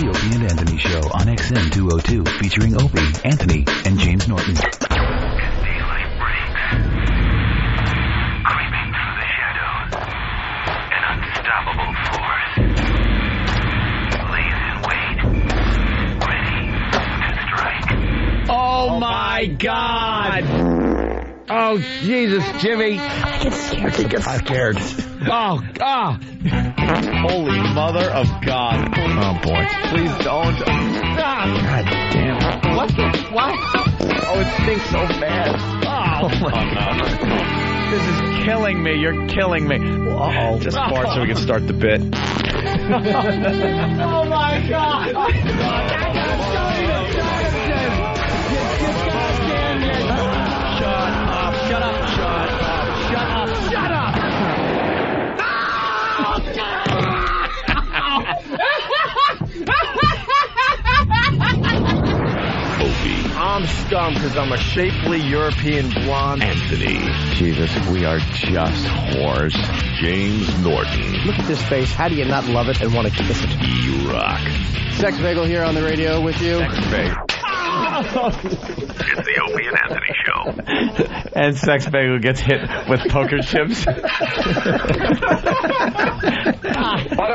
The Opie and Anthony Show on XM 202, featuring Opie, Anthony, and James Norton. As daylight breaks, creeping through the shadows, an unstoppable force lays in wait, ready to strike. Oh my God! Oh, Jesus, Jimmy. I get scared. Oh, God. Holy mother of God. Oh, boy. Please don't. God damn it. What? Oh, it stinks so bad. Oh, no. This is killing me. You're killing me. Uh-oh. Just fart so we can start the bit. Oh, my God. Shut up. I'm scum because I'm a shapely European blonde. Anthony. Jesus, we are just whores. James Norton. Look at this face. How do you not love it and want to kiss it? E-Rock. Sex Bagel here on the radio with you. It's the Opie and Anthony Show. And Sex Bagel gets hit with poker chips. But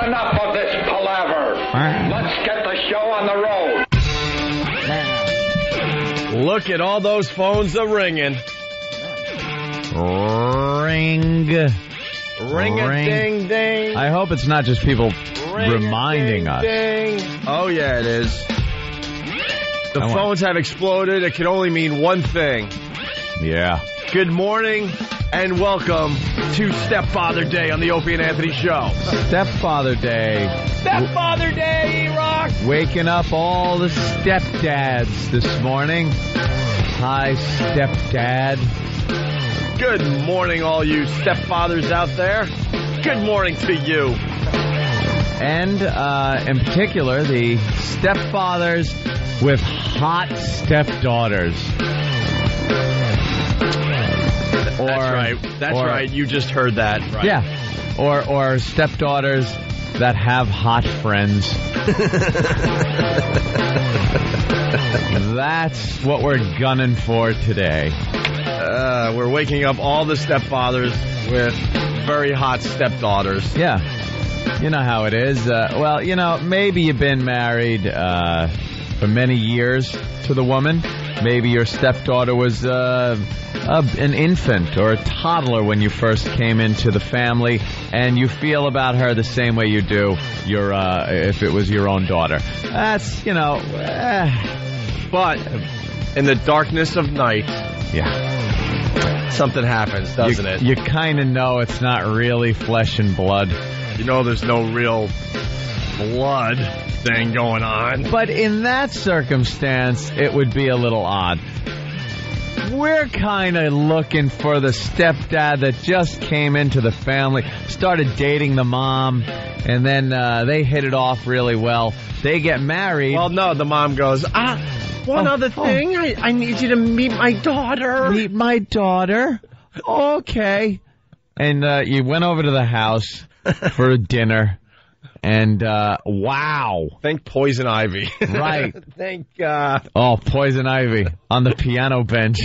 enough of this palaver. Let's get the show on the road. Look at all those phones a-ringing. Ring. Ring-a-ding-ding. I hope it's not just people reminding us. Oh, yeah, it is. The phones have exploded. It can only mean one thing. Yeah. Good morning and welcome to Stepfather Day on the Opie and Anthony Show. Stepfather Day. Stepfather Day, E-Rock! Waking up all the stepdads this morning. Hi, stepdad. Good morning, all you stepfathers out there. Good morning to you. And, in particular, the stepfathers with hot stepdaughters. That's right. You just heard that. Right. Yeah. Or stepdaughters that have hot friends. That's what we're gunning for today. We're waking up all the stepfathers with very hot stepdaughters. Yeah. You know how it is. Well, maybe you've been married for many years to the woman. Maybe your stepdaughter was an infant or a toddler when you first came into the family, and you feel about her the same way you do if it was your own daughter. That's, But in the darkness of night, something happens, doesn't it? You kind of know it's not really flesh and blood. You know there's no real blood thing going on. But in that circumstance, it would be a little odd. We're kind of looking for the stepdad that just came into the family, started dating the mom, and then they hit it off really well. They get married. Well, no, the mom goes, one other thing. I need you to meet my daughter. Meet my daughter? Okay. And you went over to the house for dinner. And, wow. Thank Poison Ivy. Right. Thank God. Oh, Poison Ivy on the piano bench.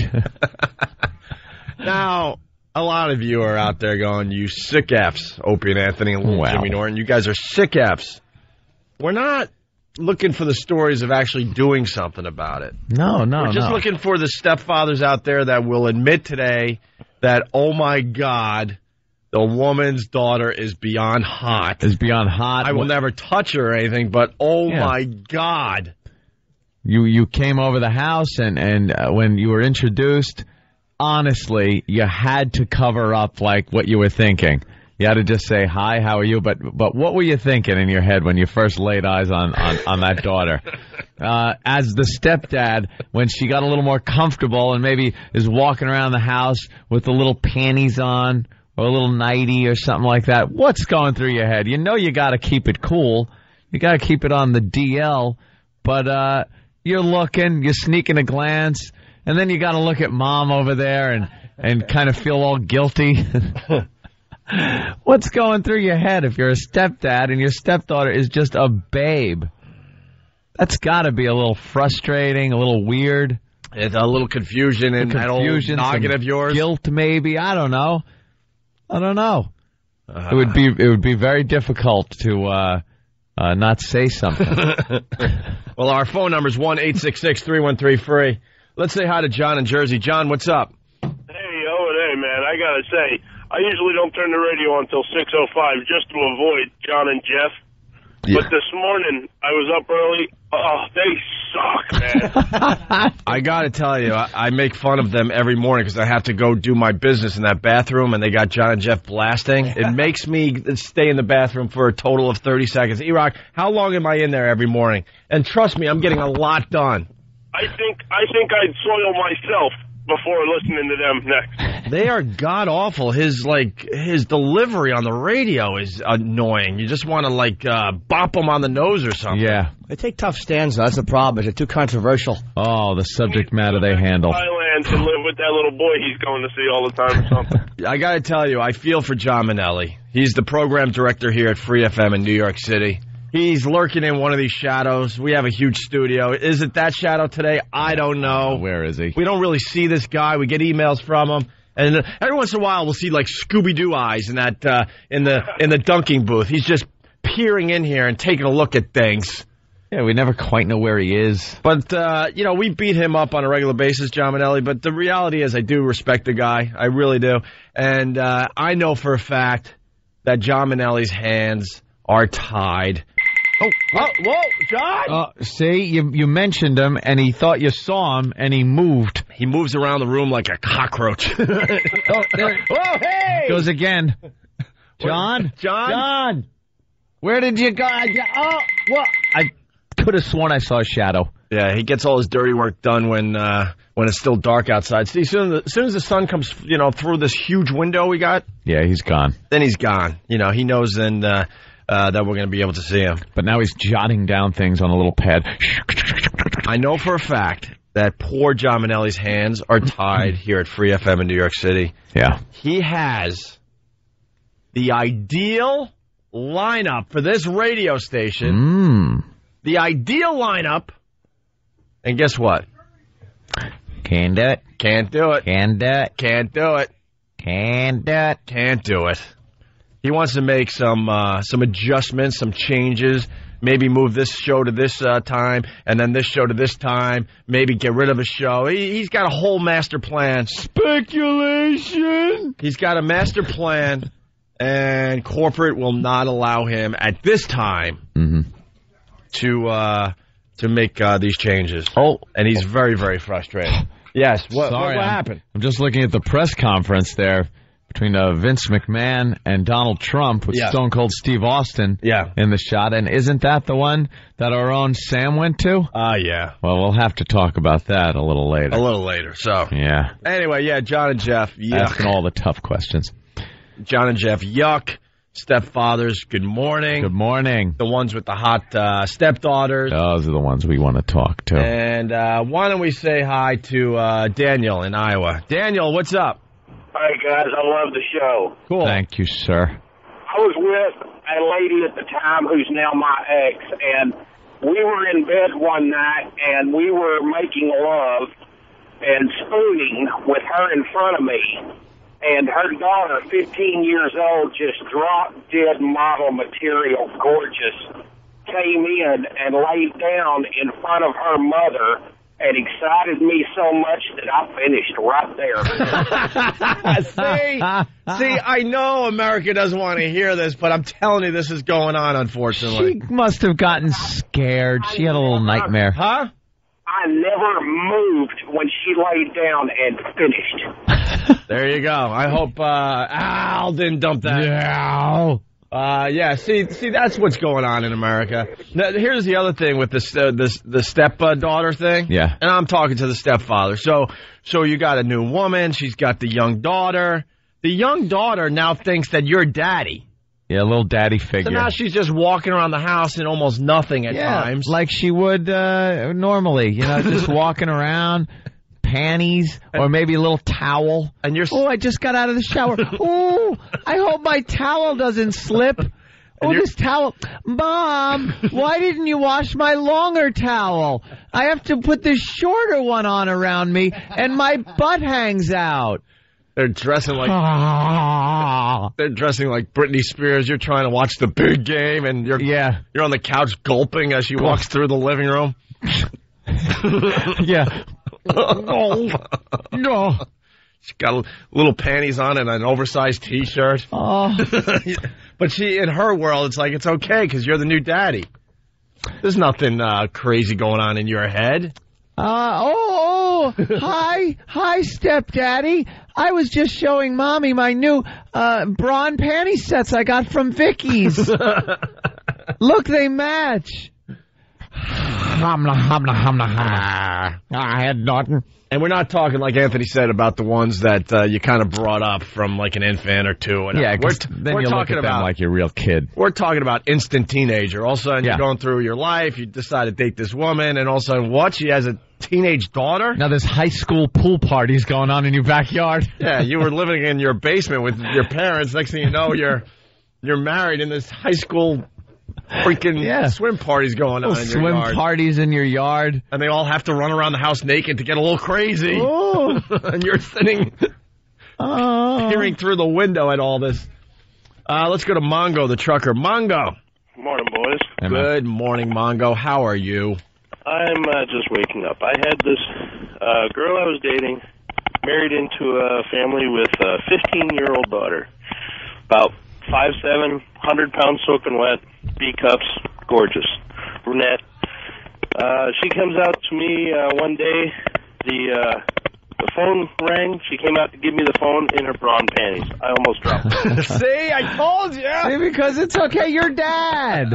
Now, a lot of you are out there going, you sick Fs, Opie and Anthony and little Jimmy Norton. You guys are sick Fs. We're not looking for the stories of actually doing something about it. No. We're just looking for the stepfathers out there that will admit today that, oh, my God, the woman's daughter is beyond hot. I will never touch her or anything, but my God. You came over the house, and when you were introduced, honestly, you had to cover up like what you were thinking. You had to just say, hi, how are you? But what were you thinking in your head when you first laid eyes on that daughter? As the stepdad, when she got a little more comfortable and maybe is walking around the house with the little panties on, or a little nightie or something like that. What's going through your head? You know you got to keep it cool. You got to keep it on the DL. But you're looking, you're sneaking a glance, and then you got to look at mom over there and kind of feel all guilty. What's going through your head if you're a stepdad and your stepdaughter is just a babe? That's got to be a little frustrating, a little weird. It's a little confusion in that old noggin of yours. Guilt, maybe. I don't know. It would be very difficult to not say something. Well, our phone number is 1-866-313-FREE. Let's say hi to John in Jersey. John, what's up? Hey, man. I got to say, I usually don't turn the radio on until 6:05 just to avoid John and Jeff. Yeah. But this morning, I was up early. Oh, they suck, man. I got to tell you, I make fun of them every morning because I have to go do my business in that bathroom, and they got John and Jeff blasting. It makes me stay in the bathroom for a total of 30 seconds. E-Rock, how long am I in there every morning? And trust me, I'm getting a lot done. I think I'd soil myself before listening to them next. They are god-awful. His delivery on the radio is annoying. You just want to, bop them on the nose or something. Yeah. They take tough stands, though. That's the problem. They're too controversial. Oh, the subject matter they handle. Thailand to live with that little boy he's going to see all the time or something. I got to tell you, I feel for John Minnelli. He's the program director here at Free FM in New York City. He's lurking in one of these shadows. We have a huge studio. Is it that shadow today? I don't know. Where is he? We don't really see this guy. We get emails from him. And every once in a while, we'll see Scooby-Doo eyes in that in the dunking booth. He's just peering in here and taking a look at things. Yeah, we never quite know where he is. But we beat him up on a regular basis, John Minnelli. But the reality is, I do respect the guy. I really do. And I know for a fact that John Minnelli's hands are tied. Whoa, John! See, you mentioned him, and he thought you saw him, and he moved. He moves around the room like a cockroach. Oh, hey! Goes again. John! Where did you go? What? I could have sworn I saw a shadow. Yeah, he gets all his dirty work done when it's still dark outside. See, as soon as the sun comes, through this huge window we got. Yeah, he's gone. Then he's gone. He knows then that we're going to be able to see him. But now he's jotting down things on a little pad. I know for a fact that poor John Minnelli's hands are tied here at Free FM in New York City. Yeah. He has the ideal lineup for this radio station. The ideal lineup. And guess what? Can't do it. Can't do it. Can't do it. Can't do it. Can't do it. Can't do it. He wants to make some adjustments, some changes, maybe move this show to this time, and then this show to this time, maybe get rid of a show. He's got a whole master plan. Speculation! He's got a master plan, and corporate will not allow him at this time to make these changes. Oh. And he's very, very frustrated. Yes, what happened? I'm just looking at the press conference there between Vince McMahon and Donald Trump with Stone Cold Steve Austin in the shot. And isn't that the one that our own Sam went to? Yeah. Well, we'll have to talk about that a little later. So. Yeah. Anyway, John and Jeff. Yuck. Asking all the tough questions. John and Jeff, yuck. Stepfathers, good morning. Good morning. The ones with the hot stepdaughters. Those are the ones we want to talk to. And why don't we say hi to Daniel in Iowa. Daniel, what's up? Hi, guys. I love the show. Cool. Thank you, sir. I was with a lady at the time who's now my ex, and we were in bed one night, and we were making love and spooning with her in front of me. And her daughter, 15 years old, just dropped dead model material, gorgeous, came in and laid down in front of her mother and excited me so much that I finished right there. See, I know America doesn't want to hear this, but I'm telling you this is going on, unfortunately. She must have gotten scared. She had a little nightmare. Huh? I never moved when she laid down and finished. There you go. I hope Al didn't dump that. Yeah. See, that's what's going on in America. Now, here's the other thing with the stepdaughter thing. Yeah. And I'm talking to the stepfather. So you got a new woman. She's got the young daughter. The young daughter now thinks that you're daddy. Yeah, a little daddy figure. So now she's just walking around the house in almost nothing at times. Like she would normally, just walking around, panties, or maybe a little towel. And I just got out of the shower. Oh, I hope my towel doesn't slip. this towel. Mom, why didn't you wash my longer towel? I have to put this shorter one on around me, and my butt hangs out. They're dressing like Britney Spears. You're trying to watch the big game, and you're on the couch gulping as she walks through the living room. Yeah. No. She's got little panties on and an oversized T-shirt. Oh. But in her world, it's like, it's okay because you're the new daddy. There's nothing crazy going on in your head. Hi, stepdaddy. I was just showing Mommy my new brawn panty sets I got from Vicky's. Look, they match. I had Norton. And we're not talking, like Anthony said, about the ones that you kind of brought up from like an infant or two. Yeah, then you're talking about like your real kid. We're talking about instant teenager. All of a sudden, you're going through your life. You decide to date this woman, and all of a sudden, what? She has a teenage daughter? Now there's high school pool parties going on in your backyard. Yeah, you were living in your basement with your parents. Next thing you know, you're married in this high school freaking swim parties going on in your yard. Swim parties in your yard. And they all have to run around the house naked to get a little crazy. Oh. And you're sitting peering through the window at all this. Let's go to Mongo, the trucker. Mongo. Morning, boys. Hey, good morning, Mongo. How are you? I'm just waking up. I had this girl I was dating, married into a family with a 15-year-old daughter. About 5'7", 100 pounds soaking wet, B-cups, gorgeous, brunette. She comes out to me one day, the phone rang, she came out to give me the phone in her bra and panties. I almost dropped it. See, I told you! See, because it's okay, you're Dad.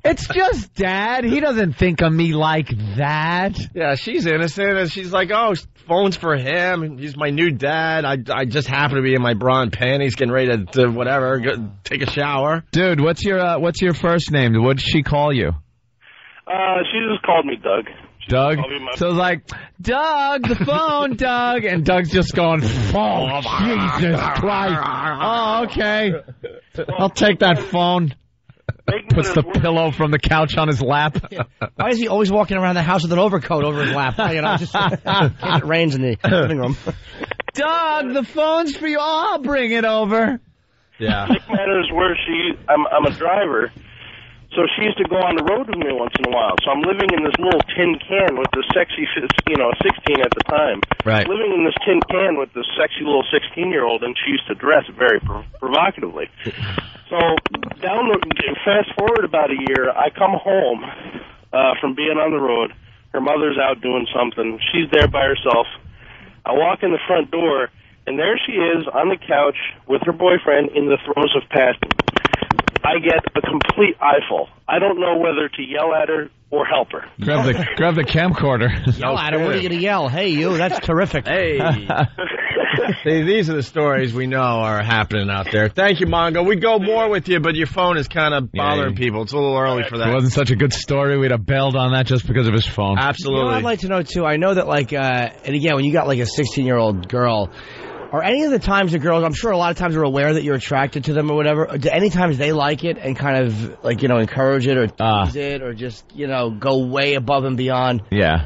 It's just Dad. He doesn't think of me like that. Yeah, she's innocent, and she's like, oh, phone's for him. He's my new dad. I just happen to be in my bra and panties getting ready to whatever, take a shower. Dude, what's your first name? What did she call you? She just called me Doug. Doug? So it's like, Doug, the phone, Doug. And Doug's just going, oh, Jesus Christ. Oh, okay. I'll take that phone. Puts the pillow from the couch on his lap. Why is he always walking around the house with an overcoat over his lap? You know, just it rains in the living room. Doug, the phone's for you. Oh, I'll bring it over. Yeah. The matter is where I'm a driver, so she used to go on the road with me once in a while. So I'm living in this little tin can with this sexy, 16 at the time. Right. Living in this tin can with this sexy little 16-year-old, and she used to dress very provocatively. So fast forward about a year, I come home from being on the road. Her mother's out doing something. She's there by herself. I walk in the front door, and there she is on the couch with her boyfriend in the throes of passion. I get a complete eyeful. I don't know whether to yell at her or help her. Grab the camcorder. Yell at her. What are you going to yell? Hey, you, that's terrific. Hey. See, these are the stories we know are happening out there. Thank you, Mongo. We'd go more with you, but your phone is kind of bothering people. It's a little early for that. It wasn't such a good story. We'd have bailed on that just because of his phone. Absolutely. You know what I'd like to know, too? I know that, like, and again, when you got, like, a 16-year-old girl, are any of the times the girls, I'm sure a lot of times are aware that you're attracted to them or whatever, do any times they like it and kind of, like, encourage it or tease it or just, go way above and beyond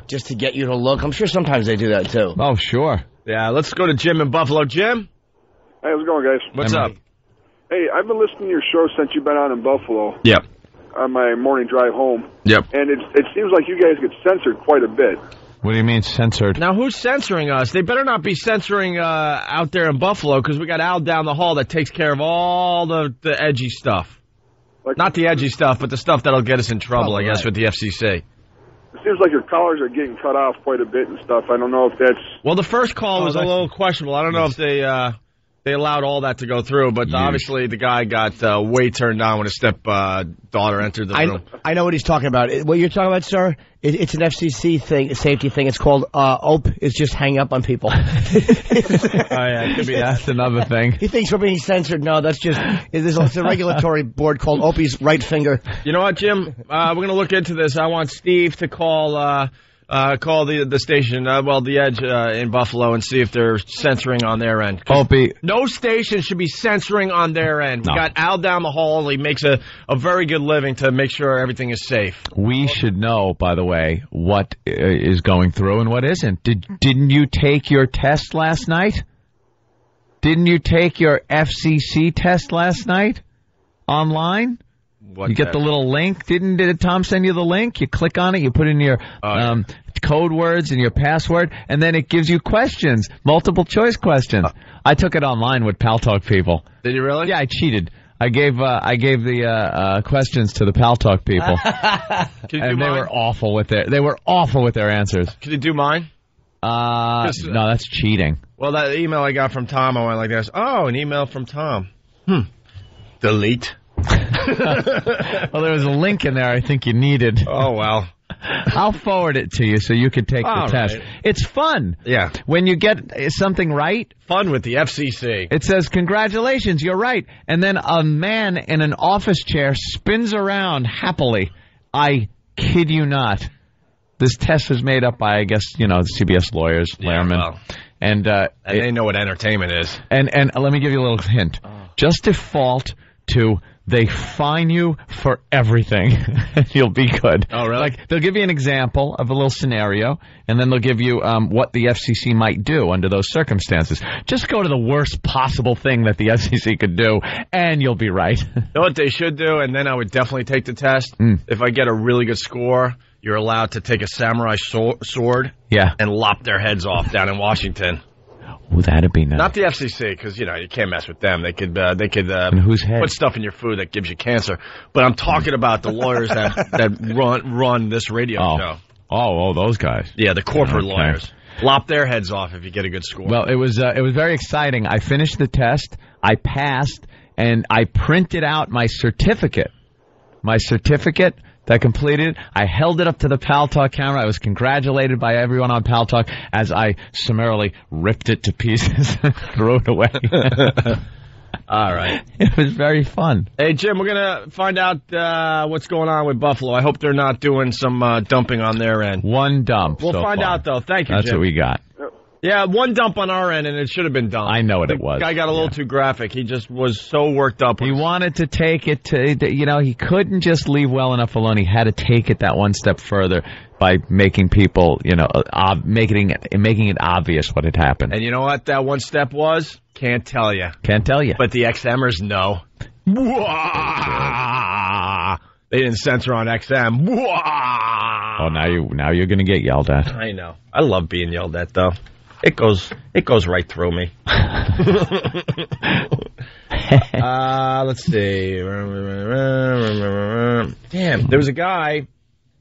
just to get you to look? I'm sure sometimes they do that, too. Oh, sure. Yeah, let's go to Jim in Buffalo. Jim? Hey, how's it going, guys? What's up? Hey, I've been listening to your show since you've been on in Buffalo. Yep. On my morning drive home. Yep. And it seems like you guys get censored quite a bit. What do you mean censored? Now, who's censoring us? They better not be censoring out there in Buffalo because we got Al down the hall that takes care of all the edgy stuff. Not the edgy stuff, but the stuff that'll get us in trouble, I guess, with the FCC. It seems like your callers are getting cut off quite a bit and stuff. I don't know if that's... Well, the first call was a little questionable. I don't know if they allowed all that to go through, but obviously the guy got way turned on when his stepdaughter entered the room. I know what he's talking about. What you're talking about, sir, it's an FCC thing, a safety thing. It's called Opie. It's just hang up on people. It could be that's another thing. He thinks we're being censored. No, that's just it's a regulatory board called Opie's right finger. You know what, Jim? We're going to look into this. I want Steve to call call the station, the Edge in Buffalo, and see if they're censoring on their end. Opie. No station should be censoring on their end. We got Al down the hall. He makes a very good living to make sure everything is safe. We should know, by the way, what is going through and what isn't. Didn't you take your test last night? Didn't you take your FCC test last night online? What you get the little link. Did Tom send you the link? You click on it, you put in your code words and your password, and then it gives you questions, multiple choice questions. I took it online with Pal Talk people. Did you really? Yeah, I cheated. I gave the questions to the Pal Talk people, and they were awful with their answers. Can you do mine? No, that's cheating. Well, that email I got from Tom, I went like this. Oh, an email from Tom. Delete. Well, there was a link in there I think you needed. Oh, well. I'll forward it to you so you could take the test. Right. It's fun. Yeah. When you get something right. Fun with the FCC. It says, congratulations, you're right. And then a man in an office chair spins around happily. I kid you not. This test was made up by, I guess, CBS lawyers, Lehrman. Well, and they know what entertainment is. And let me give you a little hint. Just default to they fine you for everything. You'll be good. Oh, really? Like, they'll give you an example of a little scenario, and then they'll give you what the FCC might do under those circumstances. Just go to the worst possible thing that the FCC could do, and you'll be right. You know what they should do? And then I would definitely take the test. If I get a really good score, you're allowed to take a samurai sword and lop their heads off down in Washington. Oh, that'd be nice. Not the FCC, because, you can't mess with them. They could and whose head? Put stuff in your food that gives you cancer. But I'm talking about the lawyers that run this radio show. Oh, those guys. Yeah, the corporate lawyers. Lop their heads off if you get a good score. Well, it was very exciting. I finished the test. I passed, and I printed out my certificate. That I completed. I held it up to the Pal Talk camera. I was congratulated by everyone on Pal Talk as I summarily ripped it to pieces and threw it away. All right. It was very fun. Hey, Jim, we're going to find out what's going on with Buffalo. I hope they're not doing some dumping on their end. One dump. We'll find out, though. Thank you, Jim. That's what we got. Yeah, one dump on our end, and it should have been dumped. I know what it was. The guy got a little too graphic. He just was so worked up. He wanted to take it to, he couldn't just leave well enough alone. He had to take it that one step further by making people, making it obvious what had happened. And you know what that one step was? Can't tell you. But the XMers know. They didn't censor on XM. Oh, now you're going to get yelled at. I know. I love being yelled at, though. It goes right through me. Let's see. Damn, there was a guy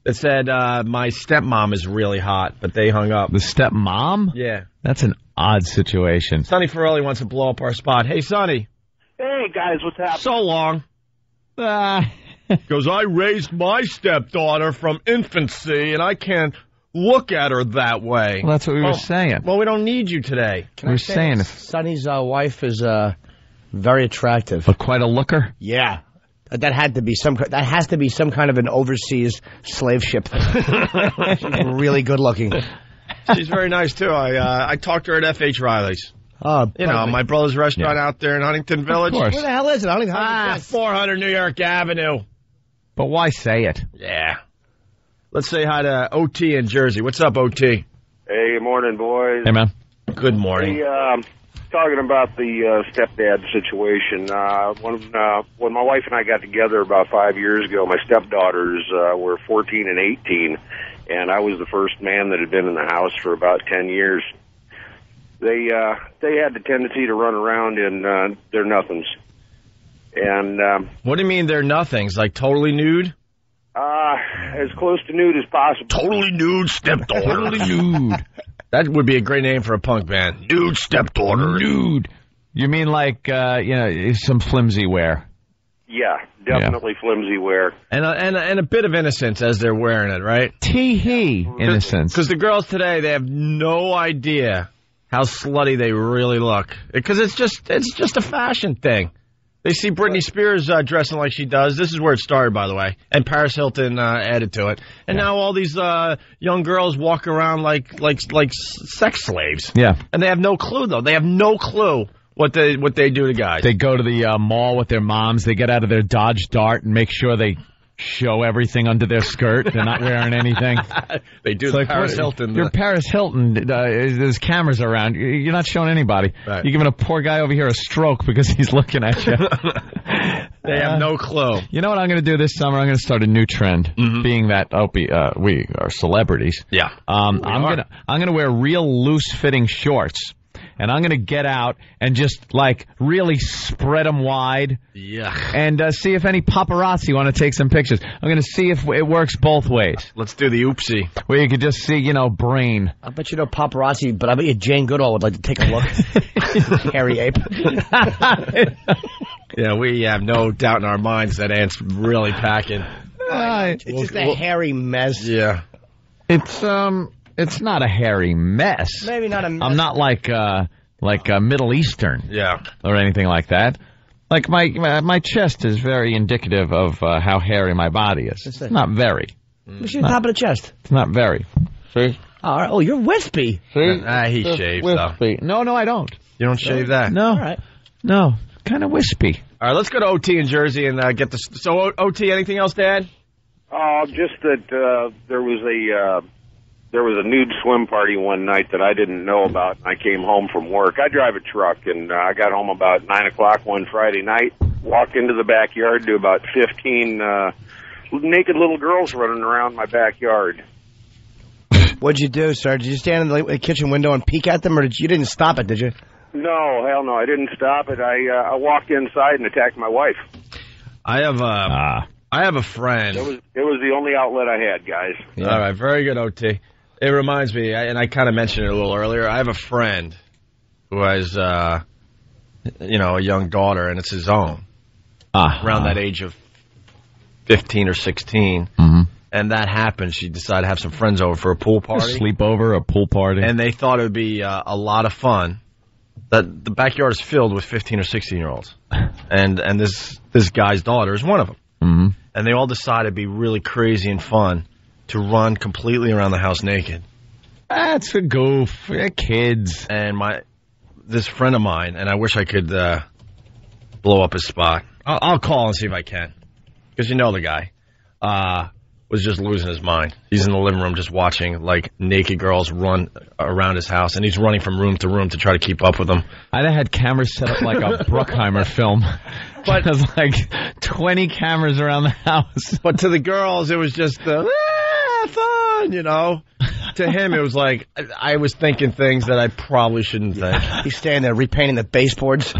that said my stepmom is really hot, but they hung up. The stepmom? Yeah. That's an odd situation. Sonny Ferrelli wants to blow up our spot. Hey, Sonny. Hey, guys, what's happening? So long. Goes, I raised my stepdaughter from infancy, and I can't look at her that way. Well, that's what we were saying. Well, we don't need you today. We're saying Sonny's wife is very attractive, but quite a looker. Yeah, that has to be some kind of an overseas slave ship. She's really good looking. She's very nice too. I talked to her at F.H. Riley's. My brother's restaurant out there in Huntington Village. Of course. Where the hell is it? 400 New York Avenue. But why say it? Yeah. Let's say hi to OT in Jersey. What's up, OT? Hey, good morning, boys. Hey, man. Good morning. Hey, talking about the stepdad situation. When my wife and I got together about 5 years ago, my stepdaughters were 14 and 18, and I was the first man that had been in the house for about 10 years. They had the tendency to run around in their nothings. And what do you mean they're nothings? Like totally nude? As close to nude as possible. Totally nude stepdaughter. Totally nude. That would be a great name for a punk band. Nude stepdaughter. Nude. You mean like some flimsy wear? Yeah, definitely flimsy wear. And a bit of innocence as they're wearing it, right? Tee-hee innocence. Because the girls today, they have no idea how slutty they really look. Because it's just a fashion thing. They see Britney Spears dressing like she does. This is where it started, by the way. And Paris Hilton added to it. And now all these young girls walk around like sex slaves. Yeah. And they have no clue, though. They have no clue what they do to guys. They go to the mall with their moms. They get out of their Dodge Dart and make sure they show everything under their skirt. They're not wearing anything. They do the Paris Hilton. You're Paris Hilton. There's cameras around. You're not showing anybody. Right. You're giving a poor guy over here a stroke because he's looking at you. They have no clue. You know what I'm going to do this summer? I'm going to start a new trend. Being that Opie, we are celebrities. Yeah. I'm going to wear real loose-fitting shorts. And I'm going to get out and just, like, really spread them wide. Yeah. And see if any paparazzi want to take some pictures. I'm going to see if it works both ways. Let's do the oopsie. Where you could just see, brain. I bet you know paparazzi, but I bet you Jane Goodall would like to take a look. Hairy ape. Yeah, we have no doubt in our minds that Ant's really packing. It's just a hairy mess. Yeah. It's not a hairy mess. Maybe not a mess. I'm not like Middle Eastern. Yeah. Or anything like that. Like my chest is very indicative of how hairy my body is. It's not very. What's your top of the chest? It's not very. See? All right. Oh, you're wispy. See? He shaves, wispy. though. No, I don't. You don't shave that? No. All right. No. Kind of wispy. All right, let's go to OT in Jersey and get this. So, OT, anything else, Dad? Just that there was a nude swim party one night that I didn't know about, and I came home from work. I drive a truck, and I got home about 9 o'clock one Friday night, walked into the backyard to about 15 naked little girls running around my backyard. What'd you do, sir? Did you stand in the kitchen window and peek at them, or you didn't stop it, did you? No, hell no, I didn't stop it. I walked inside and attacked my wife. I have a friend. It was the only outlet I had, guys. Yeah. All right, very good, OT. It reminds me, and I kind of mentioned it a little earlier, I have a friend who has, a young daughter, and it's his own, around that age of 15 or 16. Mm-hmm. And that happened. She decided to have some friends over for a pool party. A sleepover, a pool party. And they thought it would be a lot of fun. That the backyard is filled with 15 or 16-year-olds. And this guy's daughter is one of them. Mm-hmm. And they all decided it'd be really crazy and fun to run completely around the house naked. That's a goof. They're kids. And this friend of mine, and I wish I could blow up his spot. I'll call and see if I can. Because you know the guy. Was just losing his mind. He's in the living room just watching, like, naked girls run around his house, and he's running from room to room to try to keep up with them. I'd have had cameras set up like a Bruckheimer film. But there's like 20 cameras around the house. But to the girls, it was just fun, To him, it was like, I was thinking things that I probably shouldn't think. He's standing there repainting the baseboards.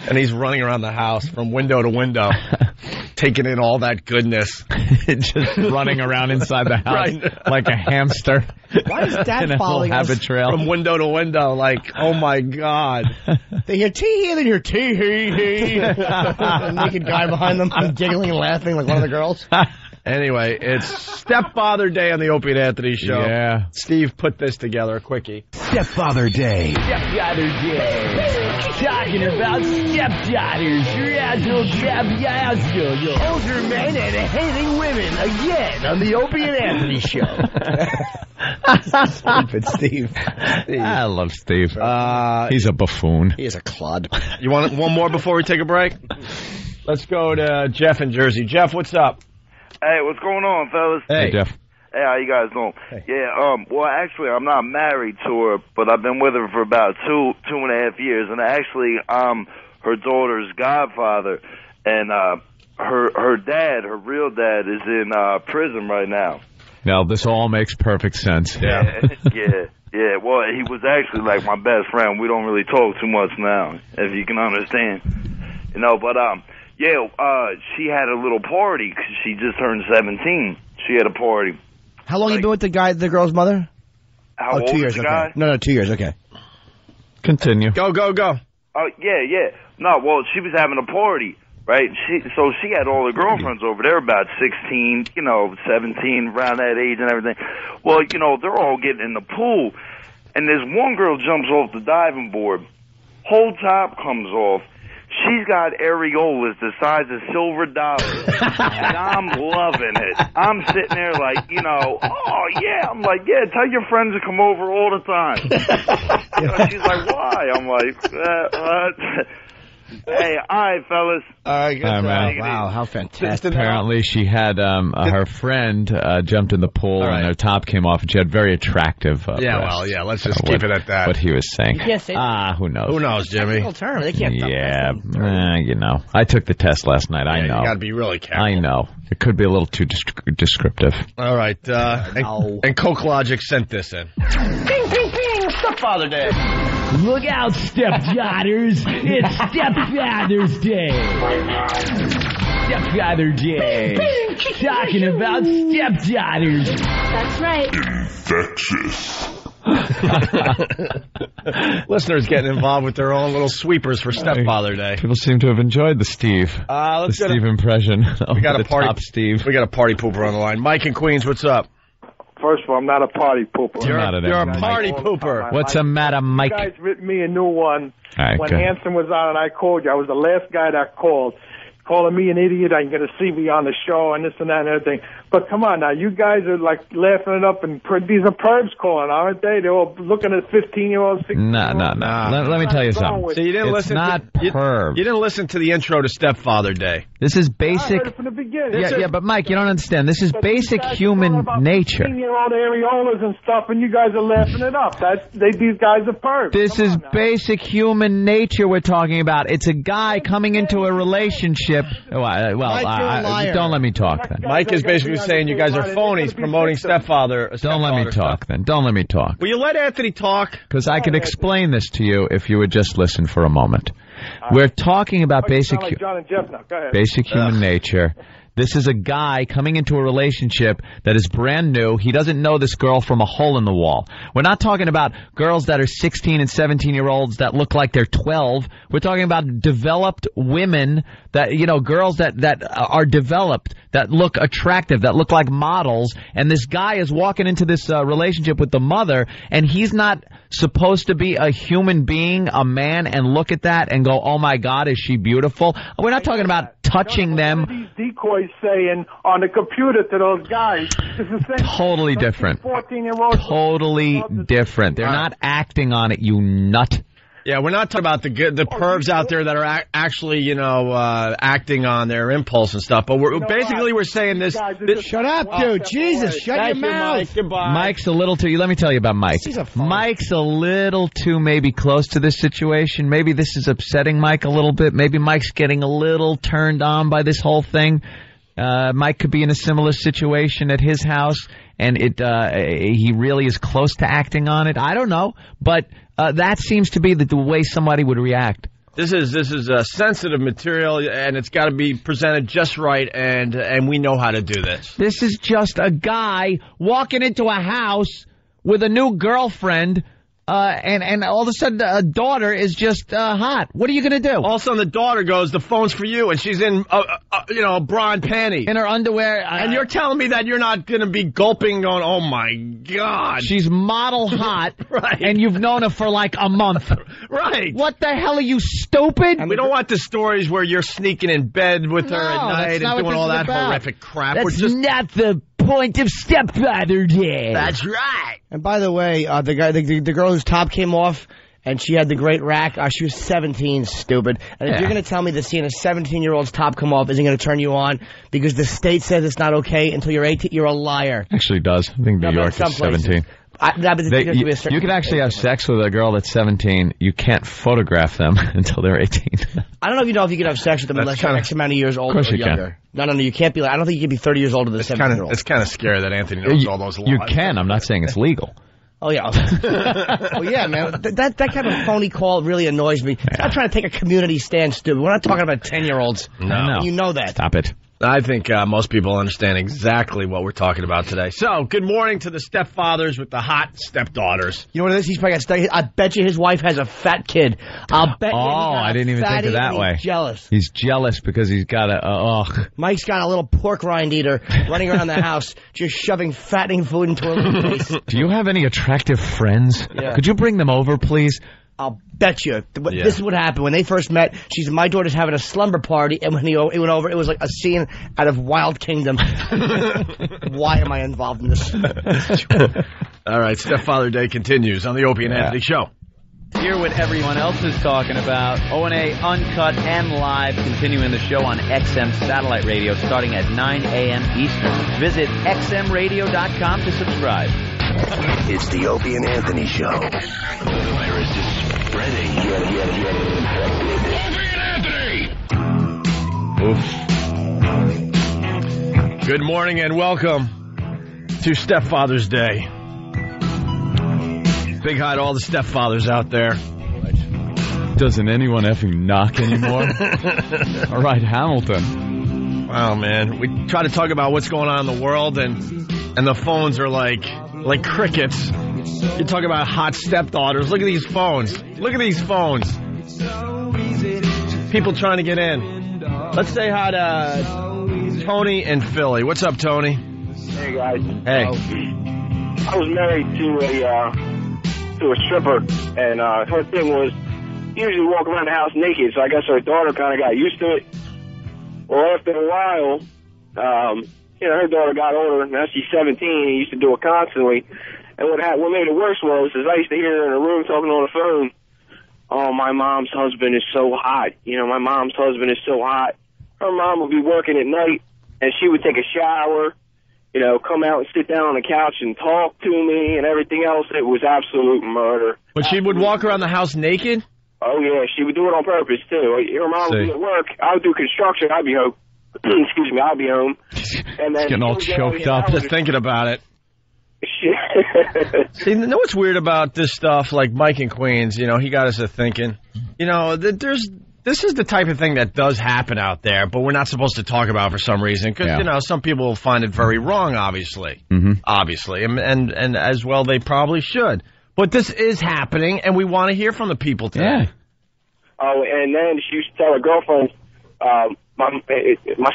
And he's running around the house from window to window, taking in all that goodness. Just running around inside the house like a hamster. Why is Dad following us habit trail from window to window? Like, oh my God. They hear tee-hee, and then hear tee-hee-hee. A naked guy behind them giggling and laughing like one of the girls. Anyway, it's Stepfather Day on the Opie and Anthony Show. Yeah. Steve put this together, a quickie. Stepfather Day. Stepfather Day. Talking about stepdaughters. Older men and hating women. Again on the Opie and Anthony Show. Stupid Steve. I love Steve. He's a buffoon. He is a clod. You want one more before we take a break? Let's go to Jeff in Jersey. Jeff, what's up? Hey, what's going on, fellas? Hey, Jeff. Hey, how you guys doing? Hey. Yeah, well, actually, I'm not married to her, but I've been with her for about two and a half years, and actually, I'm her daughter's godfather, and her dad, her real dad, is in prison right now. Now, this all makes perfect sense. Yeah. Yeah. Well, he was actually like my best friend. We don't really talk too much now, if you can understand. But she had a little party because she just turned 17. She had a party. How long you been with the girl's mother? How old 2 is years, the okay. guy? No, 2 years, okay. Continue. Go. Oh, yeah. No, well, she was having a party, right? So she had all her girlfriends over there, about 16, 17, around that age and everything. Well, they're all getting in the pool, and this one girl jumps off the diving board, Whole top comes off. She's got areolas the size of silver dollars, and I'm loving it. I'm sitting there like, oh, yeah. I'm like, yeah, tell your friends to come over all the time. She's like, why? I'm like, what? Hey, all right, fellas. All right, good. Man. Wow, how fantastic. Apparently she had her friend jumped in the pool and her top came off and she had very attractive breasts. Let's just keep it at that. What he was saying. You can't say that. Who knows? Who knows, Jimmy? Term. They can't I took the test last night. I know. You got to be really careful. I know. It could be a little too descriptive. All right. And Coke Logic sent this in. Ping, ping, ping! Stepfather Day. Look out, stepdaughters. It's Stepfather's Day. Stepfather Day. Talking about stepdaughters. That's right. Infectious. Listeners getting involved with their own little sweepers for Stepfather Day. People seem to have enjoyed the Steve. Steve impression. We got a party. Top Steve. We got a party pooper on the line. Mike in Queens, what's up? First of all, I'm not a party pooper. You're a party pooper. What's the matter, Mike? You guys written me a new one. Right, when good. Hanson was on and I called you, I was the last guy that called. Calling me an idiot, I'm going to see me on the show and this and that and everything. But come on now, you guys are like laughing it up, and these are pervs calling, aren't they? They're all looking at 15-year-olds, 16-year-olds. No. Let me tell you something. So you didn't it's listen. Not perv. You didn't listen to the intro to Stepfather Day. This is basic. I heard it from the beginning. Yeah, but Mike, you don't understand. This is basic human nature. 15-year-old areolas and stuff, and you guys are laughing it up. These guys are pervs. This is basic human nature we're talking about. It's a guy coming into a relationship. Don't let me talk then. Mike is basically saying you guys are phonies promoting Stepfather. Don't let me talk then. Don't let me talk. Will you let Anthony talk? Because I could explain this to you if you would just listen for a moment. We're talking about basic human nature. This is a guy coming into a relationship that is brand new. He doesn't know this girl from a hole in the wall. We're not talking about girls that are 16 and 17-year-olds that look like they're 12. We're talking about developed women that, girls that are developed, that look attractive, that look like models. And this guy is walking into this relationship with the mother, and he's not supposed to be a human being, a man, and look at that and go, oh, my God, is she beautiful? We're not talking about touching them. These decoys saying on the computer to those guys. This is totally different. 14-year-olds. Totally different. They're not acting on it, you nut. Yeah, we're not talking about the pervs out there that are actually, acting on their impulse and stuff. But we're saying this. Shut up, dude! Jesus, shut your mouth. Mike. Goodbye. Mike's a little too. Let me tell you about Mike. Mike's a little too maybe close to this situation. Maybe this is upsetting Mike a little bit. Maybe Mike's getting a little turned on by this whole thing. Mike could be in a similar situation at his house, and he really is close to acting on it. I don't know, but that seems to be the way somebody would react. This is sensitive material, and it's got to be presented just right, and we know how to do this. This is just a guy walking into a house with a new girlfriend. And all of a sudden, a daughter is just hot. What are you going to do? All of a sudden, the daughter goes, the phone's for you, and she's in, a bra and panty. In her underwear. And you're telling me that you're not going to be gulping going, oh, my God. She's model hot, right? And you've known her for like a month. Right. What the hell are you, stupid? And we don't want the stories where you're sneaking in bed with her at night and doing all that horrific crap. That's not the point of Stepfather Day. That's right. And by the way, the girl whose top came off and she had the great rack, she was 17, stupid. And if you're going to tell me that seeing a 17-year-old's top come off isn't going to turn you on because the state says it's not okay until you're 18, you're a liar. Actually does. I think New York is 17. You can actually have sex with a girl that's 17. You can't photograph them until they're 18. I don't know if you can have sex with them unless you're X amount of years older or younger. No, you can't be. I don't think you can be 30 years older than a 17-year-old. It's kind of scary that Anthony knows all those laws. You can. I'm not saying it's legal. Oh, yeah. Oh, yeah, man. That kind of phony call really annoys me. Yeah. I'm trying to take a community stand, stupid. We're not talking about 10-year-olds. No. You know that. Stop it. I think most people understand exactly what we're talking about today. So, good morning to the stepfathers with the hot stepdaughters. You know what it is? He's probably got I bet you his wife has a fat kid. I'll bet you. Oh, I didn't even think of that way. He's jealous. He's jealous because he's got Mike's got a little pork rind eater running around the house, just shoving fattening food into her little face. Do you have any attractive friends? Yeah. Could you bring them over, please? I'll bet you. This is what happened. When they first met, she said, my daughter's having a slumber party, and when he went over, it was like a scene out of Wild Kingdom. Why am I involved in this? All right, Stepfather Day continues on the Opie and Anthony Show. Hear what everyone else is talking about. O&A Uncut and Live, continuing the show on XM Satellite Radio starting at 9 a.m. Eastern. Visit xmradio.com to subscribe. It's the Opie and Anthony Show. The virus is spreading. Get infected. Opie and Anthony. Oof. Good morning and welcome to Stepfather's Day. Big hi to all the stepfathers out there. Doesn't anyone effing knock anymore? All right, Hamilton. Wow, man. We try to talk about what's going on in the world, and the phones are like crickets. You talk about hot stepdaughters. Look at these phones. Look at these phones. People trying to get in. Let's say hi to Tony in Philly. What's up, Tony? Hey, guys. Hey. I was married to a stripper, and her thing was usually walk around the house naked, so I guess her daughter kind of got used to it. Well, after a while, her daughter got older, now she's 17, and used to do it constantly. And what made it worse was I used to hear her in a room talking on the phone, oh, my mom's husband is so hot. My mom's husband is so hot. Her mom would be working at night, and she would take a shower, come out and sit down on the couch and talk to me and everything else. It was absolute murder. But she would walk around the house naked? Oh, yeah, she would do it on purpose, too. Her mom would be at work. I would do construction. I'd be home. Excuse me, I'd be home. And then getting all choked up just thinking about it. See, you know what's weird about this stuff, like Mike in Queens, he got us to thinking, this is the type of thing that does happen out there, but we're not supposed to talk about for some reason, because, some people will find it very wrong, obviously. Mm-hmm. Obviously. And as well, they probably should. But this is happening, and we want to hear from the people today. Yeah. Oh, and then she used to tell her girlfriend, my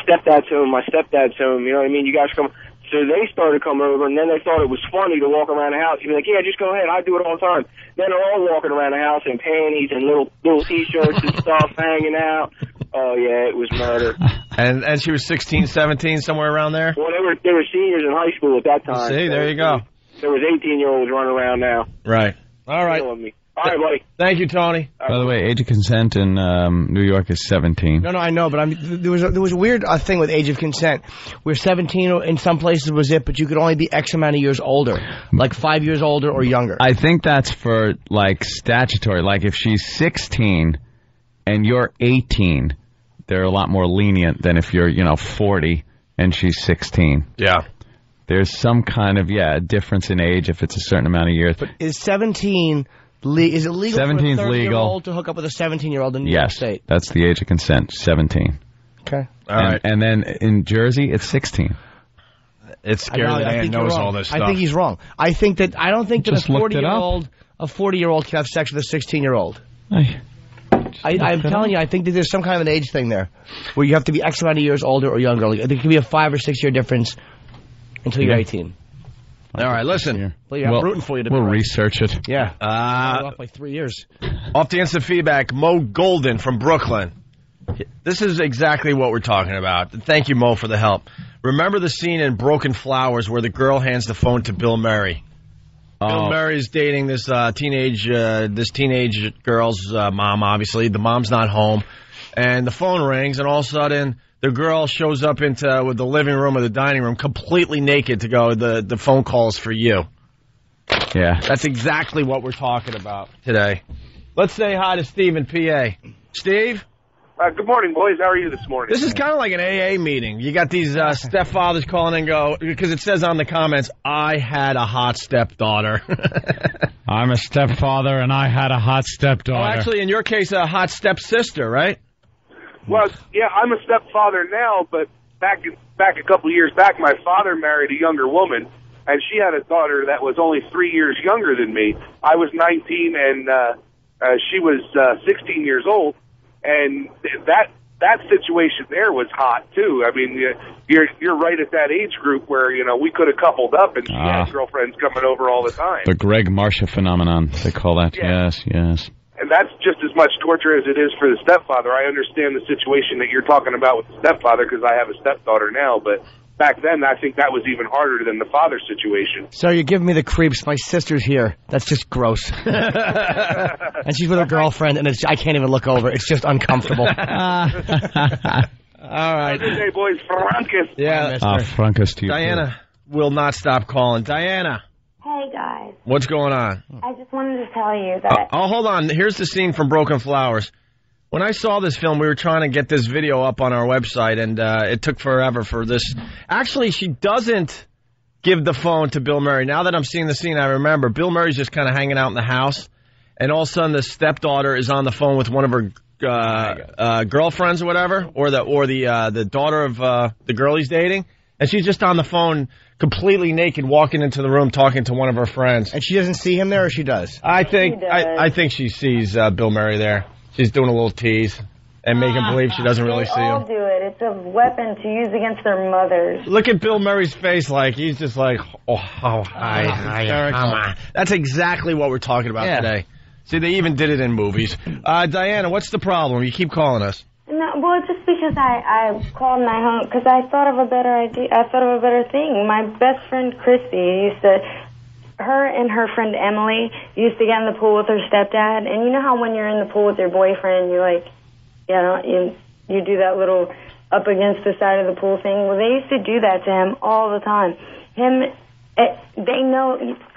stepdad's home, you know what I mean? You guys come. So they started coming over, and then they thought it was funny to walk around the house. You'd be like, yeah, just go ahead. I do it all the time. Then they're all walking around the house in panties and little T-shirts and stuff hanging out. Oh, yeah, it was murder. And she was 16, 17, somewhere around there? Well, they were seniors in high school at that time. See, there you go. There was 18-year-olds running around now. Right. All right. All right, buddy. Thank you, Tony. By the way, age of consent in New York is 17. No, I know, but there was a weird thing with age of consent, where 17 in some places was it, but you could only be X amount of years older, like 5 years older or younger. I think that's for, statutory. Like, if she's 16 and you're 18, they're a lot more lenient than if you're, 40 and she's 16. Yeah. There's some kind of, difference in age if it's a certain amount of years. But is 17... Is it legal for a 30-year-old to hook up with a 17-year-old in New York State? Yes, that's the age of consent, 17. Okay. All right. And then in Jersey, it's 16. It's scary that Ann knows all this stuff. I think he's wrong. I don't think that a 40-year-old can have sex with a 16-year-old. I'm telling you, I think that there's some kind of an age thing there, where you have to be X amount of years older or younger. Like, there could be a 5 or 6 year difference until you're 18. All right, listen. Well, I'm rooting for you to We'll research it. Yeah. Off by 3 years. Off the instant feedback, Mo Golden from Brooklyn. This is exactly what we're talking about. Thank you, Mo, for the help. Remember the scene in Broken Flowers where the girl hands the phone to Bill Murray? Bill Murray's dating this teenage girl's mom, obviously. The mom's not home. And the phone rings, and all of a sudden... the girl shows up with the living room or the dining room completely naked to go, the phone call's for you. Yeah. That's exactly what we're talking about today. Let's say hi to Steve in PA. Steve? Good morning, boys. How are you this morning? This is kind of like an AA meeting. You got these stepfathers calling and go, because it says on the comments, I had a hot stepdaughter. I'm a stepfather and I had a hot stepdaughter. Oh, actually, in your case, a hot stepsister, right? Well, yeah, I'm a stepfather now, but back a couple of years back, my father married a younger woman, and she had a daughter that was only 3 years younger than me. I was 19, and she was 16 years old, and that situation there was hot too. I mean, you're right at that age group where we could have coupled up, and she had girlfriends coming over all the time. The Greg Marcia phenomenon, they call that. Yeah. Yes. and that's just as much torture as it is for the stepfather. I understand the situation that you're talking about with the stepfather because I have a stepdaughter now, but back then I think that was even harder than the father situation. So you're giving me the creeps. My sister's here. That's just gross. And she's with her girlfriend, and I can't even look over. It's just uncomfortable. All right. Good day, boys. Frankus. Yeah. Frankus to you. Diana will not stop calling. Diana. Hey, guys. What's going on? I just wanted to tell you that... Oh, hold on. Here's the scene from Broken Flowers. When I saw this film, we were trying to get this video up on our website, and it took forever for this. Actually, she doesn't give the phone to Bill Murray. Now that I'm seeing the scene, I remember. Bill Murray's just kind of hanging out in the house, and all of a sudden the stepdaughter is on the phone with one of her girlfriends or whatever, or the daughter of the girl he's dating, and she's just on the phone completely naked, walking into the room talking to one of her friends. And she doesn't see him there, or she does? I think She does. I think she sees Bill Murray there. She's doing a little tease and making believe she doesn't really see They all him. do it. It's a weapon to use against their mothers. Look at Bill Murray's face, like he's just like, hi. That's exactly what we're talking about today. See, they even did it in movies. Diana, what's the problem? You keep calling us. No, well, it's just because I called and I hung because I thought of a better idea. I thought of a better thing. My best friend Christy her and her friend Emily used to get in the pool with her stepdad. And you know how when you're in the pool with your boyfriend, you you do that little up against the side of the pool thing. Well, they used to do that to him all the time.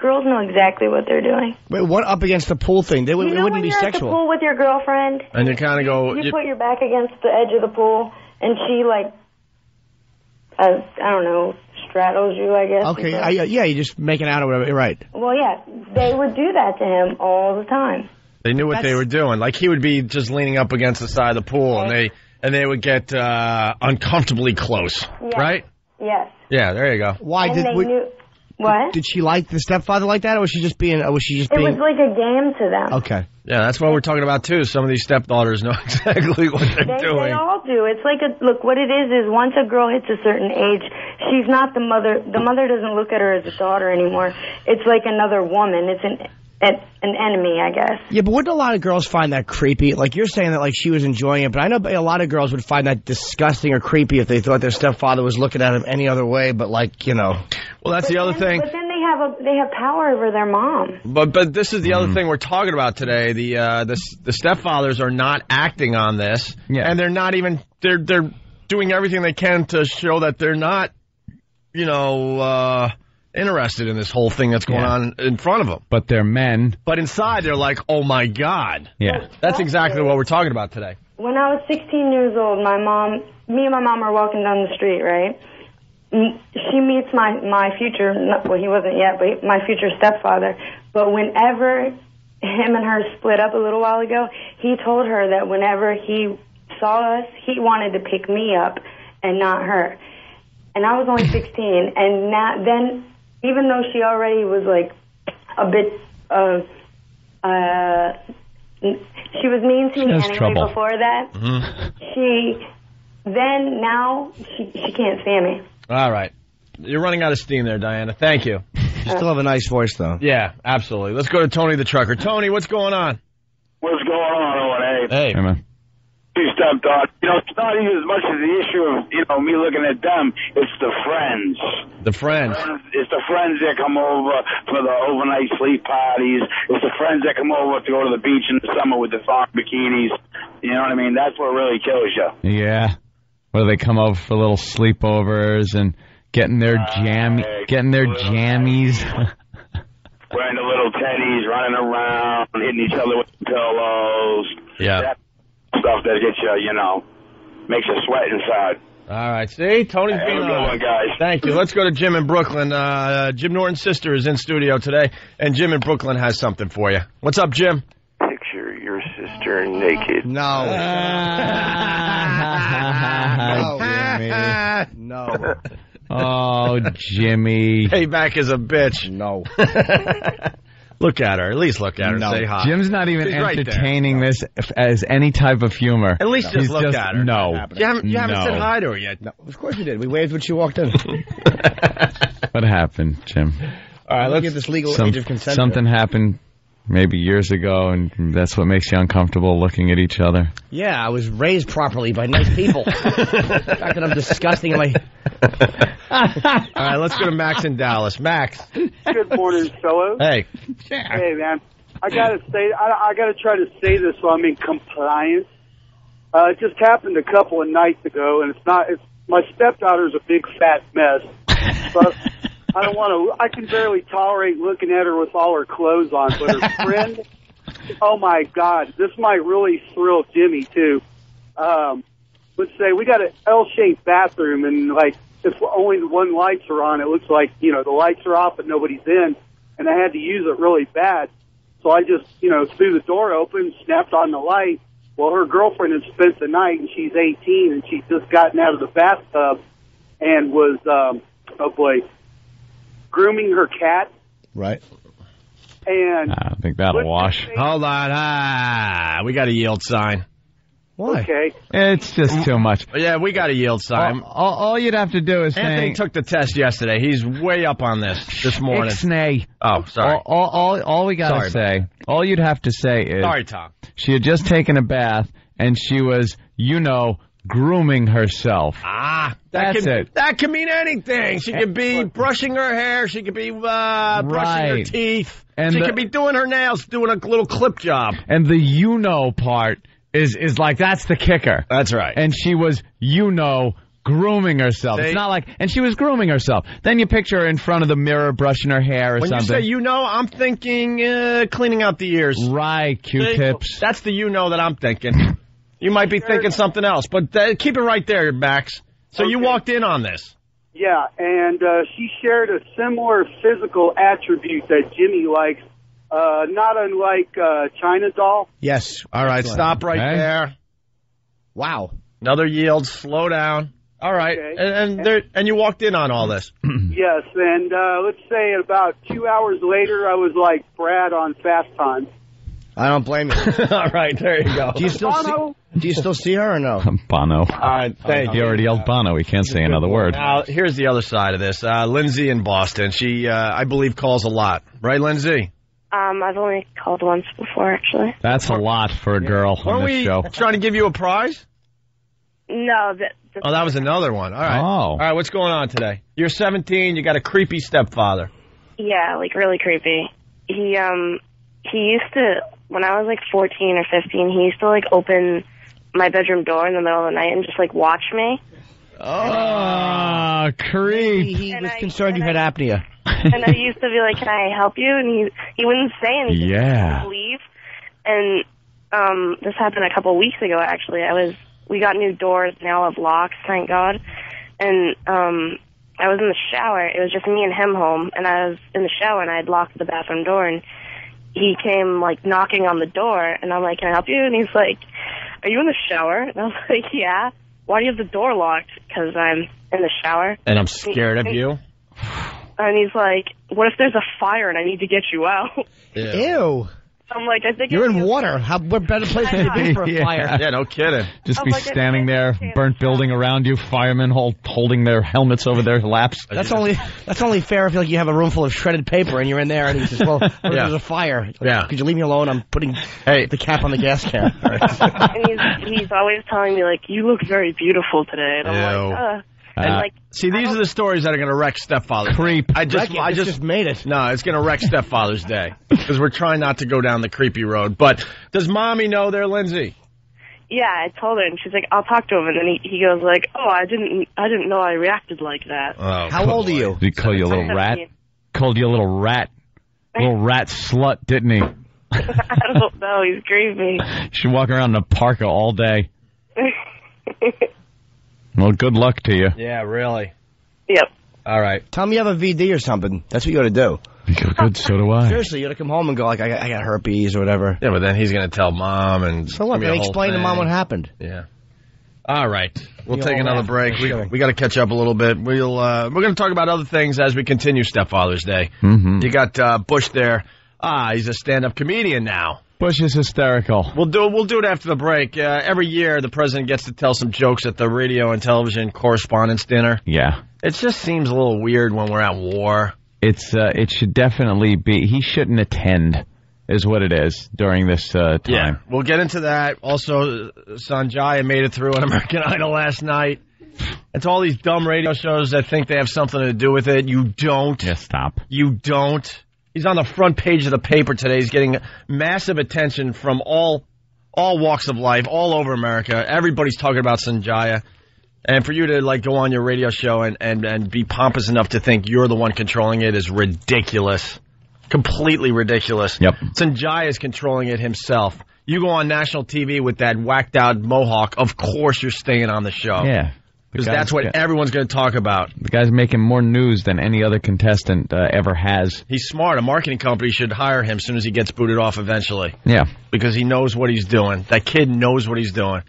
Girls know exactly what they're doing. Wait, what up against the pool thing? It wouldn't when be you're sexual. at the pool with your girlfriend, And you kind of go... you put your back against the edge of the pool, and she, I don't know, straddles you, I guess. Okay, you're just making out or whatever. You're right. Well, yeah, they would do that to him all the time. They knew what they were doing. Like, he would be just leaning up against the side of the pool, and they would get uncomfortably close, right? Yes. Yeah, there you go. Why And they knew... What? Did she like the stepfather like that, or was she just being? It was like a game to them. Okay. Yeah, that's what we're talking about, too. Some of these stepdaughters know exactly what they're doing. They all do. It's like look, what it is once a girl hits a certain age, she's not the mother. The mother doesn't look at her as a daughter anymore. It's like another woman. It's an enemy, I guess. Yeah, but wouldn't a lot of girls find that creepy? Like, you're saying that like she was enjoying it, but I know a lot of girls would find that disgusting or creepy if they thought their stepfather was looking at them any other way, but Well, that's the other thing. But then they have power over their mom. But this is the other thing we're talking about today. The stepfathers are not acting on this, and they're not even they're doing everything they can to show that they're not, interested in this whole thing that's going on in front of them. But they're men. But inside, they're like, oh, my God. Yeah. That's exactly what we're talking about today. When I was 16 years old, me and my mom were walking down the street, right? She meets my future, well, he wasn't yet, but my future stepfather. But whenever him and her split up a little while ago, he told her that whenever he saw us, he wanted to pick me up and not her. And I was only 16, and then, even though she already was like a bit she was mean to me anyway before that. Now she can't stand me. All right. You're running out of steam there, Diana. Thank you. You still have a nice voice, though. Yeah, absolutely. Let's go to Tony the Trucker. Tony, what's going on? What's going on, O&A? Hey, man. Two stepdaughters. It's not even as much as the issue of, me looking at them. It's the friends. The friends. It's the friends that come over for the overnight sleep parties. It's the friends that come over to go to the beach in the summer with the thong bikinis. You know what I mean? That's what really kills you. Yeah. Where they come over for little sleepovers and getting their jammies. Wearing the little teddies, running around, hitting each other with pillows. Yeah. That stuff that gets you, makes you sweat inside. All right. See? Tony's being have a good one, guys. Thank you. Let's go to Jim in Brooklyn. Jim Norton's sister is in studio today, and Jim in Brooklyn has something for you. What's up, Jim? Picture your sister naked. No. No, Jimmy. No. Oh, Jimmy. Payback is a bitch. No. Look at her. At least look at her. No. Say hi. Jim's not even She's right entertaining this as any type of humor. At least just look at her. No. You haven't said hi to her yet. No, of course you did. We waved when she walked in. What happened, Jim? All right, let's give this legal age of consent. Something happened maybe years ago, and that's what makes you uncomfortable looking at each other. Yeah, I was raised properly by nice people. The fact that I'm disgusting in my... All right, let's go to Max in Dallas. Max. Good morning, fellows. Hey. Hey, man. I gotta say, I gotta try to say this so I'm in compliance. It just happened a couple of nights ago, and my stepdaughter's a big fat mess. But I don't want to. I can barely tolerate looking at her with all her clothes on. But her friend, oh my God, this might really thrill Jimmy too. Let's say we got an L-shaped bathroom, and like if only the one lights are on, it looks like the lights are off but nobody's in, and I had to use it really bad. So I just threw the door open, snapped on the light. Well, her girlfriend had spent the night, and she's 18, and she's just gotten out of the bathtub and was, grooming her cat. Right. And I think that'll wash. Hold on. We got a yield sign. Why? Okay. It's just too much. Yeah, we got a yield sign. All you'd have to do is Anthony took the test yesterday. He's way up on this morning. Ixnay. Oh, sorry. All we got to say, all you'd have to say is... Sorry, Tom. She had just taken a bath, and she was, grooming herself. That's it. That can mean anything. She could be brushing her hair. She could be brushing her teeth. And she could be doing her nails, doing a little clip job. And the part is like, that's the kicker. That's right. And she was, grooming herself. It's not like, and she was grooming herself. Then you picture her in front of the mirror brushing her hair or something. When you say I'm thinking cleaning out the ears. Right, Q-tips. That's the that I'm thinking. You might be thinking something else, but keep it right there, Max. So you walked in on this. Yeah, and she shared a similar physical attribute that Jimmy likes, not unlike China Doll. Yes. All right, stop right there. Wow. Another yield. Slow down. All right, okay. And you walked in on all this. Yes, and let's say about 2 hours later, I was like Brad on Fast Time. I don't blame you. All right, there you go. Do you still see her or no? Bono. All right, thank you. He already yelled Bono. He can't say another word. Now, here's the other side of this. Lindsay in Boston. She, I believe, calls a lot. Right, Lindsay? I've only called once before, actually. That's a lot for a girl on this show. Trying to give you a prize? No. That was another one. All right. Oh. All right, what's going on today? You're 17. You got a creepy stepfather. Yeah, like really creepy. He used to, when I was like 14 or 15, he used to like open my bedroom door in the middle of the night and just like watch me. Oh, creep. He was concerned you had apnea. And I used to be like, can I help you? And he wouldn't say anything. Yeah. He would leave. And this happened a couple of weeks ago, actually. We got new doors, and they all have locks, thank God. And I was in the shower. It was just me and him home, and I was in the shower, and I had locked the bathroom door, and he came, like, knocking on the door, and I'm like, can I help you? And he's like, are you in the shower? And I was like, yeah. Why do you have the door locked? Because I'm in the shower. And I'm scared of you? And he's like, what if there's a fire and I need to get you out? Ew. I'm like, I think you're in water. What better place could you be for a fire? Yeah, no kidding. Just be standing there, burnt building around you, firemen holding their helmets over their laps. That's only fair if you have a room full of shredded paper and you're in there and he says, well, there's a fire. Like, could you leave me alone? I'm putting the cap on the gas can. And he's always telling me, like, you look very beautiful today. And I'm like, see, these are the stories that are going to wreck Stepfather's Creep. I just made it. No, it's going to wreck Stepfather's Day because we're trying not to go down the creepy road. But does Mommy know there, Lindsay? Yeah, I told her, and she's like, I'll talk to him. And then he goes like, oh, I didn't know I reacted like that. Oh, how old are you? Did he call you a little rat? Called you a little rat. Little rat slut, didn't he? I don't know. He's creepy. You should walk around in a parka all day. Well, good luck to you. Yeah, really. Yep. All right. Tell me you have a VD or something. That's what you ought to do. Good, so do I. Seriously, you ought to come home and go like, I got herpes or whatever. Yeah, but then he's going to tell Mom and so what? Then explain to Mom what happened. Yeah. All right. We'll take another break. We got to catch up a little bit. We're going to talk about other things as we continue Stepfather's Day. Mm-hmm. You got Bush there. He's a stand-up comedian now. Bush is hysterical. We'll do it after the break. Every year, the president gets to tell some jokes at the radio and television correspondence dinner. Yeah. It just seems a little weird when we're at war. It should definitely be. He shouldn't attend. is what it is during this time. Yeah, we'll get into that. Also, Sanjaya made it through on American Idol last night. It's all these dumb radio shows that think they have something to do with it. You don't. Yeah, stop. You don't. He's on the front page of the paper today. He's getting massive attention from all walks of life, all over America. Everybody's talking about Sanjaya. And for you to like go on your radio show and be pompous enough to think you're the one controlling it is ridiculous. Completely ridiculous. Yep. Sanjaya is controlling it himself. You go on national TV with that whacked out mohawk, of course you're staying on the show. Yeah. Because that's what everyone's going to talk about. The guy's making more news than any other contestant ever has. He's smart. A marketing company should hire him as soon as he gets booted off eventually. Yeah. Because he knows what he's doing. That kid knows what he's doing.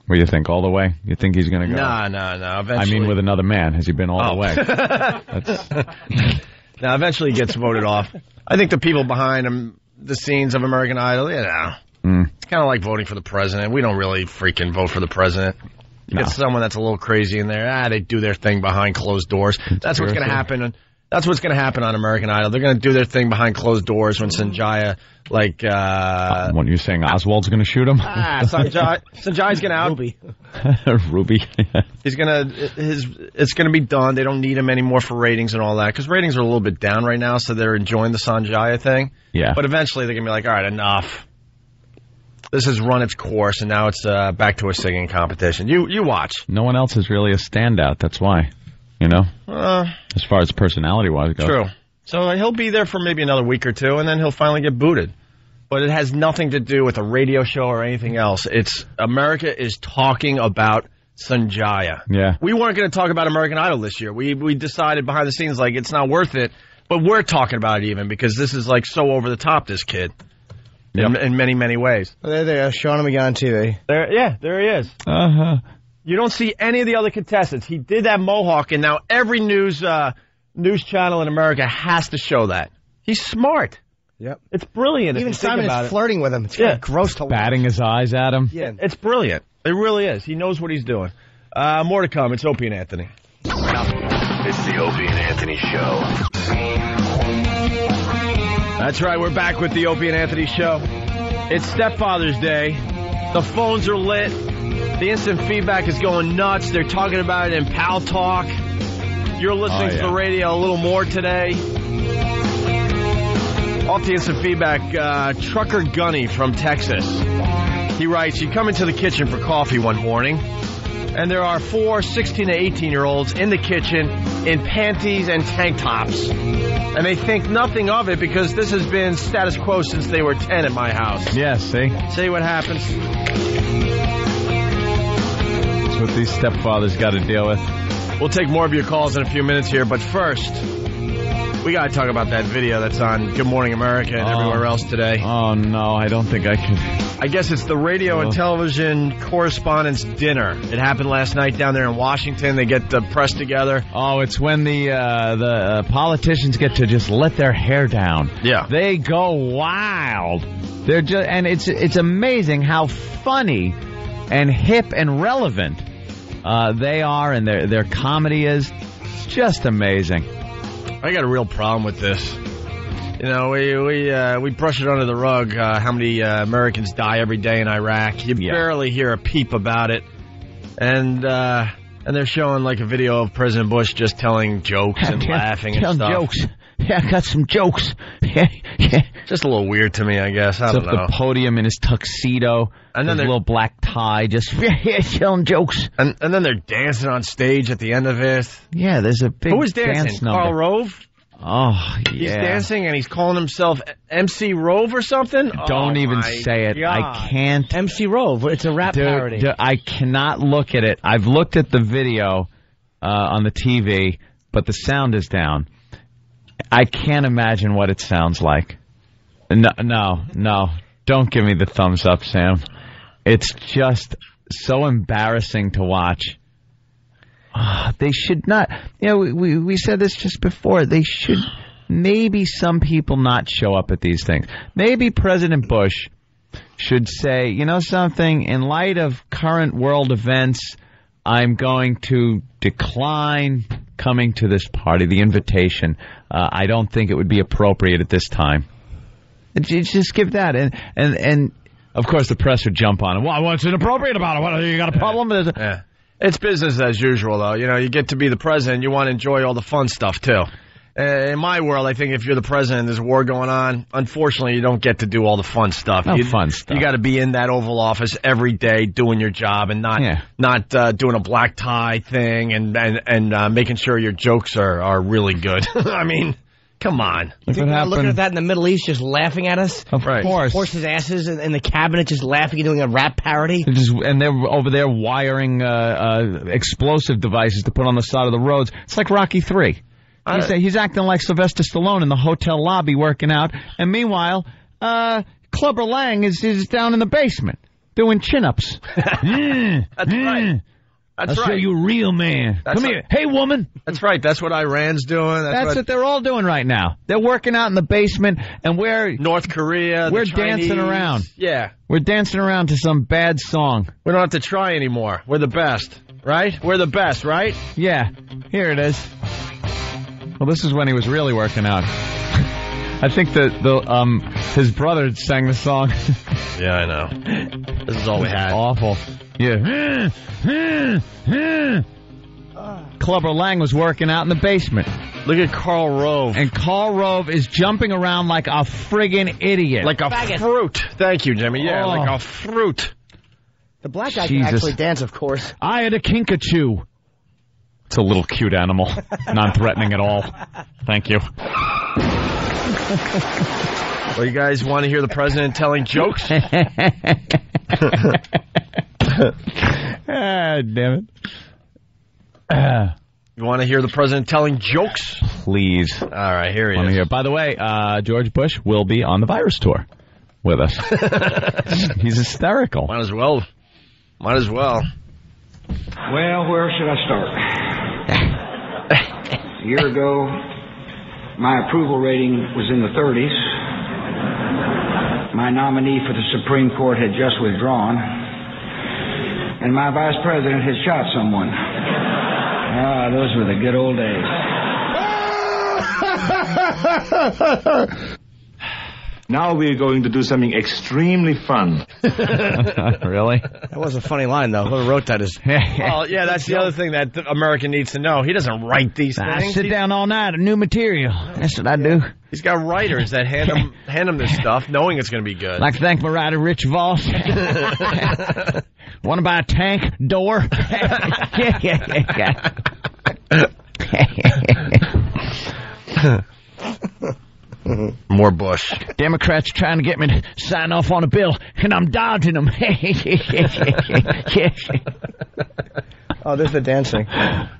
What do you think, all the way? You think he's going to go? No. Eventually. I mean, with another man. Has he been all the way? Now, eventually he gets voted off. I think the people behind him, the scenes of American Idol, it's kind of like voting for the president. We don't really freaking vote for the president. You get someone that's a little crazy in there. They do their thing behind closed doors. That's what's going to happen. That's what's going to happen on American Idol. They're going to do their thing behind closed doors when Sanjaya, what are you saying? Oswald's going to shoot him? Sanjaya's going to out. Ruby. He's going to, it's going to be done. They don't need him anymore for ratings and all that. Because ratings are a little bit down right now, so they're enjoying the Sanjaya thing. Yeah. But eventually they're going to be like, all right, enough. This has run its course, and now it's back to a singing competition. You watch. No one else is really a standout. That's why, as far as personality-wise goes. True. So he'll be there for maybe another week or two, and then he'll finally get booted. But it has nothing to do with a radio show or anything else. It's America is talking about Sanjaya. Yeah. We weren't going to talk about American Idol this year. We decided behind the scenes, like, it's not worth it. But we're talking about it even because this is, like, so over the top, this kid. In many, many ways. There they are, showing him again on TV. There he is. Uh-huh. You don't see any of the other contestants. He did that mohawk, and now every news channel in America has to show that. He's smart. Yep. It's brilliant. Even Simon is flirting with him. It's kind of gross to watch. Batting his eyes at him. Yeah. It's brilliant. It really is. He knows what he's doing. More to come. It's Opie and Anthony. It's the Opie and Anthony Show. That's right, we're back with the Opie and Anthony Show. It's Stepfather's Day. The phones are lit. The instant feedback is going nuts. They're talking about it in Pal Talk. You're listening to the radio a little more today. Off the instant feedback, Trucker Gunny from Texas. He writes, you come into the kitchen for coffee one morning, and there are 4 16 to 18-year-olds in the kitchen in panties and tank tops. And they think nothing of it because this has been status quo since they were 10 at my house. Yes, see? See what happens? That's what these stepfathers got to deal with. We'll take more of your calls in a few minutes here, but first, we got to talk about that video that's on Good Morning America and everywhere else today. Oh, no, I don't think I can. I guess it's the radio and television correspondents' dinner. It happened last night down there in Washington. They get the press together. Oh, it's when the politicians get to just let their hair down. Yeah. They go wild. They're just, and it's amazing how funny and hip and relevant they are, and their comedy is. It's just amazing. I got a real problem with this. We brush it under the rug, how many Americans die every day in Iraq. You barely hear a peep about it. And they're showing like a video of President Bush just telling jokes and laughing and stuff. Jokes. Yeah, I got some jokes. Yeah. Just a little weird to me, I guess. I don't know. The podium in his tuxedo, and then his little black tie, just telling jokes. And then they're dancing on stage at the end of it. Yeah, there's a big Who was dancing? Dance number. Karl Rove? Oh, yeah. He's dancing and he's calling himself MC Rove or something? Don't even say it. God. I can't. MC Rove. It's a rap parody. I cannot look at it. I've looked at the video on the TV, but the sound is down. I can't imagine what it sounds like. No. Don't give me the thumbs up, Sam. It's just so embarrassing to watch. They should not. We said this just before. They should maybe some people not show up at these things. Maybe President Bush should say, you know something, in light of current world events, I'm going to decline coming to this party, the invitation. I don't think it would be appropriate at this time. Just give that. And of course, the press would jump on it. Well, what's inappropriate about it? What, you got a problem with it? Yeah. It's business as usual, though. You know, you get to be the president, you want to enjoy all the fun stuff, too. In my world, I think if you're the president, there's a war going on. Unfortunately, you don't get to do all the fun stuff. Fun stuff. You got to be in that Oval Office every day doing your job and not doing a black tie thing and making sure your jokes are really good. I mean, come on. Looking at that in the Middle East, just laughing at us. Of course. Horses' asses in the cabinet just laughing and doing a rap parody. And they're over there wiring explosive devices to put on the side of the roads. It's like Rocky III. He's acting like Sylvester Stallone in the hotel lobby working out. And meanwhile, Clubber Lang is down in the basement doing chin-ups. That's right. I'll show you a real man. Come here. Hey, woman. That's right. That's what Iran's doing. That's what they're all doing right now. They're working out in the basement, and North Korea, we're dancing around. Yeah. We're dancing around to some bad song. We don't have to try anymore. We're the best, right? We're the best, right? Yeah. Here it is. Well, this is when he was really working out. I think his brother sang the song. Yeah, I know. This is all we had. Awful. Yeah. Clubber Lang was working out in the basement. Look at Karl Rove. And Karl Rove is jumping around like a friggin' idiot. Like a fruit. Thank you, Jimmy. Yeah, like a fruit. The black guy can actually dance, of course. I had a kinkajou. It's a little cute animal. Non-threatening at all. Thank you. Well, you guys want to hear the president telling jokes? Damn it. You want to hear the president telling jokes? Please. All right, here he is. By the way, George Bush will be on the virus tour with us. He's hysterical. Might as well. Well, where should I start? A year ago, my approval rating was in the 30s. My nominee for the Supreme Court had just withdrawn. And my vice president had shot someone. Those were the good old days. Now we're going to do something extremely fun. Really? That was a funny line, though. Whoever wrote that is... Well, yeah, that's the other thing that America needs to know. He doesn't write these things. I sit down all night on new material. That's what I do. He's got writers that hand him this stuff, knowing it's going to be good. I'd like to thank my writer, Rich Voss. Want to buy a tank door? More Bush. Democrats trying to get me to sign off on a bill, and I'm dodging them. Oh, there's the dancing.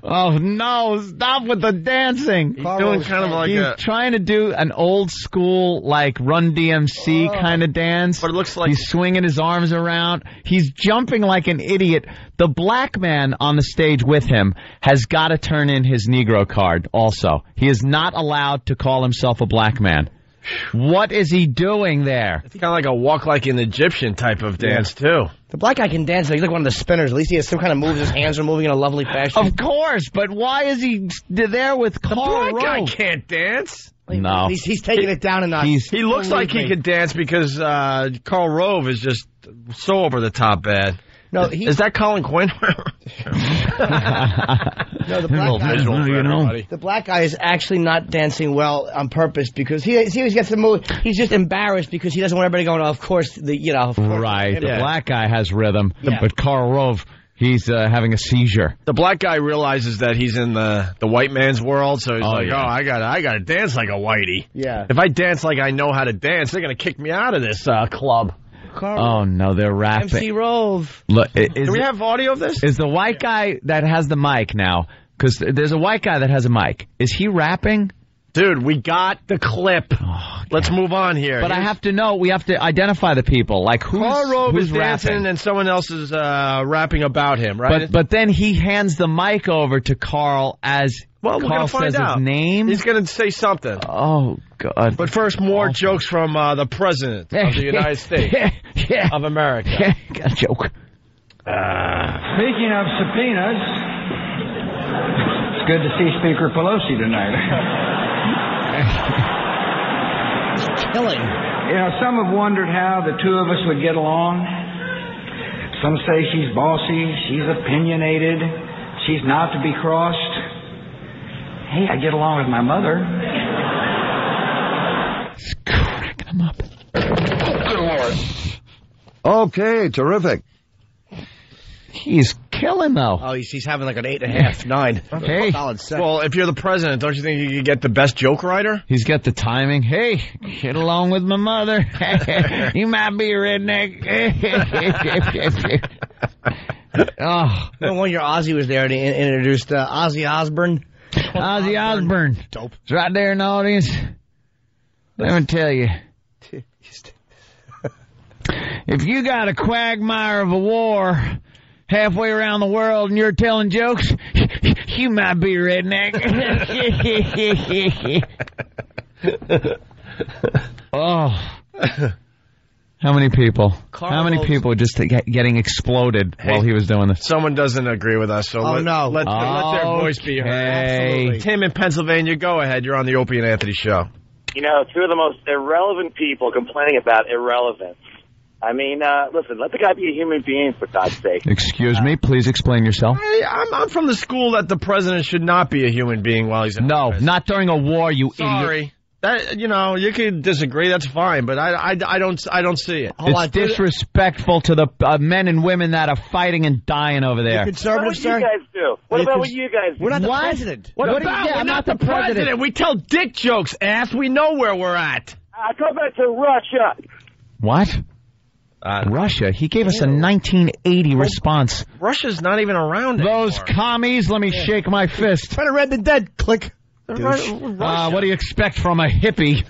Oh, no, stop with the dancing. He's doing kind of like He's trying to do an old school, like, Run DMC kind of dance. But it looks like... He's swinging his arms around. He's jumping like an idiot. The black man on the stage with him has got to turn in his Negro card also. He is not allowed to call himself a black man. What is he doing there? It's kind of like a walk like an Egyptian type of dance, too. The black guy can dance. He's like one of the spinners. At least he has some kind of moves. His hands are moving in a lovely fashion. Of course, but why is he there with Karl Rove? The black guy can't dance. No. He's taking it down a notch. He looks like he could dance because Karl Rove is just so over the top bad. No, is that Colin Quinn? No, the black guy is actually not dancing well on purpose because he always gets the move. He's just embarrassed because he doesn't want everybody going, of course, Right. The black guy has rhythm, but Karl Rove, he's having a seizure. The black guy realizes that he's in the white man's world, so he's I gotta dance like a whitey. Yeah. If I dance like I know how to dance, they're gonna kick me out of this club. Oh, no, they're rapping. MC Rove. Look, do we have audio of this? Is the white guy that has the mic now, because there's a white guy that has a mic, is he rapping? Dude, we got the clip. Oh, let's move on here. But I have to know, we have to identify the people. Like, Karl Rove who's is dancing rapping? and someone else is rapping about him, right? But then he hands the mic over to Karl as we're Karl gonna find says out. his name. He's going to say something. Oh, God. But first, more jokes from the President of the United States of America. Got a joke. Speaking of subpoenas, it's good to see Speaker Pelosi tonight. Killing. You know, some have wondered how the two of us would get along. Some say she's bossy, she's opinionated, she's not to be crossed. Hey, I get along with my mother. He's cracking him up. Okay, terrific. He's killing, though. Oh, he's having like an 8.5, 9. Hey. Solid 7. Well, if you're the president, don't you think you could get the best joke writer? He's got the timing. Hey, get along with my mother. You might be a redneck. Oh. One year Ozzy was there and he introduced Ozzy Osbourne. Ozzy Osbourne. Dope. It's right there in the audience. Let me tell you. If you got a quagmire of a war halfway around the world and you're telling jokes, you might be a redneck. Oh. How many people? How many people just getting exploded while he was doing this? Someone doesn't agree with us, so let their voice be heard. Absolutely. Tim in Pennsylvania, go ahead. You're on the Opie and Anthony show. You know, two of the most irrelevant people complaining about irrelevance. I mean, listen, let the guy be a human being, for God's sake. Excuse me, please explain yourself. I'm from the school that the president should not be a human being while he's in office. Not during a war, you Sorry. idiot. That, you know, you can disagree. That's fine, but I don't see it. It's disrespectful to the men and women that are fighting and dying over there. Conservative, what you guys do? What about what you guys do? We're not the president. What about? We're not the president. We tell dick jokes, ass. We know where we're at. Go back to Russia. What? Russia? He gave us a 1980 response. Russia's not even around anymore. Those commies, let me shake my fist. Try to read the dead. Click. What do you expect from a hippie?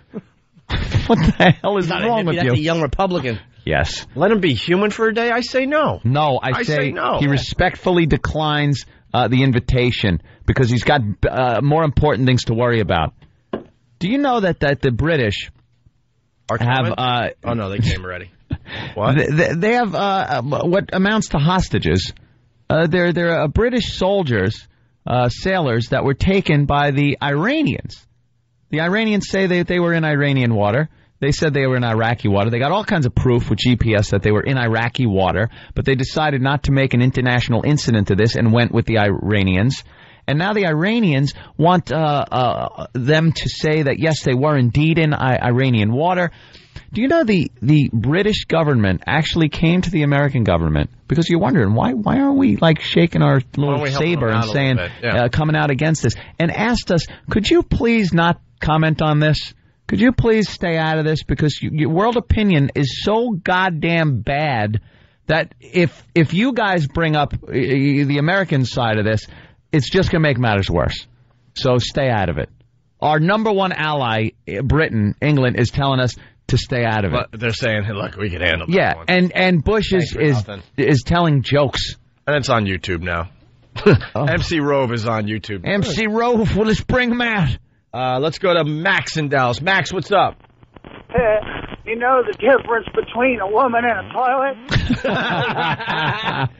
What the hell is wrong with you? That's a young Republican. Yes. Let him be human for a day? I say no. No, I say no. He respectfully declines the invitation because he's got more important things to worry about. Do you know that the British have... oh, no, they came already. What? They have what amounts to hostages. They're British soldiers, sailors that were taken by the Iranians. The Iranians say they were in Iranian water. They said they were in Iraqi water. They got all kinds of proof with GPS that they were in Iraqi water, but they decided not to make an international incident of this and went with the Iranians. And now the Iranians want them to say that, yes, they were indeed in Iranian water. Do you know the British government actually came to the American government because you're wondering why aren't we like shaking our little saber and saying coming out against this, and asked us, could you please not comment on this? Could you please stay out of this because your world opinion is so goddamn bad that if you guys bring up the American side of this, it's just going to make matters worse. So stay out of it. Our number one ally, Britain, England, is telling us to stay out of it. But they're saying, hey, look, we can handle that. Yeah, and Bush is telling jokes. And it's on YouTube now. MC Rove is on YouTube. MC Rove, well, let's bring him out. Let's go to Max in Dallas. Max, what's up? You know the difference between a woman and a toilet?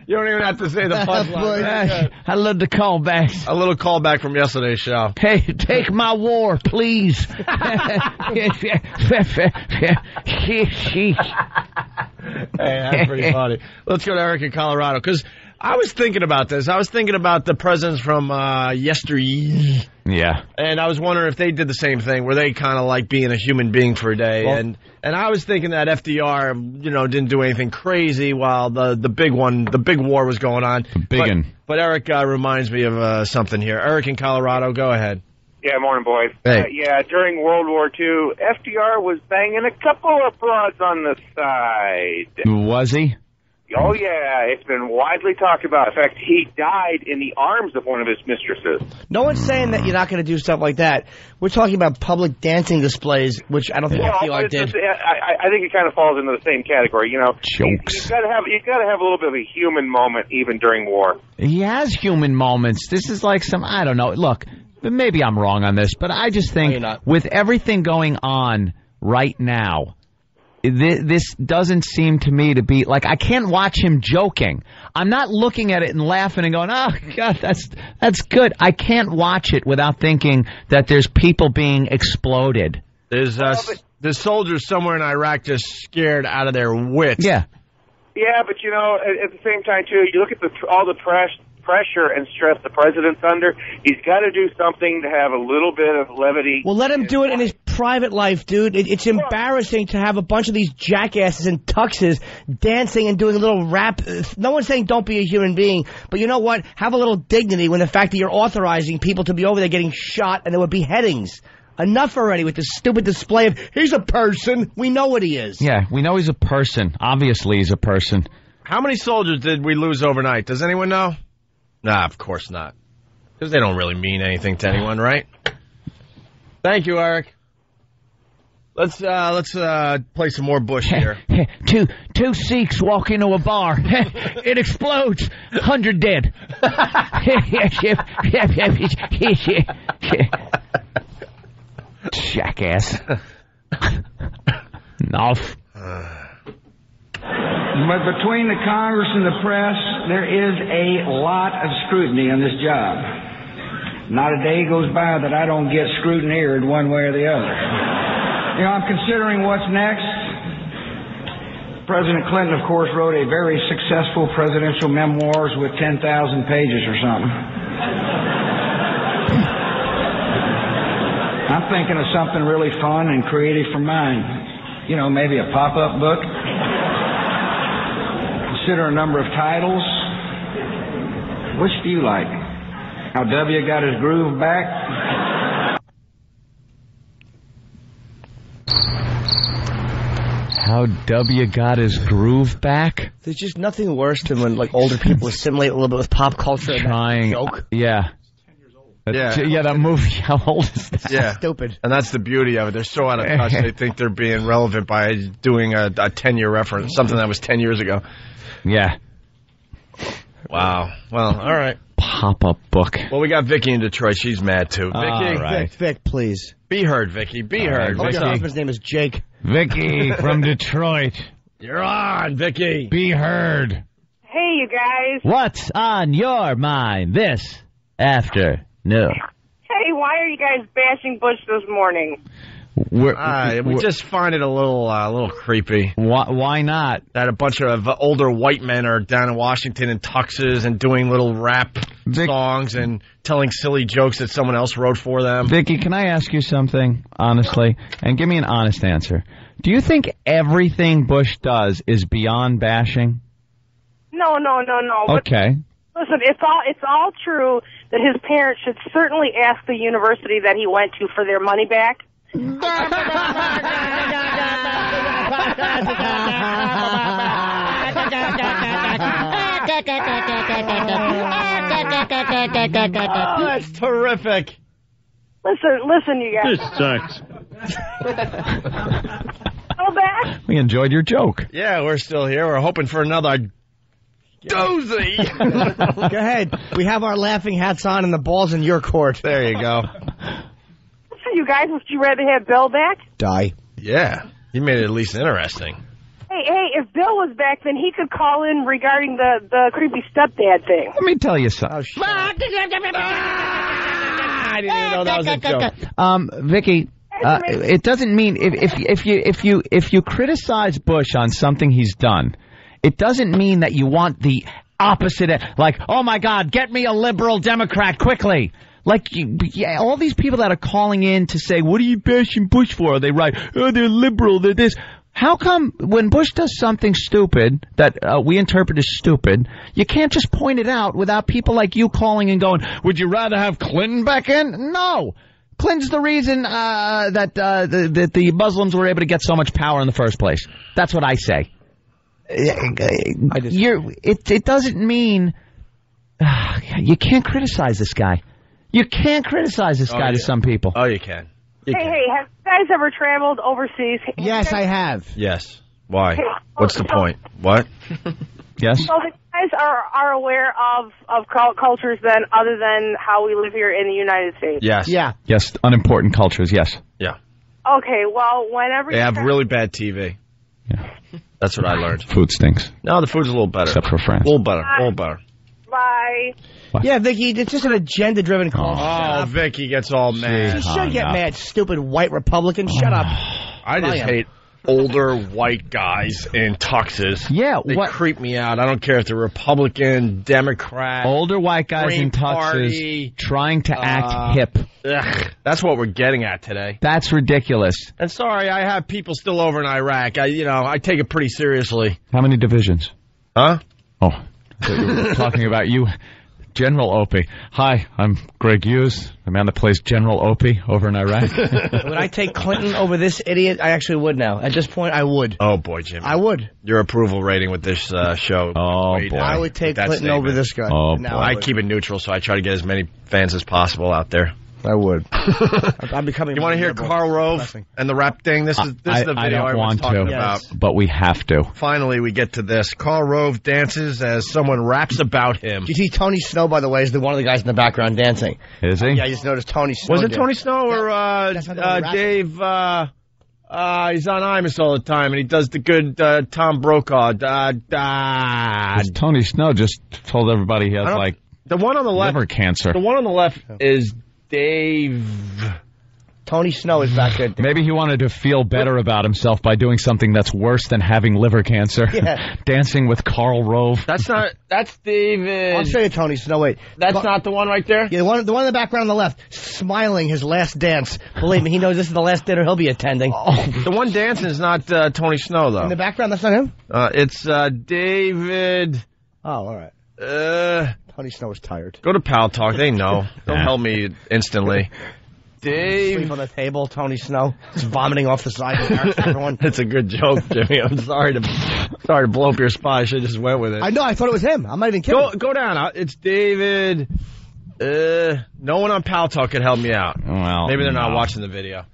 You don't even have to say the punchline. I love the callbacks. A little callback from yesterday's show. Hey, take my war, please. Hey, that's pretty funny. Let's go to Eric in Colorado, because I was thinking about this. I was thinking about the presidents from yesteryear. Yeah. And I was wondering if they did the same thing, where they kind of like being a human being for a day. Well, and I was thinking that FDR, didn't do anything crazy while the big war was going on. The big one. But Eric reminds me of something here. Eric in Colorado, go ahead. Yeah, morning, boys. Hey. During World War II, FDR was banging a couple of broads on the side. Was he? Oh, yeah, it's been widely talked about. In fact, he died in the arms of one of his mistresses. No one's saying that you're not going to do stuff like that. We're talking about public dancing displays, which I don't think FDR did. I think it kind of falls into the same category. Jokes. You've got to have a little bit of a human moment even during war. He has human moments. This is like I don't know. Look, maybe I'm wrong on this, but I just think with everything going on right now, this doesn't seem to me to be like, I can't watch him joking. I'm not looking at it and laughing and going, oh, God, that's good. I can't watch it without thinking that there's people being exploded. There's soldiers somewhere in Iraq just scared out of their wits. Yeah. Yeah, but at the same time too, you look at all the pressure and stress the president's under. He's got to do something to have a little bit of levity. Well, let him do it in his private life, dude. It's embarrassing to have a bunch of these jackasses in tuxes dancing and doing a little rap. No one's saying don't be a human being, but you know what? Have a little dignity when the fact that you're authorizing people to be over there getting shot and there were beheadings. Enough already with this stupid display of, he's a person. We know what he is. Yeah, we know he's a person. Obviously he's a person. How many soldiers did we lose overnight? Does anyone know? Nah, of course not. Because they don't really mean anything to anyone, right? Thank you, Eric. Let's play some more Bush here. Two Sikhs walk into a bar. It explodes. 100 dead. Jackass. Enough. But between the Congress and the press, there is a lot of scrutiny on this job. Not a day goes by that I don't get scrutineered one way or the other. I'm considering what's next. President Clinton, of course, wrote a very successful presidential memoirs with 10,000 pages or something. I'm thinking of something really fun and creative for mine. Maybe a pop-up book. Consider a number of titles. Which do you like? How W got his groove back? How W got his groove back? There's just nothing worse than when older people assimilate a little bit with pop culture. Trying. Joke. Yeah. Yeah, that movie. How old is that? Yeah. Stupid. And that's the beauty of it. They're so out of touch, they think they're being relevant by doing a 10-year reference, something that was 10 years ago. Yeah. Wow. Well, all right. Pop-up book. Well, we got Vicky in Detroit. She's mad, too. Vicky. All right. Vic, please. Be heard, Vicky. Be heard. Your husband's name is Jake. Vicky from Detroit. You're on, Vicky. Be heard. Hey, you guys. What's on your mind this afternoon? Hey, why are you guys bashing Bush this morning? We just find it a little creepy. Why not? That a bunch of older white men are down in Washington in tuxes and doing little rap songs and telling silly jokes that someone else wrote for them. Vicky, can I ask you something, honestly? And give me an honest answer. Do you think everything Bush does is beyond bashing? No. Okay. Listen, it's all true that his parents should certainly ask the university that he went to for their money back. Oh, that's terrific. Listen, you guys. This sucks. Go back. We enjoyed your joke. Yeah, we're still here. We're hoping for another doozy. Go ahead. We have our laughing hats on and the ball's in your court. There you go. Listen, you guys, would you rather have Bill back? Die. Yeah, he made it at least interesting. Hey, if Bill was back, then he could call in regarding the creepy stepdad thing. Let me tell you something. Oh, I didn't even know that was a joke. Vicky, it doesn't mean if you criticize Bush on something he's done, it doesn't mean that you want the opposite. Like, oh my God, get me a liberal Democrat quickly. Like, all these people that are calling in to say, what are you bashing Bush for? They write, oh, they're liberal, they're this. How come when Bush does something stupid that we interpret as stupid, you can't just point it out without people like you calling and going, would you rather have Clinton back in? No. Clinton's the reason that the Muslims were able to get so much power in the first place. That's what I say. It doesn't mean you can't criticize this guy. You can't criticize this guy to some people. Oh, you can. Hey, have you guys ever traveled overseas? Yes, I have. Yes. Why? What's the point? What? Yes. So the guys are aware of cultures then other than how we live here in the United States? Yes. Yeah. Yes, unimportant cultures, yes. Yeah. Okay, well, whenever they have really bad TV. Yeah. That's what I learned. Food stinks. No, the food's a little better. Except for France. A little better. Bye. Bye. Yeah, Vicky, it's just an agenda-driven call. Oh, Vicky gets all mad. She should get mad, stupid white Republican. Shut up. I just hate older white guys in tuxes. Yeah, they creep me out. I don't care if they're Republican, Democrat, older white guys Green in tuxes Party, trying to act hip. Ugh, that's what we're getting at today. That's ridiculous. And sorry, I have people still over in Iraq. I take it pretty seriously. How many divisions? Huh? Oh, I thought you were talking about you. General Opie. Hi, I'm Greg Hughes, the man that plays General Opie over in Iraq. Would I take Clinton over this idiot? I actually would now. At this point, I would. Oh, boy, Jimmy. I would. Your approval rating with this show. Oh, boy. I would take Clinton over this guy. Oh, now boy. I keep it neutral, so I try to get as many fans as possible out there. I would. I'm becoming. You want to hear Karl Rove and the rap thing? This is the video I don't want talking to, about. But we have to. Finally, we get to this. Karl Rove dances as someone raps about him. Do you see Tony Snow, by the way, is one of the guys in the background dancing? Is he? Yeah, I just noticed Tony Snow. Was it Tony Snow or Dave? He's on Imus all the time, and he does the good Tom Brokaw. Tony Snow just told everybody he has the one on the left, liver cancer. The one on the left is Dave. Tony Snow is back there. Maybe he wanted to feel better about himself by doing something that's worse than having liver cancer. Yeah. Dancing with Karl Rove. That's David. I'll show you Tony Snow. Wait. That's not the one right there? Yeah, the one in the background on the left, smiling his last dance. Believe me, he knows this is the last dinner he'll be attending. The one dancing is not Tony Snow, though. In the background, that's not him? It's David. Oh, all right. Tony Snow is tired. Go to Pal Talk. They know. Don't help me instantly. Dave. Sleep on the table, Tony Snow. He's vomiting off the side of everyone. It's a good joke, Jimmy. I'm sorry to blow up your spot. I should have just went with it. I know. I thought it was him. I'm not even kidding. Go down. It's David. No one on Pal Talk could help me out. Well, maybe they're not watching the video.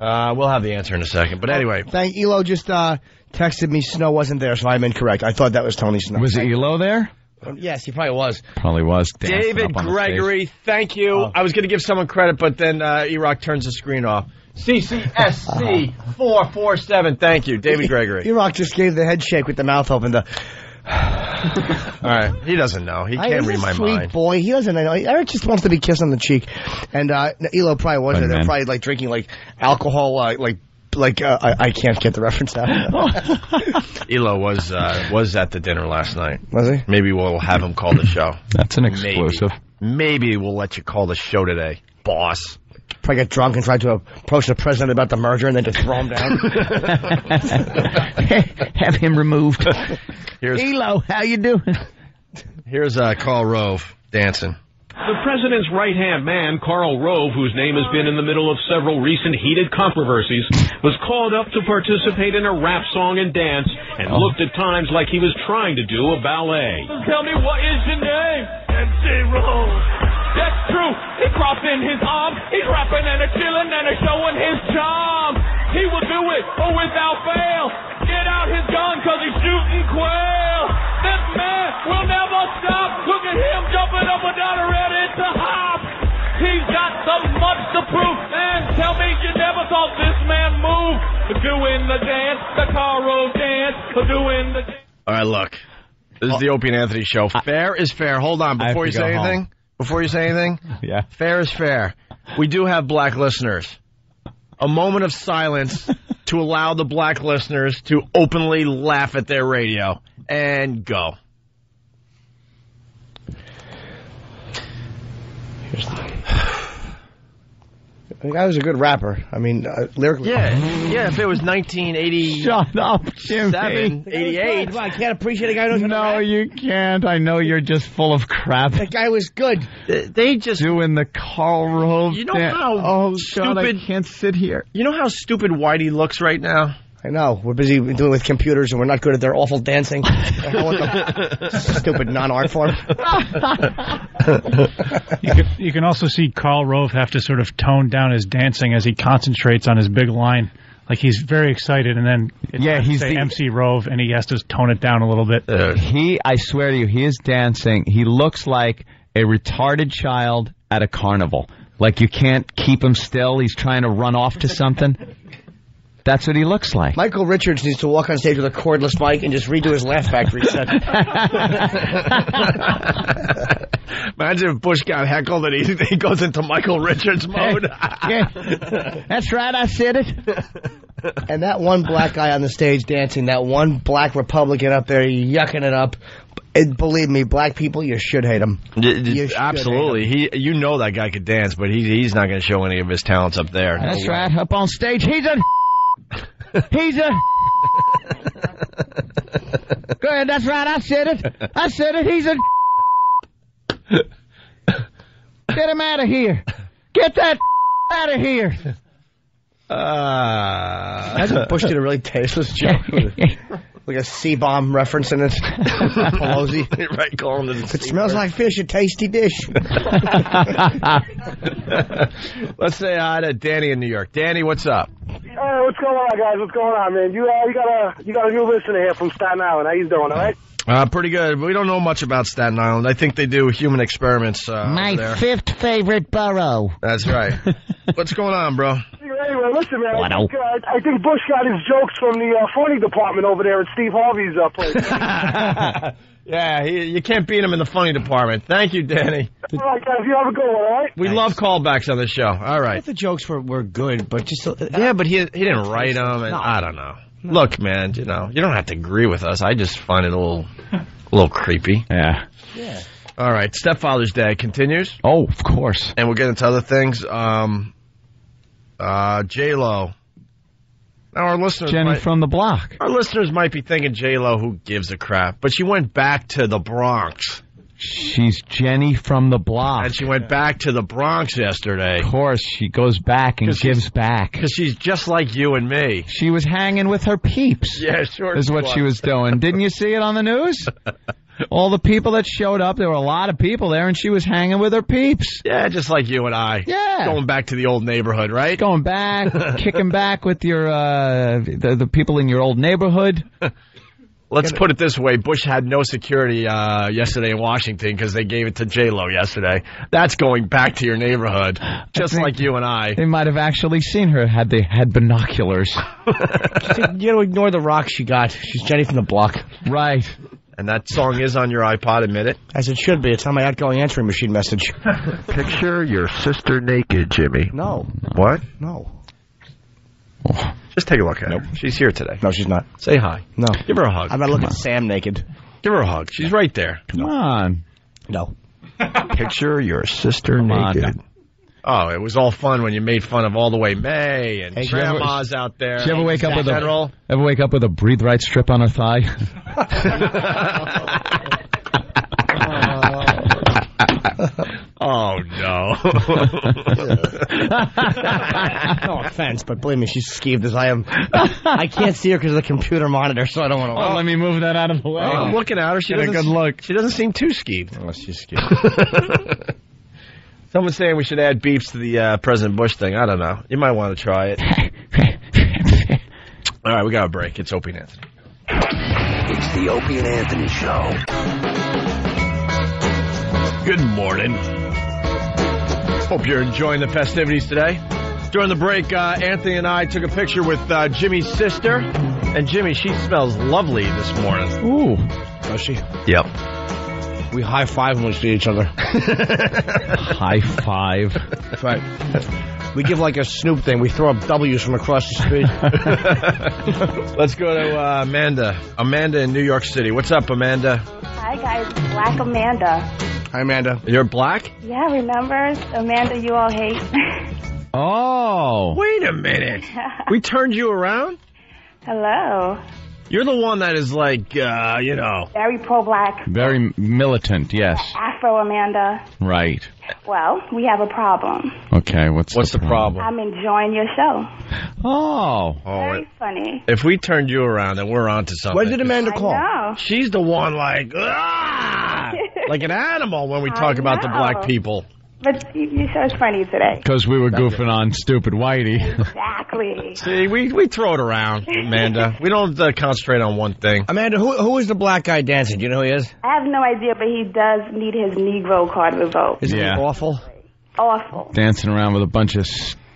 We'll have the answer in a second. But anyway. Thank Elo just texted me Snow wasn't there, so I'm incorrect. I thought that was Tony Snow. Was Elo there? Yes, he probably was. Probably was. David Gregory, thank you. Oh. I was going to give someone credit, but then E-Rock turns the screen off. CCSC 447, thank you. David Gregory. E-Rock just gave the head shake with the mouth open. All right, he doesn't know. He can't read my mind. Sweet boy, he doesn't know. Eric just wants to be kissed on the cheek. And Elo probably wasn't there. They're probably drinking alcohol, I can't get the reference now. Elo was at the dinner last night. Was he? Maybe we'll have him call the show. That's an exclusive. Maybe we'll let you call the show today, boss. Probably get drunk and try to approach the president about the merger and then just throw him down. Have him removed. Elo, how you doing? Here's Karl Rove dancing. The president's right-hand man, Karl Rove, whose name has been in the middle of several recent heated controversies, was called up to participate in a rap song and dance and looked at times like he was trying to do a ballet. Tell me, what is your name? MC Rove. That's true. He crossed in his arms. He's rapping and chilling and showing his charm. He will do it without fail. Get out his gun because he's shooting quail. This man will never stop. Look at him jumping up and down and ready to hop. He's got so much to prove. And tell me you never thought this man moved. Doing the dance, the Karl Rove dance, doing the dance. All right, look. This is the Opie and Anthony show. Fair is fair. Hold on. Before you say anything. Before you say anything. Yeah. Fair is fair. We do have black listeners. A moment of silence to allow the black listeners to openly laugh at their radio. And go. The guy was a good rapper. I mean, lyrically. Yeah, if it was 1980. Shut up, Jimmy. 88. I can't appreciate a guy who knows No, you can't. I know you're just full of crap. That guy was good. They just doing the Karl Rove. You know how stupid. God, I can't sit here. You know how stupid Whitey looks right now? I know. We're busy doing with computers, and we're not good at their awful dancing. Stupid non-art form. You can also see Karl Rove have to sort of tone down his dancing as he concentrates on his big line. Like he's very excited, and then he's the MC Rove, and he has to tone it down a little bit. I swear to you, he is dancing. He looks like a retarded child at a carnival. Like you can't keep him still. He's trying to run off to something. That's what he looks like. Michael Richards needs to walk on stage with a cordless mic and just redo his Laugh Factory set. Imagine if Bush got heckled and he goes into Michael Richards mode. That's right, I said it. And that one black guy on the stage dancing, that one black Republican up there yucking it up. And believe me, black people, you should hate him. Absolutely. You know that guy could dance, but he's not going to show any of his talents up there. That's right. Up on stage, he's a... Go ahead, that's right, I said it. He's a... Get him out of here. Get that out of here. Imagine Bush did a really tasteless joke. Like a C-bomb reference in it. Pelosi. Right, calling it. If it smells like fish, a tasty dish. Let's say hi to Danny in New York. Danny, what's up? Hey, what's going on, guys? What's going on, man? You got a new listener here from Staten Island. How you doing, all right? Pretty good. We don't know much about Staten Island. I think they do human experiments My over there. 5th favorite borough. That's right. What's going on, bro? Anyway, listen, man. I think Bush got his jokes from the funny department over there at Steve Harvey's place. Yeah, you can't beat him in the funny department. Thank you, Danny. All right, guys. You have a good one, all right? We love callbacks on the show. All right. I thought the jokes were good, but just... yeah, but he didn't write them, and I don't know. No. Look, man, you don't have to agree with us. I just find it a little creepy. Yeah. All right, Stepfather's Day continues. Oh, of course. And we'll get into other things. J-Lo. Now our listeners Jenny from the block. Our listeners might be thinking J-Lo, who gives a crap? But she went back to the Bronx. She's Jenny from the block. And she went back to the Bronx yesterday. Of course, she goes back and gives back. Because she's just like you and me. She was hanging with her peeps. Yeah, sure. Is what she was doing. Didn't you see it on the news? All the people that showed up, there were a lot of people there, and she was hanging with her peeps. Yeah, just like you and I. Yeah. Going back to the old neighborhood, right? Going back, kicking back with your the people in your old neighborhood. Let's put it this way. Bush had no security yesterday in Washington because they gave it to J-Lo yesterday. That's going back to your neighborhood, just like you and I. They might have actually seen her had they had binoculars. You got to ignore the rock she got. She's Jenny from the block. Right. And that song is on your iPod, admit it. As it should be. It's on my outgoing answering machine message. Picture your sister naked, Jimmy. No. What? No. Just take a look at her. She's here today. No, she's not. Say hi. No. Give her a hug. I'm not looking at Sam naked. Give her a hug. She's right there. Come on. No. Picture your sister naked. Oh, it was all fun when you made fun of All the Way May and grandmas out there. Did you ever wake up with a breathe right strip on her thigh? Oh, no. No offense, but believe me, she's skeeved as I am. I can't see her because of the computer monitor, so I don't want to... Oh, let me move that out of the way. I'm looking at her. She doesn't, good look. She doesn't seem too skeeved. Oh, she's skeeved. Someone's saying we should add beeps to the President Bush thing. I don't know. You might want to try it. All right, we got a break. It's Opie and Anthony. It's the Opie and Anthony Show. Good morning. Hope you're enjoying the festivities today. During the break, Anthony and I took a picture with Jimmy's sister. And Jimmy, she smells lovely this morning. Ooh. Does she? Yep. We high-five when we see each other. High five. That's right. We give like a Snoop thing. We throw up W's from across the street. Let's go to Amanda. Amanda in New York City. What's up, Amanda? Hi, guys. Black Amanda. Hi, Amanda. You're black? Yeah, remember? Amanda you all hate. Oh. Wait a minute. We turned you around? Hello. You're the one that is like, you know. Very pro-black. Very militant, yes. Afro Amanda. Right. Well, we have a problem. Okay, what's the problem? I'm enjoying your show. Oh. Very funny. If we turned you around, then we're on to something. What did Amanda call? I know. She's the one like, like an animal when we talk about the black people. But you said it's funny today. Because we were goofing on stupid Whitey. Exactly. See, we throw it around, Amanda. We don't concentrate on one thing. Amanda, who is the black guy dancing? Do you know who he is? I have no idea, but he does need his Negro card revoked. Is he awful? Awful. Dancing around with a bunch of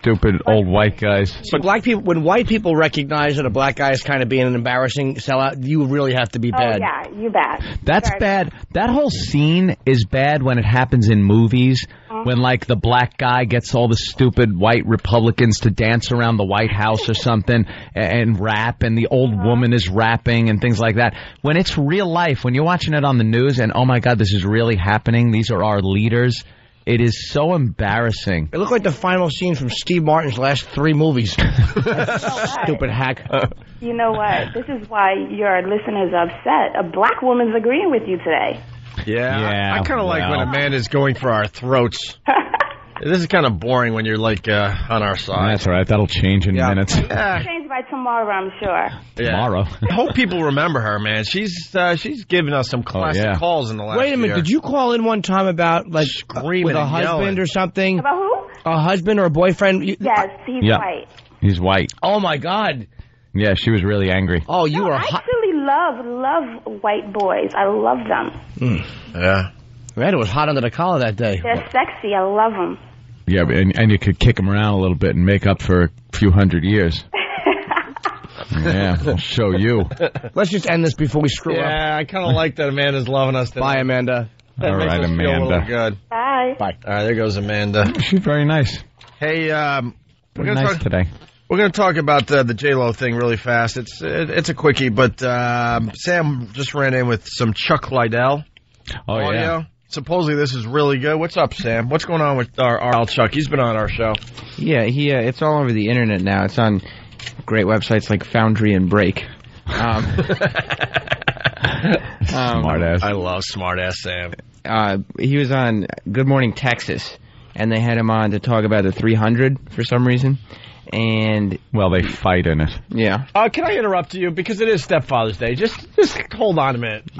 stupid old white guys. So black people, when white people recognize that a black guy is kind of being an embarrassing sellout, you really have to be bad. Oh, yeah, you bad. That's Sorry. bad. That whole scene is bad when it happens in movies. When, like, the black guy gets all the stupid white Republicans to dance around the White House or something and rap, and the old woman is rapping and things like that. When it's real life, when you're watching it on the news and, oh, my God, this is really happening, these are our leaders, it is so embarrassing. It looked like the final scene from Steve Martin's last 3 movies. Stupid hack. You know what? This is why your listeners are upset. A black woman's agreeing with you today. Yeah, I kind of like when a man is going for our throats. This is kind of boring when you're like on our side. That's all right. That'll change in minutes. Change by tomorrow, I'm sure. Tomorrow. I hope people remember her, man. She's given us some classic calls in the last year. Wait a minute. Did you call in one time about, like, screaming with a and husband yelling. or something? About who? A husband or a boyfriend? Yes, he's white. He's white. Oh, my God. Yeah, she was really angry. Oh, you were I hot. actually love white boys. I love them. Yeah. Man, it was hot under the collar that day. They're sexy. I love them. Yeah, and you could kick him around a little bit and make up for a few hundred years. Yeah, I'll show you. Let's just end this before we screw up. Yeah, I kind of like that Amanda's loving us today. Bye, Amanda. That All makes right, us feel a little Amanda. good. Bye. Bye. All right, there goes Amanda. She's very nice. Hey, we're gonna Nice talk today. We're going to talk about the J-Lo thing really fast. It's a quickie, but Sam just ran in with some Chuck Liddell audio. Yeah. Supposedly this is really good. What's up, Sam? What's going on with our Chuck? He's been on our show. Yeah, it's all over the internet now. It's on great websites like Foundry and Break. Smartass. I love Smartass Sam. He was on Good Morning Texas, and they had him on to talk about the 300 for some reason. And well, they fight in it. Yeah. Can I interrupt you because it is Stepfather's Day? Just hold on a minute.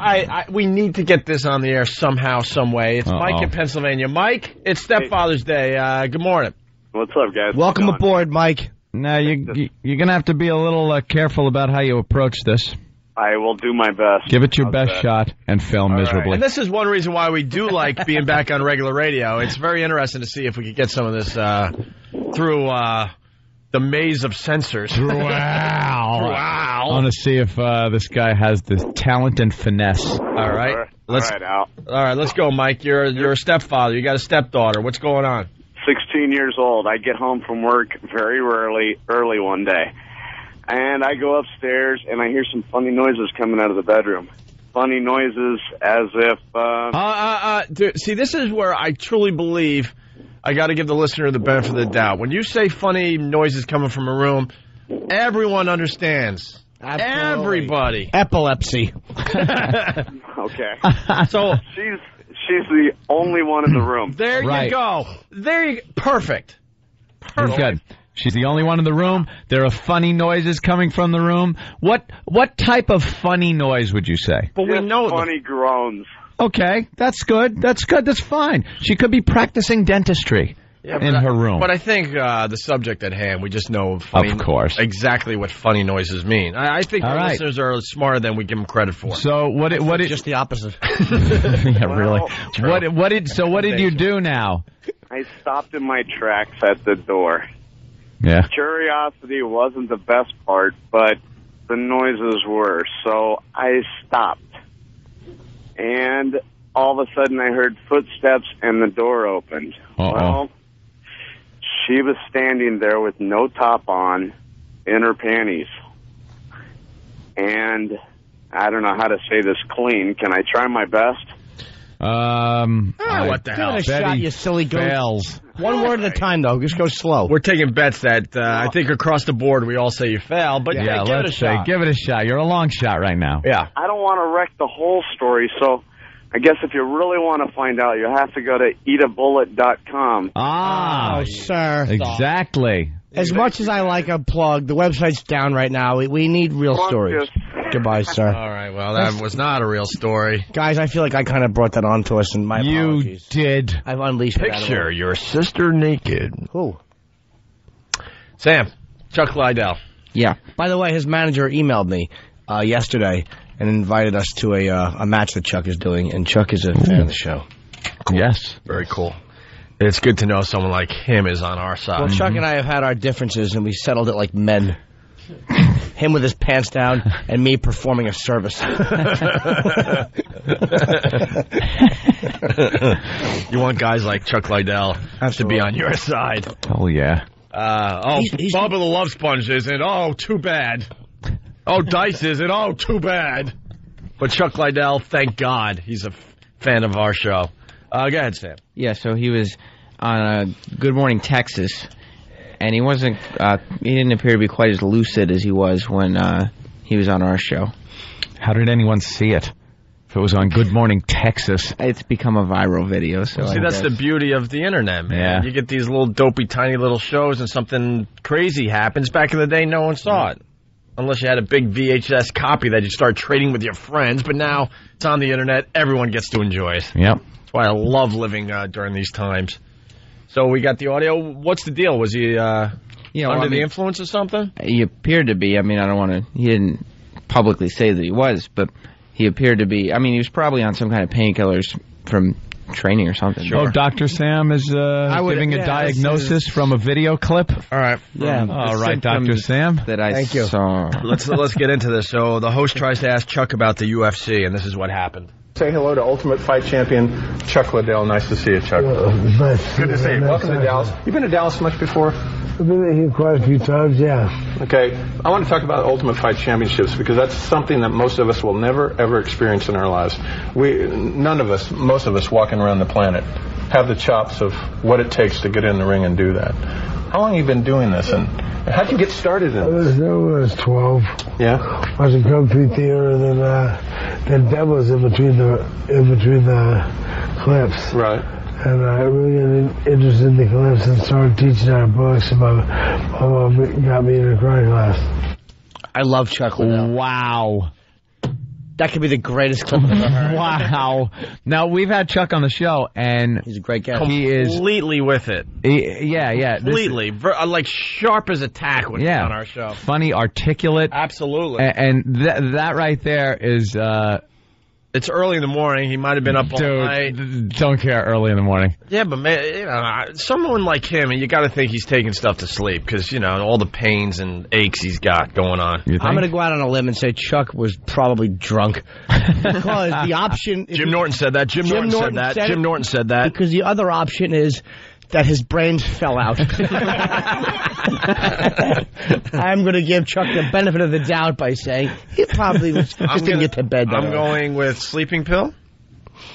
We need to get this on the air somehow, some way. It's Mike in Pennsylvania. Mike, it's Stepfather's Day. Good morning. What's up, guys? Welcome aboard, Mike. Now you're gonna have to be a little careful about how you approach this. I will do my best. Give it your best shot and fail miserably. And this is one reason why we do like being back on regular radio. It's very interesting to see if we could get some of this through the maze of censors. Wow. I want to see if this guy has the talent and finesse. All right. All right, Al. All right, let's go, Mike. You're a stepfather. You got a stepdaughter. What's going on? 16 years old. I get home from work very early one day. And I go upstairs, and I hear some funny noises coming out of the bedroom. Funny noises as if... Dude, see, this is where I truly believe I got to give the listener the benefit of the doubt. When you say funny noises coming from a room, everyone understands. Absolutely. Everybody. Epilepsy. Okay. So she's the only one in the room. There you go. Perfect. Perfect. Good. She's the only one in the room. There are funny noises coming from the room. What type of funny noise would you say? But we know funny groans. Okay, that's good. That's good. That's fine. She could be practicing dentistry in her room. But I think the subject at hand, we just know funny, of course, exactly what funny noises mean. I think our listeners are smarter than we give them credit for. So what did just the opposite? Yeah, really. What did you do now? I stopped in my tracks at the door. Yeah. Curiosity wasn't the best part, but the noises were. So I stopped. And all of a sudden I heard footsteps and the door opened. Well, she was standing there with no top on in her panties. And I don't know how to say this clean. Can I try my best? What the hell? Give it a shot, you silly goat. Fails. One word at a time, though. Just go slow. We're taking bets that I think across the board we all say you fail, but give it a shot. Give it a shot. You're a long shot right now. Yeah. I don't want to wreck the whole story, so I guess if you really want to find out, you have to go to eatabullet.com. Oh, sir. Exactly. As much as I like a plug, the website's down right now. We need real stories. Goodbye, sir. All right, well, that was not a real story. Guys, I feel like I kind of brought that on to us, and my apologies. You did. I've unleashed that. Picture your sister naked. Who? Sam, Chuck Liddell. Yeah. By the way, his manager emailed me yesterday and invited us to a match that Chuck is doing, and Chuck is a fan of the show. Cool. Yes. Very cool. It's good to know someone like him is on our side. Well, Chuck and I have had our differences, and we settled it like men. Him with his pants down, and me performing a service. You want guys like Chuck Liddell to be on your side. Oh, yeah. Bubba the Love Sponge isn't. Oh, too bad. Oh, Dice isn't. Oh, too bad. But Chuck Liddell, thank God, he's a fan of our show. Go ahead, Sam. Yeah, so he was on Good Morning Texas, and he wasn't. He didn't appear to be quite as lucid as he was when he was on our show. How did anyone see it? If it was on Good Morning Texas, it's become a viral video. So see, that's the beauty of the internet, man. Yeah. You get these little dopey, tiny little shows, and something crazy happens. Back in the day, no one saw it. Unless you had a big VHS copy that you start trading with your friends. But now it's on the internet. Everyone gets to enjoy it. Yep. That's why I love living during these times. So we got the audio. What's the deal? Was he under the influence or something? He appeared to be. I mean, I don't want to... He didn't publicly say that he was, but he appeared to be... I mean, he was probably on some kind of painkillers from training or something. Sure. Oh, Dr. Sam is giving a diagnosis from a video clip? All right. Yeah. All right, Dr. Sam. That I saw. Let's get into this. So the host tries to ask Chuck about the UFC, and this is what happened. Say hello to Ultimate Fight champion Chuck Liddell. Nice to see you, Chuck. Nice. Good to see you. Welcome to Dallas. You been to Dallas much before? I've been here quite a few times, yeah. Okay. I want to talk about Ultimate Fight Championships because that's something that most of us will never, ever experience in our lives. None of us, most of us walking around the planet, have the chops of what it takes to get in the ring and do that. How long have you been doing this, and how'd you get started in this? I was 12. Yeah? I was in Kung Fu Theater, and then that was in between the clips. Right. And I really got interested in the clips and started teaching our books. My mom got me in a karate class. I love Chuck Liddell. Wow. That could be the greatest clip I've ever heard. Wow. Now, we've had Chuck on the show, and he's a great guy. He is completely with it. Yeah. Completely. Like sharp as a tack when he's on our show. Funny, articulate. Absolutely. And that right there is... It's early in the morning. He might have been up all night. Don't care early in the morning. Yeah, but man, someone like him, and you got to think he's taking stuff to sleep because all the pains and aches he's got going on. I'm going to go out on a limb and say Chuck was probably drunk because the option. Jim Norton said that. Jim Norton said that. Because the other option is that his brains fell out. I'm going to give Chuck the benefit of the doubt by saying he probably just didn't get to bed. I'm going with sleeping pill.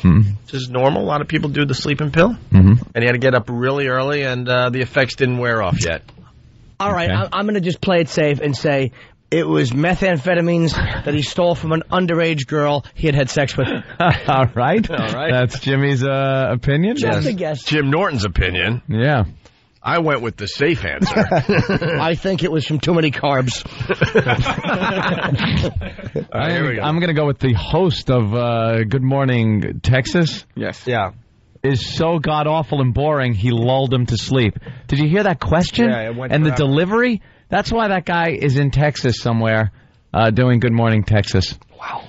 This is normal. A lot of people do the sleeping pill. Mm-hmm. And he had to get up really early, and the effects didn't wear off yet. All right, okay. I'm going to just play it safe and say it was methamphetamines that he stole from an underage girl he had sex with. All right. That's Jimmy's opinion? Just a guess. Jim Norton's opinion. Yeah. I went with the safe answer. I think it was from too many carbs. All right, here we go. I'm going to go with the host of Good Morning Texas. Yes. Yeah. Is so god-awful and boring, he lulled him to sleep. Did you hear that question? Yeah, it went and forever. The delivery? That's why that guy is in Texas somewhere doing Good Morning Texas. Wow.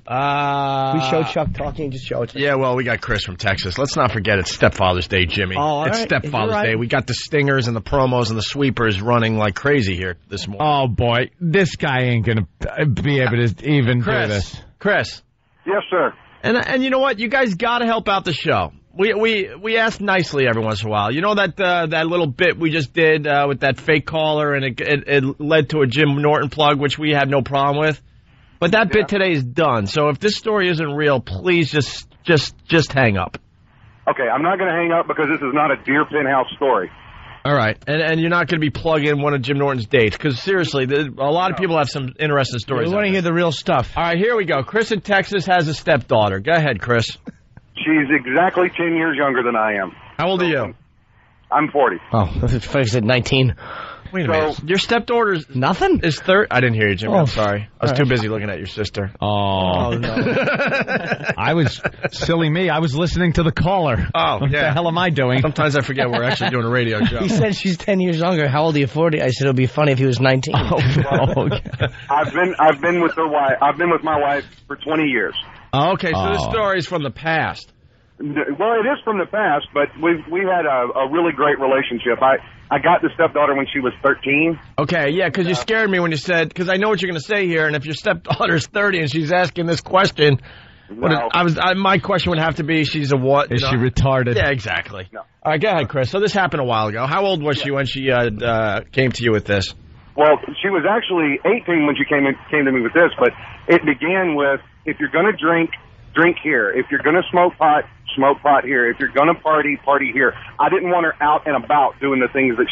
We show Chuck talking, just show it to Yeah, well, we got Chris from Texas. Let's not forget it's Stepfather's Day, Jimmy. It's Stepfather's Day. We got the stingers and the promos and the sweepers running like crazy here this morning. Oh, boy. This guy ain't going to be able to even do this. Chris. Yes, sir. And you know what? You guys got to help out the show. We ask nicely every once in a while. You know that little bit we just did with that fake caller, and it led to a Jim Norton plug, which we had no problem with. But that bit today is done. So if this story isn't real, please just hang up. Okay, I'm not going to hang up because this is not a Deer Penthouse story. All right, and you're not going to be plugging one of Jim Norton's dates because seriously, a lot of people have some interesting stories. We want to hear the real stuff. All right, here we go. Chris in Texas has a stepdaughter. Go ahead, Chris. She's exactly 10 years younger than I am. How old are you? I'm 40. Oh, I said 19. Wait a minute. Your stepdaughter's nothing? Is 30? I didn't hear you, Jimmy. I'm sorry. I was too busy looking at your sister. Oh no. I was silly me. I was listening to the caller. Oh, what the hell am I doing? Sometimes I forget we're actually doing a radio show. He said she's 10 years younger. How old are you? 40? I said it would be funny if he was 19. Okay. I've been with her wife. I've been with my wife for 20 years. Okay, so this story is from the past. Well, it is from the past, but we had a really great relationship. I got the stepdaughter when she was 13. Okay, yeah, because you scared me when you said, because I know what you're going to say here, and if your stepdaughter's 30 and she's asking this question, my question would have to be, she's a what? Is she retarded? Yeah, exactly. No. All right, go ahead, Chris. So this happened a while ago. How old was she when she came to you with this? Well, she was actually 18 when she came to me with this, but it began with, if you're going to drink here. If you're going to smoke pot here. If you're going to party here. I didn't want her out and about doing the things that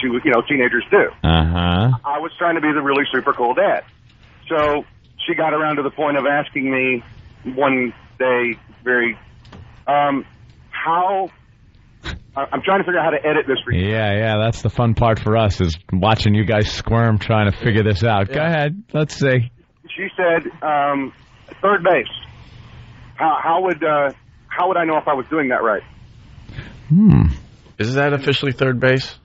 teenagers do. Uh-huh. I was trying to be the really super cool dad. So she got around to the point of asking me one day, I'm trying to figure out how to edit this for you. Yeah, that's the fun part for us, is watching you guys squirm trying to figure this out. Yeah. Go ahead. Let's see. She said, third base. How would I know if I was doing that right? Is that officially third base?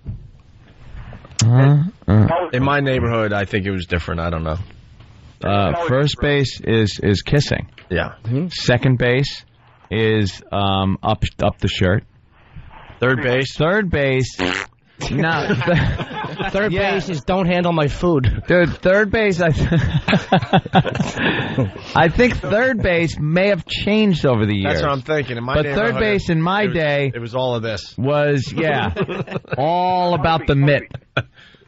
In my neighborhood, I think it was different. I don't know. First base is kissing. Yeah. Second base is up the shirt. Third base. No. Third base is don't handle my food. Dude, third base, I think third base may have changed over the years. That's what I'm thinking. In my but third base in my day... It was all of this. Was, all about the mitt.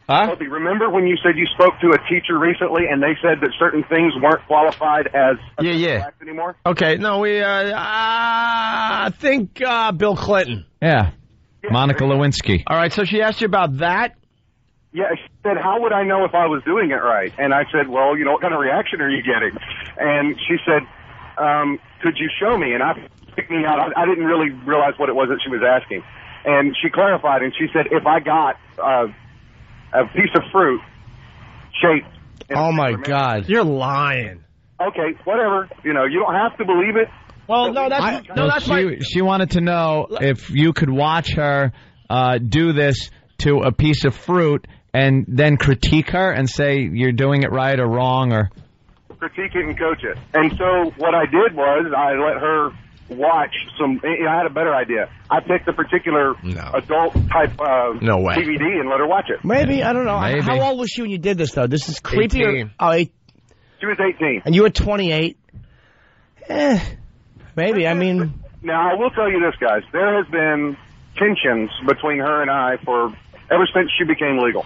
Huh? Opie, remember when you said you spoke to a teacher recently and they said that certain things weren't qualified as fact anymore? Okay, no, I think Bill Clinton. Yeah. Monica Lewinsky. All right, so she asked you about that? Yeah, she said, how would I know if I was doing it right? And I said, well, what kind of reaction are you getting? And she said, could you show me? And I picked me out. I didn't really realize what it was that she was asking. And she clarified, and she said, if I got a piece of fruit shaped... Oh, my God. You're lying. Okay, whatever. You don't have to believe it. Well, she wanted to know if you could watch her do this to a piece of fruit and then critique her and say you're doing it right or wrong, or critique it and coach it. And so what I did was I let her watch some. I had a better idea. I picked a particular adult type DVD and let her watch it. Maybe, I don't know. Maybe. How old was she when you did this, though? This is creepy. 18. She was 18. And you were 28. Maybe, I mean... Now, I will tell you this, guys. There has been tensions between her and I ever since she became legal.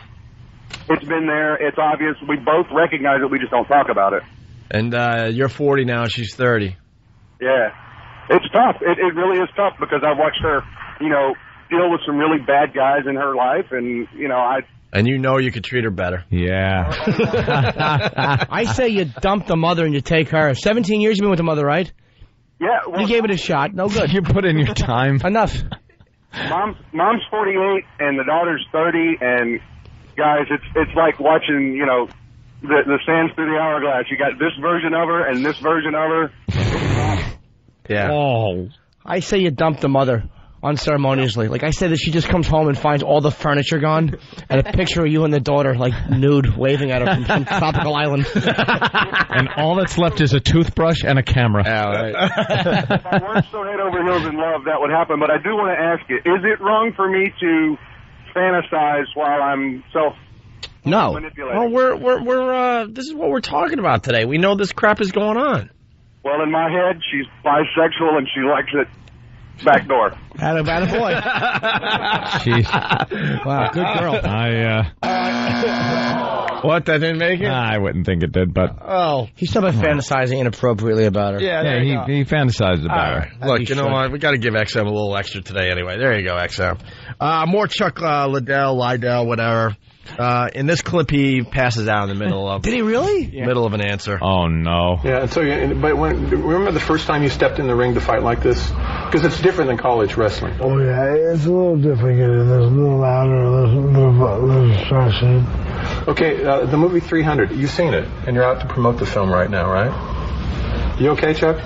It's been there. It's obvious. We both recognize it. We just don't talk about it. And you're 40 now. She's 30. Yeah. It's tough. It really is tough because I've watched her, deal with some really bad guys in her life. And, And you could treat her better. Yeah. I say you dump the mother and you take her. 17 years you've been with the mother, right? Yeah. Well, you gave it a shot. No good. You put in your time. Enough. Mom's 48 and the daughter's 30, and guys, it's like watching, the sands through the hourglass. You got this version of her and this version of her. Yeah. Oh. I say you dump the mother unceremoniously. Like I said, that she just comes home and finds all the furniture gone and a picture of you and the daughter, like nude, waving at her from some tropical island. And all that's left is a toothbrush and a camera. Yeah, right. If I weren't so head over heels in love, that would happen. But I do want to ask you, is it wrong for me to fantasize while I'm manipulating? Well, we're this is what we're talking about today. We know this crap is going on. Well, in my head, she's bisexual and she likes it back door. Had a boy. Jeez. Wow, good girl. What, that didn't make it? I wouldn't think it did, but... Oh. He's still been fantasizing inappropriately about her. Yeah, he fantasized about her. Look, you know what? We got to give XM a little extra today anyway. There you go, XM. More Chuck Liddell, whatever. In this clip, he passes out in the middle of... Did he really? Middle of an answer. Oh, no. Yeah, and so, remember the first time you stepped in the ring to fight like this? Because it's different than college wrestling. Oh, yeah, it's a little different. It's a little louder, a little stressing. Okay, the movie 300, you've seen it, and you're out to promote the film right now, right? You okay, Chuck?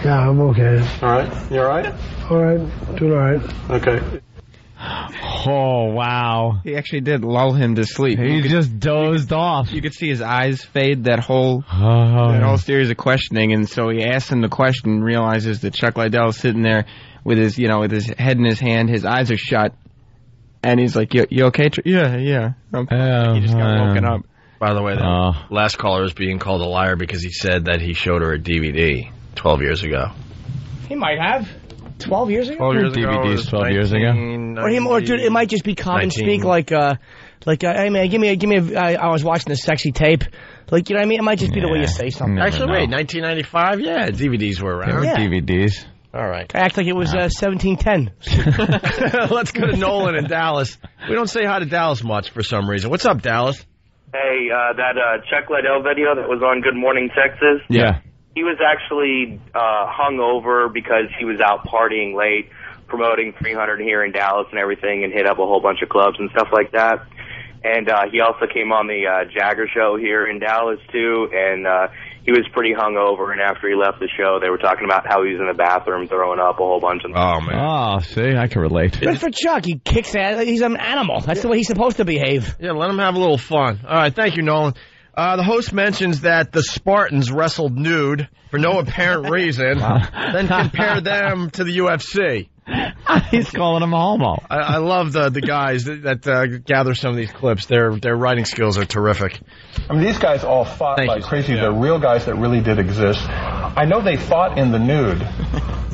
Yeah, I'm okay. All right. You all right? All right. Doing all right. Okay. Oh, wow. He actually did lull him to sleep. He just dozed off. You could see his eyes fade that whole series of questioning, and so he asks him the question and realizes that Chuck Liddell's sitting there with his head in his hand, his eyes are shut, and he's like, you okay? Yeah. Okay. He just got woken up. By the way, the last caller is being called a liar because he said that he showed her a DVD 12 years ago. He might have. 12 years ago? 12 years ago. DVDs 12 years ago. Or dude, it might just be common speak like, hey man, give me I was watching this sexy tape. Like, you know what I mean? It might just be the way you say something. Actually, wait, 1995? Yeah, DVDs were around. There were DVDs. All right. I act like it was 1710. Let's go to Nolan in Dallas. We don't say hi to Dallas much for some reason. What's up, Dallas? Hey, that Chuck Liddell video that was on Good Morning Texas. Yeah. He was actually hungover because he was out partying late, promoting 300 here in Dallas and everything, and hit up a whole bunch of clubs and stuff like that. And he also came on the Jagger show here in Dallas, too, and he was pretty hungover. And after he left the show, they were talking about how he was in the bathroom throwing up a whole bunch of Oh, man. Oh, see, I can relate. Good for Chuck. He kicks ass. He's an animal. That's the way he's supposed to behave. Yeah, let him have a little fun. All right, thank you, Nolan. The host mentions that the Spartans wrestled nude for no apparent reason, then compare them to the UFC. He's calling him a homo. I love the guys that gather some of these clips. Their writing skills are terrific. I mean, these guys all fought like crazy. They're real guys that really did exist. I know they fought in the nude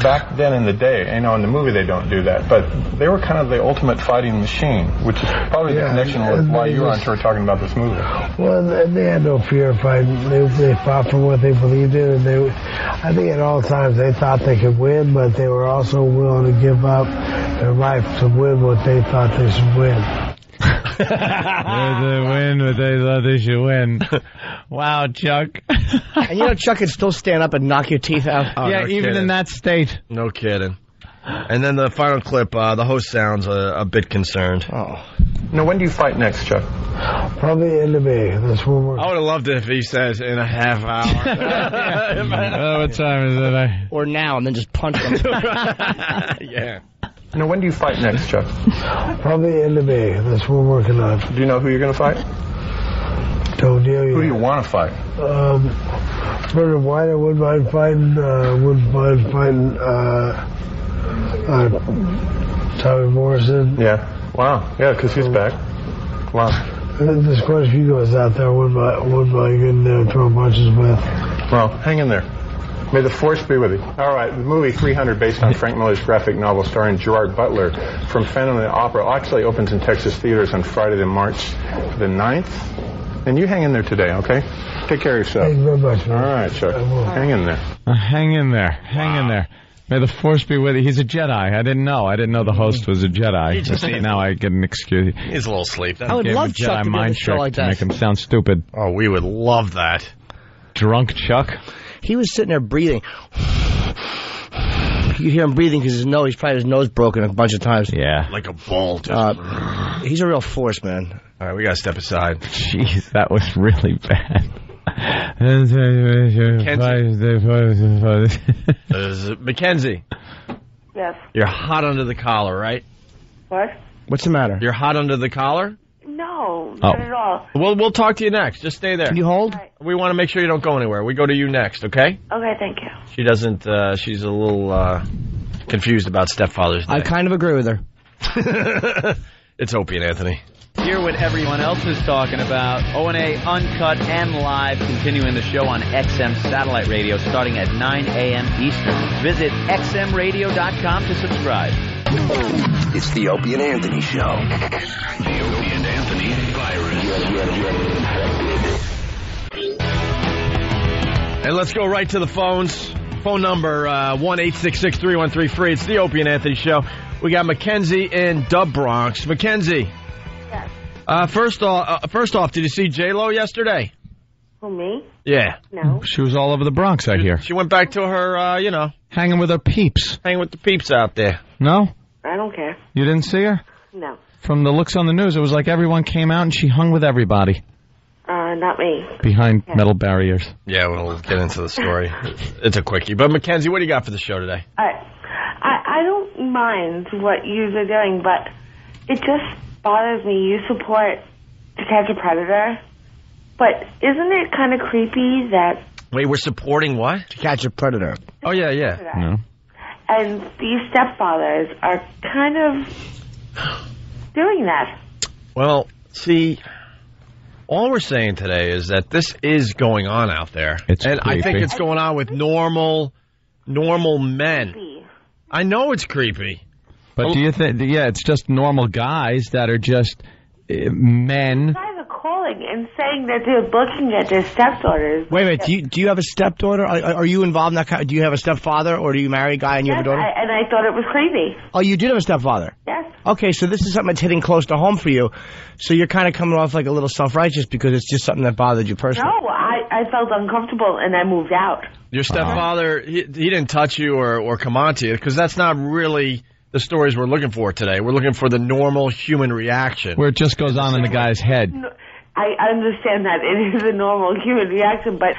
back then in the day. You know, in the movie they don't do that, but they were kind of the ultimate fighting machine, which is probably the connection with why you were on tour talking about this movie. Well, they had no fear of fighting. They fought for what they believed in, and I think at all times they thought they could win, but they were also willing to give up their life to win what they thought they should win. They win what they thought they should win. Wow, Chuck. And you know Chuck can still stand up and knock your teeth out. Oh, yeah, no even kidding. in that state. No kidding. And then the final clip, the host sounds a bit concerned. Oh. Now, when do you fight next, Chuck? Probably in the May. That's when we're... I would have loved it if he says in a half hour. What time is it? Or now, and then just punch him. Yeah. Now, when do you fight next, Chuck? Probably in the May. That's what we're working on. Do you know who you're going to fight? Don't deal yet. Who do you want to fight? Murder White, I wouldn't mind fighting. Tommy Morrison. Yeah. Wow. Yeah, because he's back. Wow. There's quite a few guys out there I wouldn't mind getting throwing punches with. Well, hang in there. May the force be with you. All right, the movie 300, based on Frank Miller's graphic novel starring Gerard Butler from Phantom of the Opera, actually opens in Texas theaters on Friday, March the 9th. And you hang in there today, okay? Take care of yourself. Thank you very much, man. All right, Chuck. Hang in there. Hang in there. Hang in there. May the force be with you. He's a Jedi. I didn't know the host was a Jedi. Now I get an excuse. He's a little asleep. I would love Chuck to be on a show like that. To make him sound stupid. Oh, we would love that. Drunk Chuck? He was sitting there breathing. You could hear him breathing because he's probably his nose broken a bunch of times. Yeah. Like a ball. He's a real force, man. All right, we got to step aside. Jeez, that was really bad. Mackenzie. Yes. You're hot under the collar, right? What? What's the matter? You're hot under the collar? No, not at all. We'll talk to you next. Just stay there. Can you hold? Right. We want to make sure you don't go anywhere. We go to you next, okay? Okay, thank you. She doesn't, she's a little confused about Stepfather's Day. I kind of agree with her. It's Opie and Anthony. Hear what everyone else is talking about. O&A Uncut and Live, continuing the show on XM Satellite Radio starting at 9 a.m. Eastern. Visit xmradio.com to subscribe. It's the Opie and Anthony Show. The Opie and Anthony virus. And let's go right to the phones. Phone number 1-866-313-FREE. It's the Opie and Anthony Show. We got Mackenzie in Dub Bronx. Mackenzie. Yes. First off, did you see J-Lo yesterday? Who, me? Yeah. No. She was all over the Bronx, I hear. She went back to her, hanging with her peeps. hanging with the peeps out there. No? I don't care. You didn't see her? No. From the looks on the news, it was like everyone came out and she hung with everybody. Not me. Behind metal barriers. Yeah, we'll get into the story. It's a quickie. But, Mackenzie, what do you got for the show today? I don't mind what you are doing, but it just bothers me. You support To Catch a Predator, but isn't it kind of creepy that... Wait, we're supporting what? To Catch a Predator. Oh, yeah. No. And these stepfathers are kind of doing that. Well, see, all we're saying today is that this is going on out there. It's and creepy. I think it's going on with normal men. I know it's creepy. But do you think, it's just normal guys that are just men. Guys are calling and saying that they're looking at their stepdaughters. Wait a minute, do you have a stepdaughter? Are you involved in that? Do you have a stepfather, or do you marry a guy and you have a daughter? And I thought it was creepy. Oh, you did have a stepfather? Yes. Okay, so this is something that's hitting close to home for you. So you're kind of coming off like a little self-righteous because it's just something that bothered you personally. No, I felt uncomfortable and I moved out. Your stepfather, he didn't touch you or come on to you, because that's not really the stories we're looking for today. We're looking for the normal human reaction. Where it just goes on in the guy's head. I understand that it is a normal human reaction, but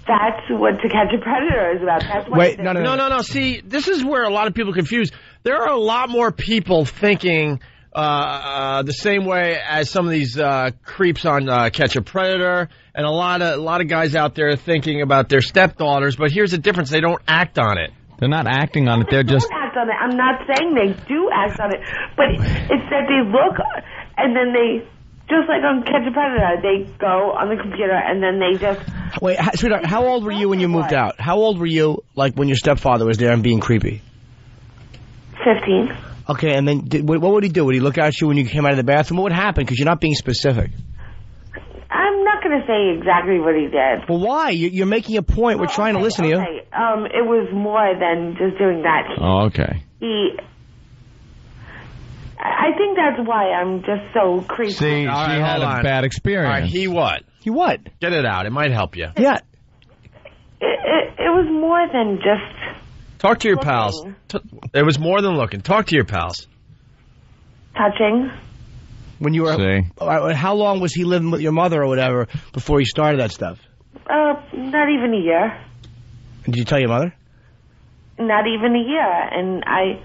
that's what To Catch a Predator is about. That's what No. See, this is where a lot of people confuse. There are a lot more people thinking the same way as some of these creeps on Catch a Predator, and a lot of guys out there thinking about their stepdaughters. But here's the difference: they don't act on it. They're not acting on it. They're just. They don't act on it. I'm not saying they do act on it, but it's that they look and then they. Just like on Catch a Predator, they go on the computer and then they just... Wait, sweetheart, how old were you when you moved out? How old were you, like, when your stepfather was there and being creepy? 15. Okay, and then what would he do? Would he look at you when you came out of the bathroom? What would happen? Because you're not being specific. I'm not going to say exactly what he did. Well, why? You're making a point. We're trying to listen to you. It was more than just doing that. Oh, okay. I think that's why I'm just so creepy. See, she had a bad experience. All right, he what? He what? Get it out. It might help you. Yeah. It was more than just... Talk to your pals. It was more than looking. Talk to your pals. Touching. When you were... How long was he living with your mother or whatever before he started that stuff? Not even a year. Did you tell your mother? Not even a year, and I...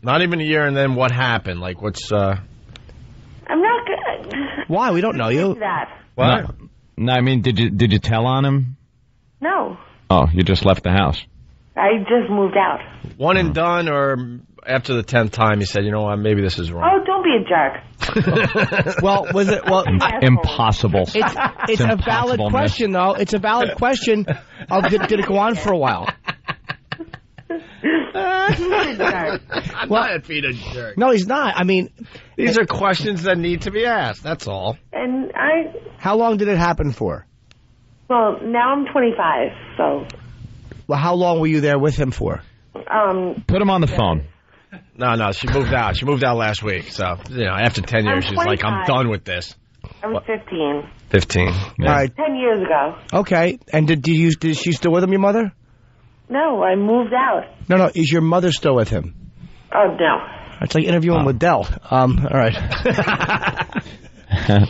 Not even a year, and then what happened? Like, what's... I'm not good. Why? We don't know you. That. What? No, I mean, did you tell on him? No. Oh, you just left the house. I just moved out. One and done, or after the 10th time you said, you know what, maybe this is wrong? Oh, don't be a jerk. Well, was it... Well, impossible. It's a valid question, though. It's a valid question. Did it go on for a while? I'm not being a jerk. No, he's not. I mean... These are questions that need to be asked, that's all. And How long did it happen for? Well, now I'm 25, so... Well, how long were you there with him for? Put him on the phone. No, she moved out. She moved out last week, so, after 10 years, she's like, I'm done with this. I was 15. 15. Yeah. All right. 10 years ago. Okay. And did she still with him, your mother? No, I moved out. No. Is your mother still with him? Oh, no. It's like interviewing Liddell. All right.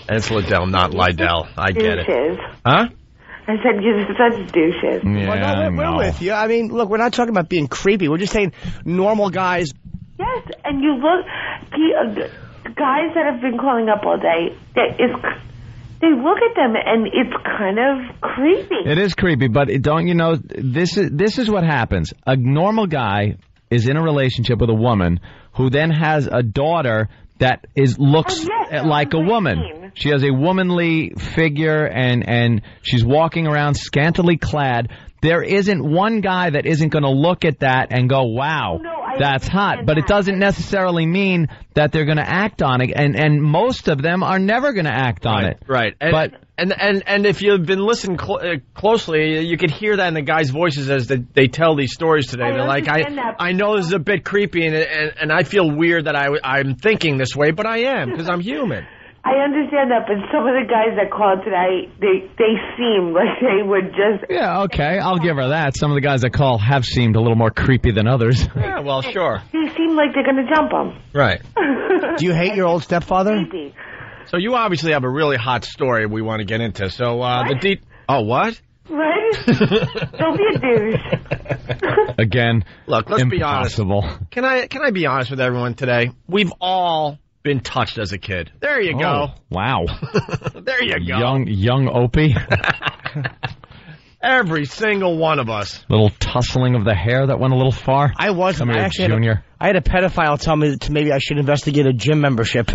It's Liddell, not Lydell. I get it. Huh? I said you're such douches. Yeah, well, no, we're with you. I mean, look, we're not talking about being creepy. We're just saying normal guys. Yes, and you look... guys that have been calling up all day, they look at them and it's kind of creepy. It is creepy, but don't you know, this is what happens. A normal guy is in a relationship with a woman who then has a daughter that looks like a woman. She has a womanly figure and she's walking around scantily clad. There isn't one guy that isn't going to look at that and go, wow, that's hot. But it doesn't necessarily mean that they're going to act on it. And most of them are never going to act on it. Right. And if you've been listening closely, you could hear that in the guys' voices as they tell these stories today. They're like, I know this is a bit creepy and I feel weird that I'm thinking this way, but I am because I'm human. I understand that, but some of the guys that called today, they seem like they would just... Yeah, okay, I'll give her that. Some of the guys that call have seemed a little more creepy than others. Yeah, well, sure. They seem like they're going to jump them. Right. Do you hate your old stepfather? Maybe. So you obviously have a really hot story we want to get into. So Oh, what? Right? Don't be a douche. Again, look, let's impossible. be honest. Can I be honest with everyone today? We've all been touched as a kid. There you go. Wow. There you go. Young Opie. Every single one of us. Little tussling of the hair that went a little far. I was. Come I here, actually Junior. I had a pedophile tell me to maybe I should investigate a gym membership.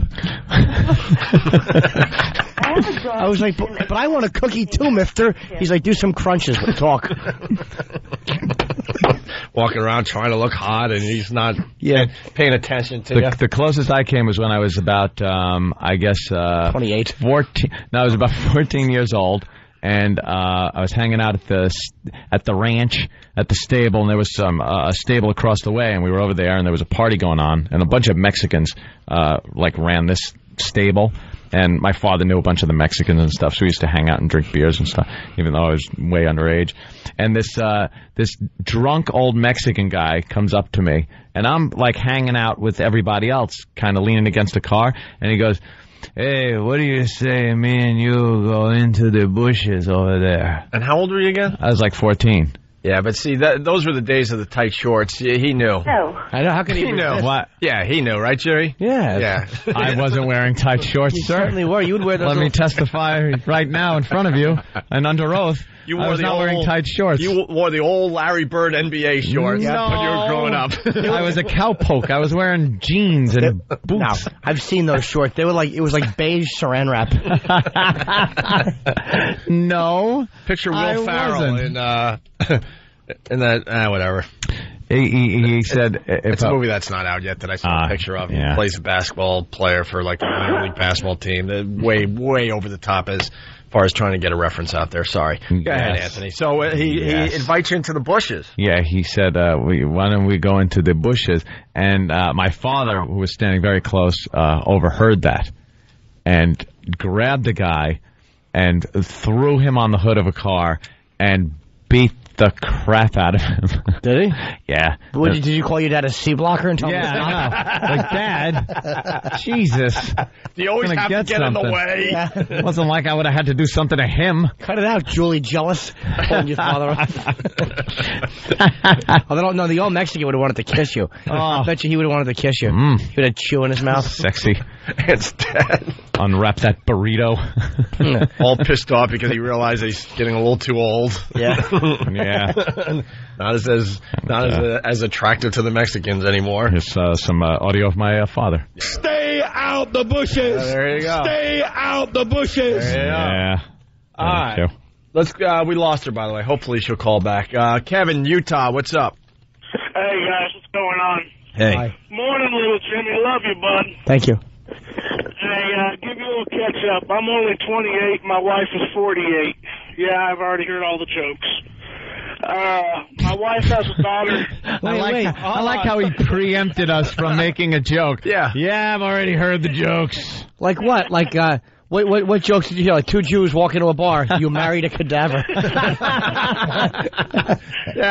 I was like, but I want a cookie too, mister. He's like, do some crunches. We'll talk. Walking around trying to look hot, and he's not paying attention to you. The closest I came was when I was about, 28. 14. No, I was about 14 years old. And I was hanging out at the ranch, at the stable, and there was a stable across the way, and we were over there, and there was a party going on, and a bunch of Mexicans ran this stable, and my father knew a bunch of the Mexicans and stuff, so we used to hang out and drink beers and stuff, even though I was way underage. And this drunk old Mexican guy comes up to me, and I'm like hanging out with everybody else, kind of leaning against a car, and he goes, "Hey, what do you say me and you go into the bushes over there?" And how old were you again? I was like 14. Yeah, but see, those were the days of the tight shorts. Yeah, he knew. No. I know. How can he know? What? Yeah, he knew, right, Jerry? Yeah. Yeah. I wasn't wearing tight shorts, You sir. certainly were. You would wear those. Let me testify right now in front of you and under oath. I was not wearing tight shorts. You wore the old Larry Bird NBA shorts when you were growing up. I was a cowpoke. I was wearing jeans and boots. Now, I've seen those shorts. They were like, it was like beige saran wrap. No. Picture Will Ferrell in that, whatever. He said... It's a movie that's not out yet that I saw a picture of. He plays a basketball player for like the minor league basketball team. Way over the top as far as trying to get a reference out there. Sorry. Go ahead, Anthony. So he invites you into the bushes. Yeah, he said, why don't we go into the bushes? And my father, who was standing very close, overheard that and grabbed the guy and threw him on the hood of a car and beat the crap out of him. Did he? Yeah. Did you call your dad a C blocker and tell him to stop? Yeah, like, Dad, Jesus. Do you always have to get in the way? It wasn't like I would have had to do something to him. Cut it out, Julie, jealous. Pulling your father up. No, the old Mexican would have wanted to kiss you. I bet you he would have wanted to kiss you. He would have chew in his mouth. Sexy. It's Dad. Unwrap that burrito. All pissed off because he realized he's getting a little too old. Yeah. Yeah. Not as attractive to the Mexicans anymore. Here's some audio of my father. Stay out the bushes. There you go. Stay out the bushes. There you go. Yeah. All right. Let's. We lost her, by the way. Hopefully she'll call back. Kevin, Utah, what's up? Hey guys, what's going on? Hey. Hi. Morning, little Jimmy. Love you, bud. Thank you. Hey, give you a little catch up. I'm only 28. My wife is 48. Yeah, I've already heard all the jokes. My wife has a daughter. I like how he preempted us from making a joke. Yeah. Yeah, I've already heard the jokes. Like what? Like, what jokes did you hear? Like two Jews walk into a bar. You married a cadaver. Yeah,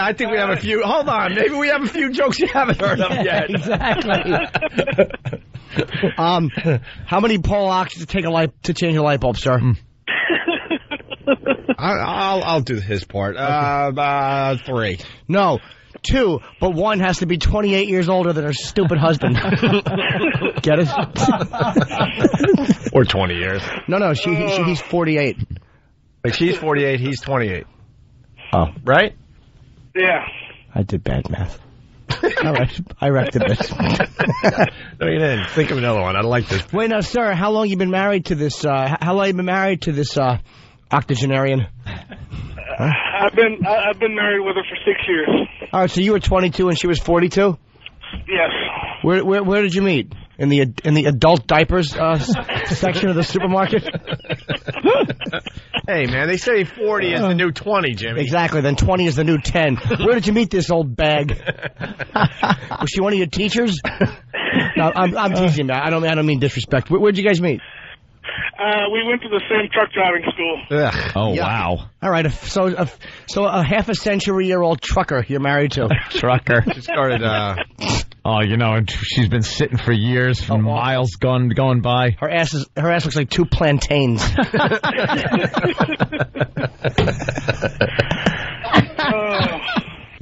I think we have a few. Hold on. Maybe we have a few jokes you haven't heard of yet. Exactly. How many Polacks does it take to change a light bulb, sir? I'll do his part. 3. No, 2, but one has to be 28 years older than her stupid husband. Get it? Or 20 years. No, he's 48. Like she's 48, he's 28. Oh, right? Yeah. I did bad math. All right, I wrecked a bit. No, you didn't. Think of another one. I like this. Wait, now, sir, how long you been married to this? Octogenarian? I've been married with her for 6 years. All right, so you were 22 and she was 42? Yes. Where did you meet? In the adult diapers section of the supermarket? Hey, man, they say 40 is the new 20, Jimmy. Exactly, then 20 is the new 10. Where did you meet this old bag? Was she one of your teachers? No, I'm teasing, man. I don't mean disrespect. Where'd you guys meet? We went to the same truck driving school. Ugh. Oh, yeah. Wow. All right, so a half a century-year-old trucker you're married to. Trucker. She started, and she's been sitting for years, and miles going by. Her ass looks like 2 plantains.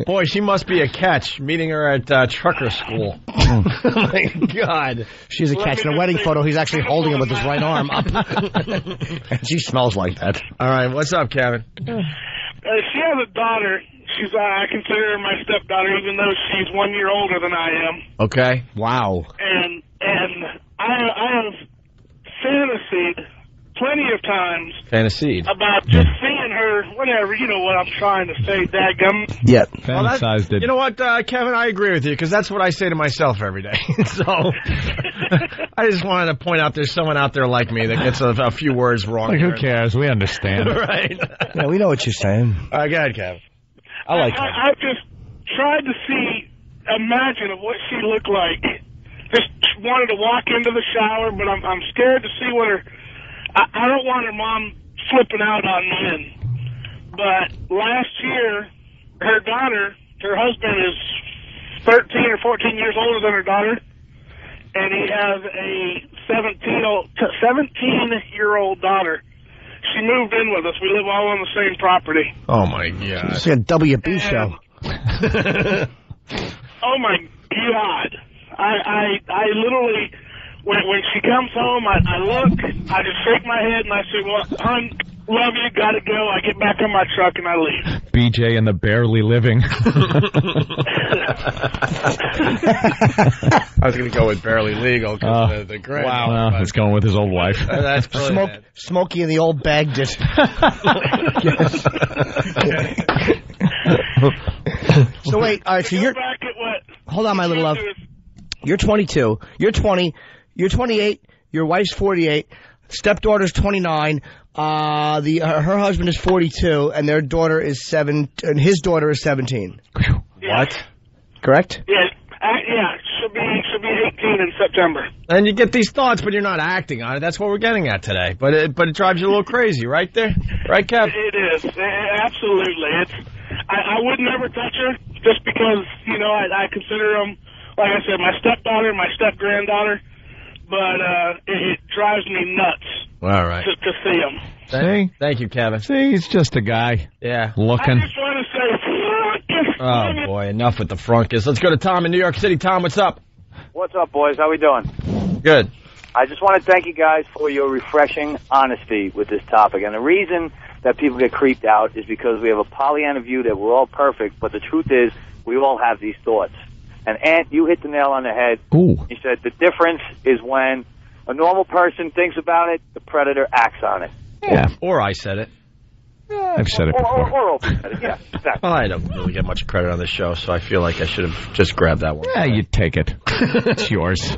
Boy, she must be a catch, meeting her at trucker school. Oh, my God. She's a catch. In a wedding photo, he's actually holding him with his right arm up. And she smells like that. All right, what's up, Kevin? She has a daughter. I consider her my stepdaughter, even though she's 1 year older than I am. Okay. Wow. And I have fantasied plenty of times about just seeing her, whatever, you know what I'm trying to say, dadgum. Yeah. Fantasized it. You know what, Kevin, I agree with you, because that's what I say to myself every day. So, I just wanted to point out there's someone out there like me that gets a few words wrong. Like, who cares? We understand. Right. Yeah, we know what you're saying. All right, go ahead, Kevin. I like Kevin. I've just tried to imagine of what she looked like. Just wanted to walk into the shower, but I'm scared to see what her... I don't want her mom flipping out on me. But last year, her daughter, her husband is 13 or 14 years older than her daughter, and he has a 17-year-old daughter. She moved in with us. We live all on the same property. Oh, my God. It's like a WB show. Oh, my God. I literally... When she comes home, I look, I just shake my head, and I say, well, hon, love you, gotta go. I get back in my truck, and I leave. BJ and the barely living. I was going to go with barely legal, because the grand. Wow. He's going with his old wife. That's brilliant. Smokey and the old Baghdad. So wait, all right, so you're... Back at what? Hold on, my little love. You're 22. You're 20. You're 28. Your wife's 48. Stepdaughter's 29. Her husband is 42, and their daughter is 7. And his daughter is 17. What? Correct? Yeah, she'll be 18 in September. And you get these thoughts, but you're not acting on it. That's what we're getting at today. But it drives you a little crazy, right there, right, Kev? It is absolutely. I would never touch her just because I consider them, like I said, my stepdaughter, my step-granddaughter. But it drives me nuts. All right. To see him. Thank you, Kevin. See, he's just a guy. Yeah. Looking. I just want to say, oh, boy, enough with the frunkus. Let's go to Tom in New York City. Tom, what's up? What's up, boys? How we doing? Good. I just want to thank you guys for your refreshing honesty with this topic. And the reason that people get creeped out is because we have a Pollyanna view that we're all perfect, but the truth is we all have these thoughts. And, Ant, you hit the nail on the head. Ooh. You said the difference is when a normal person thinks about it, the predator acts on it. Yeah. Or I said it. I've said it before. Or Opie said it, yeah, exactly. Well, I don't really get much credit on this show, so I feel like I should have just grabbed that one. Yeah, you take it. It's yours.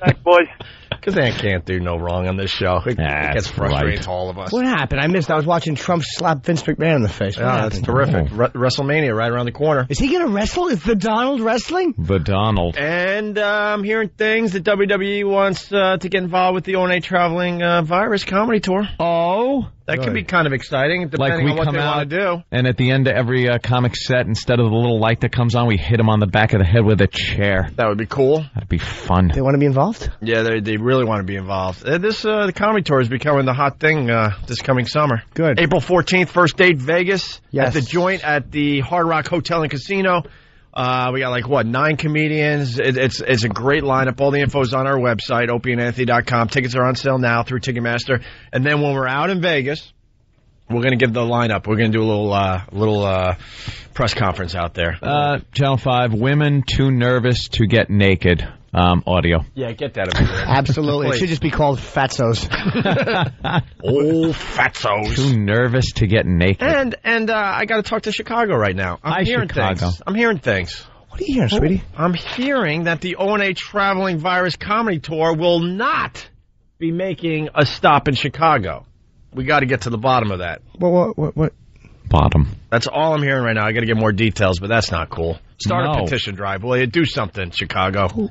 Thanks, boys. Because Ant can't do no wrong on this show. It gets frustrating to all of us. What happened? I was watching Trump slap Vince McMahon in the face. Yeah, that's terrific. WrestleMania right around the corner. Is he going to wrestle? Is the Donald wrestling? The Donald. And I'm hearing things that WWE wants to get involved with the ONA Traveling Virus Comedy Tour. Oh? That could be kind of exciting, depending on what they want to do. And at the end of every comic set, instead of the little light that comes on, we hit him on the back of the head with a chair. That would be cool. That'd be fun. They want to be involved? Yeah, they really want to be involved. The comedy tour is becoming the hot thing this coming summer. Good. April 14th, first date, Vegas. Yes. At the Joint at the Hard Rock Hotel and Casino. We got 9 comedians. It's a great lineup. All the info's on our website, opieandanthony.com. Tickets are on sale now through Ticketmaster. And then when we're out in Vegas, we're going to give the lineup. We're going to do a little press conference out there. Channel 5, women too nervous to get naked. Audio. Yeah, get that. Absolutely. It should just be called Fatzos. Oh, Fatzos. Too nervous to get naked. And I got to talk to Chicago right now. I'm hearing things. What are you hearing, sweetie? I'm hearing that the ONA Traveling Virus Comedy Tour will not be making a stop in Chicago. We got to get to the bottom of that. What? Bottom. That's all I'm hearing right now. I got to get more details, but that's not cool. Start a petition drive. Will you do something, Chicago?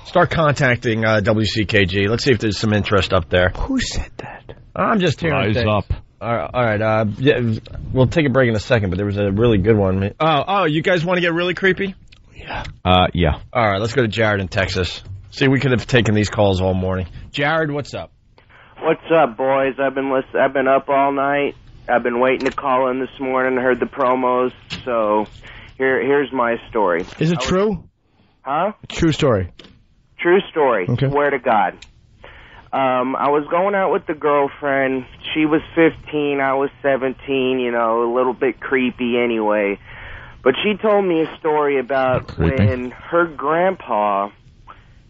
Start contacting WCKG. Let's see if there's some interest up there. Who said that? I'm just hearing things. Rise up. All right. Yeah, we'll take a break in a second, but there was a really good one. Oh, you guys want to get really creepy? Yeah. Yeah. All right, let's go to Jared in Texas. See, we could have taken these calls all morning. Jared, what's up? What's up, boys? I've been up all night. I've been waiting to call in this morning. Heard the promos, so here's my story. Is it true? Huh? True story. True story. Okay. Swear to God. I was going out with the girlfriend. She was 15. I was 17. You know, a little bit creepy anyway. But she told me a story about when her grandpa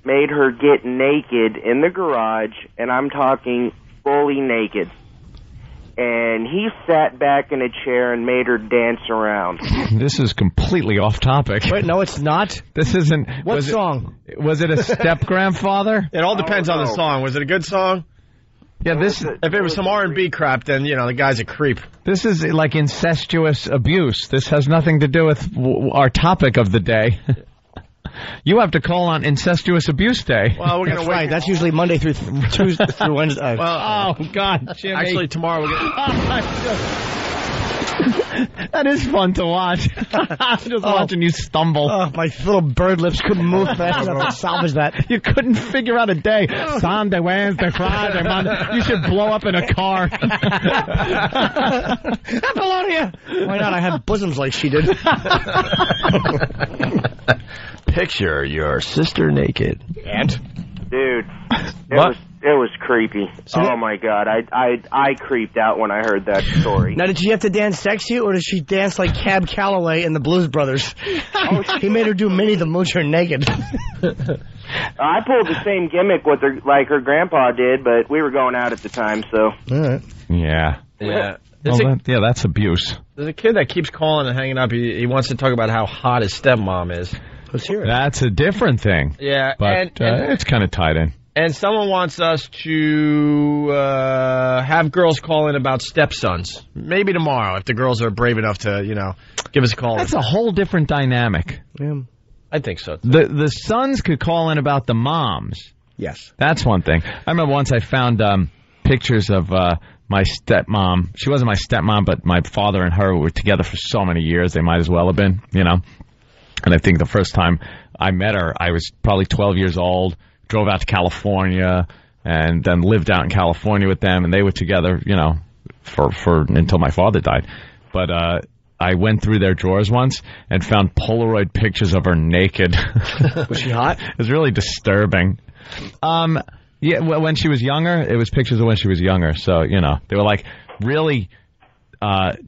made her get naked in the garage, and I'm talking fully naked. And he sat back in a chair and made her dance around. This is completely off topic. Wait, no, it's not. This isn't. What song? Was it a step-grandfather? It all depends on the song. Was it a good song? Yeah, if it was some R&B crap, then, you know, the guy's a creep. This is like incestuous abuse. This has nothing to do with our topic of the day. You have to call on Incestuous Abuse Day. Well, we're going to wait. That's usually Monday through Tuesday through Wednesday. Well, oh, God, Jimmy. Actually, tomorrow we're going That is fun to watch. Just watching you stumble. Oh, my little bird lips couldn't move fast enough to salvage that. You couldn't figure out a day. Sunday, Wednesday, Friday, Monday. You should blow up in a car. Apollonia! Why not? I have bosoms like she did. Picture your sister naked. And? Dude, it was creepy. Oh my God, I creeped out when I heard that story. Now, did she have to dance sexy, or did she dance like Cab Calloway in the Blues Brothers? He made her do Minnie the Moocher naked. I pulled the same gimmick with her, like her grandpa did, but we were going out at the time, so. All right. Yeah. Yeah. Well, that's abuse. There's a kid that keeps calling and hanging up. He wants to talk about how hot his stepmom is. Let's hear it. That's a different thing. Yeah, but it's kind of tied in. And someone wants us to have girls call in about stepsons. Maybe tomorrow, if the girls are brave enough to, you know, give us a call. That's a whole different dynamic. Yeah. I think so, too. The sons could call in about the moms. Yes. That's one thing. I remember once I found pictures of my stepmom. She wasn't my stepmom, but my father and her were together for so many years. They might as well have been, you know. And I think the first time I met her, I was probably 12 years old, drove out to California, and then lived out in California with them, and they were together, you know, for until my father died. But I went through their drawers once and found Polaroid pictures of her naked. Was she hot? It was really disturbing. Yeah, when she was younger, it was pictures of when she was younger. So, you know, they were like really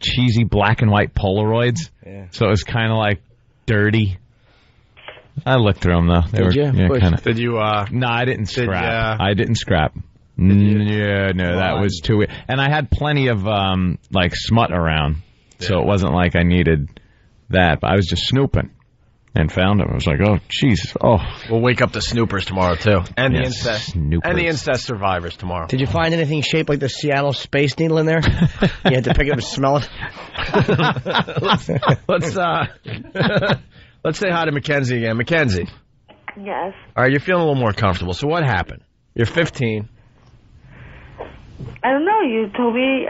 cheesy black and white Polaroids. Yeah. So it was kind of like dirty. I looked through them, though. Did you? Yeah, kind of. Did you? No, I didn't scrap. I didn't scrap. Yeah, no, that was too weird. And I had plenty of, like, smut around. Yeah. So it wasn't like I needed that. But I was just snooping and found them. I was like, oh, jeez. Oh. We'll wake up the snoopers tomorrow, too. And yes, the incest. Snoopers. And the incest survivors tomorrow. Did you find anything shaped like the Seattle Space Needle in there? You had to pick it up and smell it? Let's say hi to Mackenzie again. Mackenzie. Yes. All right, you're feeling a little more comfortable. So what happened? You're 15. I don't know. You told me,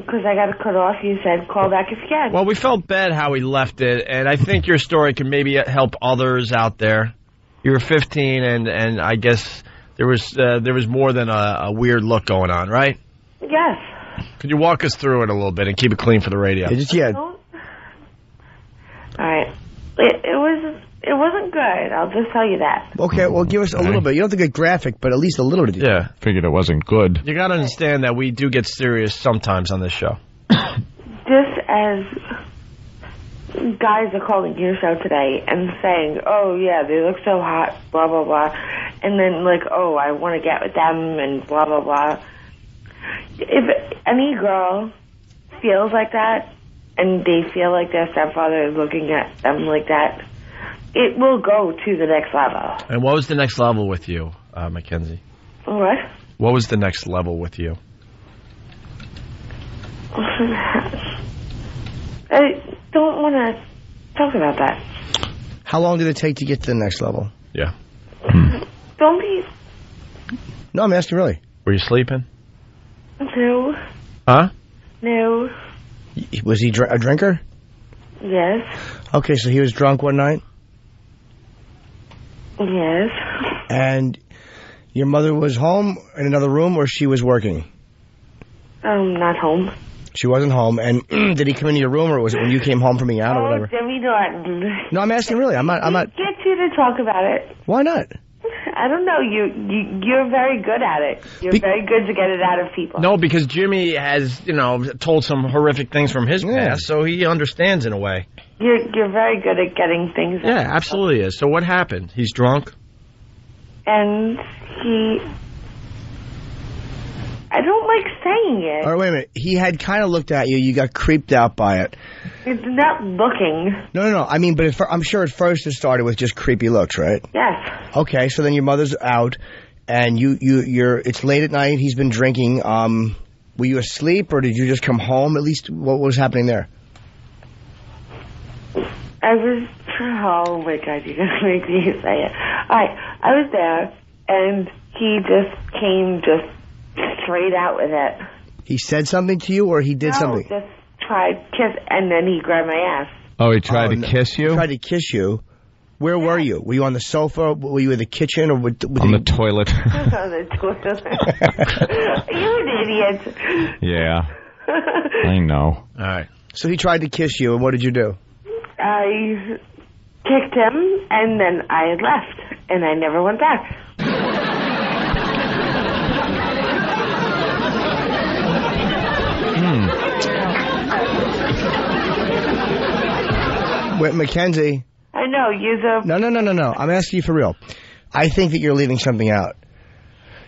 because I got to cut off, you said call back if you can. Well, we felt bad how we left it, and I think your story can maybe help others out there. You were 15, and I guess there was more than a weird look going on, right? Yes. Could you walk us through it a little bit and keep it clean for the radio? Yeah. All right. It wasn't good. I'll just tell you that. Okay, well, give us a little bit. You don't have to get graphic, but at least a little bit. Yeah. Figured it wasn't good. You got to understand that we do get serious sometimes on this show. Just as guys are calling your show today and saying, oh, yeah, they look so hot, blah, blah, blah, and then, like, oh, I want to get with them and blah, blah, blah. If any girl feels like that and they feel like their stepfather is looking at them like that, it will go to the next level. And what was the next level with you, Mackenzie? What? What was the next level with you? I don't want to talk about that. How long did it take to get to the next level? Yeah. Don't be... No, I'm asking really. Were you sleeping? No. Huh? No. Was he a drinker? Yes. Okay, so he was drunk one night? Yes. And your mother was home in another room, or she was working? Not home. She wasn't home. And did he come into your room, or was it when you came home from being out or whatever? Jimmy Norton. No, I'm asking really. I'm not. Get you to talk about it. Why not? I don't know. You're very good at it. You're very good to get it out of people. No, because Jimmy has, told some horrific things from his past, so he understands in a way. You're very good at getting things out. Yeah, absolutely is. So what happened? He's drunk? And I don't like saying it. All right, wait a minute. He had kind of looked at you. You got creeped out by it. It's not looking. No. I mean, but I'm sure at first it started with just creepy looks, right? Yes. Okay, so then your mother's out, and it's late at night. He's been drinking. Were you asleep, or did you just come home? At least, what was happening there? I was. Oh my God! You're gonna make me say it. I was there, and he just came straight out with it. He said something to you, or he did something? No, just tried kiss, and then he grabbed my ass. Oh, he tried to kiss you? He tried to kiss you. Where were you? Were you on the sofa? Were you in the kitchen? Or on the toilet? On the toilet. You an idiot. Yeah. I know. All right. So he tried to kiss you, and what did you do? I kicked him, and then I left, and I never went back. Wait, Mackenzie. I know, No. I'm asking you for real. I think that you're leaving something out.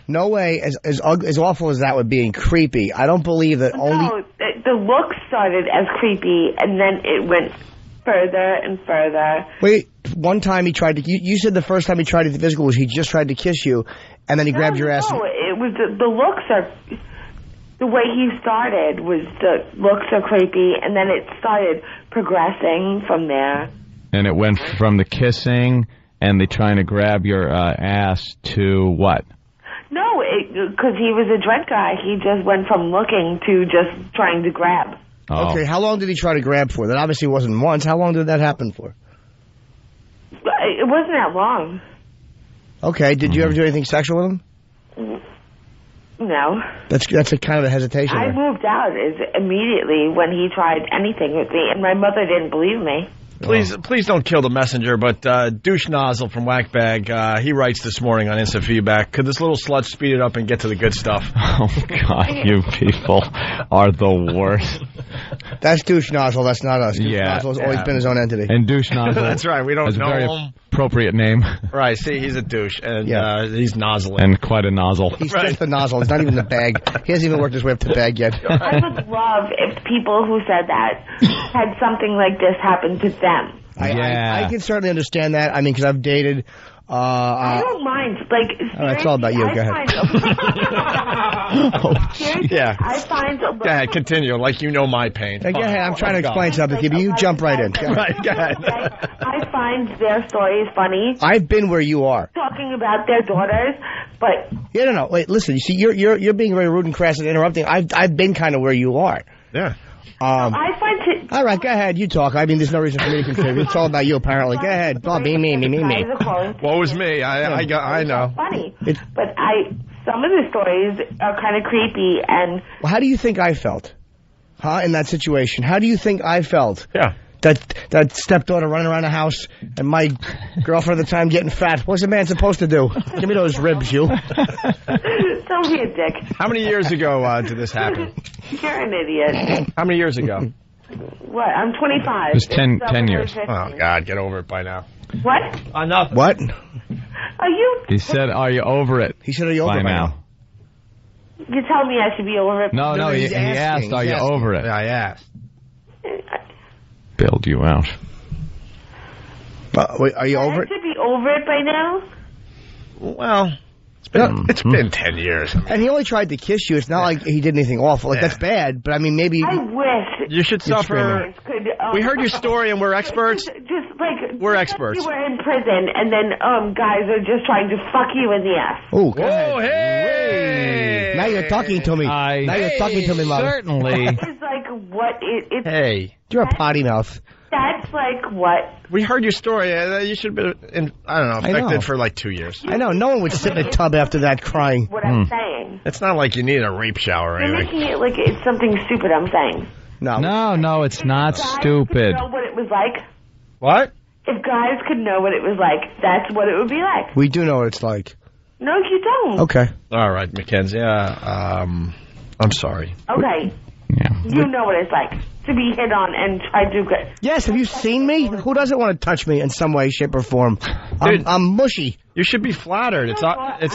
No way, as awful as that would be and creepy, I don't believe that only... No, the look started as creepy, and then it went further and further. Wait, one time he tried to... You said the first time he tried to be physical was he just tried to kiss you, and then he grabbed your ass... No, it was the looks are... The way he started was the looks are creepy, and then it started progressing from there. And it went from the kissing and the trying to grab your ass to what? No, because he was a drunk guy. He just went from looking to just trying to grab. Oh. Okay, how long did he try to grab for? That obviously wasn't once. How long did that happen for? It wasn't that long. Okay, did you ever do anything sexual with him? No. That's a kind of a hesitation. I moved out immediately when he tried anything with me, and my mother didn't believe me. Please don't kill the messenger, but Douche Nozzle from Whackbag, he writes this morning on Instant Feedback, could this little slut speed it up and get to the good stuff? Oh, God, you people are the worst. That's Douche Nozzle, that's not us. Douche Nozzle has always been his own entity. And Douche Nozzle. That's right, we don't know very him. Appropriate name. Right, see, he's a douche, and he's nozzling. And quite a nozzle. He's just a nozzle, it's not even the bag. He hasn't even worked his way up to the bag yet. I would love if people who said that had something like this happen to them. I can certainly understand that. I mean, because I've dated... I don't mind. Like, it's all about you. Go ahead. Yeah. I find... Go ahead, continue, like you know my pain. Go ahead, I'm trying to explain something to you, but you jump right in. Go right, go ahead. I find their stories funny. I've been where you are. Talking about their daughters, but... Yeah, no. Wait, listen. You see, you're being very rude and crass and interrupting. I've been kind of where you are. Yeah. I find it... All right, go ahead. You talk. I mean, there's no reason for me to contribute. It's all about you, apparently. Go ahead. Oh, me. What was me? I know. Funny. But some of the stories are kind of creepy and... Well, how do you think I felt? In that situation? How do you think I felt? Yeah. That stepdaughter running around the house and my girlfriend at the time getting fat. What's a man supposed to do? Give me those ribs, you. Don't be a dick. How many years ago did this happen? You're an idiot. How many years ago? What? I'm 25. It was 10 years. Oh, God, get over it by now. What? Nothing. What? Are you... He said, are you over it? He said, are you over it by now? You tell me I should be over it. No, he asked, are you over it? Yeah, I asked. Bailed you out. Wait, are you over it? I should be over it by now? Well... It's been 10 years. I mean. And he only tried to kiss you. It's not like he did anything awful. Like, that's bad, but I mean, maybe... I wish... You should suffer... We heard your story and we're experts. Just like... We're experts. You were in prison and then guys are just trying to fuck you in the ass. Oh, hey! Now you're talking to me. Now you're talking to me, Mom. Certainly. It's like what it's. Hey. You're a potty mouth. That's like what. We heard your story. You should have been, affected for like 2 years. I know. No one would sit in a tub after that crying. What I'm saying. It's not like you need a rape shower or You're anything. making it like it's something stupid. I'm saying. No, it's not Guys stupid. could know what it was like. What? If guys could know what it was like, that's what it would be like. We do know what it's like. No, you don't. Okay. All right, Mackenzie. I'm sorry. Okay. You know what it's like to be hit on and try to do good. Yes, have you seen me? Who doesn't want to touch me in some way, shape, or form? I'm mushy. You should be flattered. It's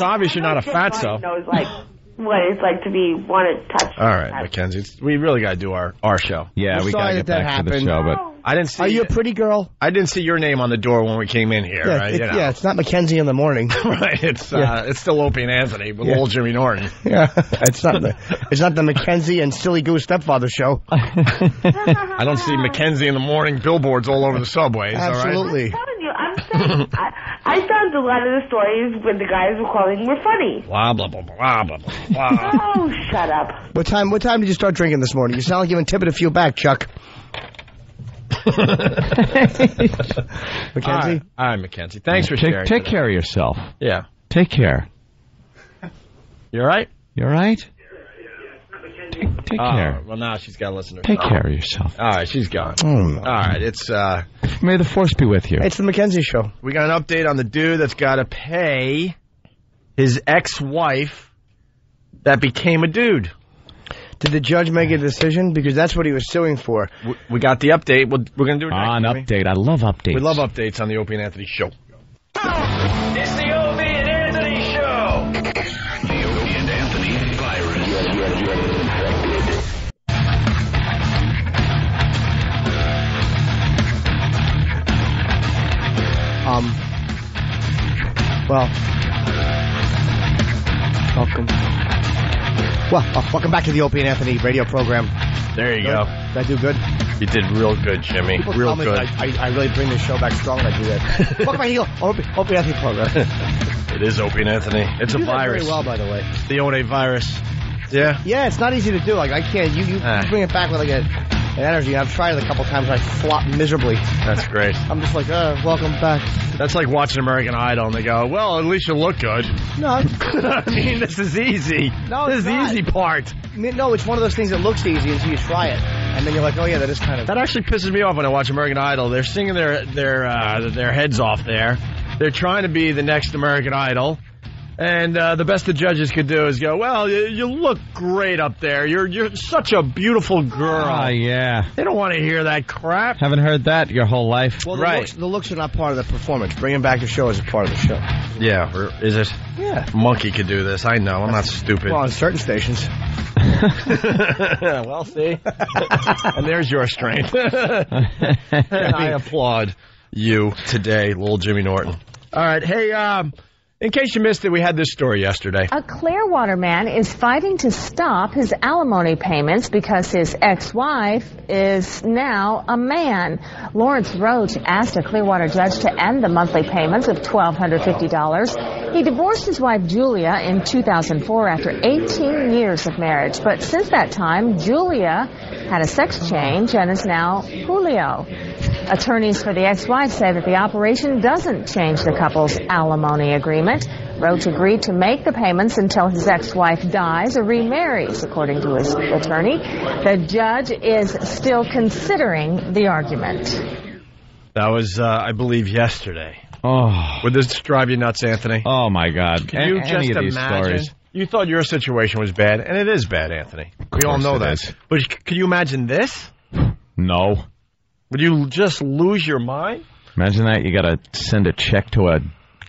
obvious you're not a fatso. Knows like what it's like to be wanted touched. All right, Mackenzie. We really got to do our show. Yeah, we got to get back to the show, but I didn't see. Are you a pretty girl? I didn't see your name on the door when we came in here. Yeah, right? it's not Mackenzie in the morning. Right. It's still Opie and Anthony with old Jimmy Norton. Yeah, it's not the Mackenzie and Silly Goose Stepfather show. I don't see Mackenzie in the morning billboards all over the subways. Absolutely. All right? I'm saying, I found a lot of the stories when the guys were calling were funny. Blah blah blah blah blah blah. Oh, shut up. What time did you start drinking this morning? You sound like you've been tipping a few back, Chuck. Mackenzie? All right, Mackenzie. Thanks for sharing. Take care of yourself. Yeah. Take care. You all right? You all right? Take care. Well, now she's got to listen to her. Take care of yourself. All right, she's gone. Oh, no. All right, it's... May the force be with you. It's the Mackenzie show. We got an update on the dude that's got to pay his ex-wife that became a dude. Did the judge make a decision? Because that's what he was suing for. We got the update. We're going to do it next. An update. I love updates. We love updates on the Opie and Anthony show. It's the Opie and Anthony show. The Opie and Anthony virus. You're infected. Welcome back to the Opie and Anthony radio program. There you go. Did I do good? You did real good, Jimmy. People real tell me good. I really bring this show back strong when I do that. Welcome back to the Opie and Anthony program. It is Opie and Anthony. It's You a do that virus. very well, by the way. The O.A. virus. Yeah? Yeah, it's not easy to do. Like, I can't. You bring it back with like an energy. I've tried it a couple times and I flop miserably. That's great. I'm just like, welcome back. That's like watching American Idol and they go, well, at least you look good. No. I mean, this is easy. No, this is the easy part. No, it's one of those things that looks easy until you try it. And then you're like, oh, yeah, that is kind of... That actually pisses me off when I watch American Idol. They're singing their heads off there. They're trying to be the next American Idol. And the best the judges could do is go, well, you look great up there. You're such a beautiful girl. Yeah. They don't want to hear that crap. Haven't heard that your whole life. Well, right. The looks are not part of the performance. Bringing back the show is a part of the show. Yeah, or is it? Yeah. Monkey could do this. I know. I'm not stupid. Well, on certain stations. Well, see? And there's your strength. And I applaud you today, little Jimmy Norton. All right. Hey, in case you missed it, we had this story yesterday. A Clearwater man is fighting to stop his alimony payments because his ex-wife is now a man. Lawrence Roach asked a Clearwater judge to end the monthly payments of $1,250. He divorced his wife Julia in 2004 after 18 years of marriage. But since that time, Julia had a sex change and is now Julio. Attorneys for the ex-wife say that the operation doesn't change the couple's alimony agreement. Roach agreed to make the payments until his ex-wife dies or remarries, according to his attorney. The judge is still considering the argument. That was, I believe, yesterday. Oh. Would this drive you nuts, Anthony? Oh, my God. Can you just imagine? Stories. You thought your situation was bad, and it is bad, Anthony. We all know that. Is. But could you imagine this? No. Would you just lose your mind? Imagine that. You got to send a check to a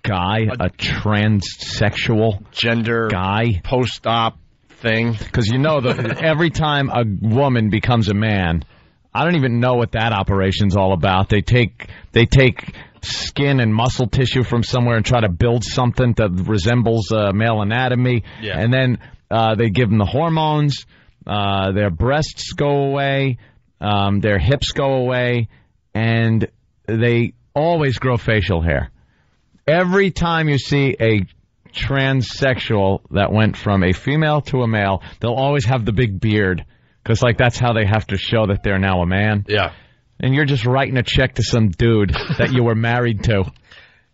guy, a transsexual gender guy, post-op thing. Because you know that every time a woman becomes a man, I don't even know what that operation's all about. They take skin and muscle tissue from somewhere and try to build something that resembles male anatomy, and then they give them the hormones. Their breasts go away. Their hips go away, and they always grow facial hair. Every time you see a transsexual that went from a female to a male, they'll always have the big beard Because, like, that's how they have to show that they're now a man. Yeah. And you're just writing a check to some dude that you were married to.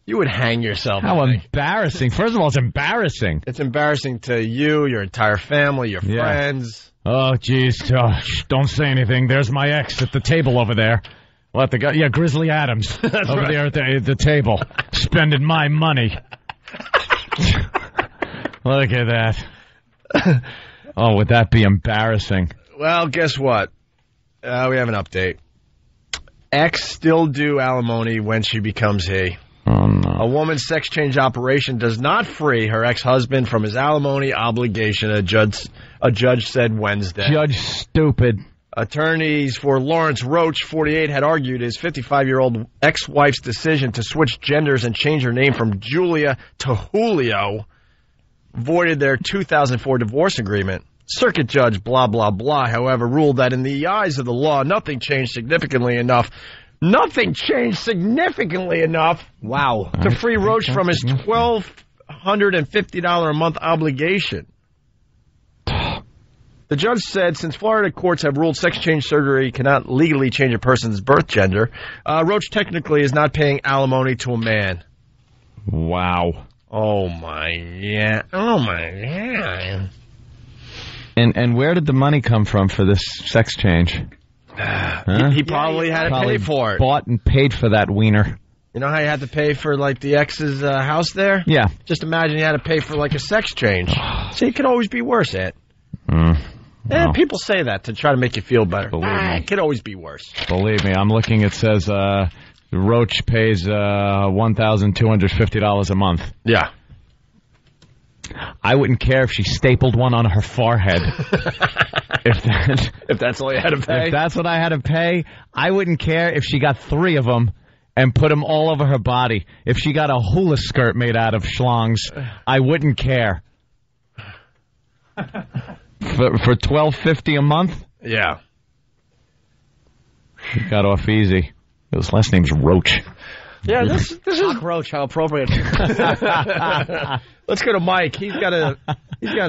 You would hang yourself. How embarrassing. First of all, it's embarrassing. It's embarrassing to you, your entire family, your friends. Oh, jeez. Oh, don't say anything. There's my ex at the table over there. What, the guy? Yeah, Grizzly Adams. Over there at the table. Spending my money. Look at that. Oh, would that be embarrassing? Well, guess what? We have an update. Ex still due alimony when she becomes he. Oh, no. A woman's sex change operation does not free her ex-husband from his alimony obligation, a judge said Wednesday. Judge stupid. Attorneys for Lawrence Roach, 48, had argued his 55-year-old ex-wife's decision to switch genders and change her name from Julia to Julio voided their 2004 divorce agreement. Circuit Judge blah, blah, blah, however, ruled that in the eyes of the law, nothing changed significantly enough. Nothing changed significantly enough. Wow. To free Roach from his $1,250 a month obligation. The judge said since Florida courts have ruled sex change surgery cannot legally change a person's birth gender, Roach technically is not paying alimony to a man. Wow. Oh, my God. And where did the money come from for this sex change? Huh? He probably had to pay for it. Bought and paid for that wiener. You know how you had to pay for, like, the ex's house there? Yeah. Just imagine you had to pay for, like, a sex change. See, it could always be worse, Ed. People say that to try to make you feel better. It could always be worse. Believe me, I'm looking. It says Roach pays $1,250 a month. Yeah. I wouldn't care if she stapled one on her forehead. If that's all you had to pay? If that's what I had to pay, I wouldn't care if she got 3 of them and put them all over her body. If she got a hula skirt made out of schlongs, I wouldn't care. For $1,250 a month? Yeah. She got off easy. His last name's Roach. Yeah, this is Roach. How appropriate. Let's go to Mike. He's got an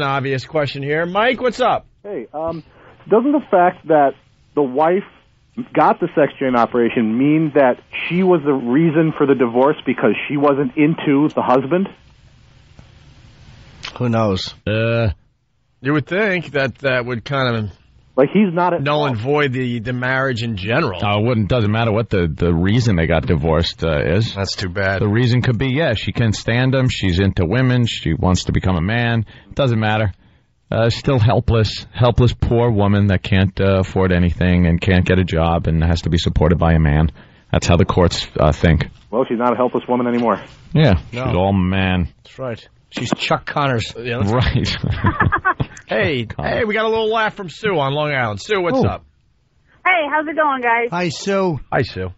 obvious question here. Mike, what's up? Hey, doesn't the fact that the wife got the sex change operation mean that she was the reason for the divorce because she wasn't into the husband? Who knows? You would think that would kind of like he's not at null and void the marriage in general. Doesn't matter what the reason they got divorced is. That's too bad. The reason could be, she can't stand him. She's into women. She wants to become a man. Doesn't matter. Still helpless poor woman that can't afford anything and can't get a job and has to be supported by a man. That's how the courts think. Well, she's not a helpless woman anymore. Yeah, she's all man. That's right. She's Chuck Connors. Yeah, right. Hey, we got a little laugh from Sue on Long Island. Sue, what's up? Hey, how's it going, guys? Hi, Sue. Hi, Sue.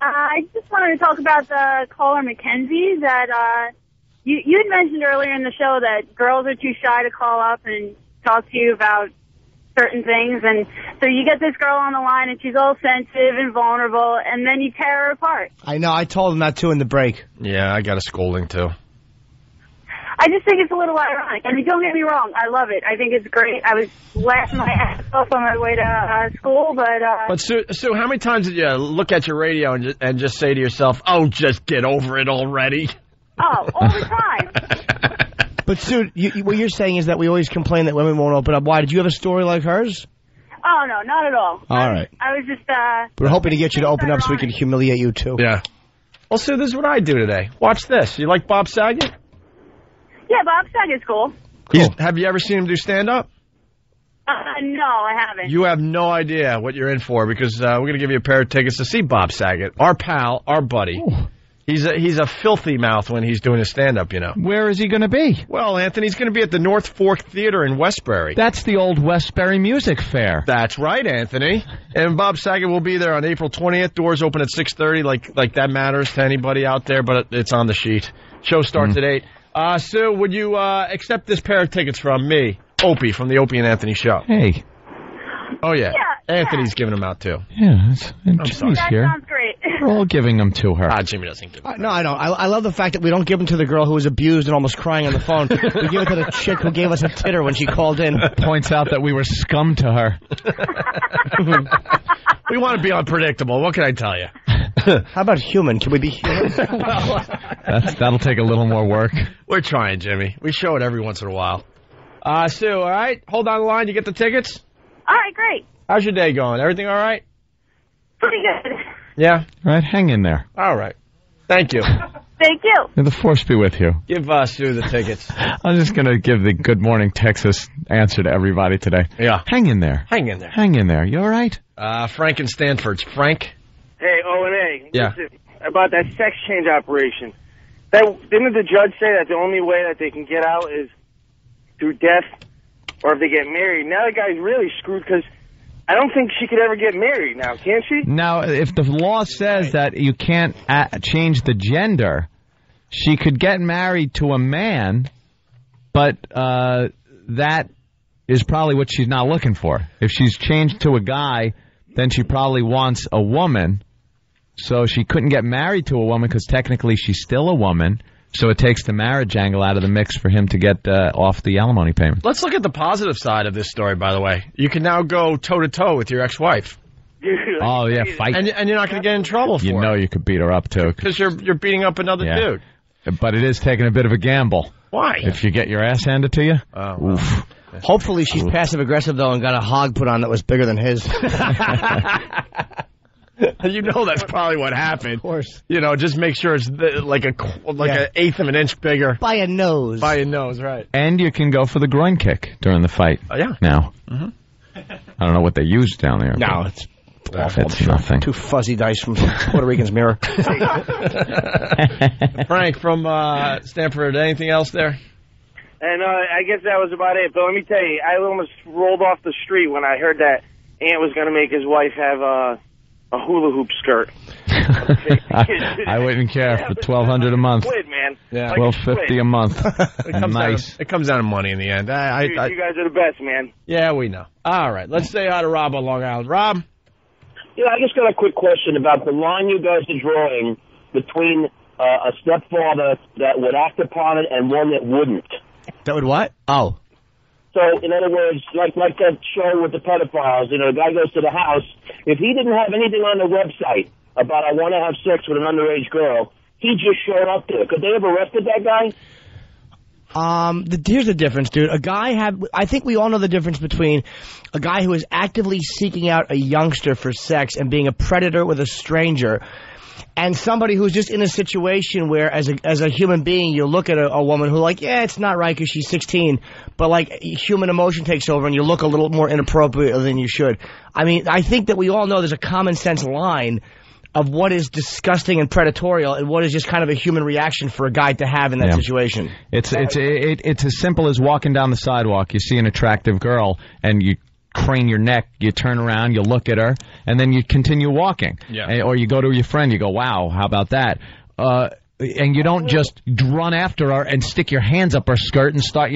I just wanted to talk about the caller Mackenzie that you had mentioned earlier in the show that girls are too shy to call up and talk to you about certain things. And so you get this girl on the line and she's all sensitive and vulnerable, and then you tear her apart. I know. I told him that, too, in the break. Yeah, I got a scolding, too. I just think it's a little ironic. I mean, don't get me wrong. I love it. I think it's great. I was laughing my ass off on my way to school, but... But, Sue, how many times did you look at your radio and just say to yourself, oh, just get over it already? Oh, all the time. But, Sue, what you're saying is that we always complain that women won't open up. Why? Did you have a story like hers? Oh, no, not at all. All right. I was just... We're hoping to get you to open up so we can humiliate you, too. Yeah. Well, Sue, this is what I do today. Watch this. You like Bob Saget? Yeah, Bob Saget's cool. Have you ever seen him do stand-up? No, I haven't. You have no idea what you're in for because we're going to give you a pair of tickets to see Bob Saget, our pal, our buddy. Ooh. He's a filthy mouth when he's doing his stand-up, you know. Where is he going to be? Well, Anthony's going to be at the North Fork Theater in Westbury. That's the old Westbury Music Fair. That's right, Anthony. And Bob Saget will be there on April 20th. Doors open at 6:30. Like that matters to anybody out there, but it's on the sheet. Show starts at 8. Sue, would you accept this pair of tickets from me, Opie, from the Opie and Anthony Show? Hey. Oh, yeah. Anthony's giving them out, too. Yeah, I'm sorry. That here. sounds great. We're all giving them to her. Jimmy doesn't give them. No, I don't. I love the fact that we don't give them to the girl who was abused and almost crying on the phone. We give it to the chick who gave us a titter when she called in. Points out that we were scum to her. We want to be unpredictable. What can I tell you? How about human? Can we be human? That'll take a little more work. We're trying, Jimmy. We show it every once in a while. Sue, all right? Hold on the line. You get the tickets? All right, great. How's your day going? Everything all right? Pretty good. Yeah? All right, hang in there. All right. Thank you. Thank you. May the force be with you. Give Sue the tickets. I'm just going to give the Good Morning Texas answer to everybody today. Yeah. Hang in there. Hang in there. Hang in there. You all right? Frank in Stanford. Frank? Hey, O&A. Yeah. Listen, about that sex change operation. Didn't the judge say that the only way that they can get out is through death or if they get married? Now the guy's really screwed because I don't think she could ever get married now, can she? Now, if the law says that you can't change the gender, she could get married to a man, but that is probably what she's not looking for. If she's changed to a guy, then she probably wants a woman. So she couldn't get married to a woman because technically she's still a woman. So it takes the marriage angle out of the mix for him to get off the alimony payment. Let's look at the positive side of this story, by the way. You can now go toe-to-toe with your ex-wife. Oh, yeah, fight. And you're not going to get in trouble for it. You know you could beat her up, too. Because you're beating up another dude. But it is taking a bit of a gamble. Why? If you get your ass handed to you. Oof. Hopefully she's passive-aggressive, though, and got a hog put on that was bigger than his. You know that's probably what happened. Of course. You know, just make sure it's like an eighth of an inch bigger. By a nose. By a nose, right. And you can go for the groin kick during the fight. Yeah. Now. Mm-hmm. I don't know what they use down there. No, it's awful. It's nothing. Two fuzzy dice from Puerto Rican's mirror. Frank from Stanford, anything else there? And I guess that was about it. But let me tell you, I almost rolled off the street when I heard that Ant was going to make his wife have a hula hoop skirt. I wouldn't care for $1,200 a month. Squid, man. Yeah. $1,250 a month. Nice. It comes down to money in the end. You guys are the best, man. Yeah, we know. All right, let's say hi to Rob on Long Island. Rob? Yeah, I just got a quick question about the line you guys are drawing between a stepfather that would act upon it and one that wouldn't. That would what? Oh. So, in other words, like that show with the pedophiles, you know, the guy goes to the house. If he didn't have anything on the website about I want to have sex with an underage girl, he just showed up there. Could they have arrested that guy? Here's the difference, dude. I think we all know the difference between a guy who is actively seeking out a youngster for sex and being a predator with a stranger, and somebody who's just in a situation where, as a human being, you look at a woman who, like, yeah, it's not right because she's 16, but, like, human emotion takes over and you look a little more inappropriate than you should. I mean, I think that we all know there's a common sense line of what is disgusting and predatorial and what is just kind of a human reaction for a guy to have in that situation. It's as simple as walking down the sidewalk. You see an attractive girl and you crane your neck, you turn around, you look at her, and then you continue walking. Yeah. Or you go to your friend, you go, wow, how about that? And you don't just run after her and stick your hands up her skirt and start,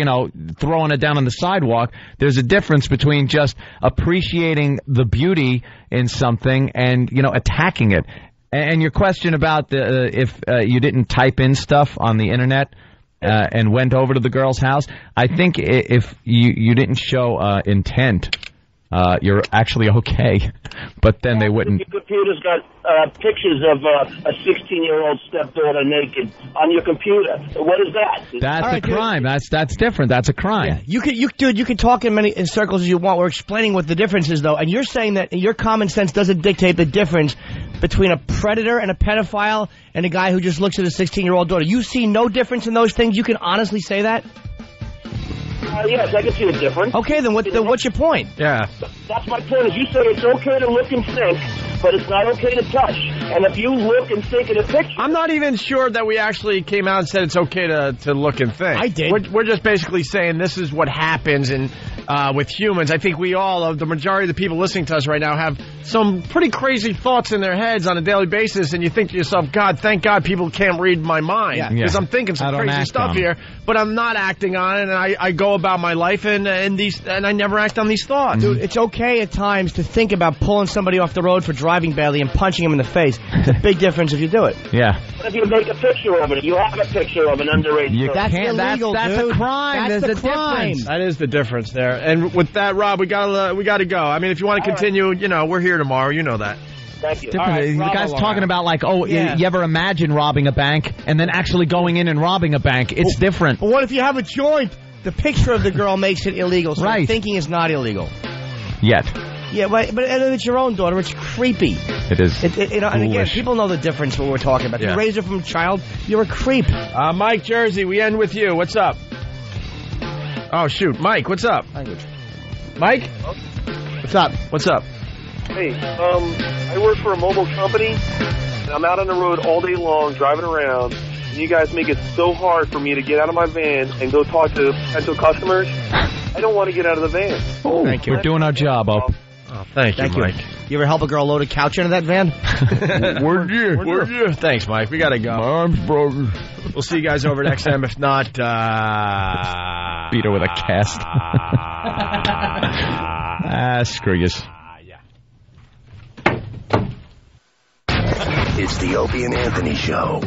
throwing it down on the sidewalk. There's a difference between just appreciating the beauty in something and, attacking it. And your question about if you didn't type in stuff on the internet and went over to the girl's house, I think if you didn't show intent, you're actually okay. But then they wouldn't. Your computer's got pictures of a 16-year-old stepdaughter naked on your computer. What is that? That's a crime. That's different. That's a crime. Yeah. You can talk in circles as you want. We're explaining what the difference is, though, and you're saying that your common sense doesn't dictate the difference between a predator and a pedophile and a guy who just looks at a 16-year-old daughter. You see no difference in those things? You can honestly say that? Yes, I can see the difference. Okay, then what's your point? Yeah. That's my point. Is you say it's okay to look and think, but it's not okay to touch. And if you look and think in a picture... I'm not even sure that we actually came out and said it's okay to look and think. I did. We're just basically saying this is what happens, and with humans. I think we all, the majority of the people listening to us right now, have some pretty crazy thoughts in their heads on a daily basis, and you think to yourself, God, thank God people can't read my mind, because I'm thinking some crazy stuff here, but I'm not acting on it, and I go about my life, and I never act on these thoughts. Dude, it's okay at times to think about pulling somebody off the road for driving badly and punching him in the face. It's a big difference if you do it. Yeah. What if you make a picture of it? You have a picture of an underage girl. That's illegal, that's dude. a crime. That's There's the a crime. difference. That is the difference there. And with that, Rob, we gotta go. I mean, if you want to continue, we're here tomorrow. You know that. Thank you. Different. The guy's talking about like, you ever imagine robbing a bank and then actually going in and robbing a bank? It's different. But what if you have a joint? The picture of the girl makes it illegal, so thinking is not illegal. Yet. Yeah, but if it's your own daughter, it's creepy. It is. And again, people know the difference when we're talking about. If you raise her from a child, you're a creep. Mike Jersey, we end with you. What's up? Oh, shoot. Mike, what's up? Mike? What's up? What's up? Hey, I work for a mobile company, and I'm out on the road all day long driving around, and you guys make it so hard for me to get out of my van and go talk to potential customers. I don't want to get out of the van. Oh, thank you. We're doing our job, Op. Oh, thank you, Mike. You ever help a girl load a couch into that van? We're you. Thanks, Mike. We got to go. My arm's broken. We'll see you guys over at XM. If not, beat her with a cast. Screw yous. It's the Opie and Anthony Show.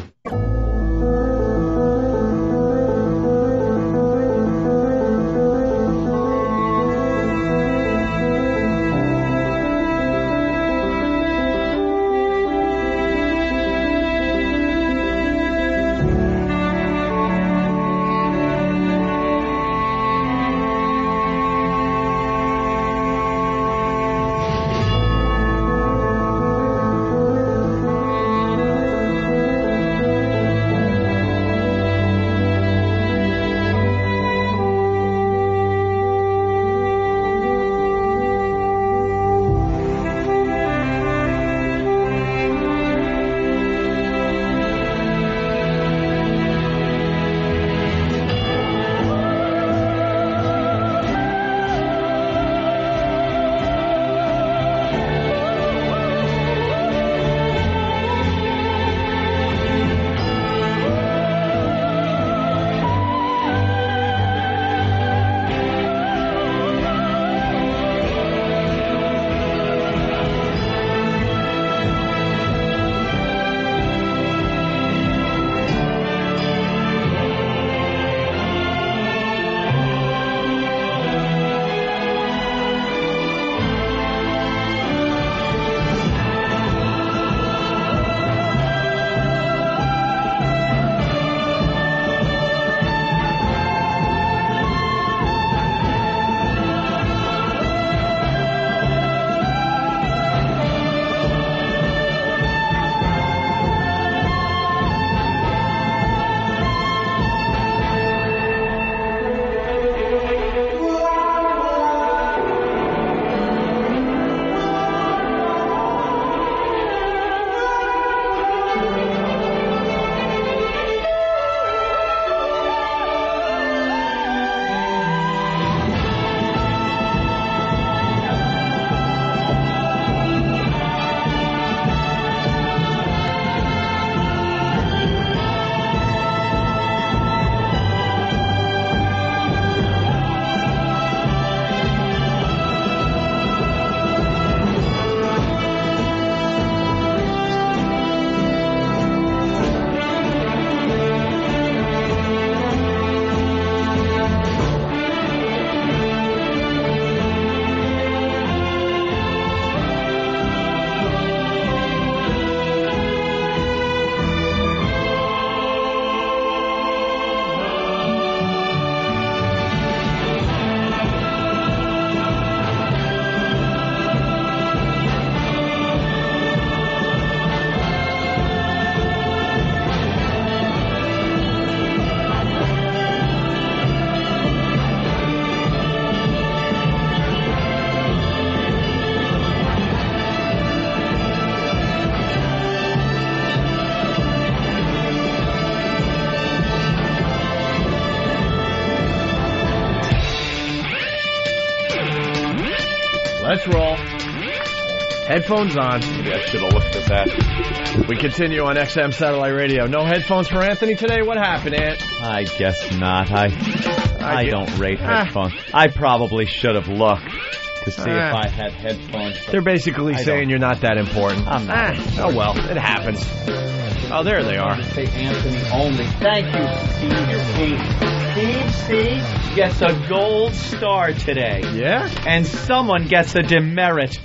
Let's roll. Headphones on. Maybe I should have looked at that. We continue on XM Satellite Radio. No headphones for Anthony today? What happened, Ant? I guess not. I don't rate headphones. I probably should have looked to see if I had headphones. They're basically saying you're not that important. I'm not. Oh, well, it happens. Oh, there they are. Say Anthony only. Thank you, Steve C gets a gold star today. Yeah? And someone gets a demerit.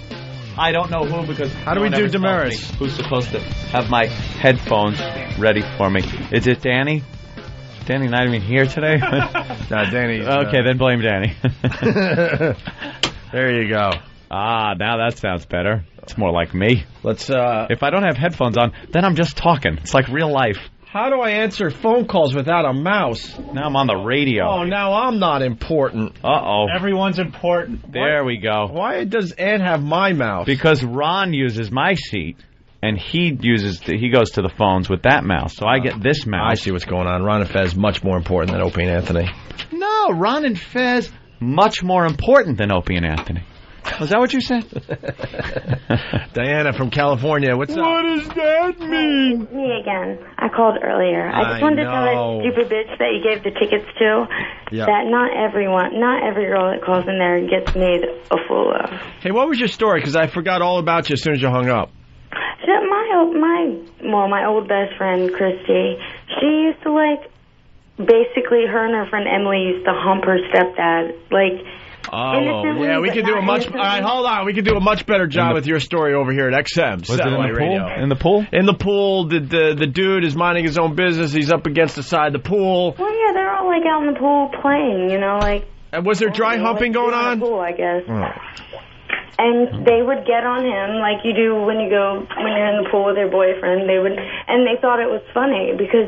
I don't know who, because how do we do demerits? Who's supposed to have my headphones ready for me? Is it Danny? Danny not even here today? No, Danny. Okay, then blame Danny. There you go. Ah, now that sounds better. It's more like me. Let's. If I don't have headphones on, then I'm just talking. It's like real life. How do I answer phone calls without a mouse? Now I'm on the radio. Oh, now I'm not important. Uh-oh. Everyone's important. There we go. Why does Ed have my mouse? Because Ron uses my seat, and he goes to the phones with that mouse. So I get this mouse. I see what's going on. Ron and Fez much more important than Opie and Anthony. No, Ron and Fez much more important than Opie and Anthony. Was that what you said? Diana from California, what's up? What does that mean? Me again. I called earlier. I just wanted to tell that stupid bitch that you gave the tickets to that not every girl that calls in there gets made a fool of. Hey, what was your story? Because I forgot all about you as soon as you hung up. So my old best friend, Christy, she used to, basically her and her friend Emily used to hump her stepdad, Oh, yeah, we could do a much... All right, hold on. We could do a much better job with your story over here at XM. Was it in the pool? In the pool? In the pool. The dude is minding his own business. He's up against the side of the pool. Well, yeah, they're all, out in the pool playing, And was there dry humping going on? Pool, I guess. And they would get on him like you do when you're in the pool with your boyfriend. And they thought it was funny because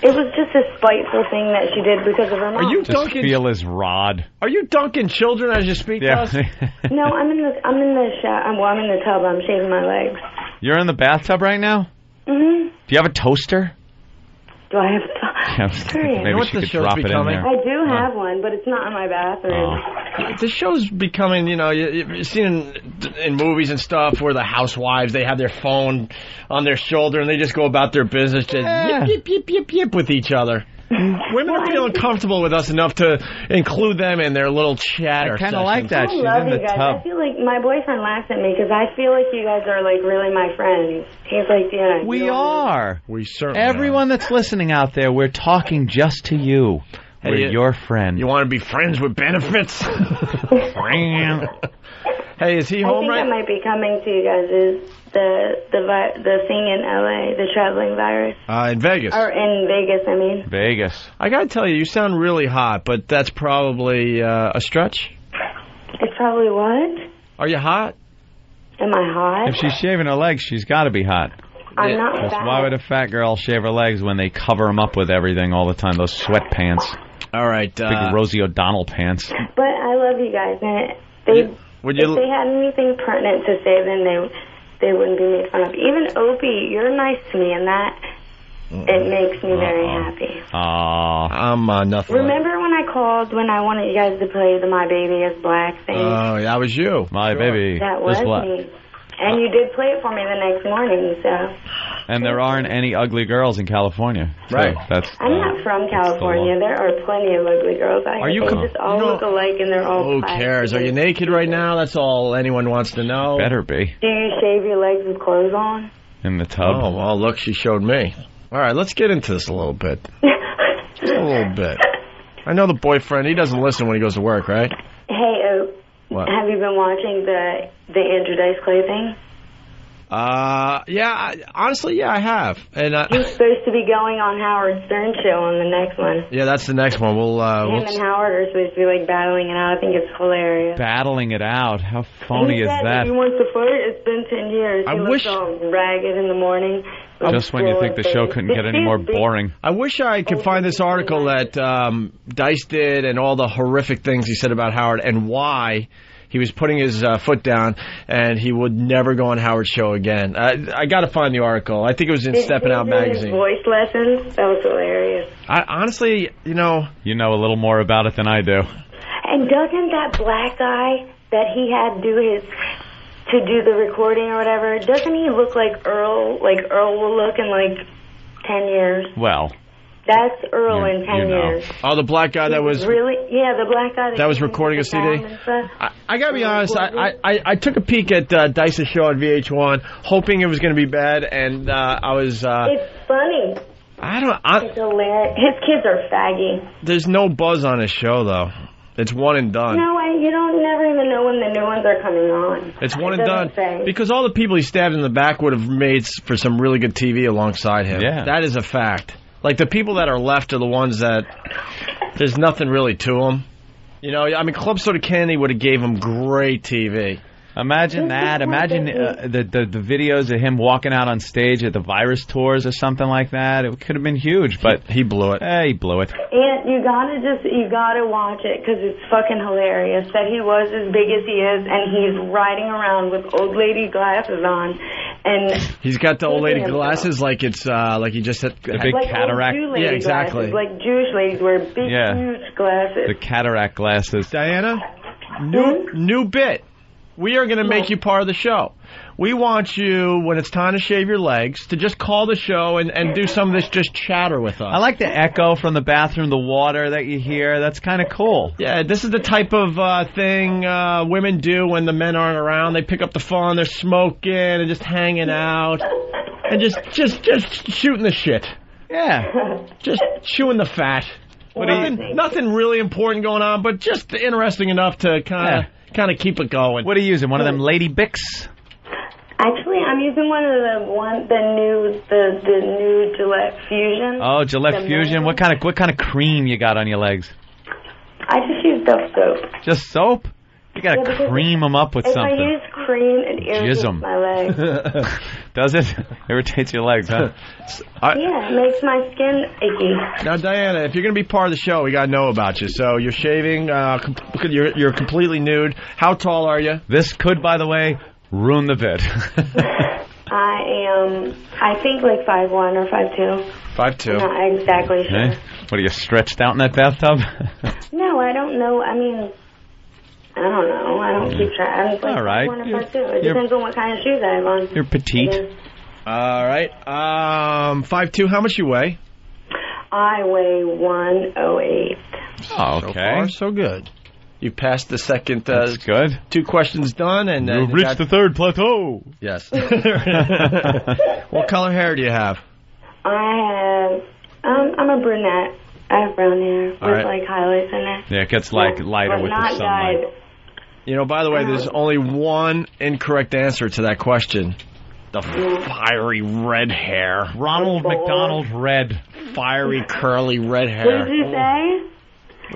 it was just a spiteful thing that she did because of her mom. Are you just feel his rod? Are you dunking children as you speak to us? No, I'm in the shower. Well, I'm in the tub. I'm shaving my legs. You're in the bathtub right now? Mm-hmm. Do you have a toaster? Do I have a toaster? Maybe she could drop it in there. I do have one, but it's not in my bathroom. The show's becoming, you've seen in movies and stuff where the housewives, they have their phone on their shoulder and they just go about their business, just yip with each other. Women are feeling comfortable with us enough to include them in their little chatter. I kind of like that. She's love in the you guys. tub. I feel like my boyfriend laughs at me because I feel like you guys are really my friends. He's like, yeah. We are. We certainly Everyone that's listening out there, we're talking just to you. Hey, we're your friend. You want to be friends with benefits? Hey, is he home right? I think I might be coming to you guys. The thing in L.A., the traveling virus. In Vegas. Or in Vegas, I mean. Vegas. I got to tell you sound really hot, but that's probably a stretch. It's probably what? Are you hot? Am I hot? If she's shaving her legs, she's got to be hot. I'm not fat. Why would a fat girl shave her legs when they cover them up with everything all the time? Those sweatpants. All right. Big Rosie O'Donnell pants. But I love you guys. And if they had anything pertinent to say, then they wouldn't be made fun of. Even Opie, you're nice to me, and that it makes me very happy. I'm nothing. Remember when I called when I wanted you guys to play the My Baby Is Black thing? Oh, that was you. My Baby That was is Black. me. And you did play it for me the next morning, so. And there aren't any ugly girls in California. Right. That's. I'm not from California. There are plenty of ugly girls. They just all look alike, and they're all. Who cares? Are you naked right now? That's all anyone wants to know. Better be. Do you shave your legs with clothes on? In the tub. Oh, well, look, she showed me. All right, let's get into this a little bit. Just a little bit. I know the boyfriend, he doesn't listen when he goes to work, right? Hey, What? Have you been watching the Andrew Dice Clay thing? Yeah, honestly, I have. And He's supposed to be going on Howard Stern show on the next one. Yeah, that's the next one. Him and Howard are supposed to be battling it out. I think it's hilarious. Battling it out? How phony is that? He wants to fight. It's been 10 years. He looks all ragged in the morning. Just when you think the show couldn't get any more boring. I wish I could find this article that Dice did and all the horrific things he said about Howard and why he was putting his foot down and he would never go on Howard's show again. I got to find the article. I think it was in Steppin' Out magazine. Voice lessons? That was hilarious. Honestly, You know a little more about it than I do. And doesn't that black guy that he had to do the recording or whatever, doesn't he look like Earl? Like Earl will look in like 10 years. Well, that's Earl in 10 years. Oh, the black guy that was the black guy that was recording a CD. I gotta be honest. I took a peek at Dice's show on VH1, hoping it was going to be bad, and I was. It's funny. It's hilarious. His kids are faggy. There's no buzz on his show though. It's one and done. No, you don't never even know when the new ones are coming on. It's one and done. Because all the people he stabbed in the back would have made for some really good TV alongside him. Yeah. That is a fact. Like, the people that are left are the ones that there's nothing really to them. You know, I mean, Club Soda Candy would have gave him great TV. Imagine that. Imagine the videos of him walking out on stage at the Virus tours or something like that. It could have been huge, but he blew it. He blew it. And you gotta watch it because it's fucking hilarious that he was as big as he is and he's riding around with old lady glasses on. And he's got the old lady glasses like it's like he just had the big cataract. Yeah, exactly. Glasses, like Jewish ladies wear big, huge glasses. The cataract glasses. Diana, new bit. We are going to make you part of the show. We want you, when it's time to shave your legs, to just call the show and do some of this just chatter with us. I like the echo from the bathroom, the water that you hear. That's kind of cool. Yeah, this is the type of thing women do when the men aren't around. They pick up the phone, they're smoking and just hanging out and just shooting the shit. Yeah. Just chewing the fat. Nothing really important going on, but just interesting enough to kind of keep it going. What are you using? One of them Lady Bics? Actually, I'm using one of the new Gillette Fusion. Oh, Gillette Fusion. What kind of cream you got on your legs? I just use Dove soap. Just soap? You got to cream them up with something. If I use cream, it irritates my legs. Does it? Irritates your legs, huh? Yeah, it makes my skin icky. Now, Diana, if you're going to be part of the show, we got to know about you. So you're shaving, you're completely nude. How tall are you? This could, by the way, ruin the vid. I am, I think like 5'1" or 5'2". 5'2". I'm not exactly sure. Hey? What, are you stretched out in that bathtub? No, I don't know. I mean, I don't know. I don't keep track. I'm like all right. 5'1" or 5'2". It depends on what kind of shoes I have on. You're petite. All right. 5'2". How much you weigh? I weigh 108. Oh, okay. So far, so good. You passed the second. That's good. 2 questions done, and you've reached the third plateau. Yes. What color hair do you have? I have. I'm a brunette. I have brown hair with like highlights in it. Yeah, it gets like lighter with the sunlight. Dyed. You know, by the way, there's only one incorrect answer to that question. The fiery red hair. Ronald McDonald Red. Fiery, curly red hair. What did you say?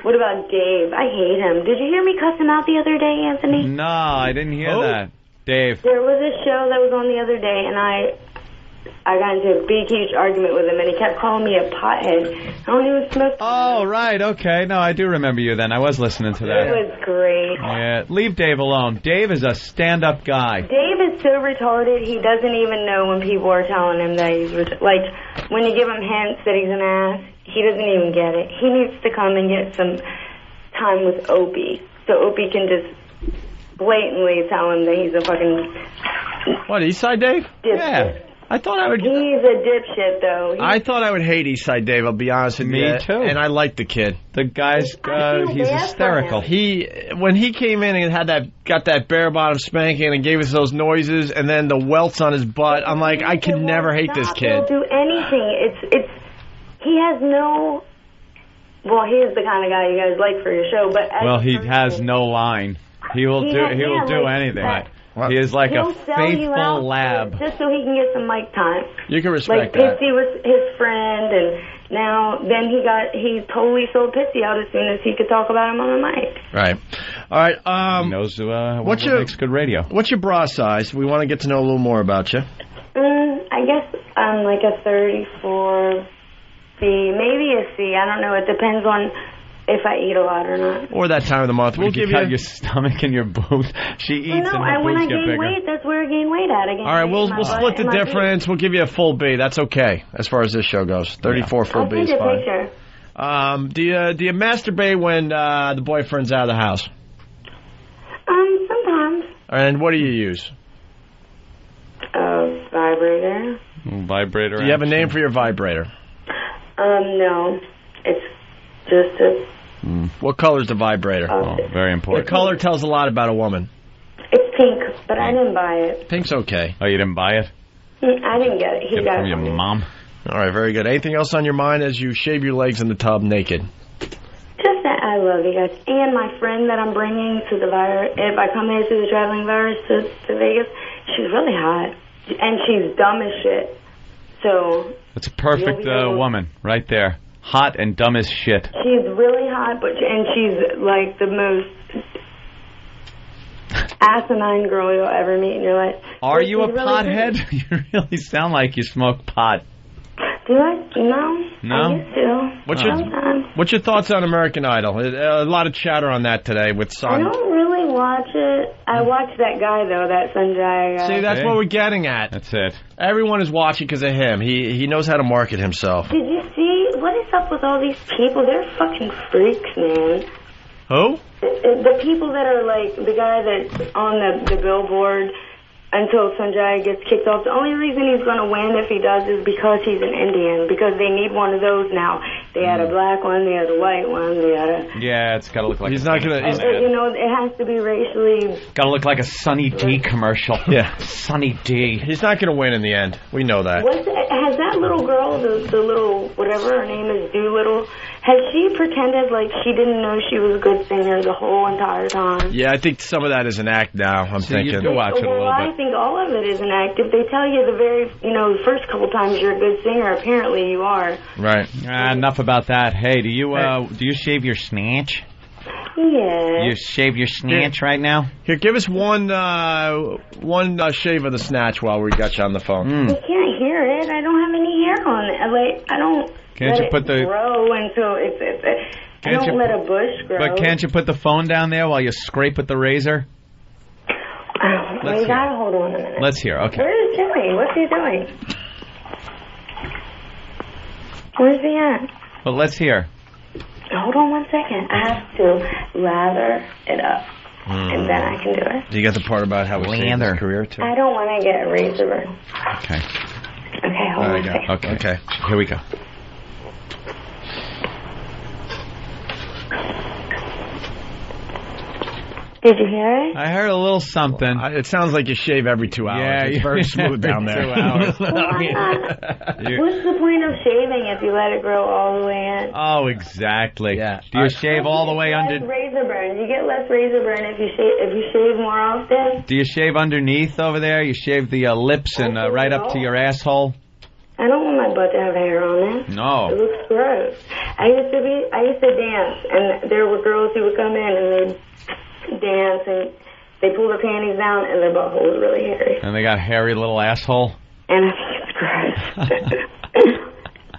What about Dave? I hate him. Did you hear me cuss him out the other day, Anthony? No, I didn't hear that. Dave. There was a show that was on the other day, and I got into a big, huge argument with him, and he kept calling me a pothead. I don't even smoke. Oh, right, okay. No, I do remember you then. I was listening to that. It was great. Yeah, leave Dave alone. Dave is a stand-up guy. Dave is so retarded, he doesn't even know when people are telling him that he's like, when you give him hints that he's an ass, he doesn't even get it. He needs to come and get some time with Opie, so Opie can just blatantly tell him that he's a fucking... What, Eastside Dave? Dipshit. Yeah. I thought I would. He's a dipshit, though. I thought I would hate Eastside Dave. I'll be honest with you. Me too. And I like the kid. The guy's he's hysterical. When he came in and got that bare bottom spanking and gave us those noises, and then the welts on his butt. I'm like, I can never hate this kid. He'll do anything. He has no. Well, he is the kind of guy you guys like for your show, but he has no line. He will do anything. Right. He is like a faithful lab. Just so he can get some mic time. You can respect that. Like, Pitsy was his friend, and then he totally sold Pitsy out as soon as he could talk about him on the mic. Right. All right. He knows what makes good radio. What's your bra size? We want to get to know a little more about you. I guess I'm like a 34B, maybe a C. I don't know. It depends on if I eat a lot or not. Or that time of the month. We'll give you your stomach and your boobs. She eats and her when boobs I get gain bigger. weight, that's where I gain weight at. All right, we'll split the difference. We'll give you a full B. That's okay as far as this show goes. 34 full B is fine. I'll send you a picture. Do you masturbate when the boyfriend's out of the house? And what do you use? Vibrator. Vibrator. Do you have a name for your vibrator? No. It's just a... What color's the vibrator? Very important. The color tells a lot about a woman. It's pink, but I didn't buy it. Pink's okay. Oh, you didn't buy it? I didn't get it. He Get it got from it your for me. mom. All right, very good. Anything else on your mind as you shave your legs in the tub naked? Just that I love you guys. And my friend that I'm bringing to the virus, if I come here to the traveling virus to Vegas, she's really hot. And she's dumb as shit. So... It's a perfect woman right there. Hot and dumb as shit. She's really hot, and she's like the most asinine girl you'll ever meet in your life. Are you a She's really pothead? good. You really sound like you smoke pot. Do I? No. No? I used to. What's your thoughts on American Idol? A lot of chatter on that today with I Son. don't really watch it. I watch that guy, though, that Sanjay guy. See, that's what we're getting at. That's it. Everyone is watching because of him. He knows how to market himself. Did you see? What is up with all these people? They're fucking freaks, man. Who? The people that are like the guy that's on the billboard until Sanjay gets kicked off. The only reason he's going to win if he does is because he's an Indian, because they need one of those now. They had a black one, they had a white one, they had a... Yeah, it's got to look like... He's not going to... You know, it has to be racially... Got to look like a Sunny D commercial. Yeah. Sunny D. He's not going to win in the end. We know that. Has that little girl, the little, whatever her name is, Doolittle, has she pretended like she didn't know she was a good singer the whole entire time? Yeah, I think some of that is an act now, I'm thinking. You have to watch it a little I bit. think all of it is an act. If they tell you the first couple times you're a good singer, apparently you are. Right. Enough about that. Hey, do you shave your snatch? Yeah. You shave your snatch right now? Here, give us one shave of the snatch while we got you on the phone. You can't hear it. I don't have any hair on it. I don't Can't let you put it grow until it's I don't let a bush grow. But can't you put the phone down there while you scrape with the razor? You gotta hold on a minute. Let's hear, okay. Where's Jimmy? What's he doing? Where's he at? Well, let's hear. Hold on 1 second. I have to lather it up, and then I can do it. You got the part about how we saved his career, too? I don't want to get a razor burn. Okay. Okay, hold on a second. Okay. Here we go. Did you hear it? I heard a little something. It sounds like you shave every 2 hours. Yeah, it's very smooth down there. 2 hours. What's the point of shaving if you let it grow all the way in? Oh, exactly. Yeah. Do you shave all the way under? Razor burn. You get less razor burn if you shave more often. Do you shave underneath over there? You shave the lips and right up to your asshole? I don't want my butt to have hair on it. No. It looks gross. I used to dance, and there were girls who would come in and they'd dance, and they pull their panties down, and their butthole was really hairy. And they got hairy little asshole? And I think it's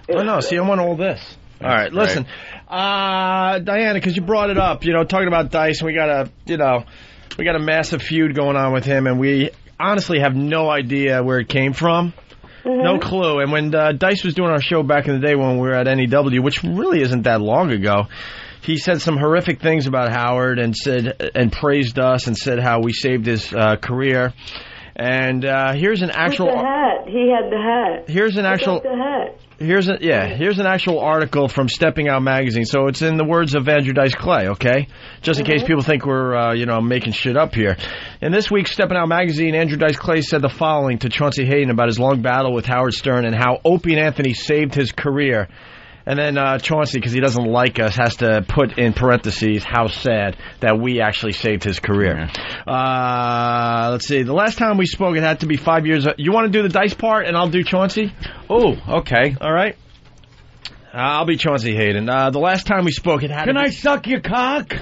gross. Oh, no, see, I want all this. All right, listen. Diana, because you brought it up, talking about Dice, and we got a massive feud going on with him, and we honestly have no idea where it came from. Mm-hmm. No clue. And when Dice was doing our show back in the day when we were at NEW, which really isn't that long ago, he said some horrific things about Howard and praised us and said how we saved his career. And here's an actual. With the hat. He had the hat. Here's an actual. The hat. Here's an actual article from Stepping Out magazine. So it's in the words of Andrew Dice Clay, okay? Just in case people think we're making shit up here. In this week's Stepping Out magazine, Andrew Dice Clay said the following to Chauncey Hayden about his long battle with Howard Stern and how Opie and Anthony saved his career. And then Chauncey, because he doesn't like us, has to put in parentheses how sad that we actually saved his career. Let's see. The last time we spoke, it had to be 5 years. You want to do the Dice part, and I'll do Chauncey? Oh, okay. All right. I'll be Chauncey Hayden. The last time we spoke, it had to be... Can I suck your cock?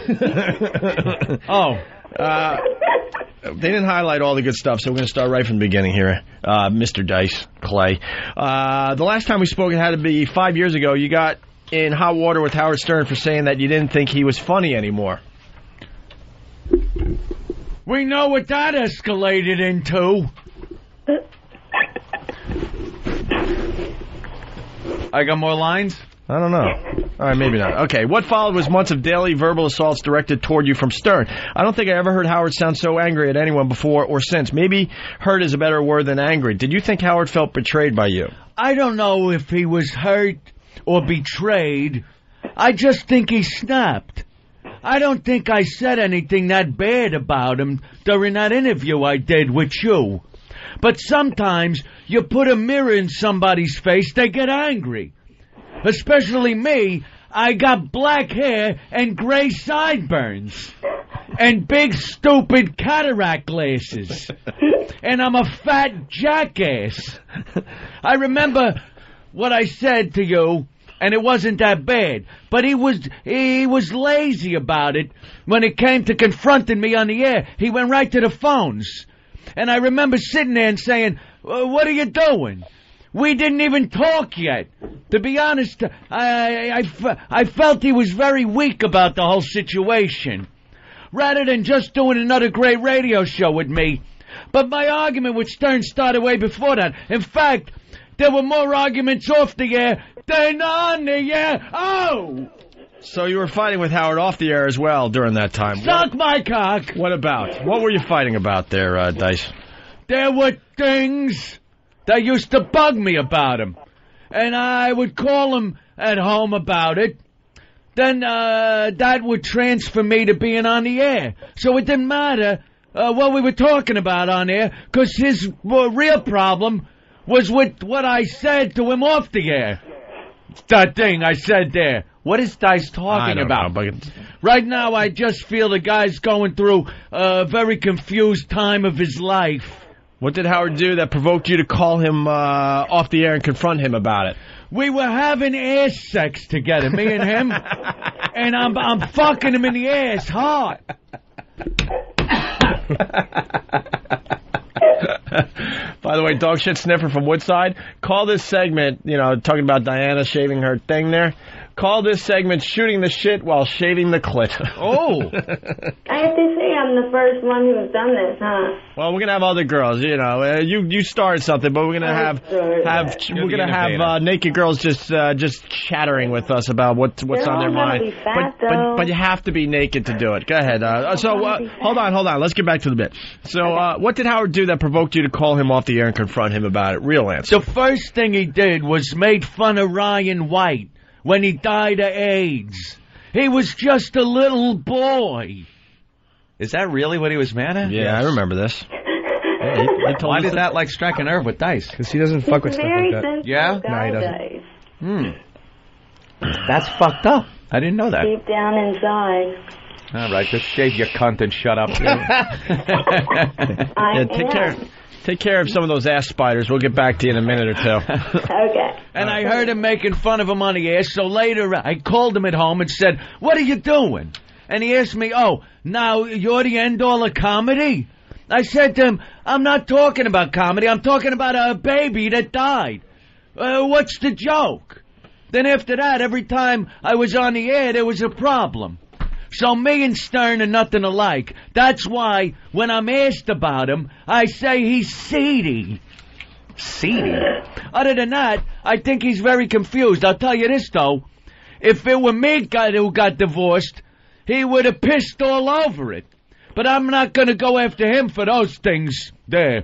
They didn't highlight all the good stuff, so we're going to start right from the beginning here, Mr. Dice Clay. The last time we spoke, it had to be 5 years ago. You got in hot water with Howard Stern for saying that you didn't think he was funny anymore. We know what that escalated into. I got more lines? I don't know. All right, maybe not. Okay, what followed was months of daily verbal assaults directed toward you from Stern. I don't think I ever heard Howard sound so angry at anyone before or since. Maybe hurt is a better word than angry. Did you think Howard felt betrayed by you? I don't know if he was hurt or betrayed. I just think he snapped. I don't think I said anything that bad about him during that interview I did with you. But sometimes you put a mirror in somebody's face, they get angry. Especially me. I got black hair and gray sideburns. And big stupid cataract glasses. And I'm a fat jackass. I remember what I said to you, and it wasn't that bad. But he was lazy about it when it came to confronting me on the air. He went right to the phones. And I remember sitting there and saying, what are you doing? We didn't even talk yet. To be honest, I felt he was very weak about the whole situation. Rather than just doing another great radio show with me. But my argument with Stern started way before that. In fact, there were more arguments off the air than on the air. Oh! So you were fighting with Howard off the air as well during that time. Suck my cock! What about? What were you fighting about there, Dice? There were things that used to bug me about him. And I would call him at home about it. Then that would transfer me to being on the air. So it didn't matter what we were talking about on air, because his real problem was with what I said to him off the air. That thing I said there. What is Dice talking about? Right now, I just feel the guy's going through a very confused time of his life. What did Howard do that provoked you to call him off the air and confront him about it? We were having ass sex together, me and him, and I'm fucking him in the ass hard. By the way, dog shit sniffer from Woodside, call this segment, talking about Diana shaving her thing there, call this segment shooting the shit while shaving the clit. Oh. I have to say I'm the first one who's done this, huh? Well, we're gonna have other girls, you started something, but we're gonna have naked girls just chattering with us about what's on their mind. Be fat, but you have to be naked to do it. Go ahead. Hold on. Let's get back to the bit. So, what did Howard do that provoked you to call him off the air and confront him about it? Real answer. The first thing he did was made fun of Ryan White when he died of AIDS. He was just a little boy. Is that really what he was mad at? Yeah, I remember this. Yeah, he told Why did that strike a nerve with Dice? Because he doesn't fuck with stuff like that. Yeah? No, he doesn't. That's fucked up. I didn't know that. Deep down inside. All right, just shave your cunt and shut up. Take care of some of those ass spiders. We'll get back to you in a minute or two. Okay. And I heard him making fun of him on the air, so later I called him at home and said, what are you doing? And he asked me, now you're the end-all of comedy? I said to him, I'm not talking about comedy. I'm talking about a baby that died. What's the joke? Then after that, every time I was on the air, there was a problem. So me and Stern are nothing alike. That's why when I'm asked about him, I say he's seedy. Seedy? Other than that, I think he's very confused. I'll tell you this, though. If it were me who got divorced, he would have pissed all over it. But I'm not going to go after him for those things there.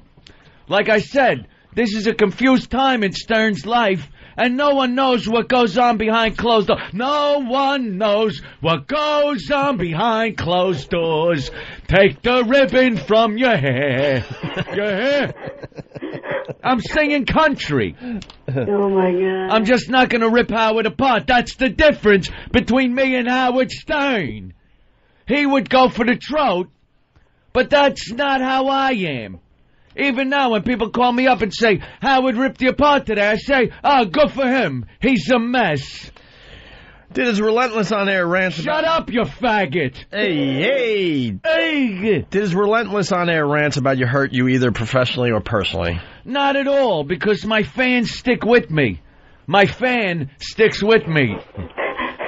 Like I said, this is a confused time in Stern's life, and no one knows what goes on behind closed doors. No one knows what goes on behind closed doors. Take the ribbon from your hair. Your hair. I'm singing country. Oh, my God. I'm just not going to rip Howard apart. That's the difference between me and Howard Stern. He would go for the throat, but that's not how I am. Even now, when people call me up and say, Howard ripped you apart today, I say, good for him. He's a mess. Did his relentless on-air rants Shut up, you faggot. Hey. Did his relentless on-air rants about you hurt you either professionally or personally? Not at all, because my fans stick with me. My fan sticks with me.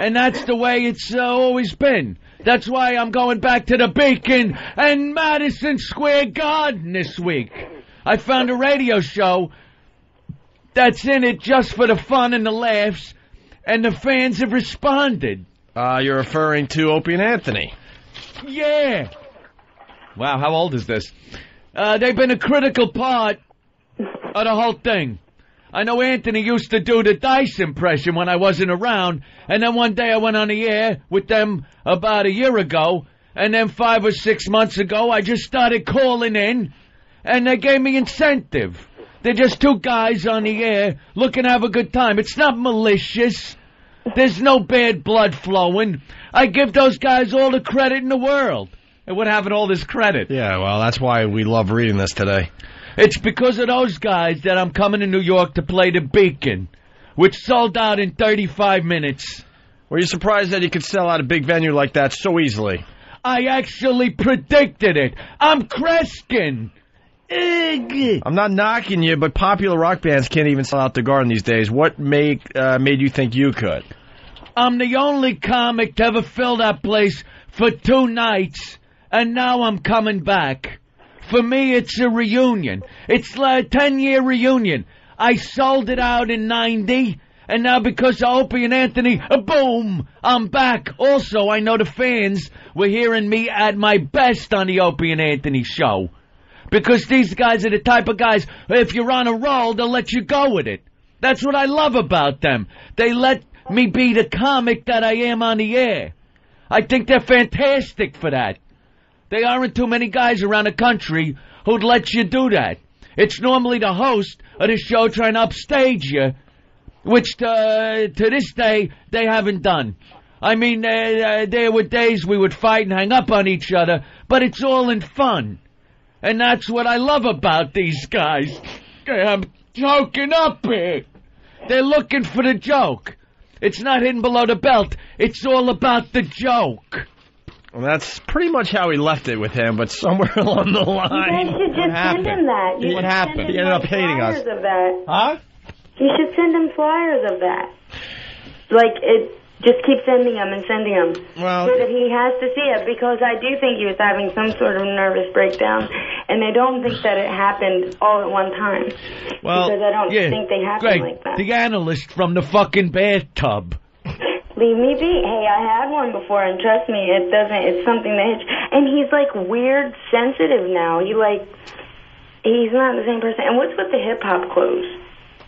And that's the way it's always been. That's why I'm going back to the Beacon and Madison Square Garden this week. I found a radio show that's in it just for the fun and the laughs, And the fans have responded. You're referring to Opie and Anthony. Yeah. Wow, how old is this? They've been a critical part of the whole thing. I know Anthony used to do the Dice impression when I wasn't around, and then one day I went on the air with them about a year ago, and then 5 or 6 months ago I just started calling in, and they gave me incentive. They're just two guys on the air looking to have a good time. It's not malicious. There's no bad blood flowing. I give those guys all the credit in the world. And what happened to all this credit? Yeah, well, that's why we love reading this today. It's because of those guys that I'm coming to New York to play the Beacon, which sold out in 35 minutes. Were you surprised that you could sell out a big venue like that so easily? I actually predicted it. I'm Kreskin. I'm not knocking you, but popular rock bands can't even sell out the Garden these days. What made you think you could? I'm the only comic to ever fill that place for 2 nights, and now I'm coming back. For me, it's a reunion. It's like a 10-year reunion. I sold it out in 90, and now because of Opie and Anthony, boom, I'm back. Also, I know the fans were hearing me at my best on the Opie and Anthony show. Because these guys are the type of guys, if you're on a roll, they'll let you go with it. That's what I love about them. They let me be the comic that I am on the air. I think they're fantastic for that. There aren't too many guys around the country who'd let you do that. It's normally the host of the show trying to upstage you, which to this day they haven't done. I mean, there were days we would fight and hang up on each other, but it's all in fun. And that's what I love about these guys. I'm joking up here. They're looking for the joke. It's not hidden below the belt. It's all about the joke. Well, that's pretty much how we left it with him, but somewhere along the line... You guys should just send him that. What happened? He ended up hating us. Of that. Huh? You should send him flyers of that. Just keep sending them and sending them. Well, so that he has to see it, because I do think he was having some sort of nervous breakdown, and I don't think that it happened all at one time. Well, because I don't yeah, think they happen Greg, like that. the analyst from the fucking bathtub. Leave me be. Hey, I had one before, and trust me, it's something that hits. And he's like weird sensitive now. He's not the same person. And what's with the hip hop clothes?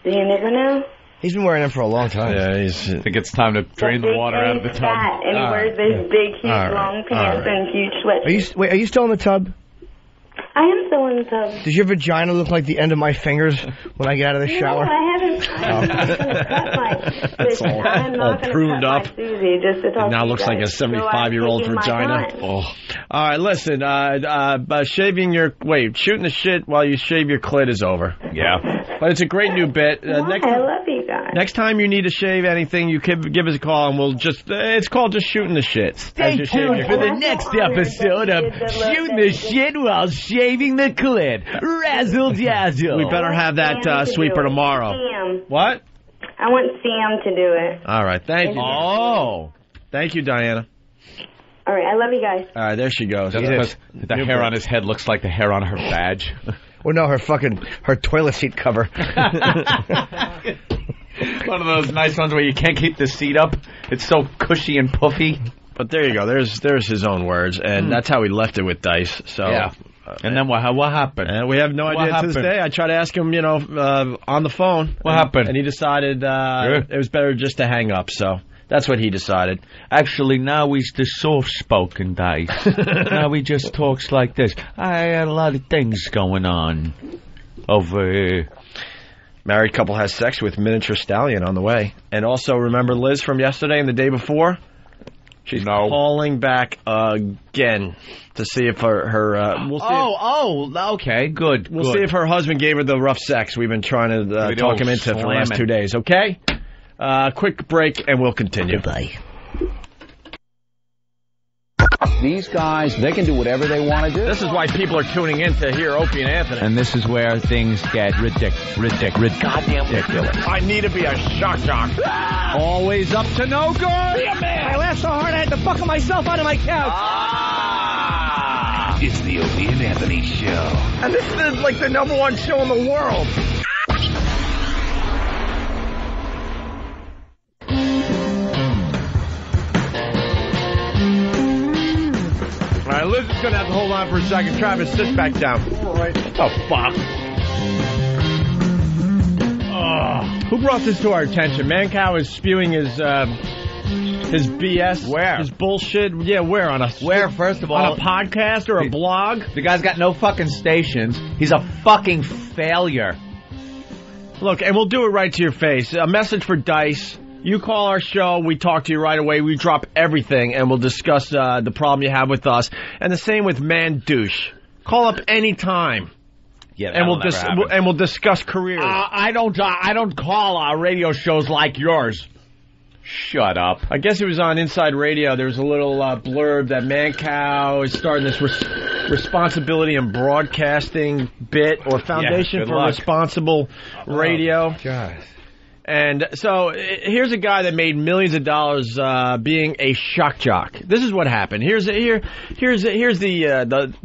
Do you never know? He's been wearing them for a long time. Yeah, I think it's time to drain the water out of the tub. Fat, and he wears these big, huge, long pants and huge sweatshirts. Are you still in the tub? I am still in the tub. Does your vagina look like the end of my fingers when I get out of the shower? No, I haven't. I'm not going to cut my... Listen, I'm not going pruned to cut up. my Susie just to talk It now to you looks like a guys. 75-year-old So I'm taking my vagina. time. Oh. All right, listen. Shooting the shit while you shave your clit is over. Yeah. But it's a great new bit. I love you guys. Next time you need to shave anything, you can give us a call, and we'll just... it's called just shooting the shit. Stay tuned for the next episode of Shooting the Shit While Shaving the Clit. Razzle dazzle. We better have that sweeper tomorrow. Sam. What? I want Sam to do it. All right, thank you. Oh. Thank you, Diana. All right, I love you guys. All right, there she goes. Just because the hair on his head looks like the hair on her badge. Well, no, her toilet seat cover. One of those nice ones where you can't keep the seat up. It's so cushy and puffy. But there you go. There's his own words, and that's how we left it with Dice. So, yeah. And then what happened? And we have no idea to this day. I tried to ask him, on the phone. What happened? And he decided it was better just to hang up. So that's what he decided. Actually, now he's the soft-spoken Dice. Now he just talks like this. I had a lot of things going on over here. Married couple has sex with miniature stallion on the way. And also, remember Liz from yesterday and the day before? She's calling back again to see if her we'll see okay, good. We'll see if her husband gave her the rough sex we've been trying to talk him into for the last 2 days, okay? Quick break, and we'll continue. Goodbye. These guys, they can do whatever they want to do. This is why people are tuning in to hear Opie and Anthony. And this is where things get ridiculous. I need to be a shock jock. Always up to no good. I laughed so hard I had to buckle myself out of my couch. It's the Opie and Anthony Show. And this is the #1 show in the world. right, Liz is going to have to hold on for a second. Travis, sit back down. All right. Oh, fuck. Who brought this to our attention? Mancow is spewing his BS. Where? His bullshit. Yeah, where? Where, first of all? On a podcast or a blog? The guy's got no fucking stations. He's a fucking failure. Look, and we'll do it right to your face. A message for Dice. You call our show, we talk to you right away, we drop everything, and we'll discuss the problem you have with us. And the same with Man Douche. Call up any time. Yeah, and we'll discuss careers. I don't call our radio shows like yours. Shut up. I guess it was on Inside Radio. There was a little blurb that Mancow is starting this responsibility in broadcasting bit or Foundation for Responsible Radio. God. And so here's a guy that made millions of dollars being a shock jock. This is what happened. Here's the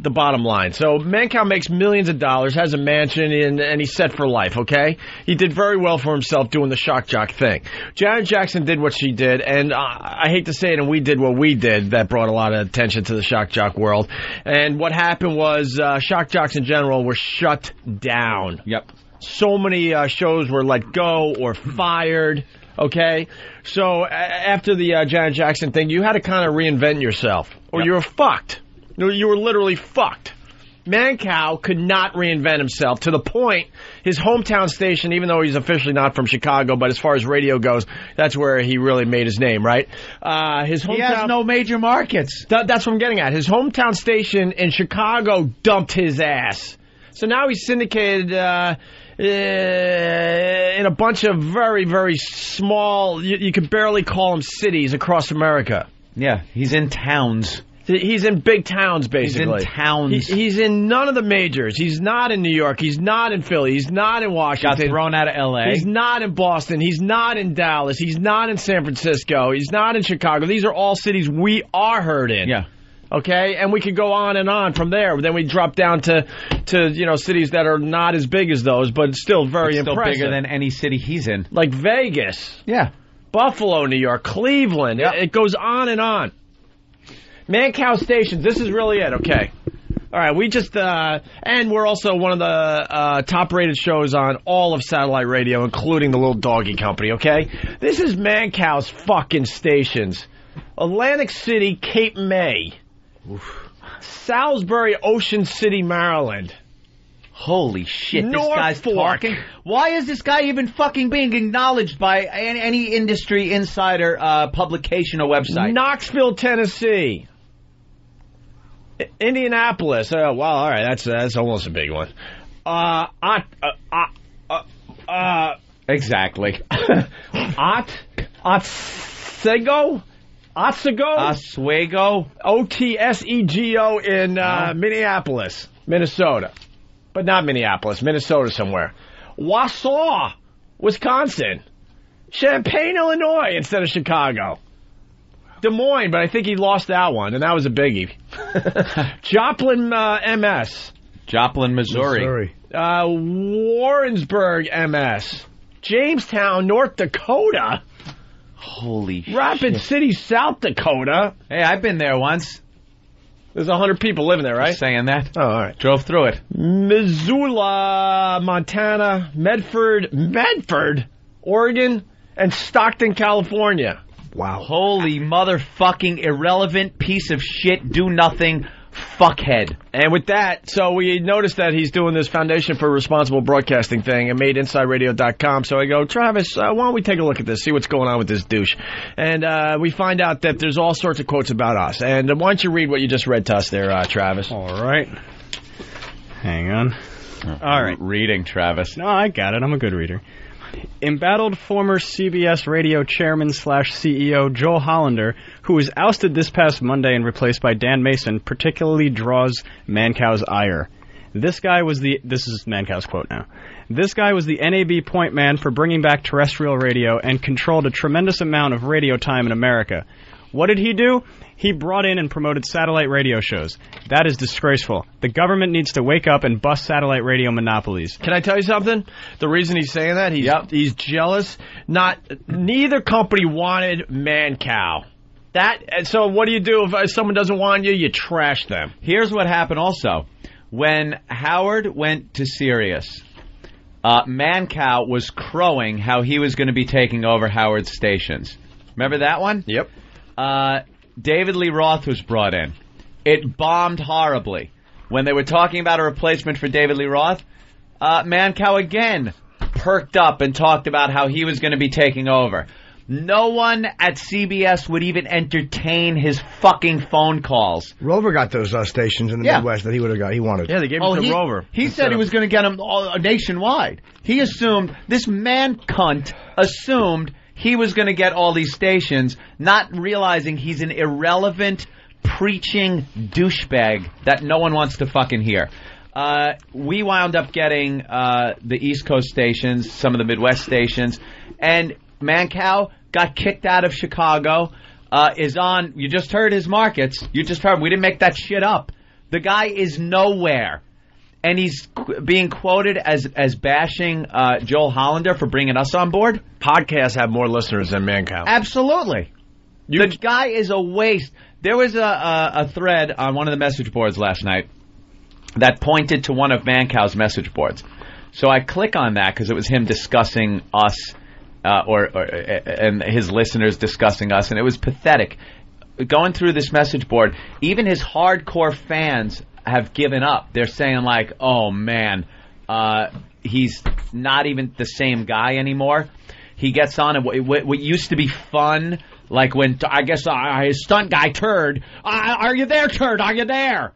bottom line. So Mancow makes millions of dollars, has a mansion, and he's set for life. Okay, he did very well for himself doing the shock jock thing. Janet Jackson did what she did, and I hate to say it, and we did what we did. That brought a lot of attention to the shock jock world. And what happened was shock jocks in general were shut down. Yep. So many shows were let go or fired, okay? So after the Janet Jackson thing, you had to kind of reinvent yourself, or you were fucked. You were literally fucked. Mancow could not reinvent himself to the point his hometown station, even though he's officially not from Chicago, but as far as radio goes, that's where he really made his name, right? His hometown, he has no major markets. That's what I'm getting at. His hometown station in Chicago dumped his ass. So now he's syndicated in a bunch of very, very small, you could barely call them cities across America. Yeah, he's in towns. He's in big towns, basically. He's in towns. He's in none of the majors. He's not in New York. He's not in Philly. He's not in Washington. Got thrown out of L.A. He's not in Boston. He's not in Dallas. He's not in San Francisco. He's not in Chicago. These are all cities we are heard in. Yeah. Okay, and we could go on from there. Then we drop down to cities that are not as big as those, but still very still impressive. Bigger than any city he's in, like Vegas. Yeah, Buffalo, New York, Cleveland. Yep. It goes on and on. Mancow stations. This is really it. Okay. All right. We just and we're also one of the top-rated shows on all of satellite radio, including the Little Doggy Company. Okay. This is Mancow's fucking stations. Atlantic City, Cape May. Oof. Salisbury, Ocean City, Maryland. Holy shit, North this guy's Fork. talking. Why is this guy even fucking being acknowledged by any industry insider publication or website? Knoxville, Tennessee. Indianapolis. Oh, well, all right, that's almost a big one. Exactly. Otsego? Oswego? Otsego in Minneapolis, Minnesota. But not Minneapolis, Minnesota somewhere. Wausau, Wisconsin. Champaign, Illinois instead of Chicago. Des Moines, but I think he lost that one, and that was a biggie. Joplin, MS. Joplin, Missouri. Warrensburg, MS. Jamestown, North Dakota. Holy shit. Rapid City, South Dakota. Hey, I've been there once. There's 100 people living there, right? Just saying that. Oh, all right. Drove through it. Missoula, Montana, Medford, Oregon, and Stockton, California. Wow. Holy motherfucking irrelevant piece of shit, do nothing, fuckhead. And with that, so we noticed that he's doing this Foundation for Responsible Broadcasting thing and made InsideRadio.com. So I go, Travis, why don't we take a look at this, see what's going on with this douche. And we find out that there's all sorts of quotes about us. And why don't you read what you just read to us there, Travis? All right. Hang on. All right. Reading, Travis. No, I got it. I'm a good reader. Embattled former CBS radio chairman/CEO Joel Hollander, who was ousted this past Monday and replaced by Dan Mason, particularly draws Mancow's ire. This is Mancow's quote now. This guy was the NAB point man for bringing back terrestrial radio and controlled a tremendous amount of radio time in America. What did he do? He brought in and promoted satellite radio shows. That is disgraceful. The government needs to wake up and bust satellite radio monopolies. Can I tell you something? The reason he's saying that, he's jealous. Neither company wanted Mancow. So what do you do if someone doesn't want you? You trash them. Here's what happened also. When Howard went to Sirius, Mancow was crowing how he was going to be taking over Howard's stations. Remember that one? Yep. David Lee Roth was brought in. It bombed horribly. When they were talking about a replacement for David Lee Roth, Mancow again perked up and talked about how he was going to be taking over. No one at CBS would even entertain his fucking phone calls. Rover got those stations in the Midwest that he would have got. He wanted. Yeah, they gave him to Rover. He said he was going to get them nationwide. He assumed, this man cunt assumed he was going to get all these stations, not realizing he's an irrelevant, preaching douchebag that no one wants to fucking hear. We wound up getting the East Coast stations, some of the Midwest stations, and Mancow got kicked out of Chicago, is on, you just heard his markets, you just heard, we didn't make that shit up. The guy is nowhere. And he's being quoted as bashing Joel Hollander for bringing us on board. Podcasts have more listeners than Mancow. Absolutely. The guy is a waste. There was a thread on one of the message boards last night that pointed to one of Mancow's message boards. So I click on that because it was him discussing us, and his listeners discussing us, and it was pathetic. Going through this message board, even his hardcore fans have given up. They're saying like, "Oh man, he's not even the same guy anymore." He gets on, and what used to be fun, like when I guess his stunt guy Turd, are you there, Turd? Are you there?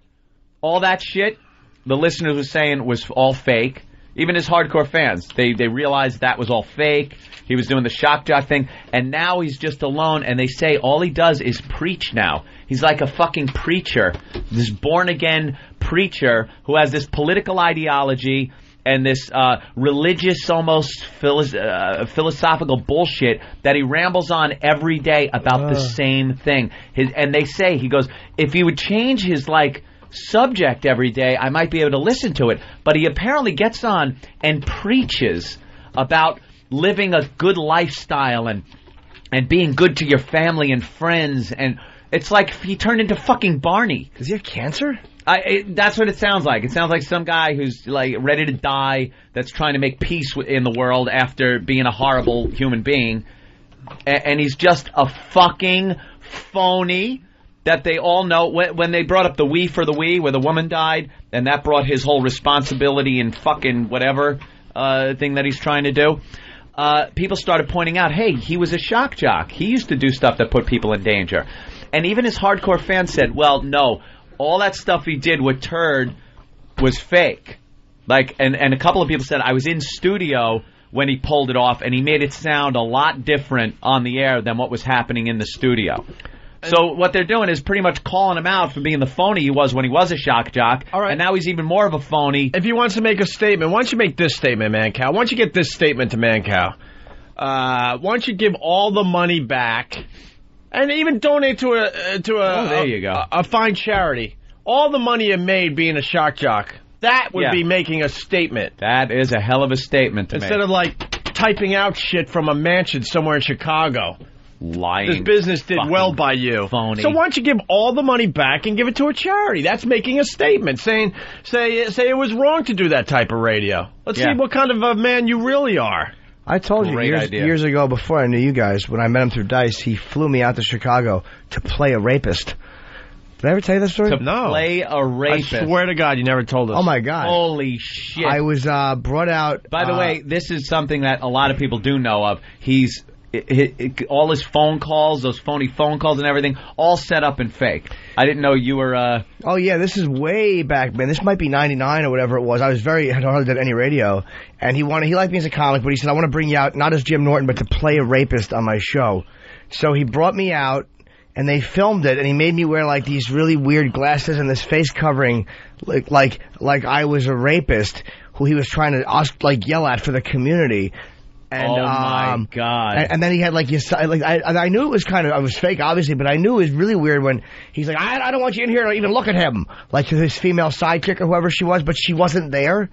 All that shit. The listeners were saying was all fake. Even his hardcore fans, they realized that was all fake. He was doing the shock jock thing, and now he's just alone, and they say all he does is preach now. He's like a fucking preacher, this born-again preacher who has this political ideology and this religious, almost philosophical bullshit that he rambles on every day about the same thing. And they say, he goes, if he would change his, like, subject every day, I might be able to listen to it. But he apparently gets on and preaches about living a good lifestyle and being good to your family and friends, and it's like he turned into fucking Barney. Does he have cancer? That's what it sounds like. It sounds like some guy who's like ready to die, that's trying to make peace in the world after being a horrible human being, and he's just a fucking phony that they all know. When they brought up the We for the We, where the woman died, and that brought his whole responsibility and fucking whatever thing that he's trying to do, people started pointing out, hey, he was a shock jock. He used to do stuff that put people in danger. And even his hardcore fans said, well, no, all that stuff he did with Turd was fake. Like, and a couple of people said, I was in studio when he pulled it off, and he made it sound a lot different on the air than what was happening in the studio. So what they're doing is pretty much calling him out for being the phony he was when he was a shock jock, and now he's even more of a phony. If he wants to make a statement, why don't you make this statement, Mancow? Why don't you get this statement to Mancow? Why don't you give all the money back, and even donate to there you go. a fine charity? All the money you made being a shock jock, that would be making a statement. That is a hell of a statement to Instead make. of like typing out shit from a mansion somewhere in Chicago. Lying. This business did well by you. Phony. So why don't you give all the money back and give it to a charity? That's making a statement, say it was wrong to do that type of radio. Let's see what kind of a man you really are. I told you years ago, before I knew you guys, when I met him through Dice, he flew me out to Chicago to play a rapist. Did I ever tell you that story? Play a rapist. I swear to God, you never told us. Oh, my God. Holy shit. I was brought out... By the way, this is something that a lot of people do know of. He's... all his phone calls, those phony phone calls and everything, all set up and fake. I didn't know you were... Oh, yeah, this is way back, man. This might be 99 or whatever it was. I had hardly done any radio. And he liked me as a comic, but he said, I want to bring you out, not as Jim Norton, but to play a rapist on my show. So he brought me out, and they filmed it, and he made me wear, like, these really weird glasses and this face covering, like I was a rapist who he was trying to, yell at for the community. And, oh my God! And then he had I knew it was it was fake, obviously, but I knew it was really weird when he's like, I don't want you in here to even look at him, like to his female sidekick or whoever she was, but she wasn't there.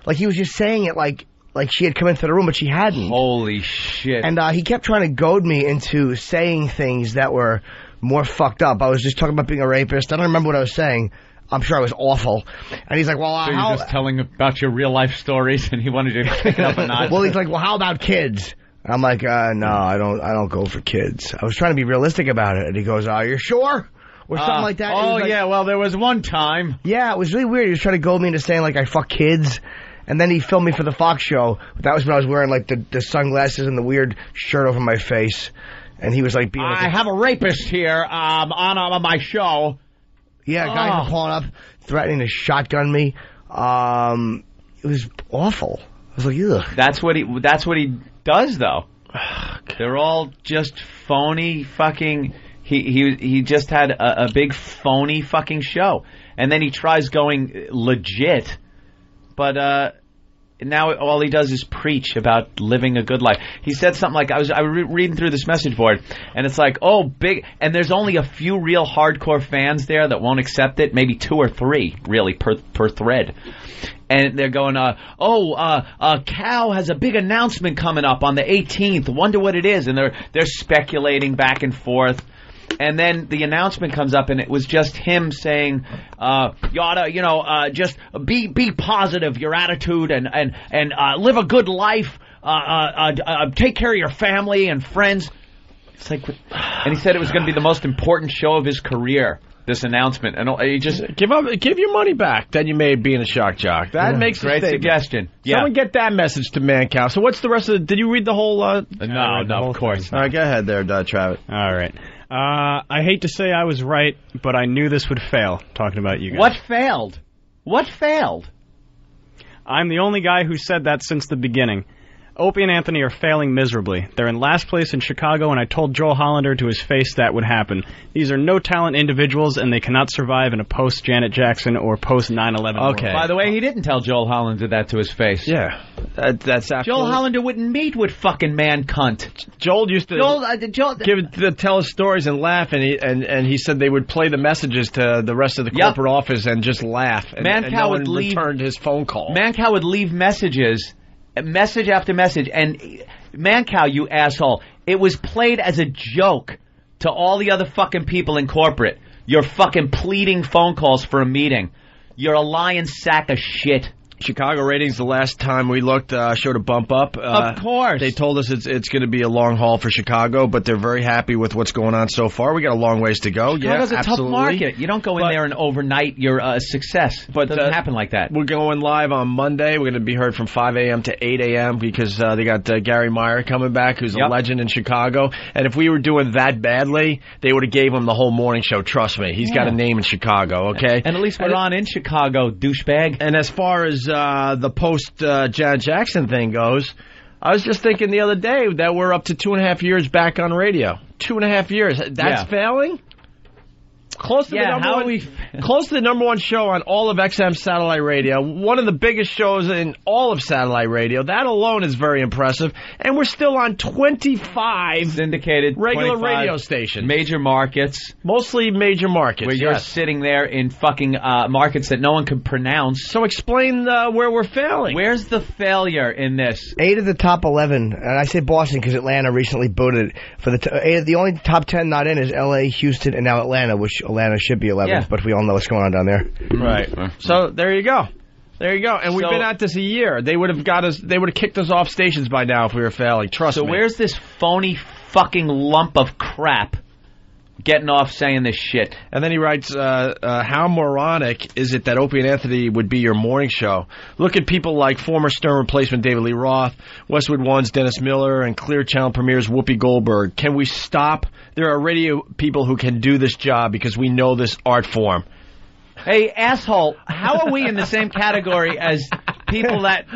Like he was just saying it like she had come into the room, but she hadn't. Holy shit! And he kept trying to goad me into saying things that were more fucked up. I was just talking about being a rapist. I don't remember what I was saying. I'm sure I was awful. And he's like, well, so you're just telling about your real life stories, and he wanted you to pick it up a notch. Well, he's like, well, how about kids? And I'm like, no, I don't go for kids. I was trying to be realistic about it. And he goes, are you sure? Or something like that. Oh, yeah, well, there was one time. Yeah, it was really weird. He was trying to goad me into saying, like, I fuck kids. And then he filmed me for the Fox show. That was when I was wearing, like, the sunglasses and the weird shirt over my face. And he was like, being I have a rapist here on my show. Yeah, guys were pulling up, threatening to shotgun me. It was awful. I was like, ugh. That's what he does, though. They're all just phony fucking... He just had a big phony fucking show. And then he tries going legit. But now all he does is preach about living a good life. He said something like, I was reading through this message board, and it's like, oh, big, and there's only a few real hardcore fans there that won't accept it, maybe 2 or 3, really, per thread. And they're going, Cal has a big announcement coming up on the 18th. Wonder what it is. And they're speculating back and forth. And then the announcement comes up, and it was just him saying, you ought to, just be positive, your attitude, and live a good life, take care of your family and friends. It's like, and he said it was going to be the most important show of his career, this announcement. And he just... Give your money back that you made being a shock jock. That makes a great statement. suggestion. Yeah. Someone get that message to Mancow. So what's the rest of the... Did you read the whole... No, of course not. All right, go ahead there, Travis. All right. I hate to say I was right, but I knew this would fail, talking about you guys. What failed? What failed? I'm the only guy who said that since the beginning. Opie and Anthony are failing miserably. They're in last place in Chicago, and I told Joel Hollander to his face that would happen. These are no-talent individuals, and they cannot survive in a post-Janet Jackson or post-9/11 world. Okay. By the way, he didn't tell Joel Hollander that to his face. Yeah. That's absolutely... Joel Hollander wouldn't meet with fucking man cunt. Joel used to tell his stories and laugh, and he said they would play the messages to the rest of the corporate office and just laugh. And no one returned his phone call. Mancow would leave message after message, and Mancow, you asshole, it was played as a joke to all the other fucking people in corporate. You're fucking pleading phone calls for a meeting. You're a lying sack of shit. Chicago ratings the last time we looked showed a bump up. Of course. They told us it's going to be a long haul for Chicago, but they're very happy with what's going on so far. We got a long ways to go. Chicago's a tough market. You don't go in there and overnight you're a success. But it doesn't happen like that. We're going live on Monday. We're going to be heard from 5 a.m. to 8 a.m. because they got Gary Meyer coming back, who's a legend in Chicago. And if we were doing that badly, they would have gave him the whole morning show. Trust me. He's got a name in Chicago, okay? And at least we're on in Chicago, douchebag. And as far as the post-Janet Jackson thing goes, I was just thinking the other day that we're up to 2.5 years back on radio. 2.5 years. That's failing? Close to the number one show on all of XM satellite radio. One of the biggest shows in all of satellite radio. That alone is very impressive. And we're still on 25 syndicated regular radio stations. Major markets. Mostly major markets. Where you're sitting there in fucking markets that no one can pronounce. So explain where we're failing. Where's the failure in this? 8 of the top 11, and I say Boston because Atlanta recently booted it. For the only top 10 not in is L.A., Houston, and now Atlanta, which Atlanta should be 11th, but we all know what's going on down there. Right. So there you go. There you go. And we've been at this a year. They would have kicked us off stations by now if we were failing. Trust me. So where's this phony fucking lump of crap getting off saying this shit? And then he writes, how moronic is it that Opie and Anthony would be your morning show? Look at people like former Stern replacement David Lee Roth, Westwood One's Dennis Miller, and Clear Channel Premier's Whoopi Goldberg. Can we stop? There are radio people who can do this job because we know this art form. Hey, asshole, how are we in the same category as people that...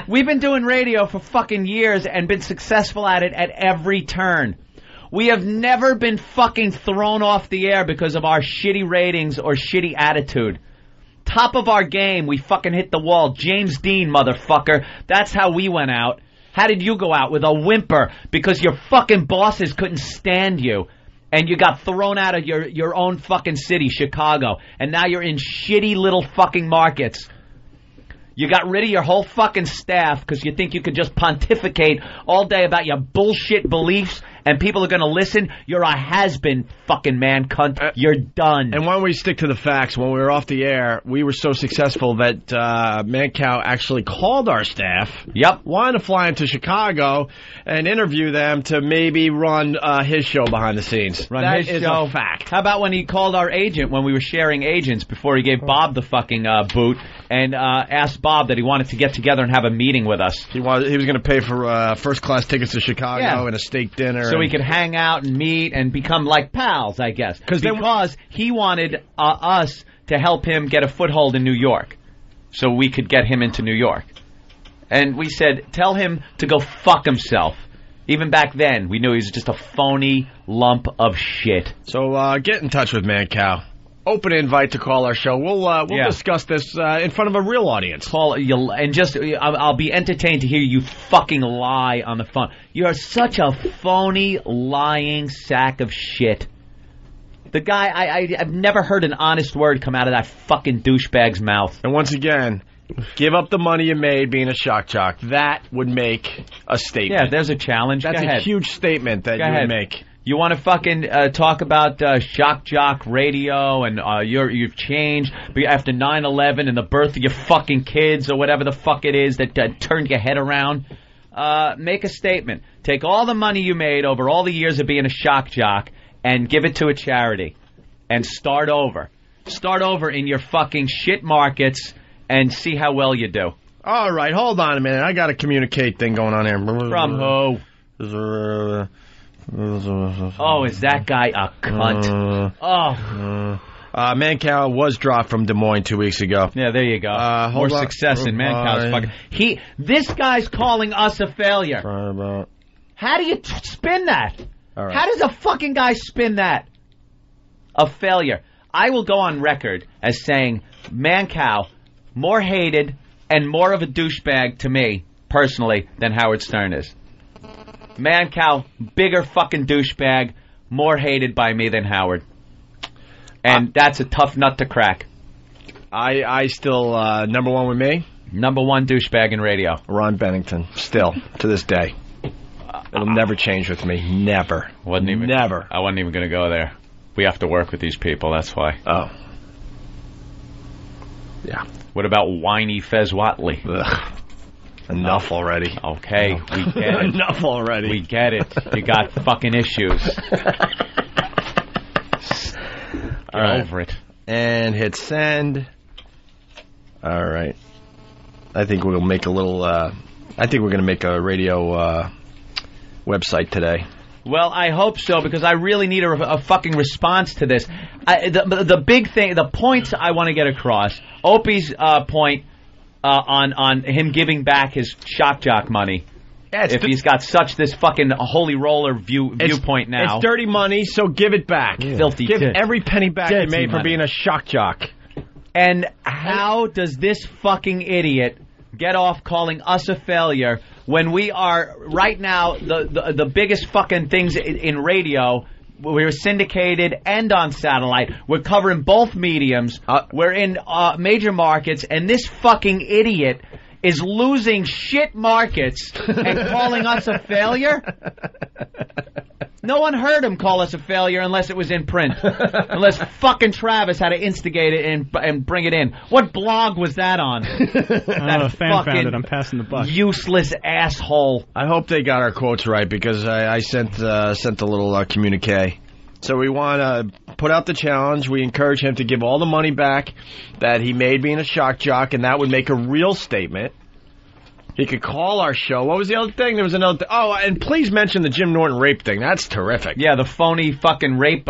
We've been doing radio for fucking years and been successful at it at every turn. We have never been fucking thrown off the air because of our shitty ratings or shitty attitude. Top of our game, we fucking hit the wall. James Dean, motherfucker. That's how we went out. How did you go out? With a whimper because your fucking bosses couldn't stand you. And you got thrown out of your own fucking city, Chicago. And now you're in shitty little fucking markets. You got rid of your whole fucking staff because you think you could just pontificate all day about your bullshit beliefs and people are going to listen. You're a has-been, fucking man cunt. You're done. And why don't we stick to the facts? When we were off the air, we were so successful that Mancow actually called our staff. Yep. Wanted to fly into Chicago and interview them to maybe run his show behind the scenes. That his is show. a fact. How about when he called our agent when we were sharing agents before he gave Bob the fucking boot and asked Bob that he wanted to get together and have a meeting with us. He was going to pay for first-class tickets to Chicago and a steak dinner. So we could hang out and meet and become like pals, I guess. Because he wanted us to help him get a foothold in New York so we could get him into New York. And we said, tell him to go fuck himself. Even back then, we knew he was just a phony lump of shit. So get in touch with Mancow. Open invite to call our show. We'll discuss this in front of a real audience. I'll be entertained to hear you fucking lie on the phone. You're such a phony, lying sack of shit. The guy, I've never heard an honest word come out of that fucking douchebag's mouth. And once again, give up the money you made being a shock jock. That would make a statement. Yeah, there's a challenge. That's a huge statement that you would make. You want to fucking talk about shock jock radio and you've changed after 9/11 and the birth of your fucking kids or whatever the fuck it is that turned your head around? Make a statement. Take all the money you made over all the years of being a shock jock and give it to a charity and start over. Start over in your fucking shit markets and see how well you do. All right, hold on a minute. I got a communicate thing going on here. From who? Oh, is that guy a cunt? Mancow was dropped from Des Moines 2 weeks ago. Yeah, there you go. More success in Mancow's fucking... This guy's calling us a failure. How do you spin that? Right. How does a fucking guy spin that? A failure. I will go on record as saying Mancow more hated and more of a douchebag to me, personally, than Howard Stern is. Mancow, bigger fucking douchebag, more hated by me than Howard. And that's a tough nut to crack. I still, number one with me? Number one douchebag in radio. Ron Bennington, still, to this day. It'll never change with me. Never. Never. I wasn't even going to go there. We have to work with these people, that's why. Oh. Yeah. What about whiny Fez Watley? Ugh. Enough already. Okay, we get it. Enough already. We get it. You got fucking issues. Get over it. And hit send. All right. I think we'll make a little... I think we're going to make a radio website today. Well, I hope so, because I really need a fucking response to this. The big thing, the points I want to get across, Opie's point on him giving back his shock jock money. Yeah, if he's got this fucking holy roller viewpoint now. It's dirty money, so give it back. Yeah. Filthy Give dick. every penny back you made for being a shock jock. And how does this fucking idiot get off calling us a failure when we are right now the biggest fucking things in radio? We're syndicated and on satellite. We're covering both mediums. We're in major markets, and this fucking idiot is losing shit markets and calling us a failure? No one heard him call us a failure unless it was in print. Unless fucking Travis had to instigate it and bring it in. What blog was that on? That fan found it. I'm passing the buck. Useless asshole. I hope they got our quotes right, because I sent a little communique. So we want to put out the challenge. We encourage him to give all the money back that he made being a shock jock, and that would make a real statement. He could call our show. What was the other thing? There was another thing. Oh, and please mention the Jim Norton rape thing. That's terrific. Yeah, the phony fucking rape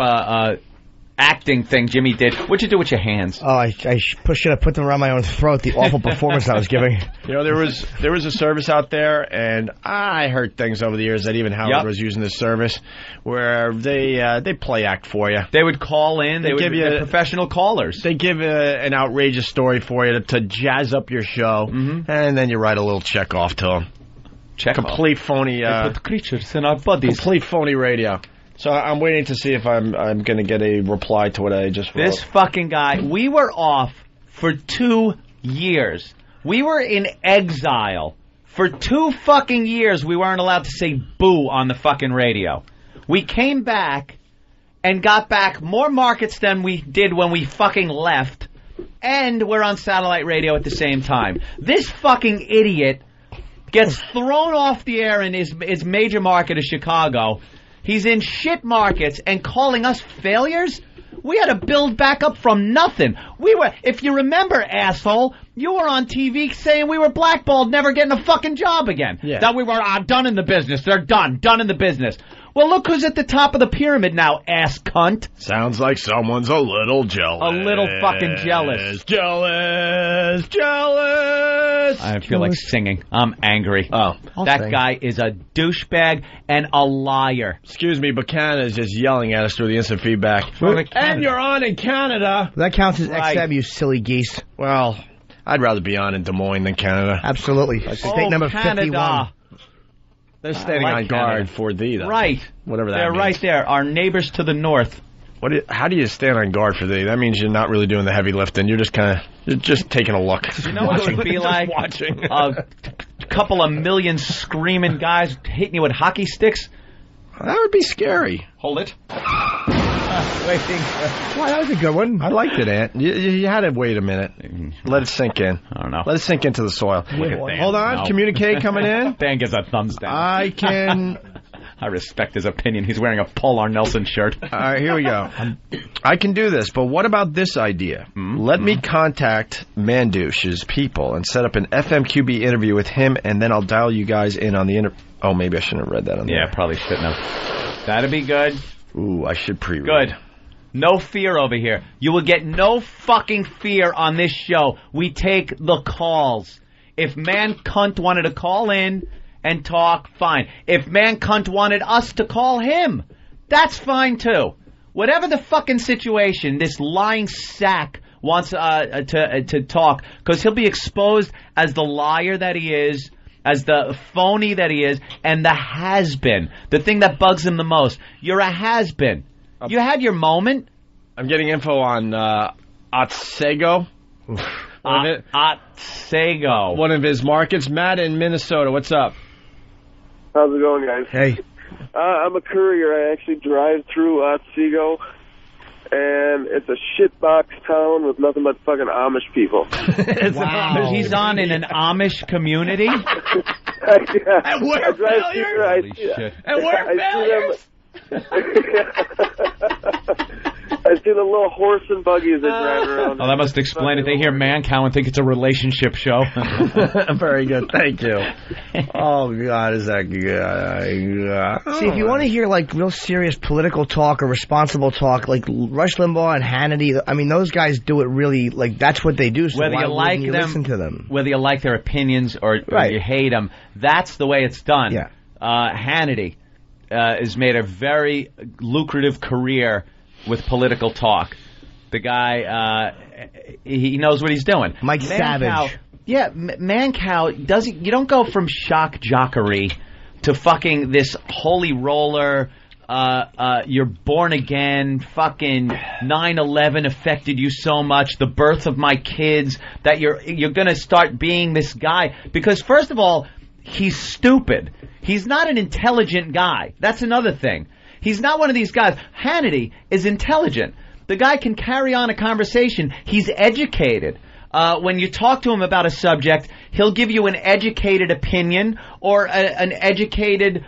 acting thing Jimmy did. What'd you do with your hands? Oh, I should have put them around my own throat, the awful performance I was giving. You know, there was a service out there, and I heard things over the years that even Howard was using this service, where they play act for you. They would call in. They would give you professional callers. They give an outrageous story for you to jazz up your show, and then you write a little check off to them. Complete phony. Put the creatures in our bodies. Complete phony radio. So I'm waiting to see if I'm going to get a reply to what I just wrote. This fucking guy, we were off for 2 years We were in exile. For 2 fucking years, we weren't allowed to say boo on the fucking radio. We came back and got back more markets than we did when we fucking left. And we're on satellite radio at the same time. This fucking idiot gets thrown off the air in his major market of Chicago. He's in shit markets and calling us failures? We had to build back up from nothing. We were, if you remember, asshole, you were on TV saying we were blackballed, never getting a fucking job again. Yeah. That we were done in the business. They're done in the business. Well, look who's at the top of the pyramid now, ass cunt. Sounds like someone's a little jealous. A little fucking jealous. Jealous. I feel like singing. I'm angry. Oh. That guy is a douchebag and a liar. Excuse me, but Canada's just yelling at us through the instant feedback. And you're on in Canada. That counts as XM, you silly geese. Well, I'd rather be on in Des Moines than Canada. Absolutely. State number Canada. 51. They're standing on guard for thee, though. Right. Whatever that They're means. right there. Our neighbors to the north. How do you stand on guard for thee? That means you're not really doing the heavy lifting. You're just taking a look. You know what it would be like? Watching. A couple of million screaming guys hitting you with hockey sticks? That would be scary. Hold it. Wow, that was a good one. I liked it, Ant. You had to wait a minute. Let it sink in. I don't know. Let it sink into the soil. Hold on. No. Communique coming in. Dan gives a thumbs down. I respect his opinion. He's wearing a Paul R. Nelson shirt. All right, here we go. I can do this, but what about this idea? Let me contact Mandouche's people and set up an FMQB interview with him, and then I'll dial you guys in on the interview. Oh, maybe I shouldn't have read that on there. Yeah, probably shouldn't have. That'd be good. Ooh, I should pre-read. Good. No fear over here. You will get no fucking fear on this show. We take the calls. If Man Cunt wanted to call in and talk, fine. If Man Cunt wanted us to call him, that's fine too. Whatever the fucking situation, this lying sack wants to talk, because he'll be exposed as the liar that he is, as the phony that he is, and the has-been. The thing that bugs him the most. You're a has-been. You had your moment. I'm getting info on Otsego. Otsego. One of his markets. Matt in Minnesota. What's up? How's it going, guys? Hey. I'm a courier. I actually drive through Otsego, and it's a shitbox town with nothing but fucking Amish people. Wow. He's on in an Amish community? And we're failures? And we're failures? I see the little horse and buggies that drive around. Oh, that must explain it. They hear Man Cow and think it's a relationship show. Very good. Thank you. Oh, God, is that good? See, if you want to hear, like, real serious political talk or responsible talk, like Rush Limbaugh and Hannity, I mean, those guys do it really, like, that's what they do, so whether why you like wouldn't you them, listen to them? Whether you like their opinions or you hate them, that's the way it's done. Yeah. Hannity has made a very lucrative career with political talk. The guy, he knows what he's doing. Mike Savage. Man Cow doesn't. You don't go from shock jockery to fucking this holy roller. You're born again. Fucking 9/11 affected you so much. The birth of my kids that you're gonna start being this guy, because first of all, he's stupid. He's not an intelligent guy. That's another thing. He's not one of these guys. Hannity is intelligent. The guy can carry on a conversation. He's educated. When you talk to him about a subject, he'll give you an educated opinion or an educated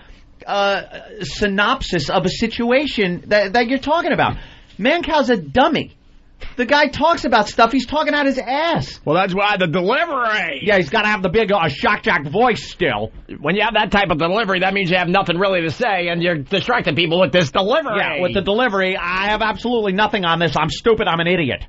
synopsis of a situation that you're talking about. Mancow's a dummy. The guy talks about stuff. He's talking out his ass. Well, that's why the delivery. Yeah, he's got to have the big shock jock voice still. When you have that type of delivery, that means you have nothing really to say, and you're distracting people with this delivery. Yeah, with the delivery, I have absolutely nothing on this. I'm stupid. I'm an idiot.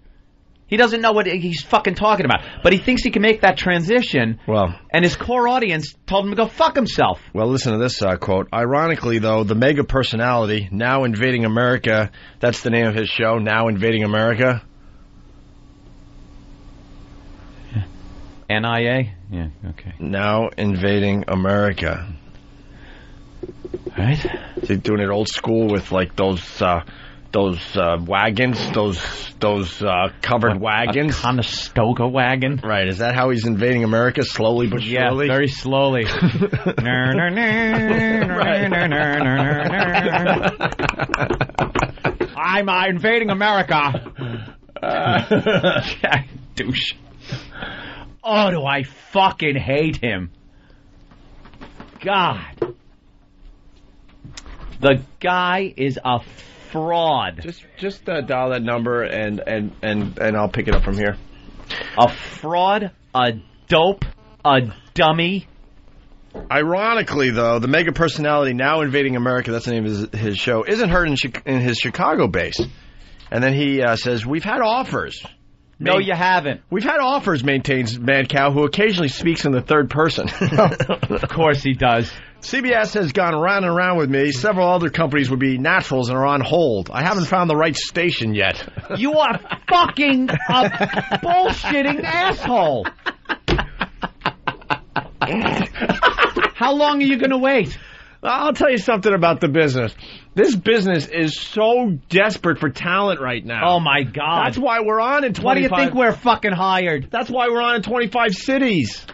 He doesn't know what he's fucking talking about. But he thinks he can make that transition. Well, and his core audience told him to go fuck himself. Well, listen to this quote. Ironically, though, the mega personality, Now Invading America, that's the name of his show, Now Invading America. NIA? Yeah, okay. Now Invading America. Right? Is he doing it old school with, like, those wagons, those covered wagons. A Conestoga wagon. Right. Is that how he's invading America? Slowly but surely? Yeah, very slowly. I'm invading America. Douche. Oh, do I fucking hate him. God. The guy is a fraud. Just dial that number and I'll pick it up from here. A fraud, a dope, a dummy. Ironically, though, the mega personality now invading America, that's the name of his show, isn't heard in his Chicago base. And then he says, we've had offers. No, you haven't. We've had offers, maintains Mancow, who occasionally speaks in the third person. Of course he does. CBS has gone around and around with me. Several other companies would be naturals and are on hold. I haven't found the right station yet. You are fucking a bullshitting asshole. How long are you going to wait? I'll tell you something about the business. This business is so desperate for talent right now. Oh, my God. That's why we're on in 25... Why do you think we're fucking hired? That's why we're on in 25 cities.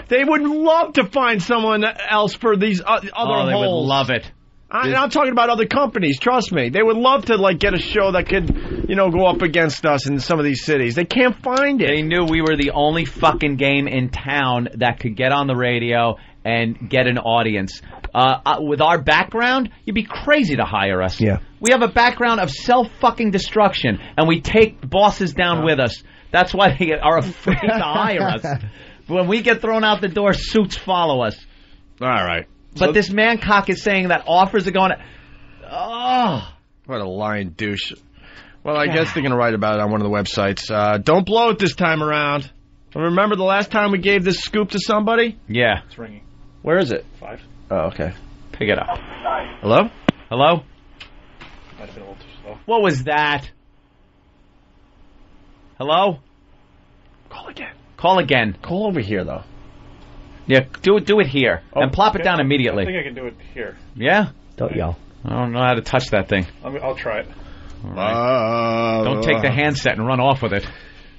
They would love to find someone else for these other holes. They would love it. I'm talking about other companies, trust me. They would love to get a show that could, go up against us in some of these cities. They can't find it. They knew we were the only fucking game in town that could get on the radio and get an audience. With our background, you'd be crazy to hire us. Yeah. We have a background of self-fucking destruction, and we take bosses down with us. That's why they are afraid to hire us. When we get thrown out the door, suits follow us. All right. But this Mancock is saying that offers are going to... Oh. What a lying douche. Well, I guess they're going to write about it on one of the websites. Don't blow it this time around. Remember the last time we gave this scoop to somebody? Yeah. It's ringing. Where is it? 5. Oh, okay. Pick it up. Hello? Hello? Might have been a little too slow. What was that? Hello? Call again. Call again. Call over here, though. Yeah, do it here. And plop it down immediately. I think I can do it here. Yeah? Don't yell. I don't know how to touch that thing. I'll try it. Right. Don't take the handset and run off with it.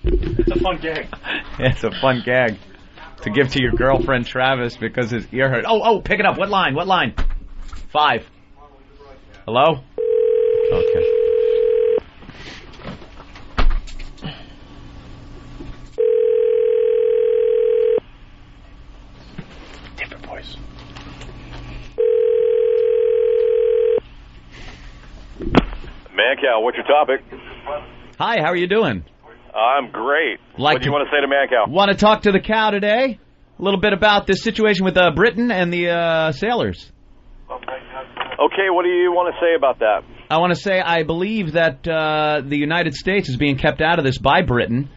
It's a fun gag. It's a fun gag to give to your girlfriend Travis because his ear hurt. Oh, pick it up. What line? 5. Hello? Okay. Different voice. Mancow, what's your topic? Hi, how are you doing? I'm great. What do you want to say to Mancow? Want to talk to the cow today? A little bit about the situation with Britain and the sailors. Okay, what do you want to say about that? I want to say I believe that the United States is being kept out of this by Britain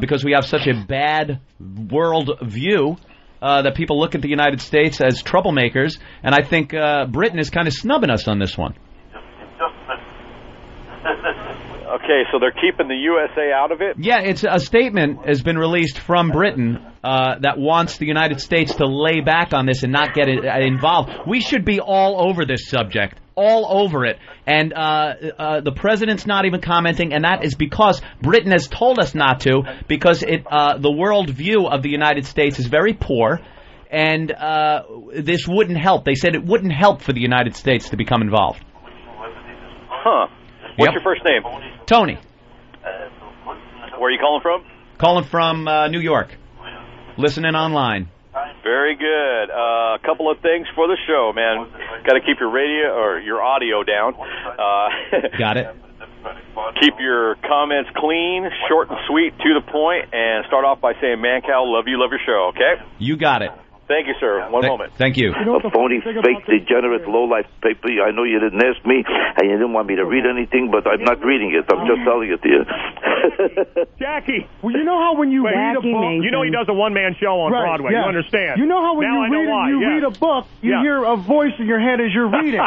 because we have such a bad world view that people look at the United States as troublemakers, and I think Britain is kind of snubbing us on this one. Okay, so they're keeping the USA out of it? Yeah, it's a statement has been released from Britain that wants the United States to lay back on this and not get involved. We should be all over this subject, all over it. And the president's not even commenting, and that is because Britain has told us not to, because the world view of the United States is very poor, and this wouldn't help. They said it wouldn't help for the United States to become involved. Huh. What's your first name? Tony. Where are you calling from? Calling from New York. Listening online. Very good. A couple of things for the show, man. Got to keep your radio or your audio down. Got it. Keep your comments clean, short and sweet, to the point, and start off by saying, Mancow, love you, love your show, okay? You got it. Thank you, sir. One moment. Thank you. A phony, fake, degenerate, low-life paper. I know you didn't ask me, and you didn't want me to read anything, but I'm not reading it. I'm just telling it to you. Jackie, well, you know how when you read a book... You know he does a one-man show on Broadway. Yeah. You understand. You know how when you read a book, you hear a voice in your head as you're reading.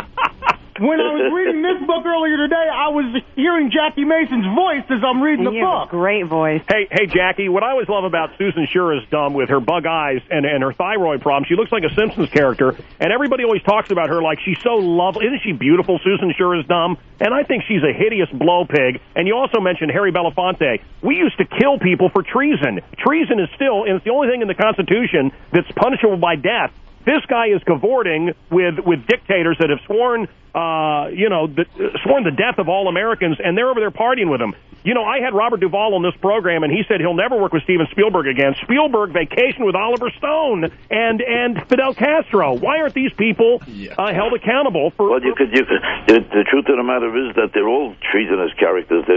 When I was reading this book earlier today, I was hearing Jackie Mason's voice as I'm reading the book. Great voice. Hey, Jackie, what I always love about Susan Sure is dumb with her bug eyes and her thyroid problem. She looks like a Simpsons character, and everybody always talks about her like she's so lovely. Isn't she beautiful, Susan Sure is dumb? And I think she's a hideous blow pig. And you also mentioned Harry Belafonte. We used to kill people for treason. Treason is still, and it's the only thing in the Constitution that's punishable by death. This guy is cavorting with dictators that have sworn, sworn the death of all Americans, and they're over there partying with him. You know, I had Robert Duvall on this program, and he said he'll never work with Steven Spielberg again. Spielberg vacationed with Oliver Stone and Fidel Castro. Why aren't these people held accountable for? Well, the truth of the matter is that they're all treasonous characters.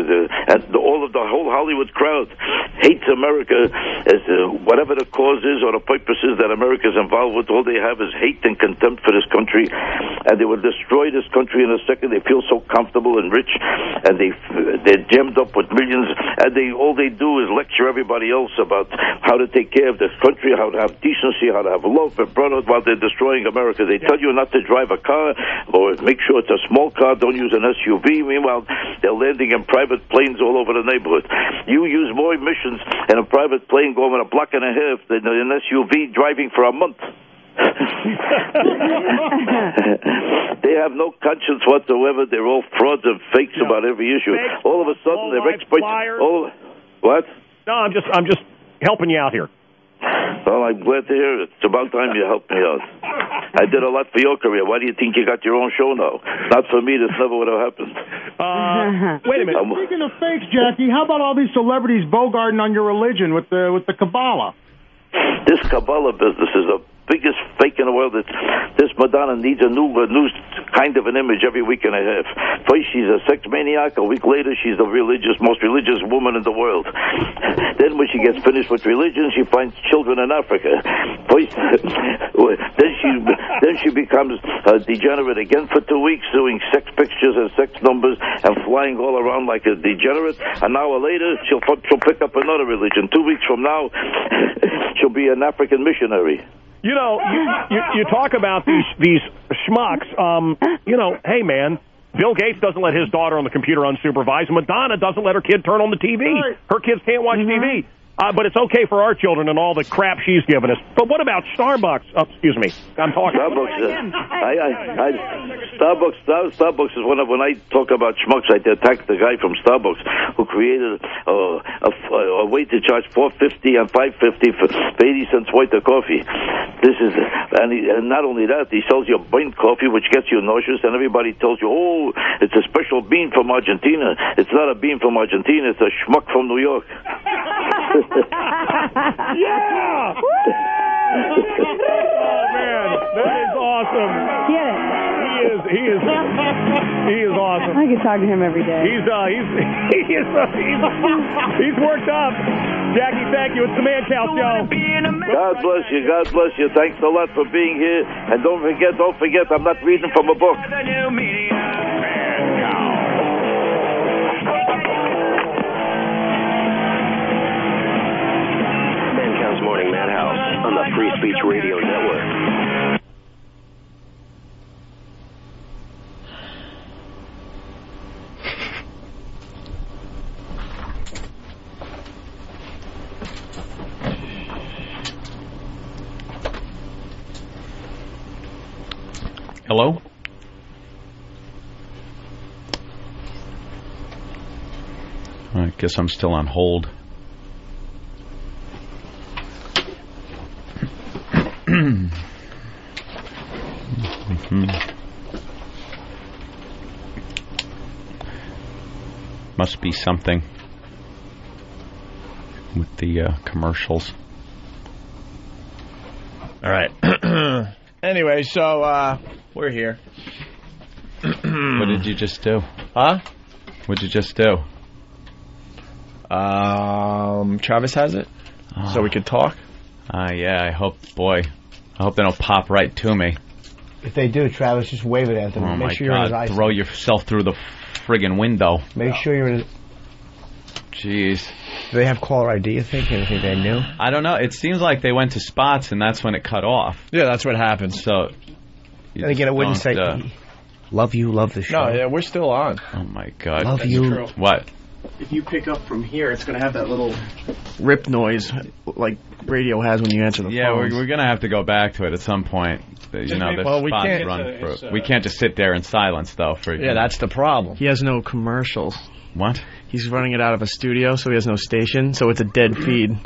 All of the whole Hollywood crowd hates America as whatever the cause is or the purpose is that America's involved with. All they have is hate and contempt for this country, and they will destroy this country in a second. They feel so comfortable and rich, and they're gemmed up with millions, and all they do is lecture everybody else about how to take care of this country, how to have decency, how to have love for brotherhood while they're destroying America. They tell you not to drive a car or make sure it's a small car, don't use an SUV. Meanwhile, they're landing in private planes all over the neighborhood. You use more emissions in a private plane going a block and a half than an SUV driving for a month. They have no conscience whatsoever. They're all frauds and fakes about every issue. All of a sudden, they're experts. What? No, I'm just helping you out here. Well, I'm glad to hear it. It's about time you helped me out. I did a lot for your career. Why do you think you got your own show now? Not for me, this never would have happened. Wait a minute. Speaking of fakes, Jackie, how about all these celebrities bogarting on your religion with the Kabbalah? This Kabbalah business is the biggest fake in the world. This Madonna needs a new kind of an image every week and a half. First, she's a sex maniac. A week later, she's the most religious woman in the world. Then, when she gets finished with religion, she finds children in Africa. First, then she becomes a degenerate again for 2 weeks, doing sex pictures and sex numbers and flying all around like a degenerate. An hour later, she'll pick up another religion. 2 weeks from now, she'll be an African missionary. You know, you talk about these schmucks. Hey, man, Bill Gates doesn't let his daughter on the computer unsupervised. Madonna doesn't let her kid turn on the TV. Her kids can't watch TV. But it's okay for our children and all the crap she's given us. But what about Starbucks? Oh, excuse me. I'm talking. Starbucks is when I talk about schmucks, I attack the guy from Starbucks who created a way to charge $4.50 and $5.50 for 80 cents worth of coffee. And not only that, he sells you burnt coffee, which gets you nauseous, and everybody tells you, oh, it's a special bean from Argentina. It's not a bean from Argentina. It's a schmuck from New York. Yeah! Oh, man, that is awesome. Yeah. He is awesome. I can talk to him every day. He's worked up. Jackie, thank you. It's the Man Cow Show. God bless you. God bless you. Thanks a lot for being here. And don't forget, I'm not reading from a book. Morning Madhouse on the Free Speech Radio Network. Hello? I guess I'm still on hold. Must be something with the commercials. All right. Anyway, so we're here. What did you just do? Huh? What'd you just do? Travis has it, so we could talk. Yeah, I hope they don't pop right to me. If they do, Travis, just wave it at them. Oh, Make my sure you're in his God. eyesight. Throw yourself through the friggin' window. Make sure you're in. Jeez. Do they have caller ID, you think? Anything they knew? I don't know. It seems like they went to spots, and that's when it cut off. Yeah, that's what happens. So, and again, it wouldn't say... Love you, love the show. No, yeah, we're still on. Oh, my God. Love you. True. What? If you pick up from here, it's going to have that little rip noise like radio has when you answer the phone. Yeah, we're going to have to go back to it at some point. You know, the Well, we spots can't- run through. We can't just sit there in silence, though. Yeah, that's the problem. He has no commercials. What? He's running it out of a studio, so he has no station, so it's a dead feed.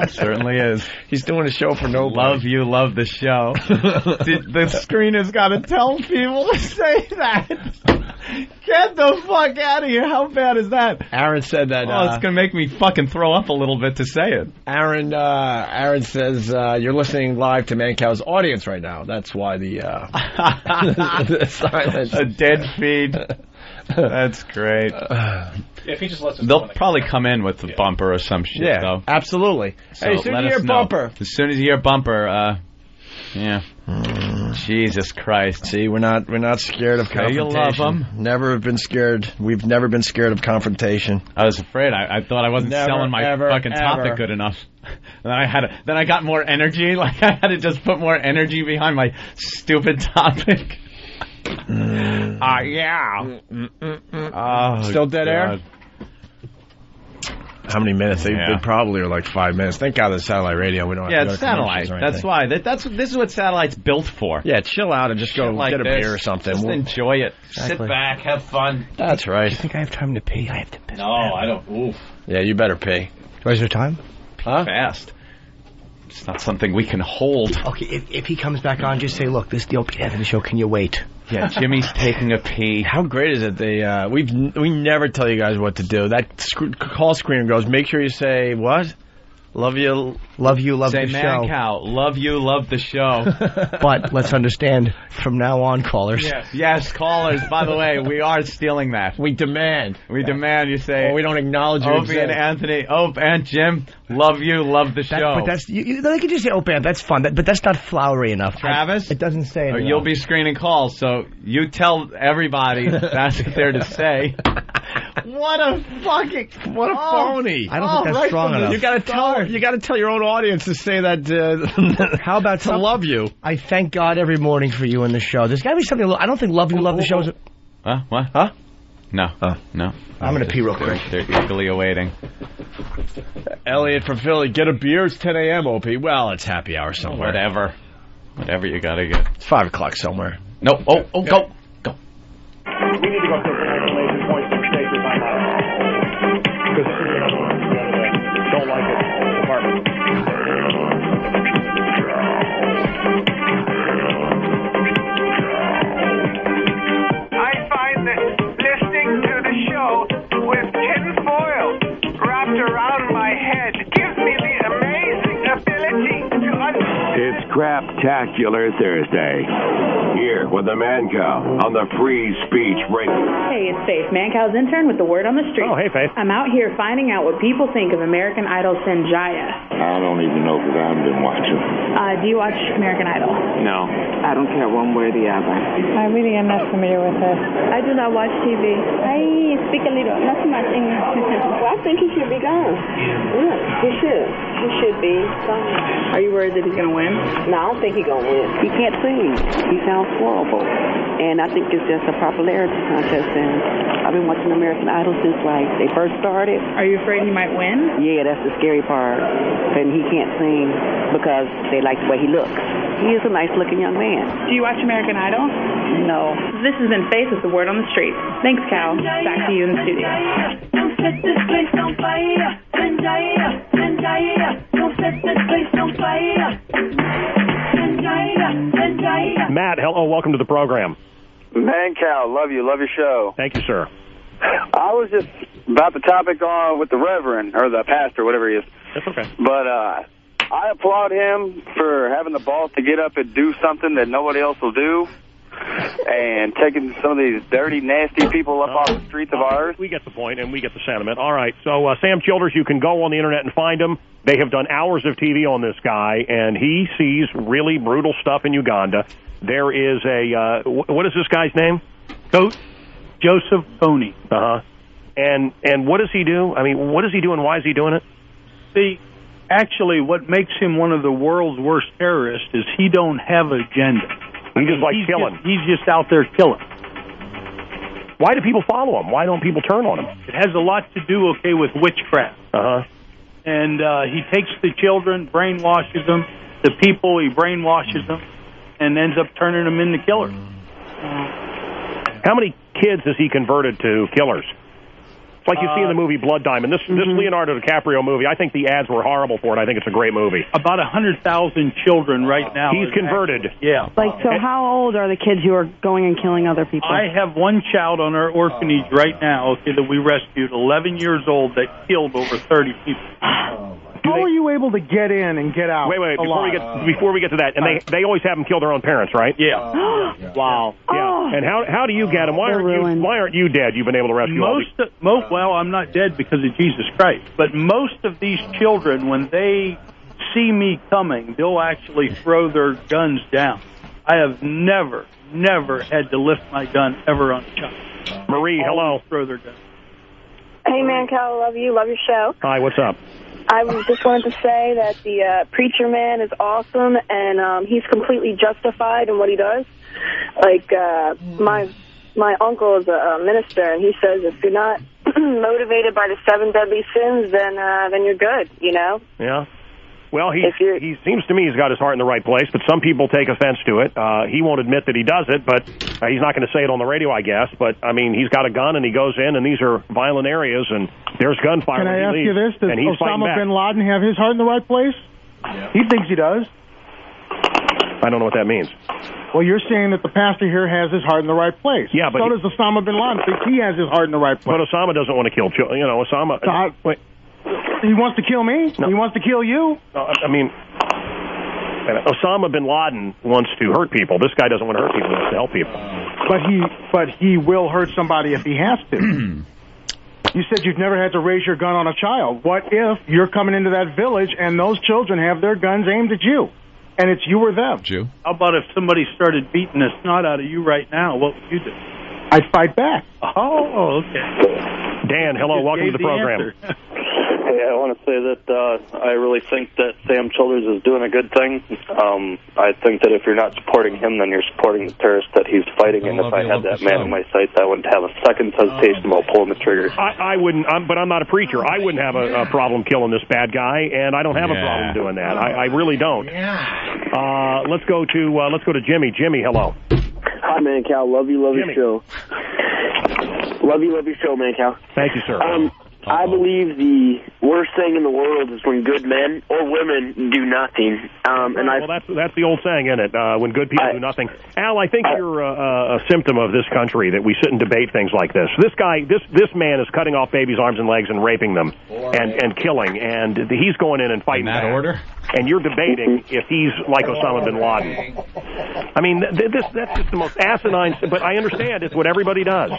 Certainly is. He's doing a show for nobody. Love you, love the show. The screen has got to tell people to say that. Get the fuck out of here. How bad is that? Aaron said that. Oh, it's going to make me fucking throw up a little bit to say it. Aaron says you're listening live to Mancow's audience right now. That's why the silence. A dead feed. That's great. If he just lets us They'll probably come in with the bumper or some shit, Yeah, though. absolutely. So Hey, as soon let as you us hear know. bumper. As soon as you hear bumper, yeah. Jesus Christ. See, we're not scared of Say you confrontation. love 'em. Never have been scared. We've never been scared of confrontation. I was afraid. I thought I wasn't Never, selling my ever, fucking topic ever. good enough. And then I got more energy. Like I had to just put more energy behind my stupid topic. Yeah. Oh, Still dead air? God. How many minutes? They probably are like 5 minutes. Thank God there's satellite radio. We don't have Yeah, to go it's to commercials satellite. or That's anything. why. This is what satellite's built for. Yeah, chill out and just go Shit like get a this. beer or something. Just enjoy it. Exactly. Sit back, have fun. That's right. I think I have time to pee. I have to piss. No, I don't. Oof. Yeah, you better pee. Where's your time? Huh? Fast. It's not something we can hold. Okay, if he comes back on, just say, look, this is the Opie and Anthony show. Can you wait? Yeah, Jimmy's taking a pee. How great is it? We never tell you guys what to do. That call screener goes, make sure you say what? Love you, love Say the show. Mancow, love you, love the show. But let's understand, from now on, callers. Yes, callers. By the way, we are stealing that. We demand. We demand you say. Or we don't acknowledge you. Opie and Anthony, and Jim, love you, love the show. But that's they can just say Opie. That's fun. But that's not flowery enough. Travis, it doesn't say. Or you'll be screening calls, so you tell everybody that's what they're to say. What a phony! I don't think that's strong enough. You gotta tell your own audience to say that. How about to love you? I thank God every morning for you in the show. There's got to be something. I don't think love you, love the show is. What? Huh? No. No. I'm gonna pee real quick. They're eagerly awaiting. Elliot from Philly, get a beer. It's 10 a.m. Opie. Well, it's happy hour somewhere. Whatever you gotta get. It's 5 o'clock somewhere. No. Go. We need to go to an exclamation point from state or timeout. Because don't like it. Department. I find that listening to the show with tinfoil wrapped around my head gives me the amazing ability to understand. It's Craptacular Thursday. Here with the Mancow on the Free Speech Radio. Hey, it's Faith, Mancow's intern with the Word on the Street. Oh, hey, Faith. I'm out here finding out what people think of American Idol Sanjaya. I don't even know because I haven't been watching. Do you watch American Idol? No. I don't care one way or the other. I really am not familiar with it. I do not watch TV. I speak a little, not too much English. Well, I think he should be gone. Yeah, he should. He should be gone. Are you worried that he's going to win? No, I don't think he's going to win. He can't sing. He sounds horrible. And I think it's just a popularity contest. And I've been watching American Idol since, like, they first started. Are you afraid he might win? Yeah, that's the scary part. And he can't sing because they like the way he looks. He is a nice-looking young man. Do you watch American Idol? No. This has been Faith with the Word on the Street. Thanks, Cal. Back to you in the studio. Don't set this place on fire. Sanjaya, Sanjaya. Don't set this place on fire. Sanjaya, Sanjaya. Matt, hello, welcome to the program. Mancow, love you, love your show. Thank you, sir. I was just about the topic on with the Reverend, or the pastor, whatever he is. That's okay. But I applaud him for having the balls to get up and do something that nobody else will do, and taking some of these dirty, nasty people up off the streets of ours. We get the point, and we get the sentiment. All right, so Sam Childers, you can go on the Internet and find him. They have done hours of TV on this guy, and he sees really brutal stuff in Uganda. There is a, what is this guy's name? Joseph Boney. Uh-huh. And what does he do? I mean, what does he do and why is he doing it? See, actually, what makes him one of the world's worst terrorists is he don't have an agenda. He just likes killing. He's just out there killing. Why do people follow him? Why don't people turn on him? It has a lot to do, with witchcraft. And he takes the children, brainwashes them. The people, he brainwashes them, and ends up turning them into killers. How many kids has he converted to killers? It's like you see in the movie Blood Diamond. This Leonardo DiCaprio movie, I think the ads were horrible for it. I think it's a great movie. About 100,000 children right now. He's converted. Yeah. So how old are the kids who are going and killing other people? I have one child on our orphanage right now that we rescued, 11 years old, that killed over 30 people. How are you able to get in and get out? Wait, before we get to that, and they always have them kill their own parents, right? Yeah. Wow. Yeah. And how do you get them? Why aren't you dead? You've been able to rescue well, I'm not dead because of Jesus Christ. But most of these children, when they see me coming, they'll actually throw their guns down. I have never had to lift my gun ever on a child. Marie, hello. Throw their gun. Hey, man, Cal, love you. Love your show. Hi, what's up? I just wanted to say that the preacher man is awesome, and he's completely justified in what he does. Like, my uncle is a minister, and he says if you're not motivated by the 7 deadly sins, then you're good, you know? Yeah. Well, he seems to me he's got his heart in the right place, but some people take offense to it. He won't admit that he does it, but he's not going to say it on the radio, I guess. But, I mean, he's got a gun, and he goes in, and these are violent areas, and there's gunfire. Can I ask you this? Does Osama bin Laden have his heart in the right place? Yeah. He thinks he does. I don't know what that means. Well, you're saying that the pastor here has his heart in the right place. Yeah, but so does Osama bin Laden think he has his heart in the right place. But Osama doesn't want to kill children. You know, Osama... wait. He wants to kill me? No. He wants to kill you? I mean, Osama bin Laden wants to hurt people. This guy doesn't want to hurt people. He wants to help people. But he will hurt somebody if he has to. You said you've never had to raise your gun on a child. What if you're coming into that village and those children have their guns aimed at you? And it's you or them? Jew. How about if somebody started beating the snot out of you right now? What would you do? I'd fight back. Oh, okay. Dan, hello. Welcome to the program. Hey, I want to say that I really think that Sam Childers is doing a good thing. I think that if you're not supporting him, then you're supporting the terrorist that he's fighting. And if I had that man in my sights, I wouldn't have a second hesitation about pulling the trigger. I wouldn't, but I'm not a preacher. I wouldn't have a problem killing this bad guy, and I don't have a problem doing that. I really don't. Let's go to Jimmy. Jimmy, hello. Hi, man, Cal. Love you, Jimmy. your show. Love your show, man, Cal. Thank you, sir. I believe the worst thing in the world is when good men or women do nothing. That's the old saying, isn't it? When good people do nothing. Al, I think you're a symptom of this country that we sit and debate things like this. This guy, this man is cutting off babies' arms and legs and raping them and killing, and he's going in and fighting in that order. And you're debating if he's like Osama bin Laden. I mean, that's just the most asinine. But I understand it's what everybody does.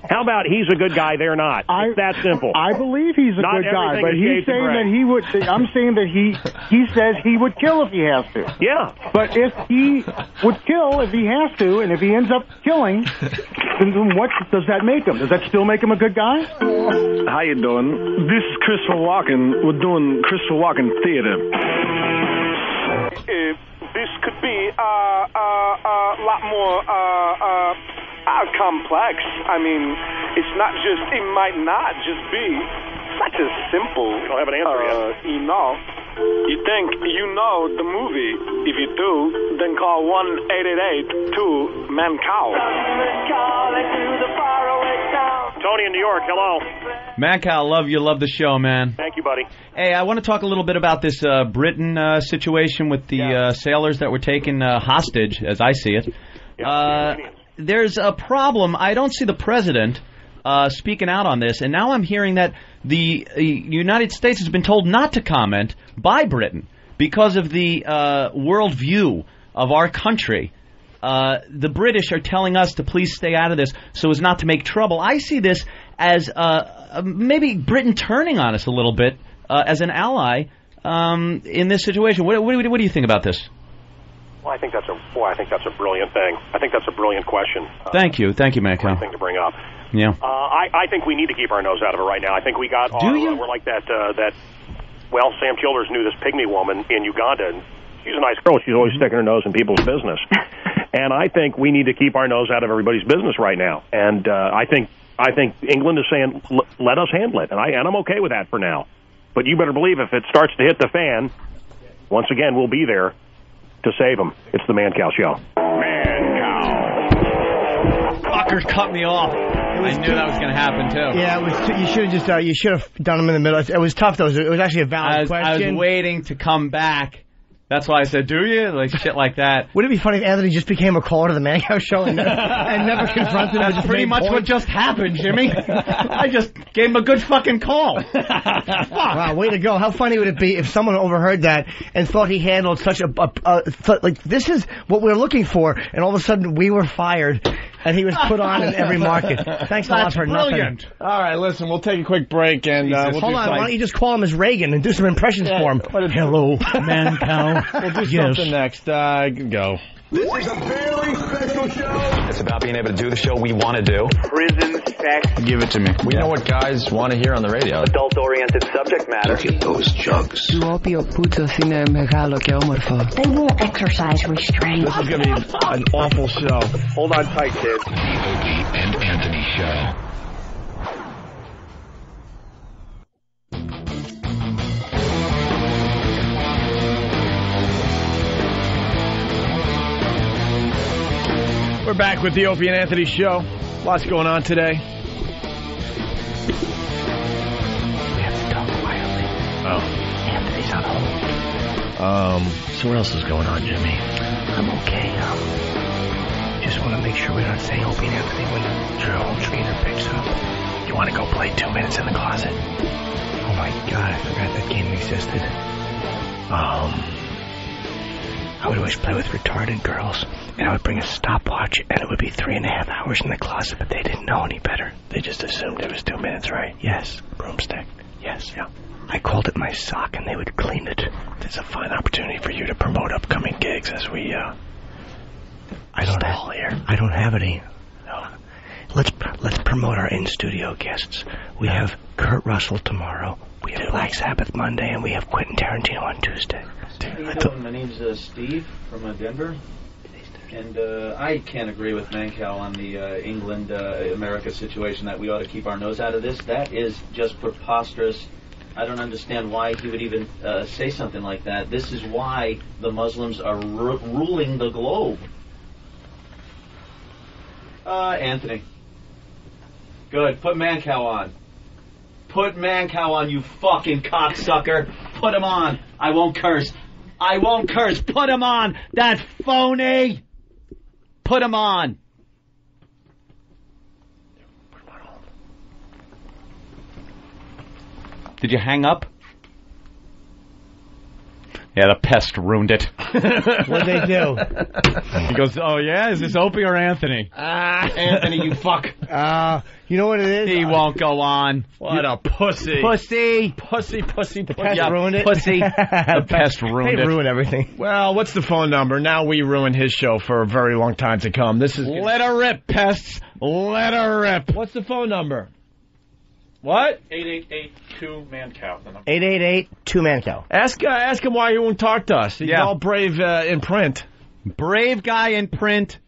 How about he's a good guy? They're not. It's that simple. I believe he's a good guy, but he's saying that he would. I'm saying that he says he would kill if he has to. Yeah. But if he would kill if he has to, and if he ends up killing, then what does that make him? Does that still make him a good guy? How you doing? This is Christopher Walken. We're doing Christopher Walken theater. This could be a lot more complex. I mean, it's not just, it might not just be such a simple, you don't have an answer yet. You know. You think you know the movie. If you do, then call 1-888-2-MAN-COW. Tony in New York, hello. Mancow, love the show, man. Thank you, buddy. Hey, I want to talk a little bit about this Britain situation with the sailors that were taken hostage, as I see it. There's a problem. I don't see the president speaking out on this, and now I'm hearing that the United States has been told not to comment by Britain because of the worldview of our country. The British are telling us to please stay out of this so as not to make trouble. I see this as maybe Britain turning on us a little bit as an ally in this situation. What do you think about this? Well, I think that's a brilliant thing. I think that's a brilliant question. Thank you, Mancow. Thing to bring up. Yeah. I think we need to keep our nose out of it right now. I think we got. Do you? We're like that. Well, Sam Childers knew this pygmy woman in Uganda, and She's a nice girl. She's always sticking her nose in people's business. And I think we need to keep our nose out of everybody's business right now. And I think England is saying, let us handle it. And I'm okay with that for now. But you better believe if it starts to hit the fan, once again, we'll be there to save them. It's the Man Cow Show. Fuckers cut me off. I knew that was going to happen, too. Yeah, it was you should have done them in the middle. It was tough, though. It was actually a valid question. I was waiting to come back. That's why I said, do you? Like, shit like that. Would it be funny if Anthony just became a caller to the Man Cow Show and never confronted him? That's pretty much what just happened, Jimmy. I just gave him a good fucking call. Wow, way to go. How funny would it be if someone overheard that and thought he handled such like, this is what we're looking for, and all of a sudden we were fired, and he was put on in every market. Thanks a lot for brilliant. Nothing. All right, listen, we'll take a quick break, and we'll hold on. Why don't you just call him as Reagan and do some impressions for him? Hello, Man Cow. We'll do something next. Go. This is a very special show. It's about being able to do the show we want to do. Prison sex. Give it to me. We know what guys want to hear on the radio. Adult-oriented subject matter. Look at those jugs. They won't exercise restraint. This is going to be an awful show. Hold on tight, kids. The Opie and Anthony Show. We're back with the Opie and Anthony Show. Lots going on today. We have to talk quietly. Oh. Anthony's on hold. So what else is going on, Jimmy? I'm okay. Just want to make sure we're not saying Opie and Anthony when Gerald Trainer picks up. You want to go play 2 minutes in the closet? Oh my God, I forgot that game existed. I would always play with retarded girls, and I would bring a stopwatch, and it would be 3.5 hours in the closet, but they didn't know any better. They just assumed it was 2 minutes, right? Yes. Broomstick. Yes. Yeah. I called it my sock, and they would clean it. There's a fine opportunity for you to promote upcoming gigs as we, I don't have any. No. Let's promote our in-studio guests. We have Kurt Russell tomorrow. We have Black Sabbath Monday, and we have Quentin Tarantino on Tuesday. My name's Steve from Denver, and I can't agree with Mancow on the England-America situation that we ought to keep our nose out of this. That is just preposterous. I don't understand why he would even say something like that. This is why the Muslims are ruling the globe. Anthony. Good. Put Mancow on. Put Mancow on, you fucking cocksucker. Put him on. I won't curse. I won't curse. Put him on. That phony. Put him on. Did you hang up? Yeah, the pest ruined it. What'd they do? He goes, oh yeah? Is this Opie or Anthony? Anthony, you fuck. You know what it is? He won't go on. What a pussy. Pussy. The pest ruined it. Pussy. The pest ruined it. They ruined everything. Well, what's the phone number? Now we ruin his show for a very long time to come. This is. Let her rip, pests. Let her rip. What's the phone number? What? 888-2-MAN-COW. 888-2-MAN-COW. Ask him why he won't talk to us. He's all brave in print. Brave guy in print.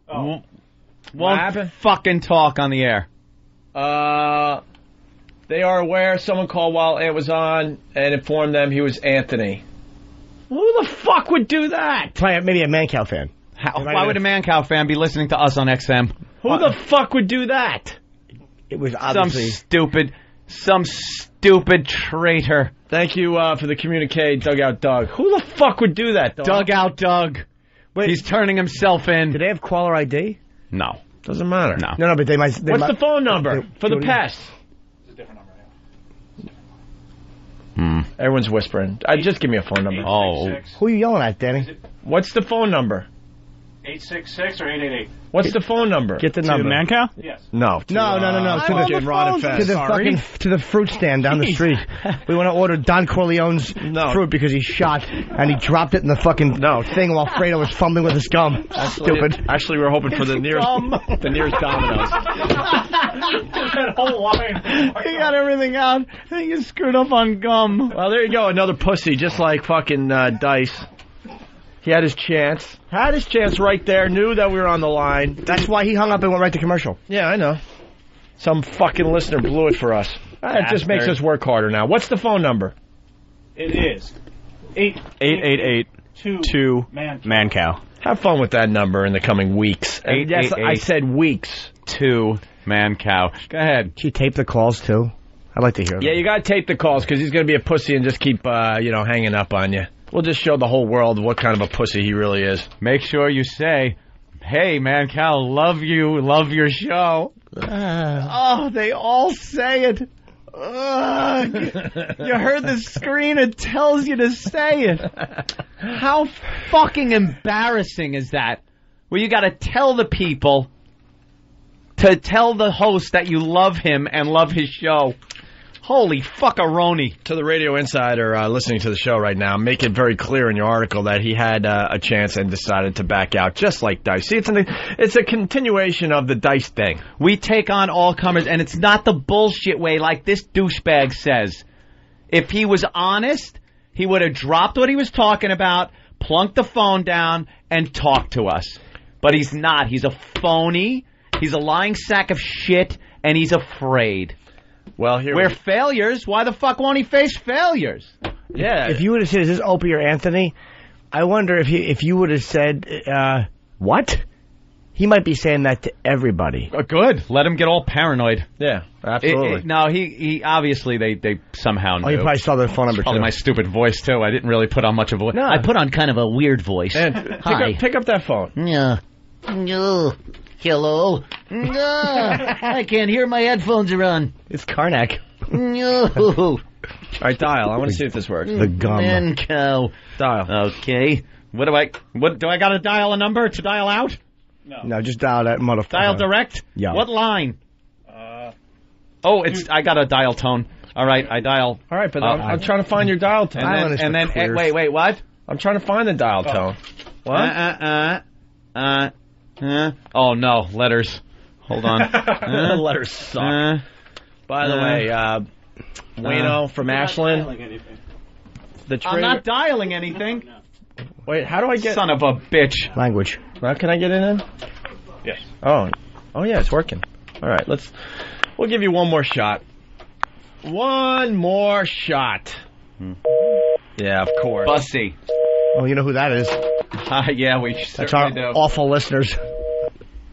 Oh. Won't fucking talk on the air. They are aware someone called while it was on and informed them he was Anthony. Who the fuck would do that? Maybe a Man Cow fan. Why would a Man Cow fan be listening to us on XM? Who the fuck would do that? It was obviously some stupid traitor. Thank you for the communique, Dugout Doug. Who the fuck would do that, Doug? Dugout Doug. Wait, he's turning himself in. Do they have caller ID? No. Doesn't matter. No, but they might. What's the phone number for the pest? It's a different number. Everyone's whispering. Just give me a phone number. Who are you yelling at, Danny? What's the phone number? 866 or 888? What's the phone number? Get the number. To Mancow? Yes. No. No. To the fruit stand down the street. We want to order Don Corleone's fruit because he shot and he dropped it in the fucking thing while Fredo was fumbling with his gum. Stupid. Actually, we're hoping for the nearest Domino's. That whole line. He got everything out. I think he's screwed up on gum. Well, there you go. Another pussy, just like fucking Dice. He had his chance. Had his chance right there. Knew that we were on the line. That's why he hung up and went right to commercial. Yeah, I know. Some fucking listener blew it for us. It just makes us work harder now. What's the phone number? It is 888-2 Man Cow. Have fun with that number in the coming weeks. And yes, I said weeks. 2 Man Cow. Go ahead. She taped the calls too. I'd like to hear them. Yeah, you got to tape the calls because he's going to be a pussy and just keep, hanging up on you. We'll just show the whole world what kind of a pussy he really is. Make sure you say, hey, Man Cow, love you, love your show. Oh, they all say it. You heard the screen, it tells you to say it. How fucking embarrassing is that? Where you got to tell the people to tell the host that you love him and love his show. Holy fuckaroni. To the Radio Insider listening to the show right now, make it very clear in your article that he had a chance and decided to back out, just like Dice. See, it's a continuation of the Dice thing. We take on all comers, and it's not the bullshit way like this douchebag says. If he was honest, he would have dropped what he was talking about, plunked the phone down, and talked to us. But he's not. He's a phony. He's a lying sack of shit, and he's afraid. Well, we're failures. Why the fuck won't he face failures? Yeah. If you would have said, is this Opie or Anthony? I wonder if you would have said, what? He might be saying that to everybody. Good. Let him get all paranoid. Yeah, absolutely. No, he obviously they somehow knew. Oh, you probably saw the phone number probably too. My stupid voice too. I didn't really put on much of a voice. No. I put on kind of a weird voice. And Hi. pick up that phone. Yeah. No. Hello. No. I can't hear. My headphones are on. It's Karnak. No. All right, dial. I want to see if this works. The gum. Man Cow. Dial. Okay. What do I got to dial a number to dial out? No, just dial that motherfucker. Dial direct? Yeah. What line? I got a dial tone. All right, I dial. All right, but I'm trying to find your dial tone. And then wait, what? I'm trying to find the dial tone. What? Oh no, letters. Hold on. Letters suck. By the way, Wayno from Ashland. I'm not dialing anything. Wait, how do I get... Son of a bitch. Language. Can I get in? Yes. Oh yeah, it's working. All right, we'll give you one more shot. One more shot. Yeah, of course. Bussy. Oh, you know who that is. Yeah, we That's our do. awful listeners.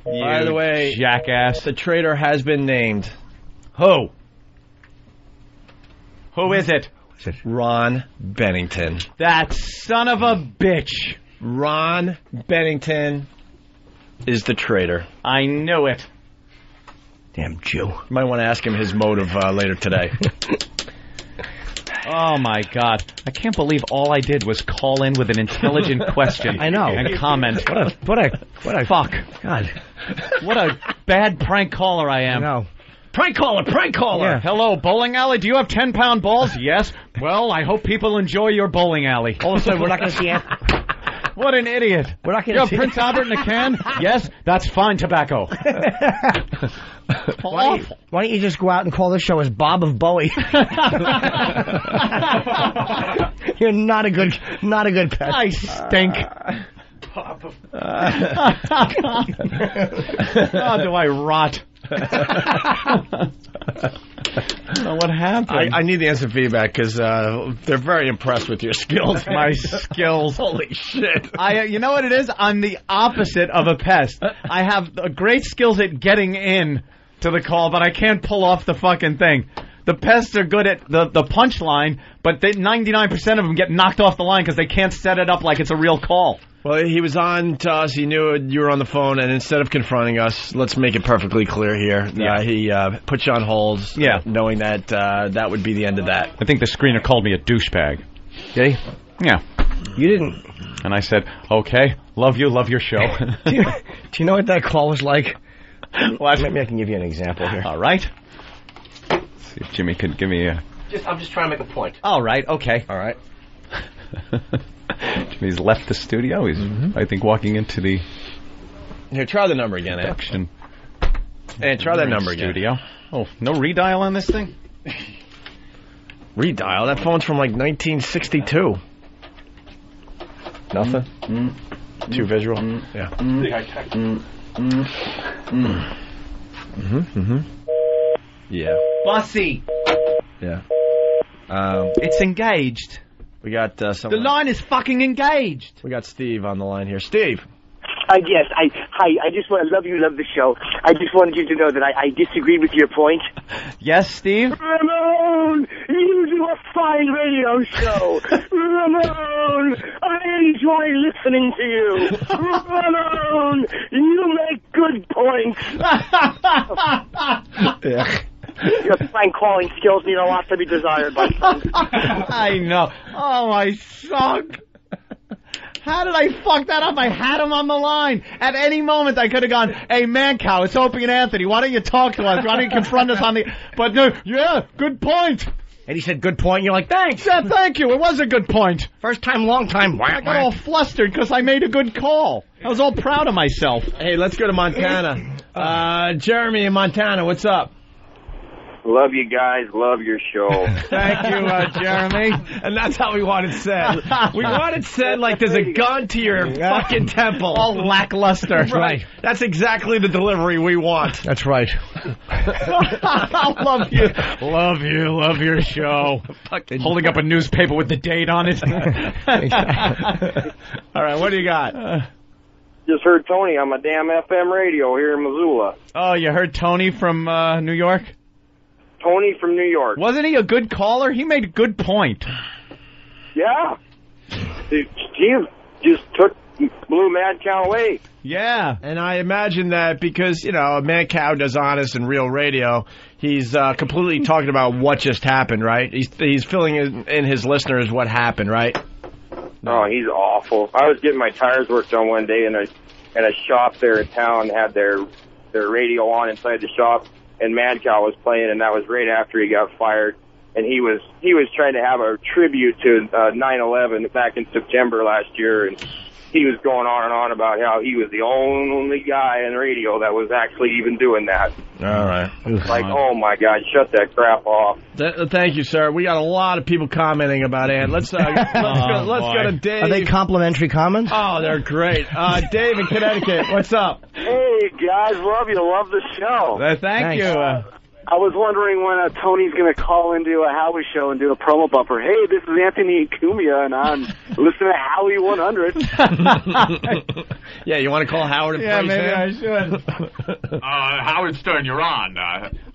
By the way, jackass, the traitor has been named. Who is it? Ron Bennington. That son of a bitch. Ron Bennington is the traitor. I knew it. Damn Jew. You might want to ask him his motive later today. Oh my God! I can't believe all I did was call in with an intelligent question. I know. And comment. What a fuck. God. What a bad prank caller I am. I know. Prank caller. Yeah. Hello, bowling alley. Do you have 10-pound balls? Yes. Well, I hope people enjoy your bowling alley. All of a sudden, we're not going to see Anthony. What an idiot. We're not going You to have see Prince Albert in a can? Yes, that's fine tobacco. Why don't you just go out and call this show as Bob of Bowie? You're not a good pet. I stink. Oh, do I rot? What happened? I need the instant feedback because they're very impressed with your skills. My skills. Holy shit. You know what it is? I'm the opposite of a pest. I have great skills at getting in to the call, but I can't pull off the fucking thing. The pests are good at the punchline, but 99% of them get knocked off the line because they can't set it up like it's a real call. Well, he was on to us. He knew you were on the phone, and instead of confronting us, let's make it perfectly clear here. Yeah. He put you on hold, yeah, knowing that that would be the end of that. I think the screener called me a douchebag. Did he? Yeah. You didn't. And I said, okay, love you, love your show. Do you know what that call was like? What? Maybe I can give you an example here. All right. Let's see if Jimmy could give me a... I'm just trying to make a point. All right, okay. All right. Jimmy's left the studio. He's, I think, walking into the... Here, try the number again, production. And try that number again. Studio. Oh, no redial on this thing? Redial? That phone's from like 1962. Nothing? Too visual? Yeah. Yeah. Bussy. Yeah. It's engaged. We got The someone. line is fucking engaged. We got Steve on the line here. Steve. Yes, I just want to love the show. I just wanted you to know that I disagreed with your point. Yes, Steve? Ramon, you do a fine radio show. Ramon, I enjoy listening to you. Ramon, you make good points. Yeah. Your fine calling skills need a lot to be desired, my friend. I know. Oh, I suck. How did I fuck that up? I had him on the line. At any moment, I could have gone, hey, man cow, it's Opie and Anthony. Why don't you talk to us? Why don't you confront us on the... But no, yeah, good point. And he said, good point. You're like, thanks. Yeah, thank you. It was a good point. First time, long time. I got all flustered because I made a good call. I was all proud of myself. Hey, let's go to Montana. Jeremy in Montana, what's up? Love you guys. Love your show. Thank you, Jeremy. And that's how we want it said. We want it said like there's a gun to your fucking temple. All lackluster. Right. That's exactly the delivery we want. That's right. I love you. Love you. Love your show. Holding up a newspaper with the date on it. All right, what do you got? Just heard Tony on my damn FM radio here in Missoula. Oh, you heard Tony from New York? Tony from New York. Wasn't he a good caller? He made a good point. Yeah. He just blew Mad Cow away. Yeah. And I imagine that because, Mad Cow does honest and real radio, he's completely talking about what just happened, right? He's filling in his listeners what happened, right? Oh, he's awful. I was getting my tires worked on one day in a shop there in town, had their radio on inside the shop. And Mad Cow was playing, and that was right after he got fired. And he was trying to have a tribute to 9/11 back in September last year, and he was going on and on about how he was the only guy in radio that was actually even doing that. All right. Like, oh my God, shut that crap off. Thank you, sir. We got a lot of people commenting about it. Let's go to Dave. Are they complimentary comments? Oh, they're great. Dave in Connecticut, what's up? Hey, guys, love you. Love the show. Thank you. I was wondering when Tony's going to call into a Howie show and do a promo bumper. Hey, this is Anthony Cumia, and I'm listening to Howie 100. Yeah, you want to call Howard and praise maybe him? I should. Howard Stern, you're on.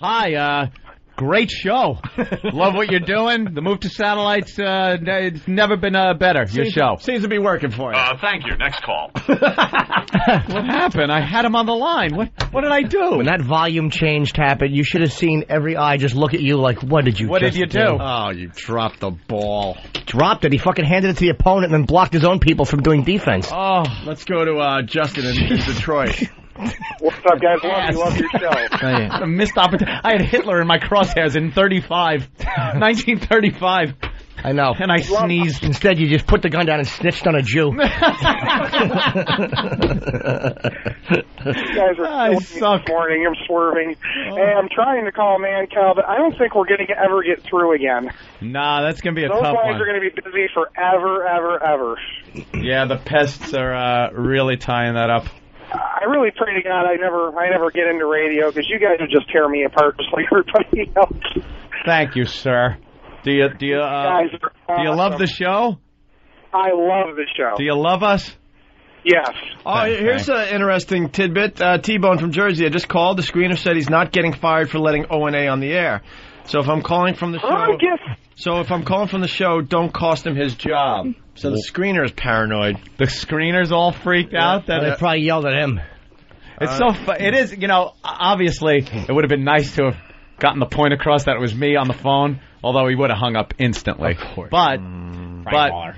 Hi, great show. Love what you're doing. The move to satellites, it's never been better, your show. Seems to be working for you. Thank you. Next call. What happened? I had him on the line. What did I do? When that volume change happened, you should have seen every eye just look at you like, what did you do? Oh, you dropped the ball. Dropped it. He fucking handed it to the opponent and then blocked his own people from doing defense. Oh, let's go to Justin in Detroit. What's up, guys? Love your show. A missed opportunity. I had Hitler in my crosshairs in 1935. I know. And I sneezed. Instead, you just put the gun down and snitched on a Jew. You guys are this morning. I'm swerving. Hey, I'm trying to call Man Cow, but I don't think we're going to ever get through again. Nah, that's going to be a Those tough lines one. are going to be busy forever, ever. Yeah, the pests are really tying that up. I really pray to God I never get into radio because you guys would just tear me apart just like everybody else. Thank you, sir. Do you love the show? I love the show. Do you love us? Yes. Oh, here's an interesting tidbit. T-Bone from Jersey, I just called. The screener said he's not getting fired for letting O&A on the air. So if I'm calling from the show, don't cost him his job. So the screener is paranoid. The screener's all freaked out. That they probably yelled at him. It's so it is, obviously it would have been nice to have gotten the point across that it was me on the phone, although he would have hung up instantly. Of course. But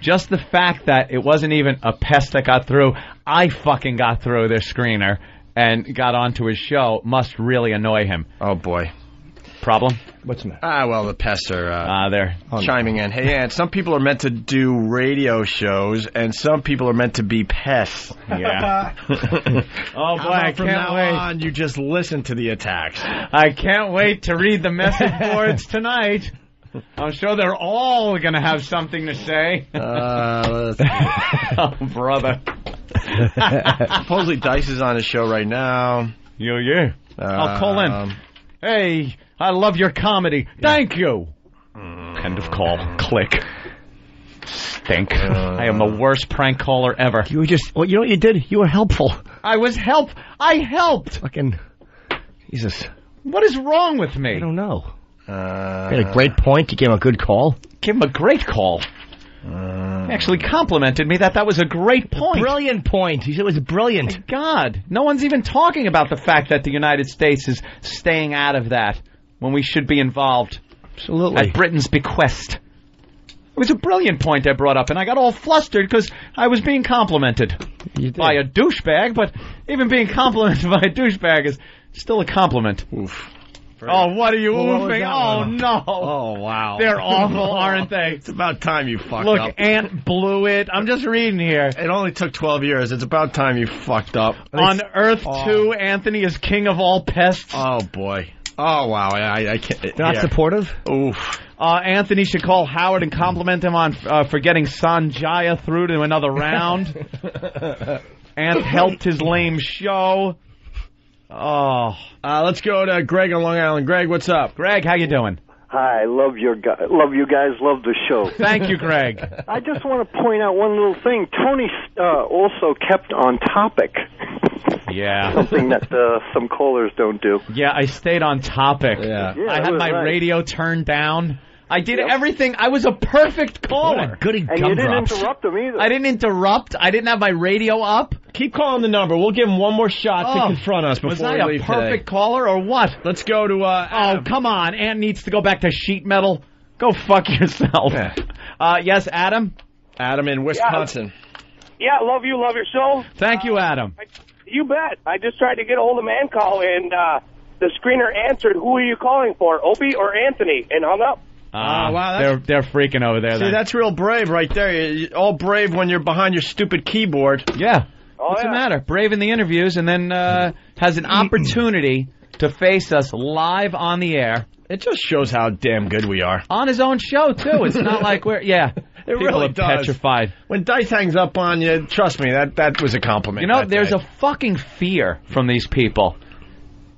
just the fact that it wasn't even a pest that got through, I fucking got through their screener and got onto his show must really annoy him. Oh, boy. Problem? What's the matter? Well, the pests are they're chiming in. Hey, Ann, some people are meant to do radio shows, and some people are meant to be pests. Yeah. Oh, boy, I from can't now wait. on, you just listen to the attacks. I can't wait to read the message boards tonight. I'm sure they're all going to have something to say. Oh, brother. Supposedly Dice is on the show right now. Yeah. I'll call in. Hey, I love your comedy. Thank you. End of call. Click. Stink. I am the worst prank caller ever. You were just... Well, you know what you did? You were helpful. I helped. Fucking... Jesus. What is wrong with me? I don't know. You had a great point. You gave him a good call. Give him a great call. He actually complimented me that was a great point. Brilliant point. He said it was brilliant. My God. No one's even talking about the fact that the United States is staying out of that when we should be involved. Absolutely. At Britain's bequest. It was a brilliant point I brought up, and I got all flustered because I was being complimented by a douchebag, but even being complimented by a douchebag is still a compliment. Oof. Oh, what are you oofing? Oh, no. Oh, wow. They're awful, aren't they? It's about time you fucked up. Look, Ant blew it. I'm just reading here. It only took 12 years. It's about time you fucked up. On Earth 2, Anthony is king of all pests. Oh, boy. Oh, wow. I can't. Not supportive? Oof. Anthony should call Howard and compliment him on for getting Sanjaya through to another round. Ant helped his lame show. Oh. Let's go to Greg on Long Island. Greg, what's up? Greg, how you doing? Hi, love you guys, love the show. Thank you, Greg. I just want to point out one little thing. Tony also kept on topic. Yeah. Something that some callers don't do. Yeah, I stayed on topic. Yeah I had my radio turned down. I did everything. I was a perfect caller. Goody and you didn't interrupt him either. I didn't interrupt. I didn't have my radio up. Keep calling the number. We'll give him one more shot to confront us before we leave. Was I a perfect caller or what? Let's go to Adam. Come on. Ant needs to go back to sheet metal. Go fuck yourself. Yes, Adam? Adam in Wisconsin. Yeah, love you, love your show. Thank you, Adam. You bet. I just tried to get a hold of Man Call, and the screener answered, who are you calling for, Opie or Anthony, and hung up. Wow, they're freaking over there. See, that's real brave right there. You're all brave when you're behind your stupid keyboard. Yeah. What's the matter? Brave in the interviews, and then has an opportunity to face us live on the air. It just shows how damn good we are. On his own show, too. It's not like we're... Yeah. People really are does. Petrified. When Dice hangs up on you, trust me, that was a compliment. You know, there's a fucking fear from these people.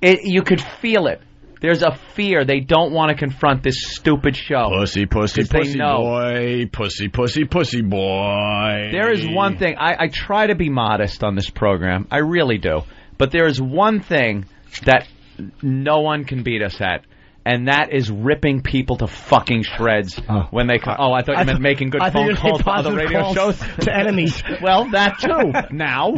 You could feel it. There's a fear. They don't want to confront this stupid show. Pussy, pussy, pussy boy. Pussy, pussy, pussy boy. There is one thing. I try to be modest on this program. I really do. But there is one thing that no one can beat us at. And that is ripping people to fucking shreds when they come. I thought you meant making good phone calls to other radio shows. To enemies. Well, that too. Now.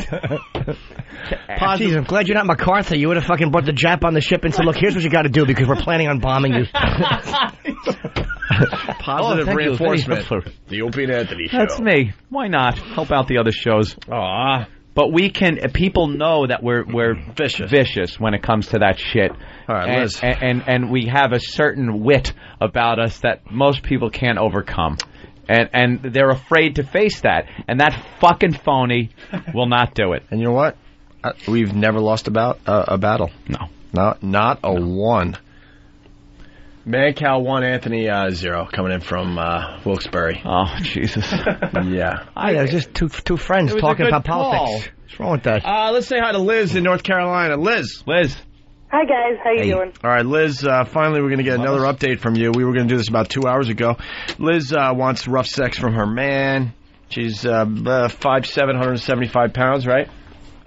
Jeez, I'm glad you're not MacArthur. You would have fucking brought the Jap on the ship and said, look, here's what you got to do because we're planning on bombing you. Positive reinforcement. The Opie and Anthony show. That's me. Why not? Help out the other shows. But we can. People know that we're vicious when it comes to that shit. All right, Liz. And we have a certain wit about us that most people can't overcome. And they're afraid to face that. And that fucking phony will not do it. And you know what? We've never lost a battle. No. Not a one. Mancal 1, Anthony 0, coming in from Wilkes-Barre. Oh, Jesus. Yeah. There's just two friends talking about politics. What's wrong with that? Let's say hi to Liz in North Carolina. Liz. Hi, guys. How you doing? All right, Liz, finally we're going to get another update from you. We were going to do this about 2 hours ago. Liz wants rough sex from her man. She's 5'7", 175 pounds, right?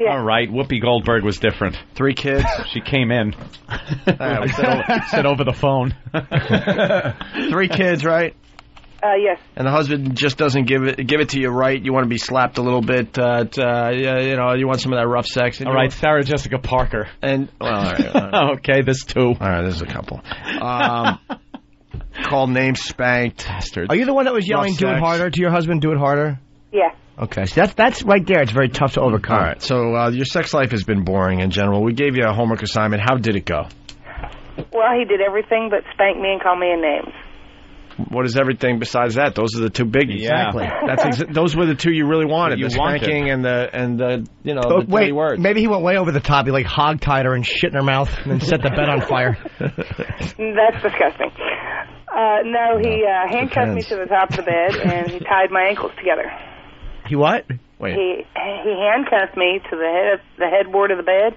Yeah. All right. Whoopi Goldberg was different. 3 kids. She came in. We said over the phone. 3 kids, right? Yes. And the husband just doesn't give it to you right. You want to be slapped a little bit. You want some of that rough sex. All right, Sarah Jessica Parker. And all right. Okay, this too. All right, this is a couple. Called names, spanked. Bastard. Are you the one that was yelling, do it harder to your husband, do it harder? Yeah. Okay, so that's right there. It's very tough to overcome. All right, so your sex life has been boring in general. We gave you a homework assignment. How did it go? Well, he did everything but spank me and call me names. What is everything besides that? Those are the 2 biggies. Yeah. Exactly. Those were the 2 you really wanted. The spanking and the the dirty words. Maybe he went way over the top. He hog-tied her and shit in her mouth and then set the bed on fire. That's disgusting. No, he handcuffed me to the top of the bed, and he tied my ankles together. He what? Wait. He handcuffed me to the headboard of the bed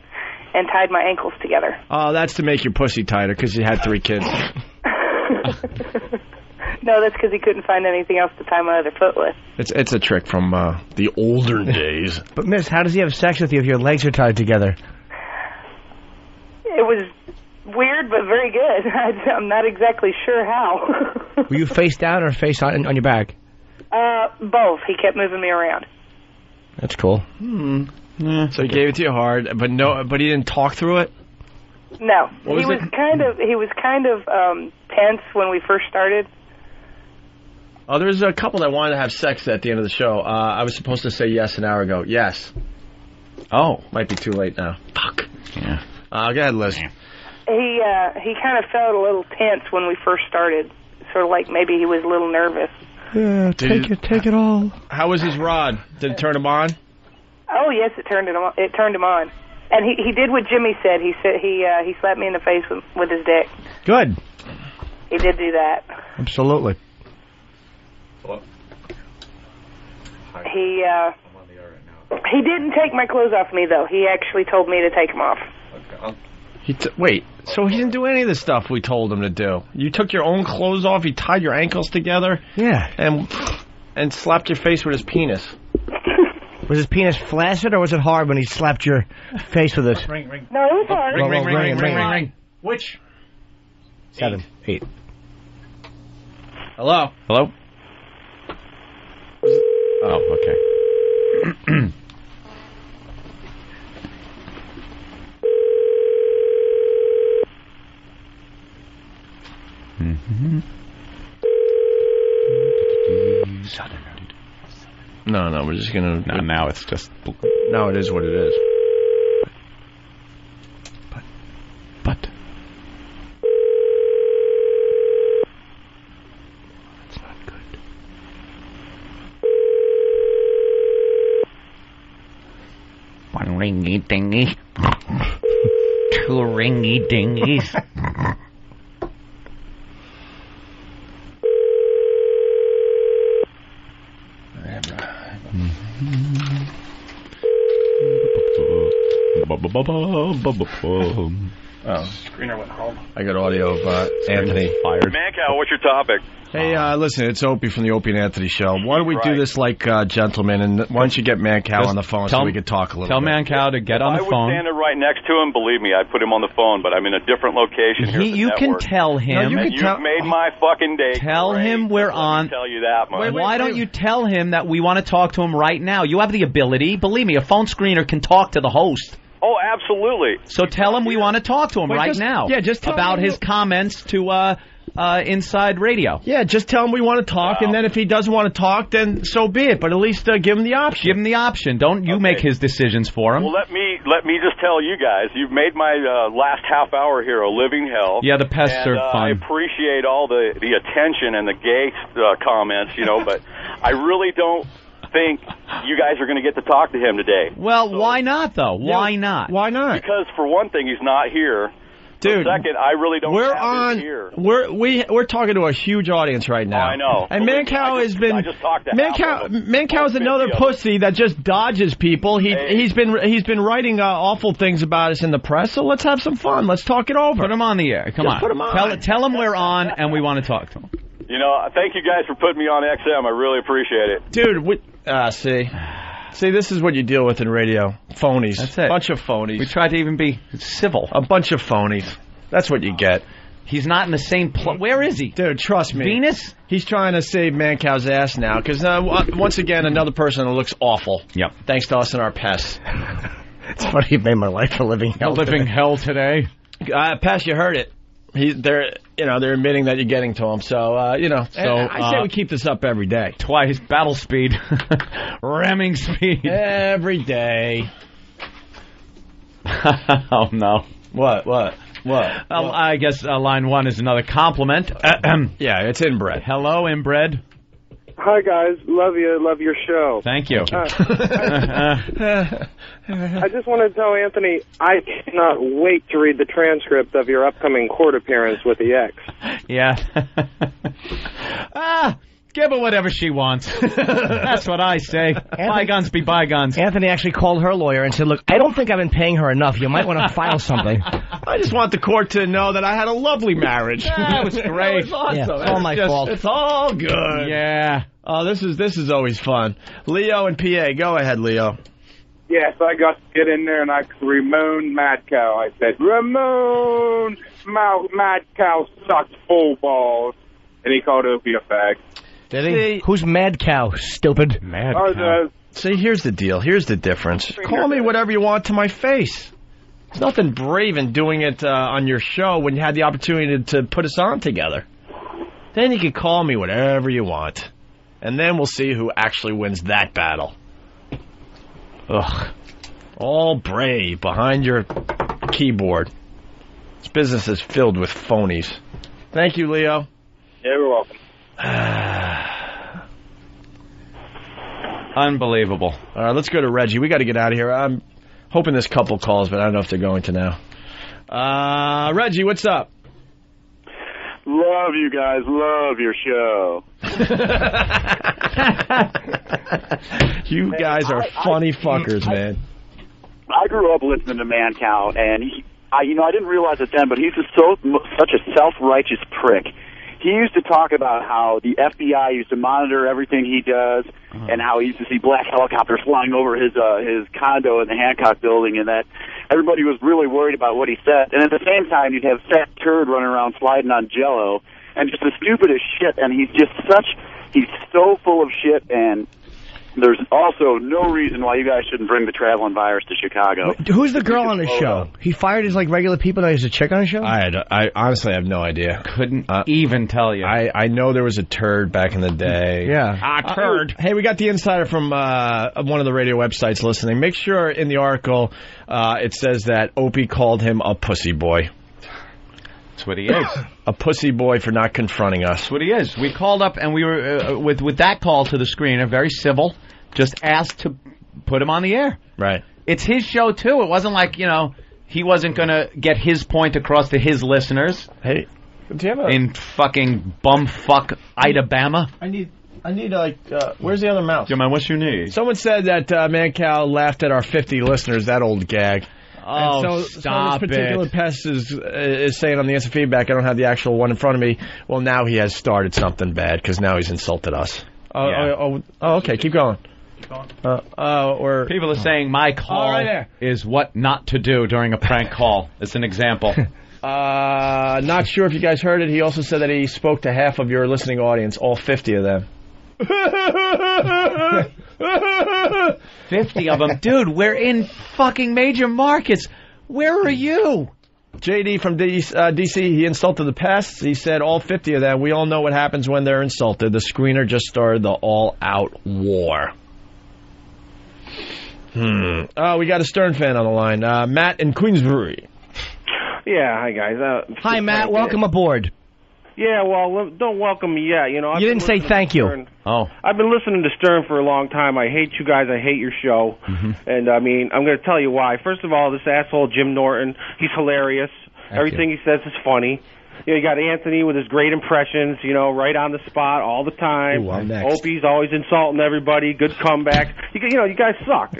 and tied my ankles together. Oh, that's to make your pussy tighter because you had 3 kids. No, that's because he couldn't find anything else to tie my other foot with. It's a trick from the older days. But, Miss, how does he have sex with you if your legs are tied together? It was weird, but very good. I'm not exactly sure how. Were you face down or face on your back? Both. He kept moving me around. That's cool. So he gave it to you hard, but he didn't talk through it? No. What was it? He was kind of tense when we first started. Oh, there's a couple that wanted to have sex at the end of the show. I was supposed to say yes an hour ago. Yes. Oh, might be too late now. Fuck. Yeah. Go ahead, Liz. He kind of felt a little tense when we first started. Sort of like maybe he was a little nervous. Yeah, take it all. How was his rod? Did it turn him on? Oh yes, it turned him on. And he did what Jimmy said. He said he slapped me in the face with his dick. Good. He did do that. Absolutely. He didn't take my clothes off me though. He actually told me to take them off. Wait, so he didn't do any of the stuff we told him to do? You took your own clothes off, he tied your ankles together? Yeah. And slapped your face with his penis. Was his penis flaccid or was it hard when he slapped your face with it? Ring. No, it was hard. Ring. Which? 7, 8. Hello? Oh, okay. No, we're just gonna... No, now it's just... No, it is what it is. But... That's not good. One ringy dingy. 2 ringy dingies. Screener went home. I got audio of Anthony fired. Mancow, what's your topic? Hey, listen, it's Opie from the Opie and Anthony Show. Why don't we do this like gentlemen, and why don't you get Mancow on the phone so we can talk a little bit? Tell Mancow to get on the phone. I was standing right next to him. Believe me, I'd put him on the phone, but I'm in a different location here. You can tell him. You've made my fucking day. Tell him we're on. Tell you that much. Why don't you tell him that we want to talk to him right now? You have the ability. Believe me, a phone screener can talk to the host. Oh, absolutely. So tell him we want to talk to him now. Yeah, just tell about him his comments to Inside Radio. Yeah, just tell him we want to talk, and then if he doesn't want to talk, then so be it. But at least give him the option. Give him the option. Don't you make his decisions for him. Well, let me just tell you guys, you've made my last half hour here a living hell. Yeah, the pests are fun. I appreciate all the attention and the gay comments, but I really don't think you guys are going to get to talk to him today. Well, why not, though? Why not? Why not? Because, for one thing, he's not here. Dude, second, I really don't have him here. We're talking to a huge audience right now. I know. And Mancow has been... I just talked to Mancow's another pussy that just dodges people. He's been writing awful things about us in the press, so let's have some fun. Let's talk it over. Put him on the air. Come on. Put him on. Tell him we're on and we want to talk to him. Thank you guys for putting me on XM. I really appreciate it. Dude, See, this is what you deal with in radio. Phonies. That's it. Bunch of phonies. We try to even be civil. A bunch of phonies. That's what you get. He's not in the same Where is he? Dude, trust me. Venus? He's trying to save Mancow's ass now, because once again, another person that looks awful. Yep. Thanks to us and our pests. It's funny you made my life a living hell. Hell today. Pest, you heard it. They're admitting that you're getting to him. So, I say we keep this up every day. Twice. Battle speed. Ramming speed. Every day. Oh, no. What? I guess line 1 is another compliment. Yeah, it's inbred. Hello, inbred. Hi, guys. Love you. Love your show. Thank you. I just want to tell Anthony, I cannot wait to read the transcript of your upcoming court appearance with the ex. Yeah. Give her whatever she wants. That's what I say. Bygones be bygones. Anthony actually called her lawyer and said, look, I don't think I've been paying her enough. You might want to file something. I just want the court to know that I had a lovely marriage. That was great. That was awesome. Yeah, it's all my fault. It's all good. Yeah. Oh, this is always fun. Leo and PA, go ahead, Leo. Yes, I got to get in there and I Ramon Mad Cow. I said, Ramon Mad Cow sucks full balls. And he called Opie a fag. Did he? Who's Mad Cow, stupid? Mad Cow. See, here's the deal. Here's the difference. Call me whatever you want to my face. There's nothing brave in doing it on your show when you had the opportunity to put us on together. Then you can call me whatever you want. And then we'll see who actually wins that battle. Ugh. All brave behind your keyboard. This business is filled with phonies. Thank you, Leo. Yeah, you're welcome. Unbelievable. All right, let's go to Reggie. We got to get out of here. I'm hoping this couple calls, but I don't know if they're going to now. Reggie, what's up? Love you guys. Love your show. You guys are funny fuckers, man. I grew up listening to Man Cow, and I didn't realize it then, but he's such a self-righteous prick. He used to talk about how the FBI used to monitor everything he does, and how he used to see black helicopters flying over his condo in the Hancock building, and that everybody was really worried about what he said. And at the same time, you'd have fat turd running around sliding on Jell-O, and just the stupidest shit. And he's so full of shit, and there's also no reason why you guys shouldn't bring the traveling virus to Chicago. Who's the girl on the show? He fired his regular people. Now he's a chick on the show. I honestly have no idea. Couldn't even tell you. I know there was a turd back in the day. Yeah, turd. Hey, we got the insider from one of the radio websites listening. Make sure in the article it says that Opie called him a pussy boy. That's what he is. A pussy boy for not confronting us. That's what he is. We called up and we were with that call to the screener, very civil, just asked to put him on the air. Right. It's his show too. It wasn't like, he wasn't going to get his point across to his listeners. Hey, do you have in fucking bumfuck Idabama? I need where's the other mouse? Yeah, man, what's your name? Someone said that Man Cow laughed at our 50 listeners, that old gag. Oh, stop this particular pest is saying on the instant feedback, I don't have the actual one in front of me. Well, now he has started something bad because now he's insulted us. Okay, keep going. Or people are saying my call is what not to do during a prank call. It's an example. Not sure if you guys heard it. He also said that he spoke to half of your listening audience, all 50 of them. 50 of them. Dude, we're in fucking major markets. Where are you? JD from DC, he insulted the pests. He said all 50 of them. We all know what happens when they're insulted. The screener just started the all-out war. Oh, we got a Stern fan on the line. Matt in Queensbury. Yeah, hi, guys. Hi, Matt. Welcome aboard. Yeah, well, don't welcome me yet. You didn't say thank you. Oh. I've been listening to Stern for a long time. I hate you guys. I hate your show. Mm-hmm. And, I'm going to tell you why. First of all, this asshole Jim Norton, he's hilarious. Everything he says is funny. You got Anthony with his great impressions, right on the spot all the time. Ooh, I'm next. Opie's always insulting everybody. Good comeback. You guys suck.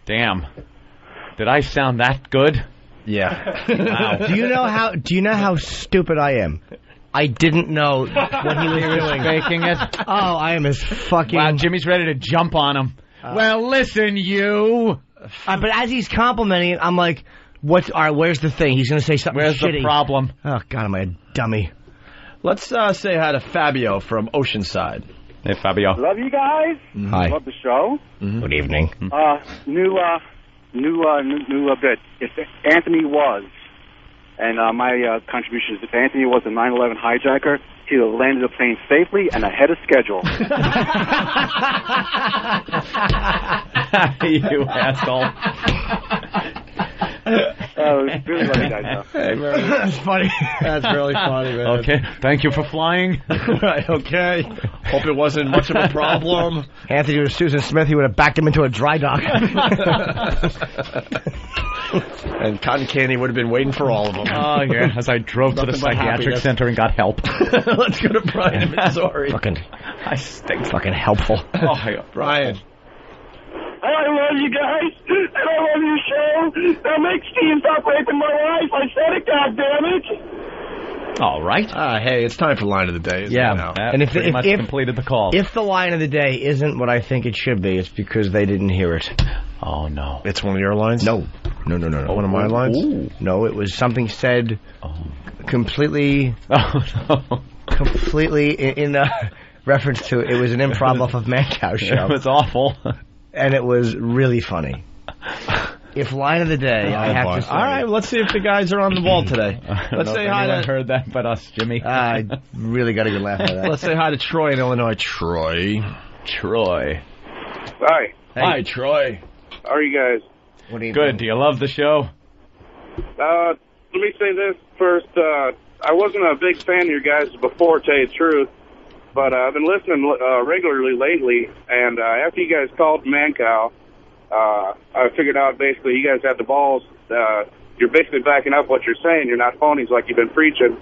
Damn. Did I sound that good? Yeah. Wow. Do you know how stupid I am? I didn't know what he was doing. Faking it. Oh, I am as fucking... Wow, Jimmy's ready to jump on him. Well, listen, you. But as he's complimenting it, I'm like, where's the thing? He's going to say something Where's shitty. the problem? Oh, God, am I a dummy? Let's say hi to Fabio from Oceanside. Hey, Fabio. Love you guys. Hi. Love the show. Mm-hmm. Good evening. New bit. If Anthony was, and my contribution is if Anthony was a 9/11 hijacker, he would have landed the plane safely and ahead of schedule. You asshole. Really love you guys, though. Hey, That's funny. That's really funny, man. Okay, thank you for flying. Right, okay. Hope it wasn't much of a problem. Anthony was Susan Smith. He would have backed him into a dry dock. And cotton candy would have been waiting for all of them. Oh, yeah, as I drove to the Nothing but psychiatric happiness. center and got help. Let's go to Brian in Missouri. I stink. Fucking helpful. Oh, Brian. I love you guys, and I love your show. Now make Steve stop raping my wife. I said it, goddammit. All right. Hey, it's time for line of the day. Isn't it now? And if pretty much completed the call. If the line of the day isn't what I think it should be, it's because they didn't hear it. Oh, no. It's one of your lines? No. One of my lines? Ooh. No, it was something said completely completely in reference to, it was an improv off of Mancow's show. It was awful. And it was really funny. If line of the day, I have to say. All right, let's see if the guys are on the ball today. Let's say hi to... heard that but us, Jimmy. I really got a good laugh out of that. Let's say hi to Troy in Illinois. Troy. Hi. Hi, Troy. How are you guys? What are you Good. doing? Do you love the show? Let me say this first. I wasn't a big fan of your guys before, to tell you the truth, but I've been listening regularly lately, and after you guys called Mancow, I figured out basically you guys had the balls. You're basically backing up what you're saying. You're not phonies like you've been preaching.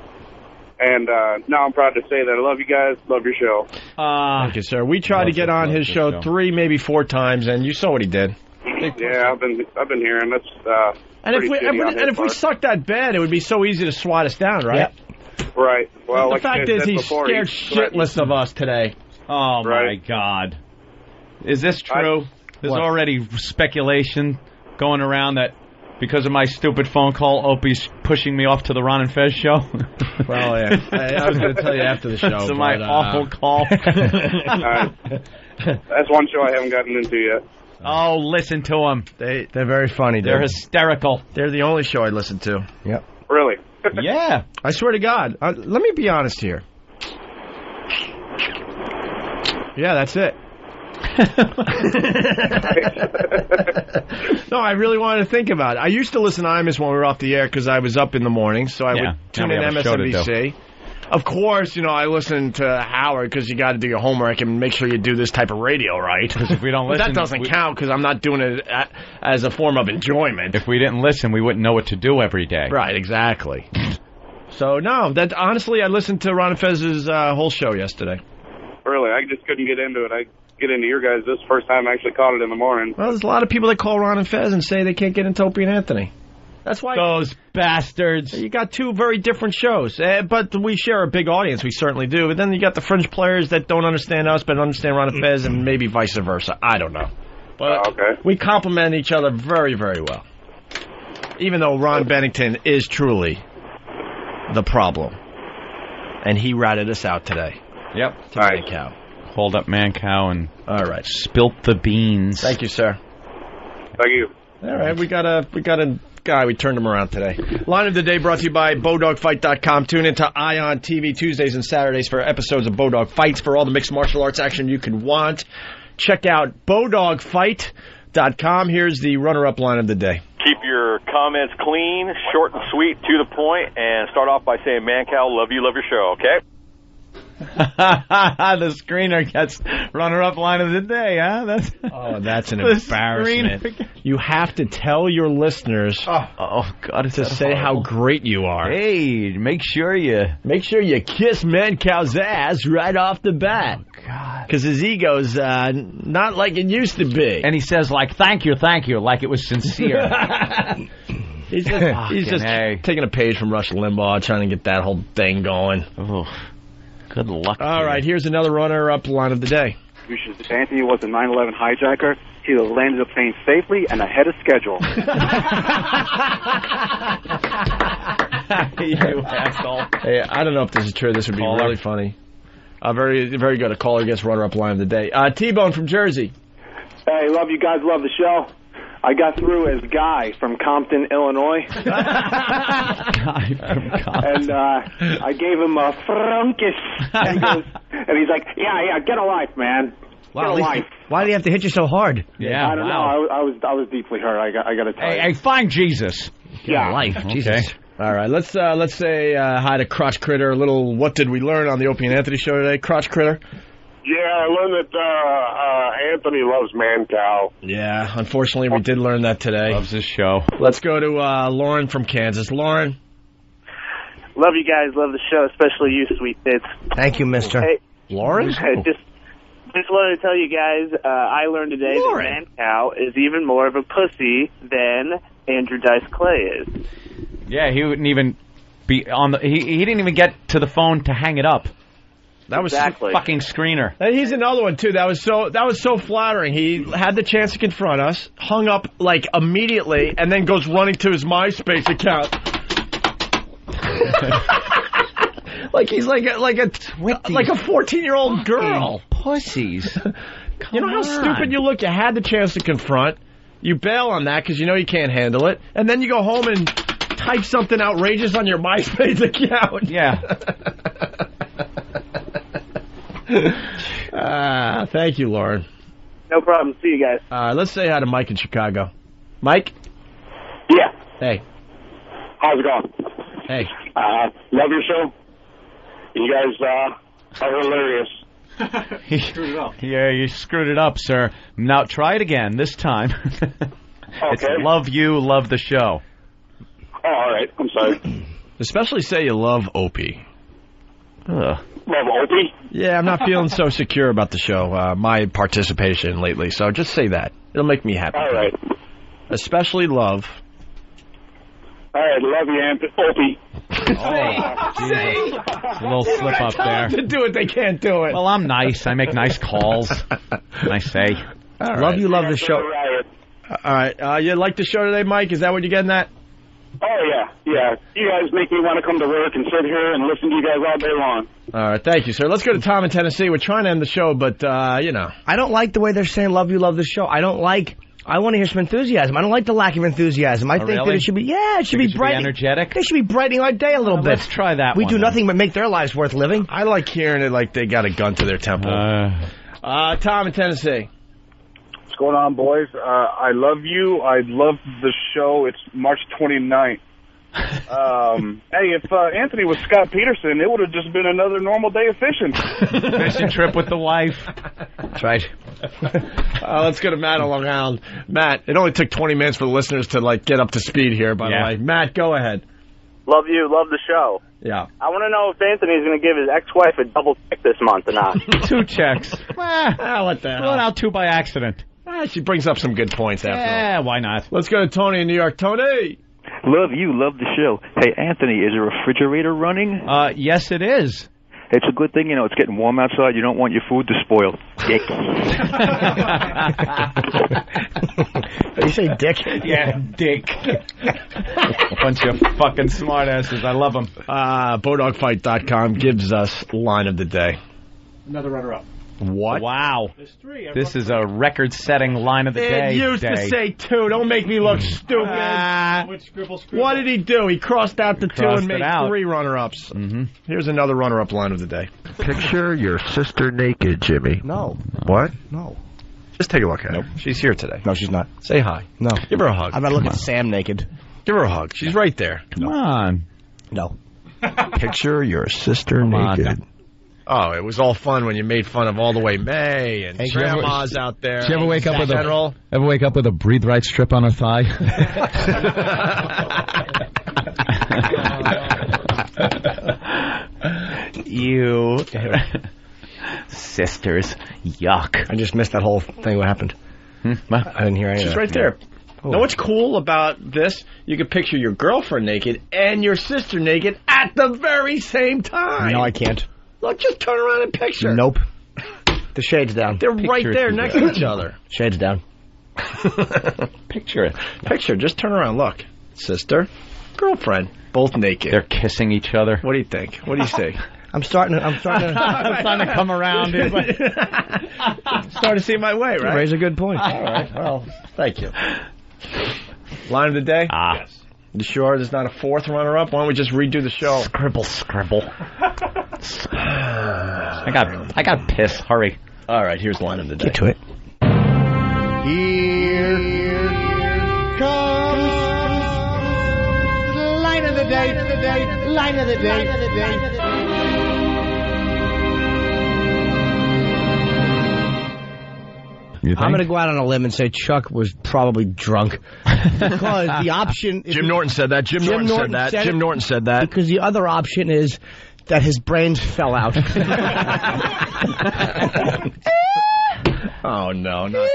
And now I'm proud to say that I love you guys, love your show. Thank you, sir. We tried to get on his show 3, maybe 4 times, and you saw what he did. Yeah, I've been hearing that's. And if we sucked that bad, it would be so easy to swat us down, right? Yep. Right. Well, the like fact is, he's scared shitless of us today. Oh, my God. Is this true? There's already speculation going around that because of my stupid phone call, Opie's pushing me off to the Ron and Fez show. Well, yeah. I was going to tell you after the show. That's my awful call. That's one show I haven't gotten into yet. Oh, listen to them. They're very funny. They're hysterical. They're the only show I listen to. Yep. Really? Yeah. I swear to God. Let me be honest here. Yeah, that's it. No, I really wanted to think about it. I used to listen to Imus when we were off the air because I was up in the morning, so I would tune in MSNBC. Of course, I listen to Howard because you got to do your homework and make sure you do this type of radio right. Because if we don't listen, that doesn't count because I'm not doing it as a form of enjoyment. If we didn't listen, we wouldn't know what to do every day. Right, exactly. So no, that honestly, I listened to Ron and Fez's whole show yesterday. Really, I just couldn't get into it. I get into your guys this first time I actually caught it in the morning. Well, there's a lot of people that call Ron and Fez and say they can't get into Opie and Anthony. That's why those bastards. You got 2 very different shows, but we share a big audience. We certainly do. But then you got the fringe players that don't understand us, but understand Ron and Fez, and maybe vice versa. I don't know. But we complement each other very, very well. Even though Ron Bennington is truly the problem, and he ratted us out today. Yep. To Mancow. Called up Mancow and spilt the beans. Thank you, sir. Thank you. All right, we got a guy. We turned him around today. Line of the day brought to you by BowDogFight.com. Tune into Ion TV Tuesdays and Saturdays for episodes of Bowdog Fights for all the mixed martial arts action you can want. Check out BowDogFight.com. Here's the runner-up line of the day. Keep your comments clean, short and sweet, to the point, and start off by saying, Mancow, love you, love your show, okay? The screener gets runner-up line of the day, huh? That's an embarrassment. You have to tell your listeners God, to say how great you are. Hey, make sure you kiss Mancow's ass right off the bat. God. Because his ego's not like it used to be. And he says, thank you, like it was sincere. He's just taking a page from Rush Limbaugh, trying to get that whole thing going. Oh. Good luck. All right, here's another runner-up line of the day. If Anthony was a 9/11 hijacker, he would have landed the plane safely and ahead of schedule. You asshole. Hey, I don't know if this is true. This would be really funny. Very, very good. A caller gets runner-up line of the day. T-Bone from Jersey. Hey, love you guys. Love the show. I got through as Guy from Compton, Illinois. Guy from Compton. And I gave him a frunkus. And he's like, yeah, get a life, man. Get a life. Why did he have to hit you so hard? Yeah, I don't know. I was deeply hurt. I got to tell you. Hey, find Jesus. Yeah. Life. Okay. Jesus. All right, let's say hi to Crotch Critter. A little, what did we learn on the Opie and Anthony show today? Crotch Critter? Yeah, I learned that Anthony loves Mancow. Yeah, unfortunately we did learn that today. Loves his show. Let's go to Lauren from Kansas. Lauren? Love you guys, love the show, especially you, sweet bits. Thank you, mister. Hey, Lauren? Just wanted to tell you guys, I learned today that Mancow is even more of a pussy than Andrew Dice Clay is. Yeah, he wouldn't even be on the. He didn't even get to the phone to hang it up. That was Exactly. fucking screener. And he's another one too. That was so flattering. He had the chance to confront us, hung up like immediately, and then goes running to his MySpace account. Like he's like a 14-year-old girl. Pussies. You know how stupid you look? You had the chance to confront. You bail on that because you know you can't handle it, and then you go home and type something outrageous on your MySpace account. Yeah. Thank you, Lauren. No problem. See you guys. Let's say hi to Mike in Chicago. Mike? Yeah. Hey. How's it going? Hey. Love your show. You guys are hilarious. He screwed it up. Yeah, you screwed it up, sir. Now try it again. This time. It's love you, love the show. Oh, all right. I'm sorry. Especially say you love Opie. Love Opie? Yeah, I'm not feeling so secure about the show, my participation lately, so just say that. It'll make me happy. All right. Especially love. All right, love you, Opie. Jesus. A little slip up there. To do it, they can't do it. Well, I'm nice. I make nice calls. And I say. All right. Love you, love the show. All right. You like the show today, Mike? Is that what you're getting at? Oh, yeah. You guys make me want to come to work and sit here and listen to you guys all day long. All right. Thank you, sir. Let's go to Tom in Tennessee. We're trying to end the show, but, you know. I don't like the way they're saying love you, love the show. I want to hear some enthusiasm. I don't like the lack of enthusiasm. I think that it should be, it should be bright. Energetic? They should be brightening our day a little bit. Let's try that We one, do then. nothing but make their lives worth living. I like hearing it like they got a gun to their temple. Tom in Tennessee. What's going on, boys? I love you. I love the show. It's March 29th. Hey, if Anthony was Scott Peterson, it would have just been another normal day of fishing. Fishing trip with the wife. That's right. Let's go to Matt on Long Island. Matt, it only took 20 minutes for the listeners to get up to speed here, by the way. Matt, go ahead. Love you, love the show. Yeah. I want to know if Anthony's going to give his ex-wife a double check this month or not. 2 checks. What the hell? Throw it out 2 by accident. She brings up some good points after all. Yeah, why not? Let's go to Tony in New York. Tony! Love you, love the show. Hey, Anthony, is a refrigerator running? Yes, it is. It's a good thing, it's getting warm outside. You don't want your food to spoil. Dick. Did you say dick? Yeah, dick. Bunch of fucking smartasses. I love them. Bodogfight.com gives us line of the day. Another runner-up. What? Wow. There's 3. This is a record-setting line of the day. It used to say 2. Don't make me look stupid. Scribble. What did he do? He crossed out the 2 and made out. 3 runner-ups. Mm-hmm. Here's another runner-up line of the day. Picture your sister naked, Jimmy. No. What? No. Just take a look at her. She's here today. No, she's not. Say hi. No. Give her a hug. I'm not looking at Sam naked. Give her a hug. She's right there. Come on. No. Picture your sister naked. Oh, it was all fun when you made fun of All the Way May and grandmas out there. Did you ever wake up with General? a breathe right strip on her thigh? You sisters, yuck. I just missed that whole thing. What happened? I didn't hear anything. She's right there. Oh. Know what's cool about this? You can picture your girlfriend naked and your sister naked at the very same time. No, I can't. Look, just turn around and picture. Nope. The shade's down. They're right there next to each other. Shade's down. Picture it. Picture. Just turn around. Look. Sister, girlfriend, both naked. They're kissing each other. What do you think? What do you say? I'm starting to come around. Starting to see my way, right? You raise a good point. All right. Well, thank you. Line of the day? Yes. You sure there's not a 4th runner-up? Why don't we just redo the show? Scribble. I got piss. Hurry. All right, here's the line of the day. Get to it. Here comes day. Line of the day. I'm going to go out on a limb and say Chuck was probably drunk. Because the option... Jim Norton said that. Jim Norton said that. Jim Norton said that. Because the other option is that his brains fell out. Oh, no, not this.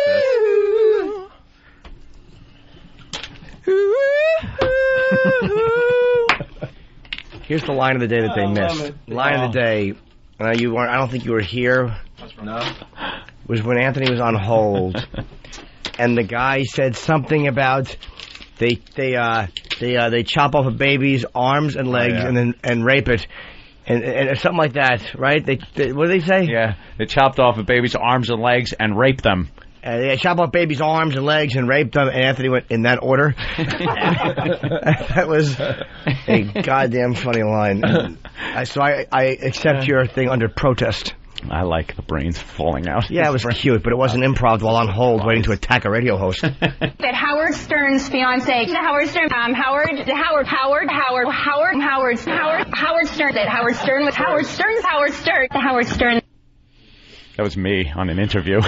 Here's the line of the day that they missed. Line of the day. You weren't. I don't think you were here. No. Was when Anthony was on hold, and the guy said something about they chop off a baby's arms and legs and rape it, and something like that, right? They what did they say? Yeah, they chopped off a baby's arms and legs and raped them. They chop off baby's arms and legs and raped them, and Anthony went in that order. That was a goddamn funny line. So I accept your thing under protest. I like the brains falling out. Yeah, it was cute, but it wasn't improv while on hold waiting to attack a radio host. That Howard Stern's fiance, Howard Stern, Howard Stern, that Howard Stern was Howard Stern. That was me on an interview.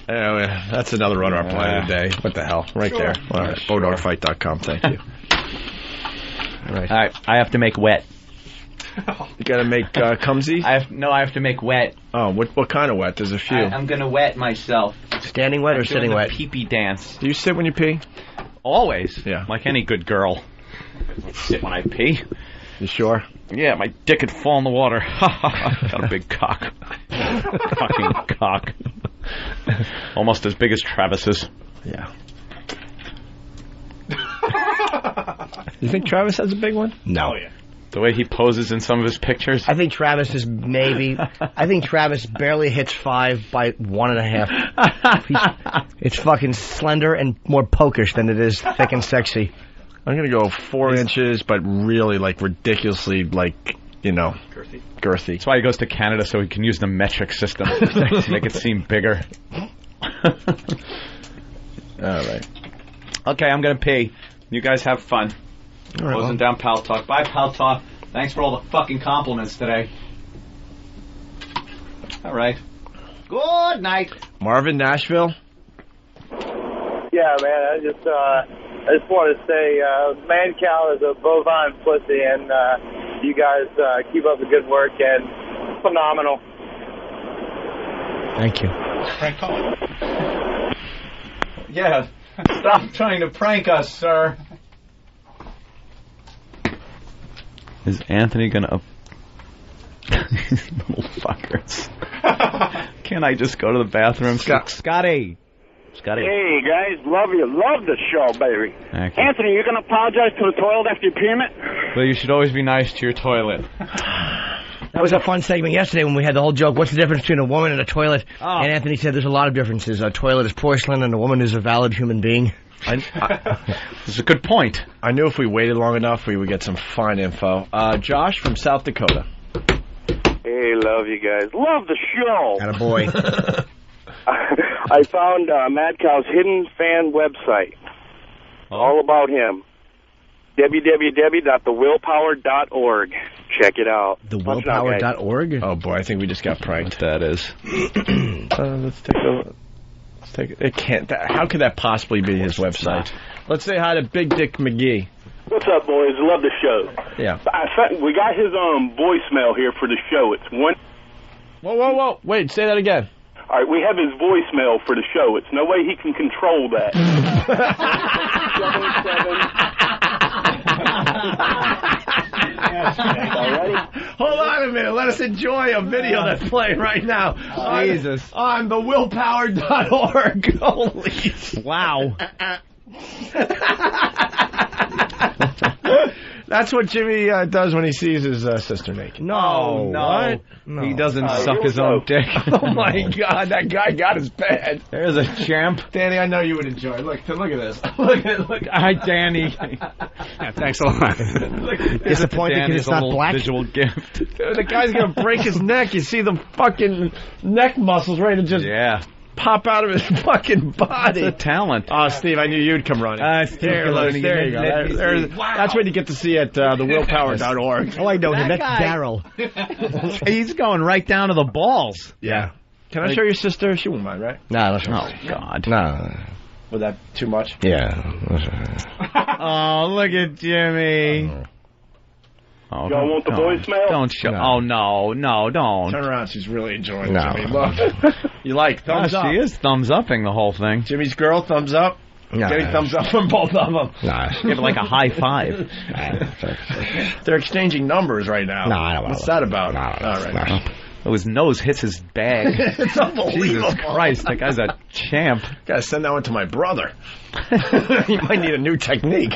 Anyway, that's another runner-up line of the day. What the hell? Right there. All right. BodogFight.com. Thank you. All right. I have to make wet. You got to make cumsy? I have to make wet. Oh, what kind of wet? There's a few. I'm going to wet myself. Standing wet or sitting wet? Pee-pee dance. Do you sit when you pee? Always. Yeah. Like any good girl. I sit when I pee. You sure? Yeah, my dick could fall in the water. Got a big cock. Fucking cock. Almost as big as Travis's. Yeah. You think Travis has a big one? No. Oh, yeah. The way he poses in some of his pictures. I think Travis is maybe... I think Travis barely hits 5 by 1.5. It's fucking slender and more pokish than it is thick and sexy. I'm going to go 4 inches, but really, like, ridiculously, like, you know... Girthy. That's why he goes to Canada, so he can use the metric system to make it seem bigger. All right. Okay, I'm going to pee. You guys have fun. All right, Closing down Pal Talk. Bye, Pal Talk. Thanks for all the fucking compliments today. All right. Good night. Marvin, Nashville? Yeah, man, I just want to say, Mancow is a bovine pussy, and you guys keep up the good work, and phenomenal. Thank you. Prank call. Yeah, stop trying to prank us, sir. Is Anthony gonna... Little fuckers. Can't I just go to the bathroom? Scotty. Hey, guys, love you. Love the show, baby. Thank you. Anthony, you going to apologize to the toilet after you pee in it? Well, you should always be nice to your toilet. That was a fun segment yesterday when we had the whole joke, what's the difference between a woman and a toilet? Oh. And Anthony said there's a lot of differences. A toilet is porcelain and a woman is a valid human being. It's a good point. I knew if we waited long enough, we would get some fine info. Josh from South Dakota. Hey, love you guys. Love the show. Attaboy. I found Mad Cow's hidden fan website. All about him. www.thewillpower.org. Check it out. Thewillpower.org? Oh, boy, I think we just got pranked. That is. Let's take it can't. How could that possibly be his website? Let's say hi to Big Dick McGee. What's up, boys? Love the show. Yeah. We got his voicemail here for the show. It's one. Whoa. Wait, say that again. All right, we have his voicemail for the show. It's no way he can control that. 77. Hold on a minute. Let us enjoy a video that's playing right now. Jesus. On thewillpower.org. Holy. Wow. That's what Jimmy does when he sees his sister naked. No. What? No. He doesn't suck his own dick. Oh, my God. That guy got his bad. There's a champ. Danny, I know you would enjoy it. Look at this. Look. Hi, Danny. Yeah, thanks a lot. Disappointed because it's not black? Visual gift. The guy's going to break his neck. You see the fucking neck muscles ready to just pop out of his fucking body. It's a talent. Oh, Steve, I knew you'd come running. There you go. That's what you get to see at thewillpower.org. Oh, I know him. That That's guy. Daryl. He's going right down to the balls. Yeah. Can I show your sister? She won't mind, right? No, Oh, God. No. Was that too much? Yeah. Oh, look at Jimmy. Oh, Y'all want the voicemail? Don't show. Oh, no, don't. Turn around. She's really enjoying No. Jimmy. Look. You like thumbs up. She is thumbs upping the whole thing. Jimmy's girl, thumbs up. No. Getting thumbs up from both of them. Nah. Give it like a high five. They're exchanging numbers right now. No, I don't know. What's that about? No, All right. Oh, his nose hits his bag. It's unbelievable. Jesus Christ, that guy's a champ. Gotta send that one to my brother. You might need a new technique.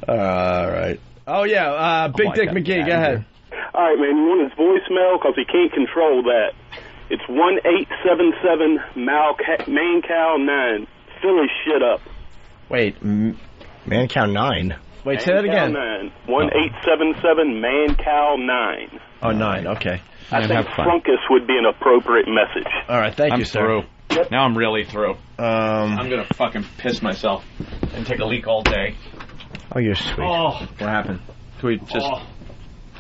All right. Oh, yeah. Big Dick McGee, go ahead. All right, man. You want his voicemail? Because he can't control that. It's 1-877 Man-Cow 9. Fill his shit up. Wait. Man-Cow 9. Wait, say that again. 9. 1-877 Man-Cow 9. Oh, 9. Okay. I think Frunkus would be an appropriate message. All right. Thank you, sir. Through. Now I'm really through. I'm going to fucking piss myself and take a leak all day. Oh, you're sweet. Oh. What happened? Can we just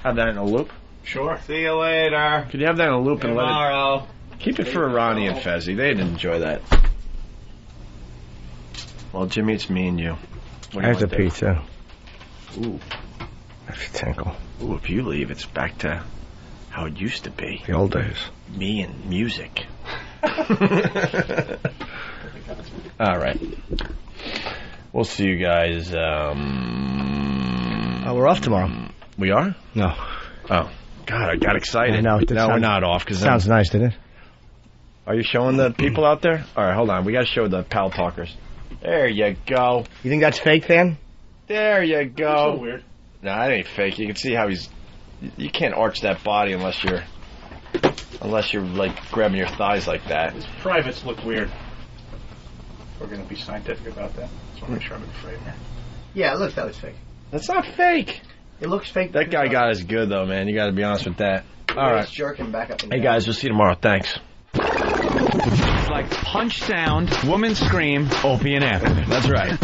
have that in a loop? Sure. See you later. Could you have that in a loop and Tomorrow. keep it for Ronnie and Fezzi? They'd enjoy that. Well, Jimmy, it's me and you. There's a pizza. Ooh. That's a tinkle. Ooh, if you leave, it's back to how it used to be. The old days. Me and music. All right. We'll see you guys. Oh, we're off tomorrow. We are? No. Oh, God, I got excited. No, we're not off. Sounds nice, didn't it? Are you showing the people out there? All right, hold on. We got to show the pal talkers. There you go. You think that's fake, fan? There you go. So weird. No, that ain't fake. You can see how he's... You can't arch that body unless you're like grabbing your thighs like that. His privates look weird. We're going to be scientific about that. Just want to make sure I'm in the frame here. Yeah, look, that looks fake. That's not fake. It looks fake. That guy got us good, though, man. You got to be honest with that. All right. Jerking back up and Hey, guys, we'll see you tomorrow. Thanks. It's like punch sound, woman scream, Opie and Anthony. That's right.